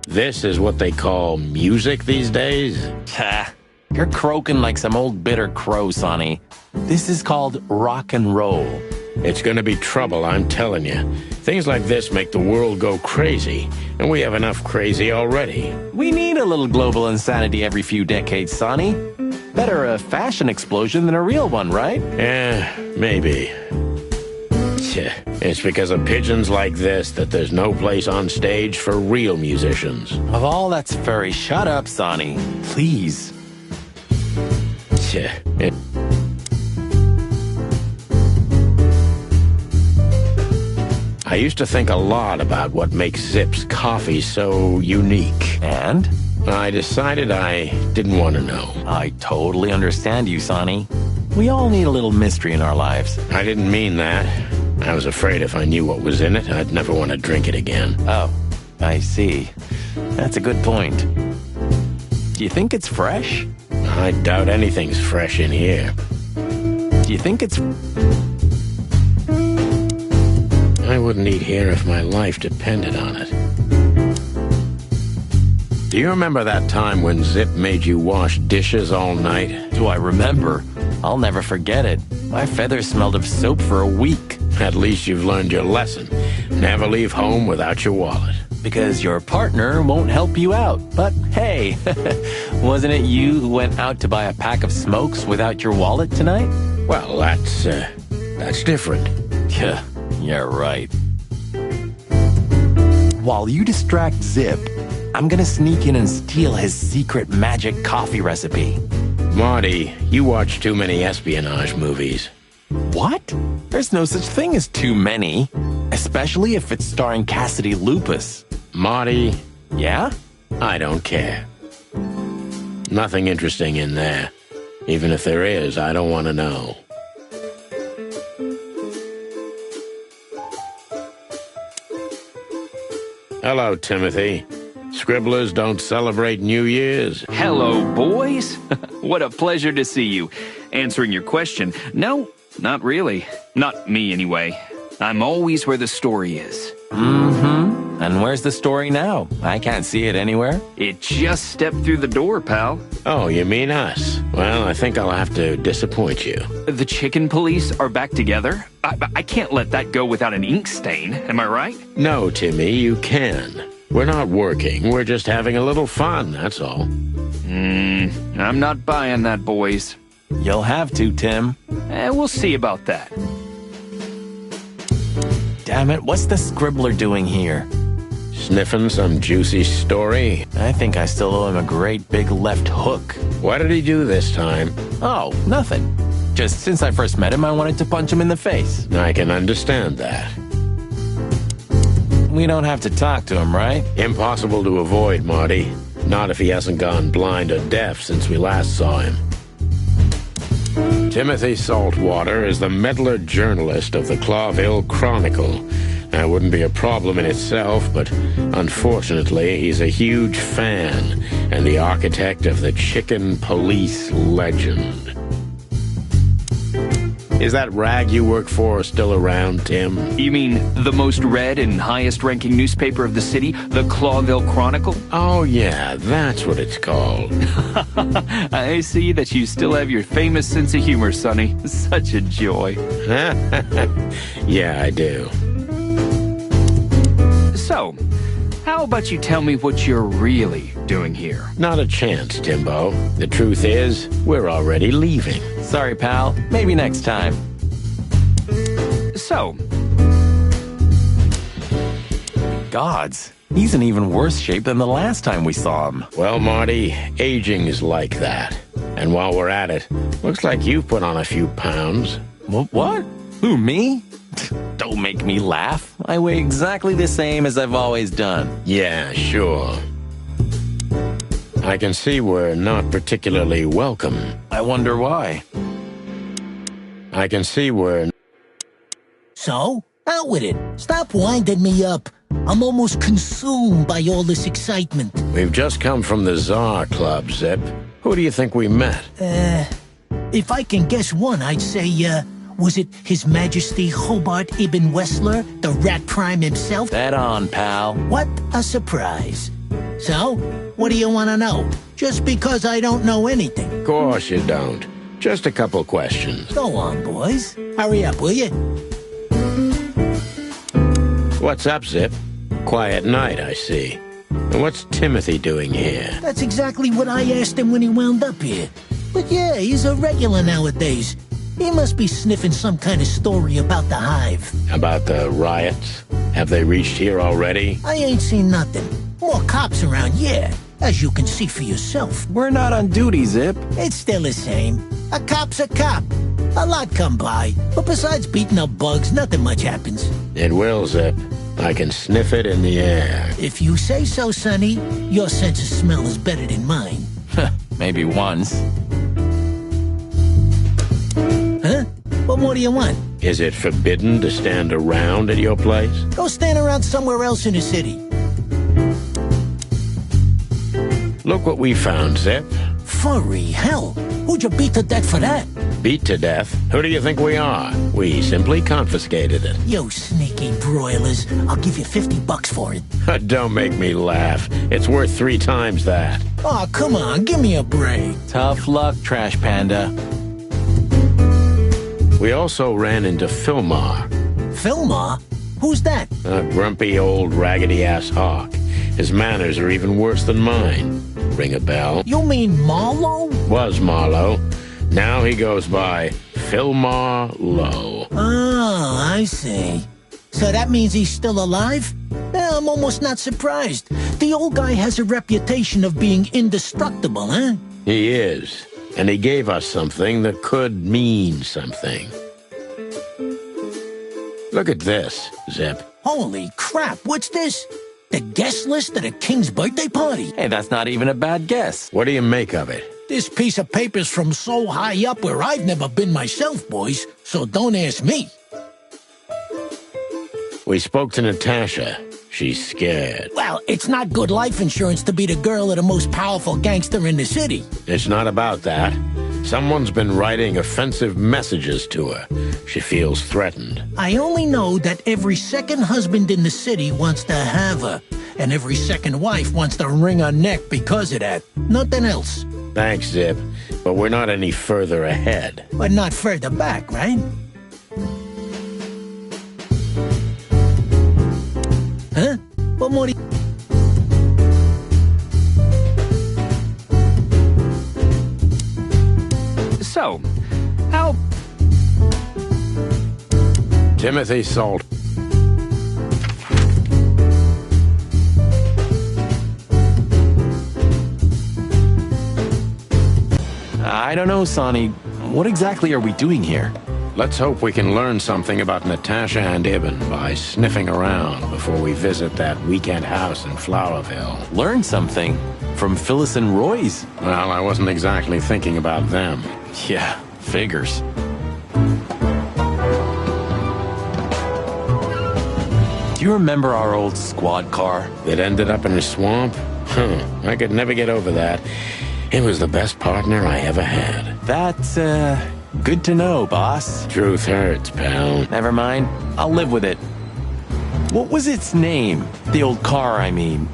This is what they call music these days? Ha! You're croaking like some old bitter crow, Sonny. This is called rock and roll. It's gonna be trouble, I'm telling you. Things like this make the world go crazy, and we have enough crazy already. We need a little global insanity every few decades, Sonny. Better a fashion explosion than a real one, right? Yeah, maybe. It's because of pigeons like this that there's no place on stage for real musicians. Of all that's furry, shut up, Sonny. Please. I used to think a lot about what makes Zip's coffee so unique. And? I decided I didn't want to know. I totally understand you, Sonny. We all need a little mystery in our lives. I didn't mean that. I was afraid if I knew what was in it, I'd never want to drink it again. Oh, I see. That's a good point. Do you think it's fresh? I doubt anything's fresh in here. Do you think it's... I wouldn't eat here if my life depended on it. Do you remember that time when Zip made you wash dishes all night? Do I remember? I'll never forget it. My feathers smelled of soap for a week. At least you've learned your lesson. Never leave home without your wallet. Because your partner won't help you out. But hey, wasn't it you who went out to buy a pack of smokes without your wallet tonight? Well, that's different. Yeah, right. While you distract Zip, I'm gonna sneak in and steal his secret magic coffee recipe. Marty, you watch too many espionage movies. What? There's no such thing as too many. Especially if it's starring Cassidy Lupus. Marty? Yeah? I don't care. Nothing interesting in there. Even if there is, I don't want to know. Hello, Timothy. Scribblers don't celebrate New Year's. Hello, boys. What a pleasure to see you. Answering your question, no, not really. Not me, anyway. I'm always where the story is. Mm-hmm. And where's the story now? I can't see it anywhere. It just stepped through the door, pal. Oh, you mean us? Well, I think I'll have to disappoint you. The chicken police are back together? I can't let that go without an ink stain, am I right? No, Timmy, you can. We're not working, we're just having a little fun, that's all. I'm not buying that, boys. You'll have to, Tim. We'll see about that. Damn it, what's the Scribbler doing here? Sniffing some juicy story? I think I still owe him a great big left hook. What did he do this time? Oh, nothing. Just since I first met him, I wanted to punch him in the face. I can understand that. We don't have to talk to him, right? Impossible to avoid, Marty. Not if he hasn't gone blind or deaf since we last saw him. Timothy Saltwater is the meddler journalist of the Clawville Chronicle. That wouldn't be a problem in itself, but unfortunately, he's a huge fan and the architect of the Chicken Police legend. Is that rag you work for still around, Tim? You mean the most read and highest-ranking newspaper of the city, the Clawville Chronicle? Oh, yeah, that's what it's called. I see that you still have your famous sense of humor, Sonny. Such a joy. Yeah, I do. So, how about you tell me what you're really doing here? Not a chance, Timbo. The truth is, we're already leaving. Sorry, pal. Maybe next time. So... Gods, he's in even worse shape than the last time we saw him. Well, Marty, aging is like that. And while we're at it, looks like you've put on a few pounds. What? Who, me? Don't make me laugh. I weigh exactly the same as I've always done. Yeah, sure. I can see we're not particularly welcome. I wonder why. I can see we're... So, out with it. Stop winding me up. I'm almost consumed by all this excitement. We've just come from the Tsar Club, Zip. Who do you think we met? If I can guess one, I'd say, was it His Majesty Hobart Ibn Wessler, the Rat Prime himself? Dead on, pal. What a surprise. So, what do you want to know? Just because I don't know anything. Of course you don't. Just a couple questions. Go on, boys. Hurry up, will you? What's up, Zip? Quiet night, I see. And what's Timothy doing here? That's exactly what I asked him when he wound up here. But yeah, he's a regular nowadays. He must be sniffing some kind of story about the Hive. About the riots? Have they reached here already? I ain't seen nothing. More cops around, yeah. As you can see for yourself. We're not on duty, Zip. It's still the same. A cop's a cop. A lot come by. But besides beating up bugs, nothing much happens. It will, Zip. I can sniff it in the air. If you say so, Sonny, your sense of smell is better than mine. Maybe once. Huh? What more do you want? Is it forbidden to stand around at your place? Go stand around somewhere else in the city. Look what we found, Zip. Furry hell. Who'd you beat to death for that? Beat to death? Who do you think we are? We simply confiscated it. You sneaky broilers. I'll give you $50 for it. Don't make me laugh. It's worth 3 times that. Oh, come on. Give me a break. Tough luck, Trash Panda. We also ran into Filmar. Filmar? Who's that? A grumpy old raggedy-ass hawk. His manners are even worse than mine. Ring a bell? You mean Marlowe? Was Marlowe. Now he goes by Filmar Lowe. Oh, I see. So that means he's still alive? I'm almost not surprised. The old guy has a reputation of being indestructible, huh? He is. And he gave us something that could mean something. Look at this, Zip. Holy crap, what's this? The guest list at a king's birthday party? Hey, that's not even a bad guess. What do you make of it? This piece of paper's from so high up where I've never been myself, boys, so don't ask me. We spoke to Natasha. She's scared. Well, it's not good life insurance to be the girl of the most powerful gangster in the city. It's not about that. Someone's been writing offensive messages to her. She feels threatened. I only know that every second husband in the city wants to have her, and every second wife wants to wring her neck because of that. Nothing else. Thanks, Zip, but we're not any further ahead. But not further back, right? Huh? What more do you... So, how... Timothy Salt. I don't know, Sonny. what exactly are we doing here? Let's hope we can learn something about Natasha and Ibn by sniffing around before we visit that weekend house in Flowerville. Learn something? From Phyllis and Roy's? Well, I wasn't exactly thinking about them. Yeah, figures. Do you remember our old squad car? That ended up in a swamp? I could never get over that. It was the best partner I ever had. That's, good to know, boss. Truth hurts, pal. Never mind. I'll live with it. What was its name? The old car, I mean.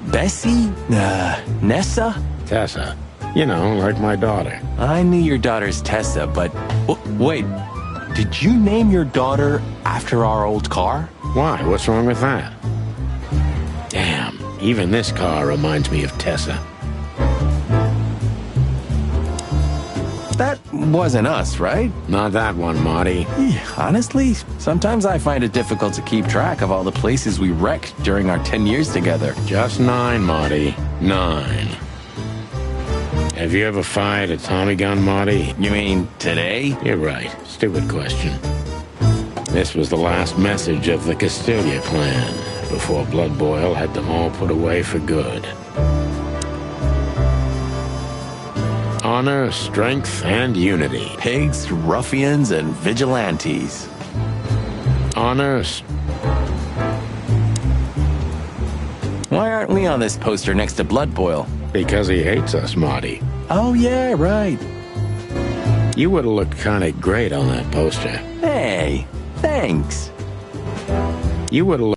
Bessie? Nessa? Tessa. You know, like my daughter. I knew your daughter's Tessa, but... wait. Did you name your daughter after our old car? Why? What's wrong with that? Damn. Even this car reminds me of Tessa. That wasn't us, right? Not that one, Marty. Honestly, sometimes I find it difficult to keep track of all the places we wrecked during our 10 years together. Just 9, Marty. 9. Have you ever fired a Tommy gun, Marty? You mean today? You're right. Stupid question. This was the last message of the Castilia clan before Blood Boil had them all put away for good. Honor, strength, and unity. Pigs, ruffians, and vigilantes. Honor. Why aren't we on this poster next to Blood Boil? Because he hates us, Marty. Oh, yeah, right. You would have looked kind of great on that poster. Hey, thanks. You would have.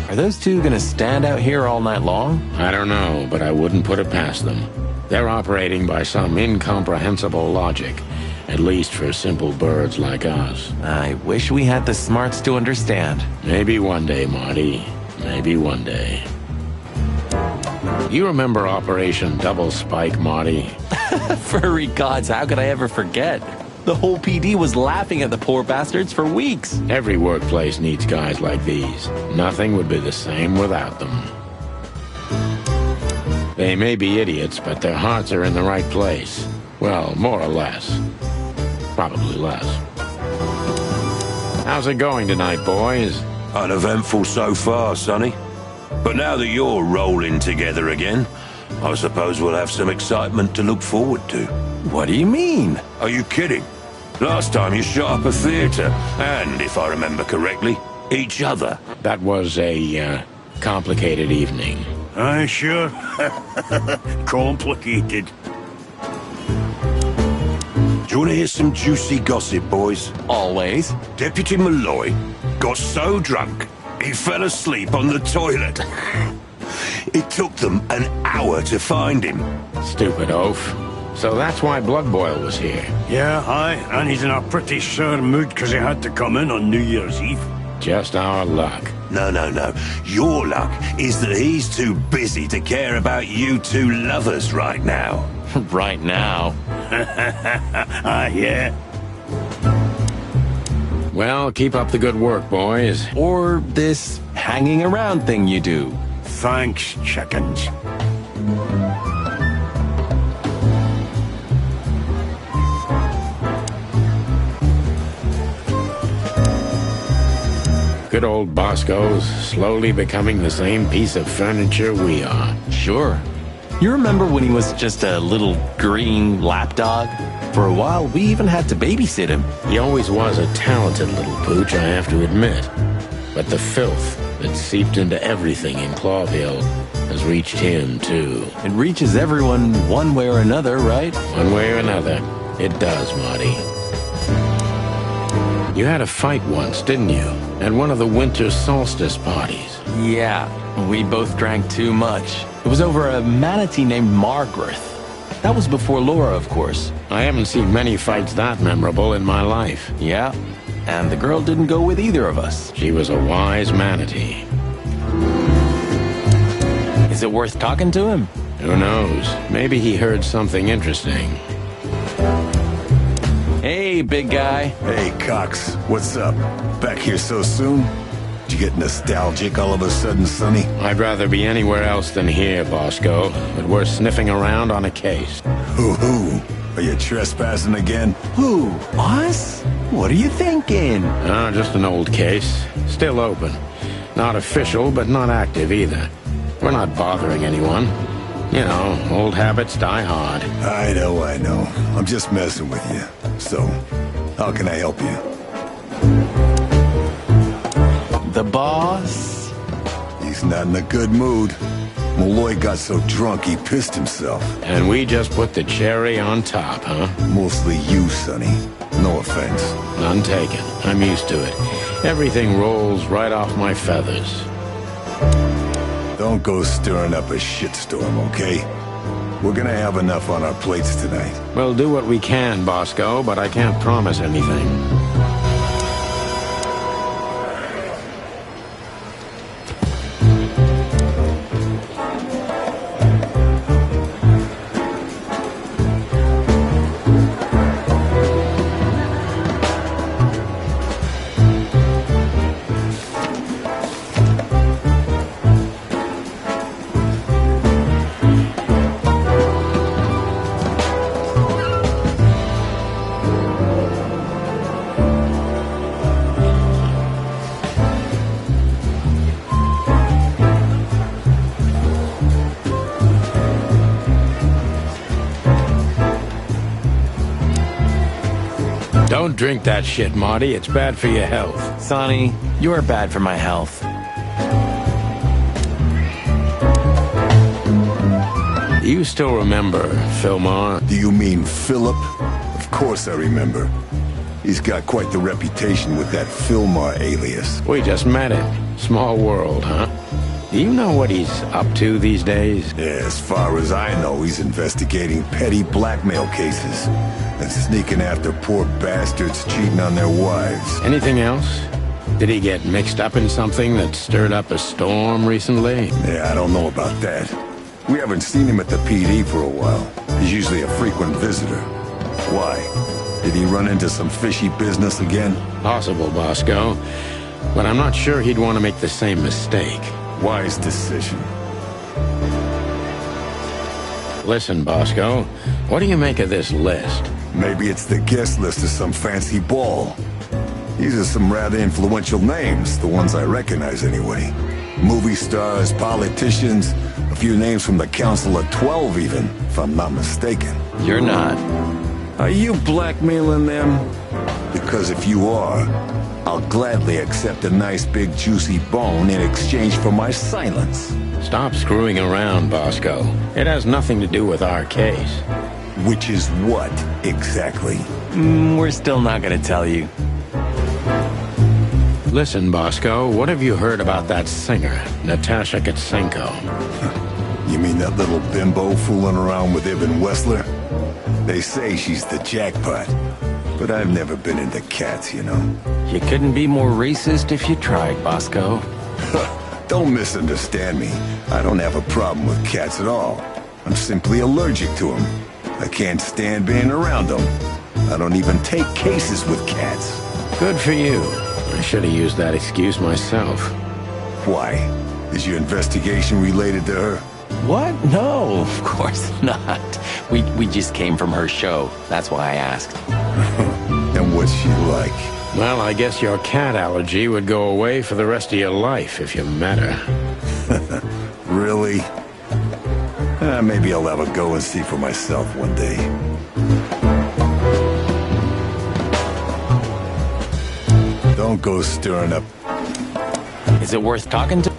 Are those two gonna stand out here all night long? I don't know, but I wouldn't put it past them. They're operating by some incomprehensible logic, at least for simple birds like us. I wish we had the smarts to understand. Maybe one day, Marty. Maybe one day. You remember Operation Double Spike, Marty? Furry gods, how could I ever forget? The whole PD was laughing at the poor bastards for weeks. Every workplace needs guys like these. Nothing would be the same without them. They may be idiots, but their hearts are in the right place. Well, more or less. Probably less. How's it going tonight, boys? Uneventful so far, Sonny. But now that you're rolling together again, I suppose we'll have some excitement to look forward to. What do you mean? Are you kidding? Last time you shot up a theater, and, if I remember correctly, each other. That was a, complicated evening. Aye, sure. Complicated. Do you want to hear some juicy gossip, boys? Always. Deputy Malloy got so drunk, he fell asleep on the toilet. It took them an hour to find him. Stupid oaf. So that's why Blood Boil was here. Yeah, aye, and he's in a pretty sore mood because he had to come in on New Year's Eve. Just our luck. No. Your luck is that he's too busy to care about you two lovers right now. Right now? Yeah. Well, keep up the good work, boys. Or this hanging around thing you do. Thanks, chickens. Good old Bosco's slowly becoming the same piece of furniture we are. Sure. You remember when he was just a little green lapdog? For a while, we even had to babysit him. He always was a talented little pooch, I have to admit. But the filth that seeped into everything in Clawville has reached him, too. It reaches everyone one way or another, right? One way or another. It does, Marty. You had a fight once, didn't you? At one of the winter solstice parties. Yeah, we both drank too much. It was over a manatee named Margareth. That was before Laura, of course. I haven't seen many fights that memorable in my life. Yeah, and the girl didn't go with either of us. She was a wise manatee. Is it worth talking to him? Who knows? Maybe he heard something interesting. Hey, big guy. Hey, Cox. What's up? Back here so soon? Did you get nostalgic all of a sudden, Sonny? I'd rather be anywhere else than here, Bosco, but we're sniffing around on a case. Who? Are you trespassing again? Who? Us? What are you thinking? Just an old case. Still open. Not official, but not active either. We're not bothering anyone. You know, old habits die hard. I know. I'm just messing with you. So, how can I help you? The boss? He's not in a good mood. Malloy got so drunk he pissed himself. And we just put the cherry on top, huh? Mostly you, Sonny. No offense. None taken. I'm used to it. Everything rolls right off my feathers. Don't go stirring up a shitstorm, okay? We're gonna have enough on our plates tonight. We'll do what we can, Bosco, but I can't promise anything. Don't drink that shit, Marty. It's bad for your health. Sonny, you're bad for my health. Do you still remember Philmar? Do you mean Philip? Of course I remember. He's got quite the reputation with that Philmar alias. We just met him. Small world, huh? Do you know what he's up to these days? Yeah, as far as I know, he's investigating petty blackmail cases and sneaking after poor bastards cheating on their wives. Anything else? Did he get mixed up in something that stirred up a storm recently? Yeah, I don't know about that. We haven't seen him at the PD for a while. He's usually a frequent visitor. Why? Did he run into some fishy business again? Possible, Bosco. But I'm not sure he'd want to make the same mistake. Wise decision. Listen, Bosco, what do you make of this list? Maybe it's the guest list of some fancy ball. These are some rather influential names, the ones I recognize anyway. Movie stars, politicians, a few names from the Council of 12 even, if I'm not mistaken. You're not. Are you blackmailing them? Because if you are, I'll gladly accept a nice big juicy bone in exchange for my silence. Stop screwing around, Bosco. It has nothing to do with our case. Which is what, exactly? We're still not gonna tell you. Listen, Bosco, what have you heard about that singer, Natasha Katsenko? You mean that little bimbo fooling around with Ibn Wessler? They say she's the jackpot. But I've never been into cats, you know. You couldn't be more racist if you tried, Bosco. Don't misunderstand me. I don't have a problem with cats at all. I'm simply allergic to them. I can't stand being around them. I don't even take cases with cats. Good for you. I should have used that excuse myself. Why? Is your investigation related to her? What? No, of course not. We just came from her show. That's why I asked. And what's she like? Well, I guess your cat allergy would go away for the rest of your life if you met her. Really? Maybe I'll have a go and see for myself one day. Don't go stirring up. Is it worth talking to?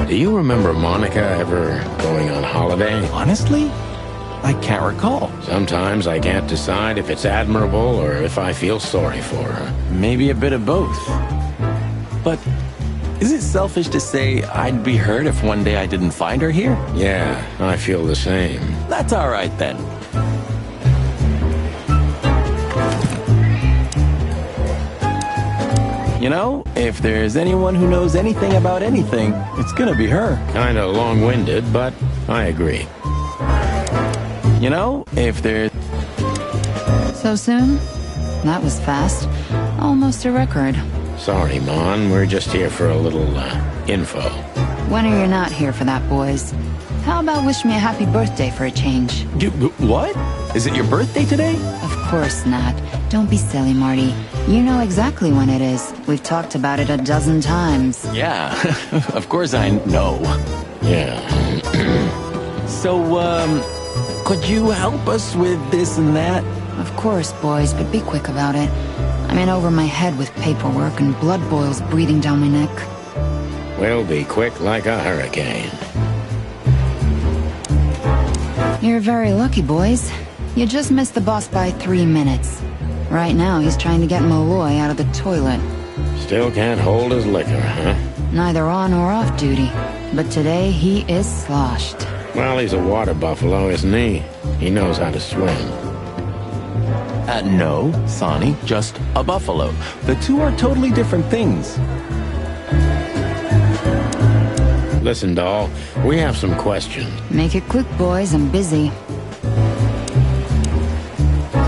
Do you remember Monica ever going on holiday? Honestly, I can't recall. Sometimes I can't decide if it's admirable or if I feel sorry for her. Maybe a bit of both. But is it selfish to say I'd be hurt if one day I didn't find her here? Yeah, I feel the same. That's all right then. You know, if there's anyone who knows anything about anything, it's gonna be her. Kinda long-winded, but I agree. You know, if there's... So soon? That was fast. Almost a record. Sorry, Mon. We're just here for a little, info. When are you not here for that, boys? How about wish me a happy birthday for a change? What? Is it your birthday today? Of course not. Don't be silly, Marty. You know exactly when it is. We've talked about it a dozen times. Yeah, of course I know. Yeah. So, could you help us with this and that? Of course, boys, but be quick about it. I'm in over my head with paperwork and blood boils breathing down my neck. We'll be quick like a hurricane. You're very lucky, boys. You just missed the boss by 3 minutes. Right now, he's trying to get Malloy out of the toilet. Still can't hold his liquor, huh? Neither on or off duty. But today, he is sloshed. Well, he's a water buffalo, isn't he? He knows how to swim. No, Sonny, just a buffalo. The two are totally different things. Listen, doll, we have some questions. Make it quick, boys. I'm busy.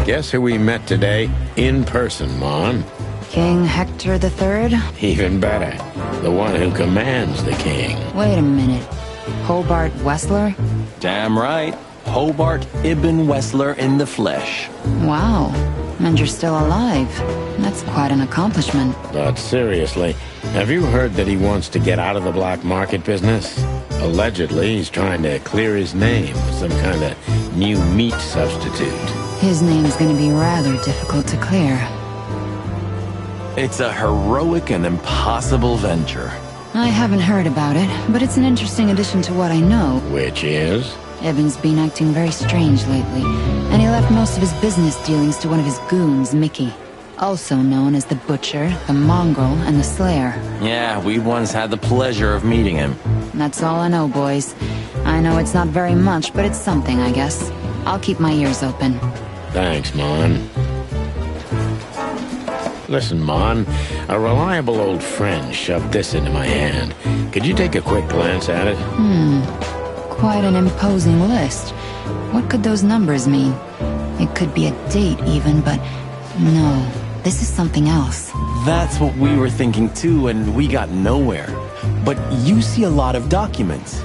Guess who we met today in person, Mon? King Hector III? Even better. The one who commands the king. Wait a minute. Hobart Wessler? Damn right. Hobart Ibn Wessler in the flesh. Wow. And you're still alive. That's quite an accomplishment. But seriously, have you heard that he wants to get out of the black market business? Allegedly, he's trying to clear his name with some kind of new meat substitute. His name's gonna be rather difficult to clear. It's a heroic and impossible venture. I haven't heard about it, but it's an interesting addition to what I know. Which is? Evan's been acting very strange lately, and he left most of his business dealings to one of his goons, Mickey. Also known as the Butcher, the Mongrel, and the Slayer. Yeah, we once had the pleasure of meeting him. That's all I know, boys. I know it's not very much, but it's something, I guess. I'll keep my ears open. Thanks, Mon. Listen, Mon, a reliable old friend shoved this into my hand. Could you take a quick glance at it? Quite an imposing list. What could those numbers mean? It could be a date even, but no, this is something else. That's what we were thinking too, and we got nowhere. But you see a lot of documents.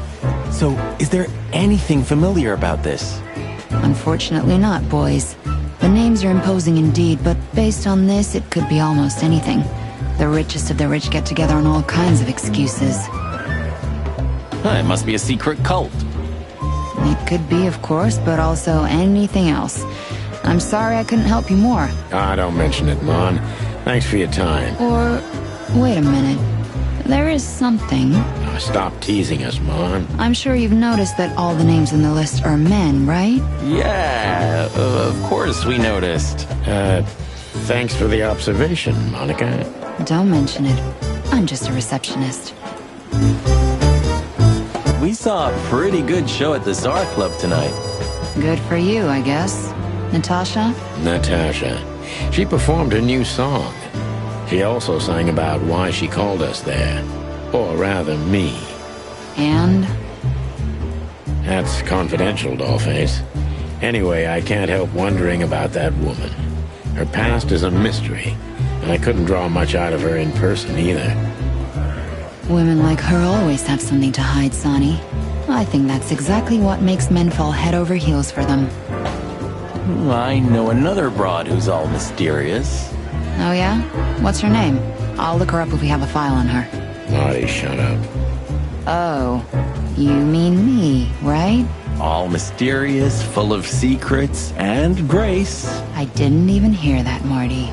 So, is there anything familiar about this? Unfortunately not, boys. The names are imposing indeed, but based on this, it could be almost anything. The richest of the rich get together on all kinds of excuses. It must be a secret cult. It could be, of course, but also anything else. I'm sorry I couldn't help you more. Don't mention it, Mon. Thanks for your time. Or, wait a minute. There is something. Stop teasing us, Mon. I'm sure you've noticed that all the names in the list are men, right? Yeah, of course we noticed. Thanks for the observation, Monica. Don't mention it. I'm just a receptionist. We saw a pretty good show at the Tsar Club tonight. Good for you, I guess. Natasha? Natasha. She performed her new song. She also sang about why she called us there. Or rather, me. And? That's confidential, Dollface. Anyway, I can't help wondering about that woman. Her past is a mystery, and I couldn't draw much out of her in person either. Women like her always have something to hide, Sonny. I think that's exactly what makes men fall head over heels for them. I know another broad who's all mysterious. Oh yeah? What's her name? I'll look her up if we have a file on her. Marty, shut up. Oh, you mean me, right? All mysterious, full of secrets, and grace. I didn't even hear that, Marty.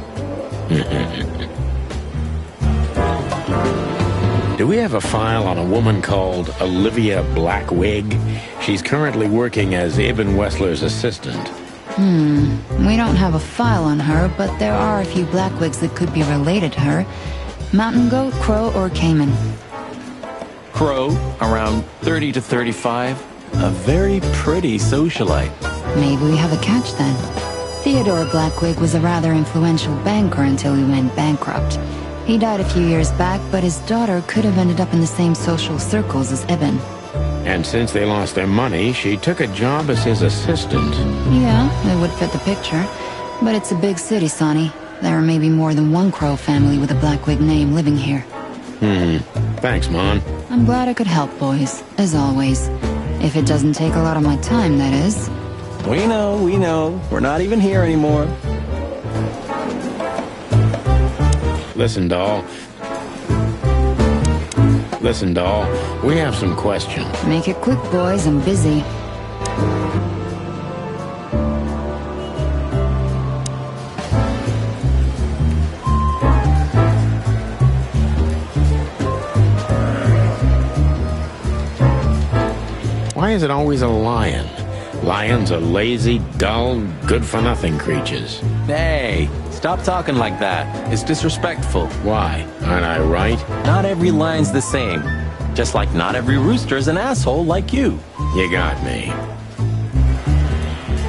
Do we have a file on a woman called Olivia Blackwig? She's currently working as Ibn Wessler's assistant. We don't have a file on her, but there are a few Blackwigs that could be related to her. Mountain Goat, Crow, or Cayman? Crow, around 30 to 35. A very pretty socialite. Maybe we have a catch then. Theodore Blackwig was a rather influential banker until he went bankrupt. He died a few years back, but his daughter could have ended up in the same social circles as Ibn. And since they lost their money, she took a job as his assistant. Yeah, it would fit the picture. But it's a big city, Sonny. There may be more than one Crow family with a Blackwig name living here. Thanks, Mon. I'm glad I could help, boys, as always. If it doesn't take a lot of my time, that is. We know, we know. We're not even here anymore. Listen, doll. Listen, doll. We have some questions. Make it quick, boys. I'm busy. Why is it always a lion? Lions are lazy, dull, good-for-nothing creatures. Hey, stop talking like that. It's disrespectful. Why? Aren't I right? Not every lion's the same. Just like not every rooster's an asshole like you. You got me.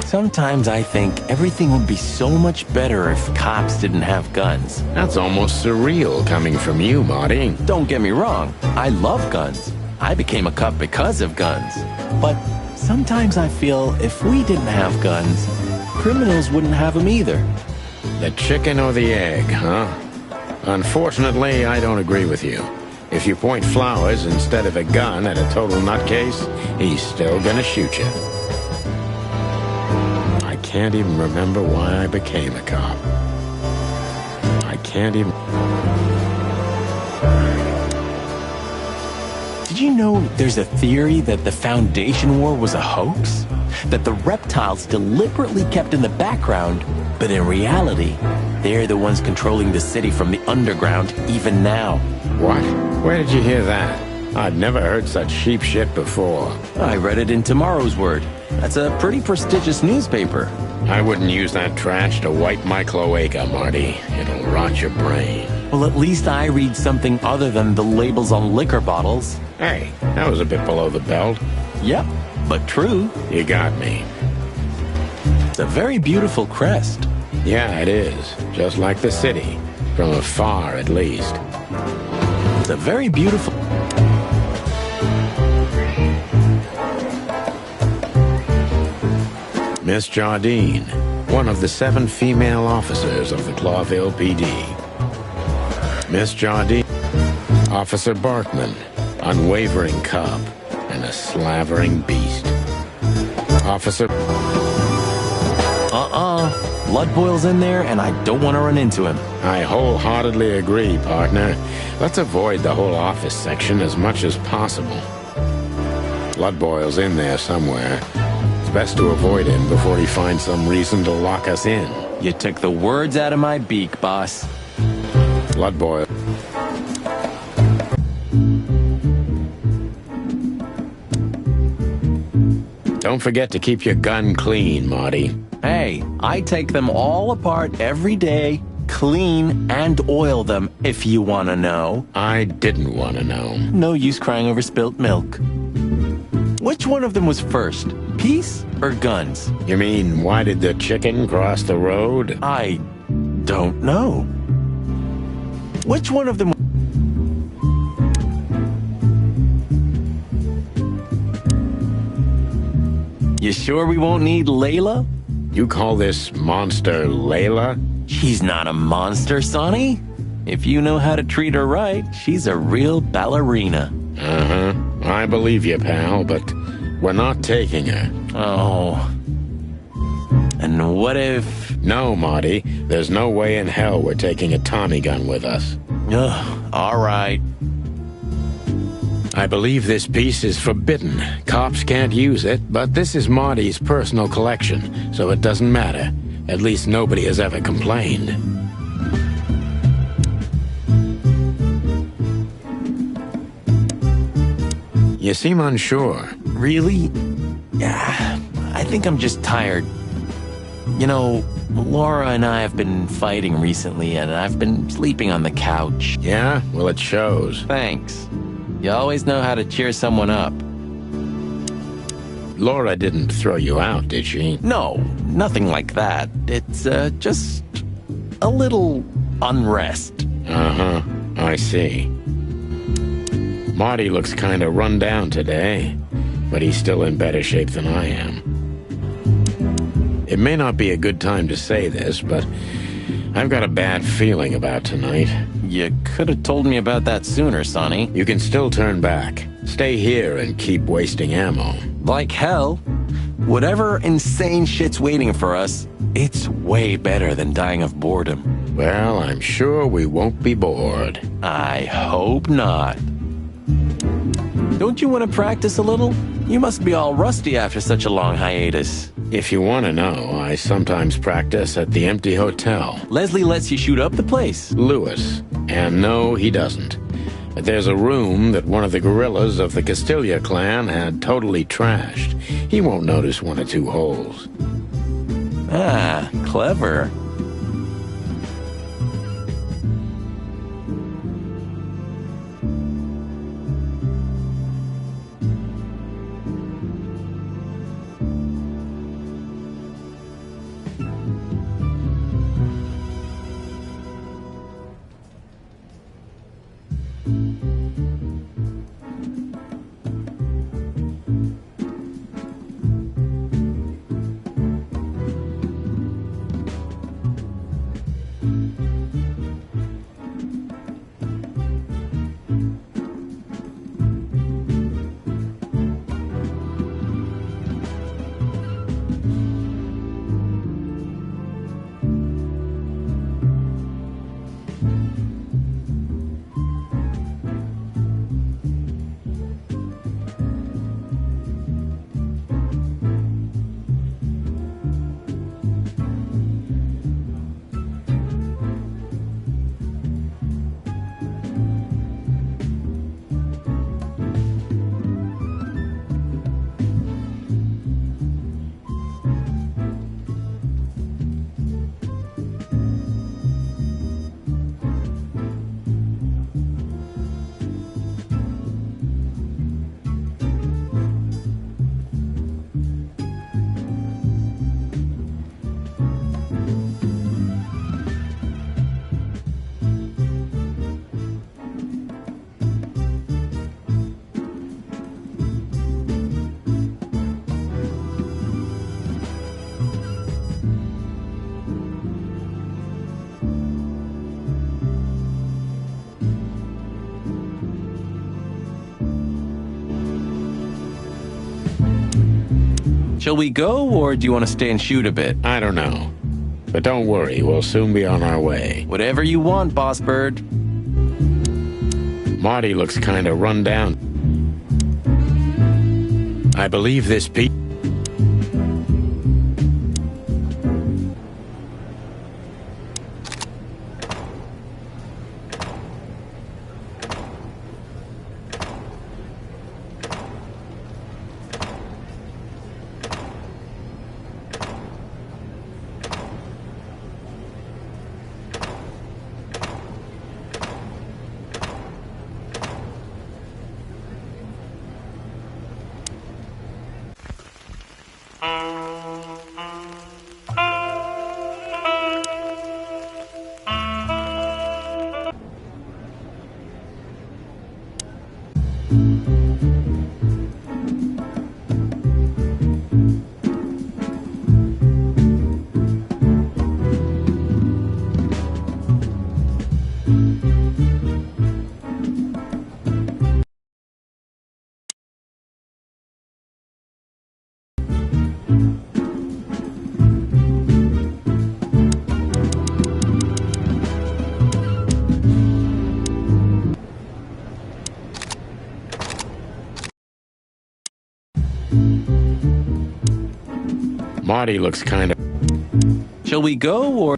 Sometimes I think everything would be so much better if cops didn't have guns. That's almost surreal coming from you, Marty. Don't get me wrong. I love guns. I became a cop because of guns. But sometimes I feel if we didn't have guns, criminals wouldn't have them either. The chicken or the egg, huh? Unfortunately, I don't agree with you. If you point flowers instead of a gun at a total nutcase, he's still gonna shoot you. I can't even remember why I became a cop. I can't even... Did you know there's a theory that the Foundation War was a hoax? That the reptiles deliberately kept in the background, but in reality, they're the ones controlling the city from the underground even now. What? Where did you hear that? I'd never heard such sheep shit before. I read it in Tomorrow's Word. That's a pretty prestigious newspaper. I wouldn't use that trash to wipe my cloaca, Marty. It'll rot your brain. Well, at least I read something other than the labels on liquor bottles. Hey, that was a bit below the belt. Yep, but true. You got me. It's a very beautiful crest. Yeah, it is. Just like the city. From afar, at least. It's a very beautiful... Miss Jardine, one of the 7 female officers of the Clawville PD. Miss Jardine, Officer Barkman, unwavering cop and a slavering beast. Officer... Blood boils in there, and I don't want to run into him. I wholeheartedly agree, partner. Let's avoid the whole office section as much as possible. Blood boils in there somewhere. It's best to avoid him before he finds some reason to lock us in. You took the words out of my beak, boss. Blood boil. Don't forget to keep your gun clean, Marty. Hey, I take them all apart every day, clean and oil them, if you want to know. I didn't want to know. No use crying over spilt milk. Which one of them was first, peace or guns? You mean, why did the chicken cross the road? I don't know. Which one of them... You sure we won't need Layla? You call this monster Layla? She's not a monster, Sonny. If you know how to treat her right, she's a real ballerina. Uh-huh. I believe you, pal, but we're not taking her. Oh. And what if... No, Marty. There's no way in hell we're taking a Tommy gun with us. Ugh, all right. I believe this piece is forbidden. Cops can't use it, but this is Marty's personal collection, so it doesn't matter. At least nobody has ever complained. You seem unsure. Really? Yeah, I think I'm just tired. You know, Laura and I have been fighting recently, and I've been sleeping on the couch. Yeah? Well, it shows. Thanks. You always know how to cheer someone up. Laura didn't throw you out, did she? No, nothing like that. It's, just a little unrest. Uh-huh, I see. Marty looks kind of run down today, but he's still in better shape than I am. It may not be a good time to say this, but I've got a bad feeling about tonight. You could have told me about that sooner, Sonny. You can still turn back. Stay here and keep wasting ammo. Like hell. Whatever insane shit's waiting for us, it's way better than dying of boredom. Well, I'm sure we won't be bored. I hope not. Don't you want to practice a little? You must be all rusty after such a long hiatus. If you want to know, I sometimes practice at the empty hotel. Leslie lets you shoot up the place. Lewis. And no, he doesn't. But there's a room that one of the guerrillas of the Castilla clan had totally trashed. He won't notice one or two holes. Ah, clever. Shall we go, or do you want to stay and shoot a bit? I don't know. But don't worry, we'll soon be on our way. Whatever you want, Boss Bird. Marty looks kind of run down. I believe this piece... Marty looks kind of... Shall we go, or...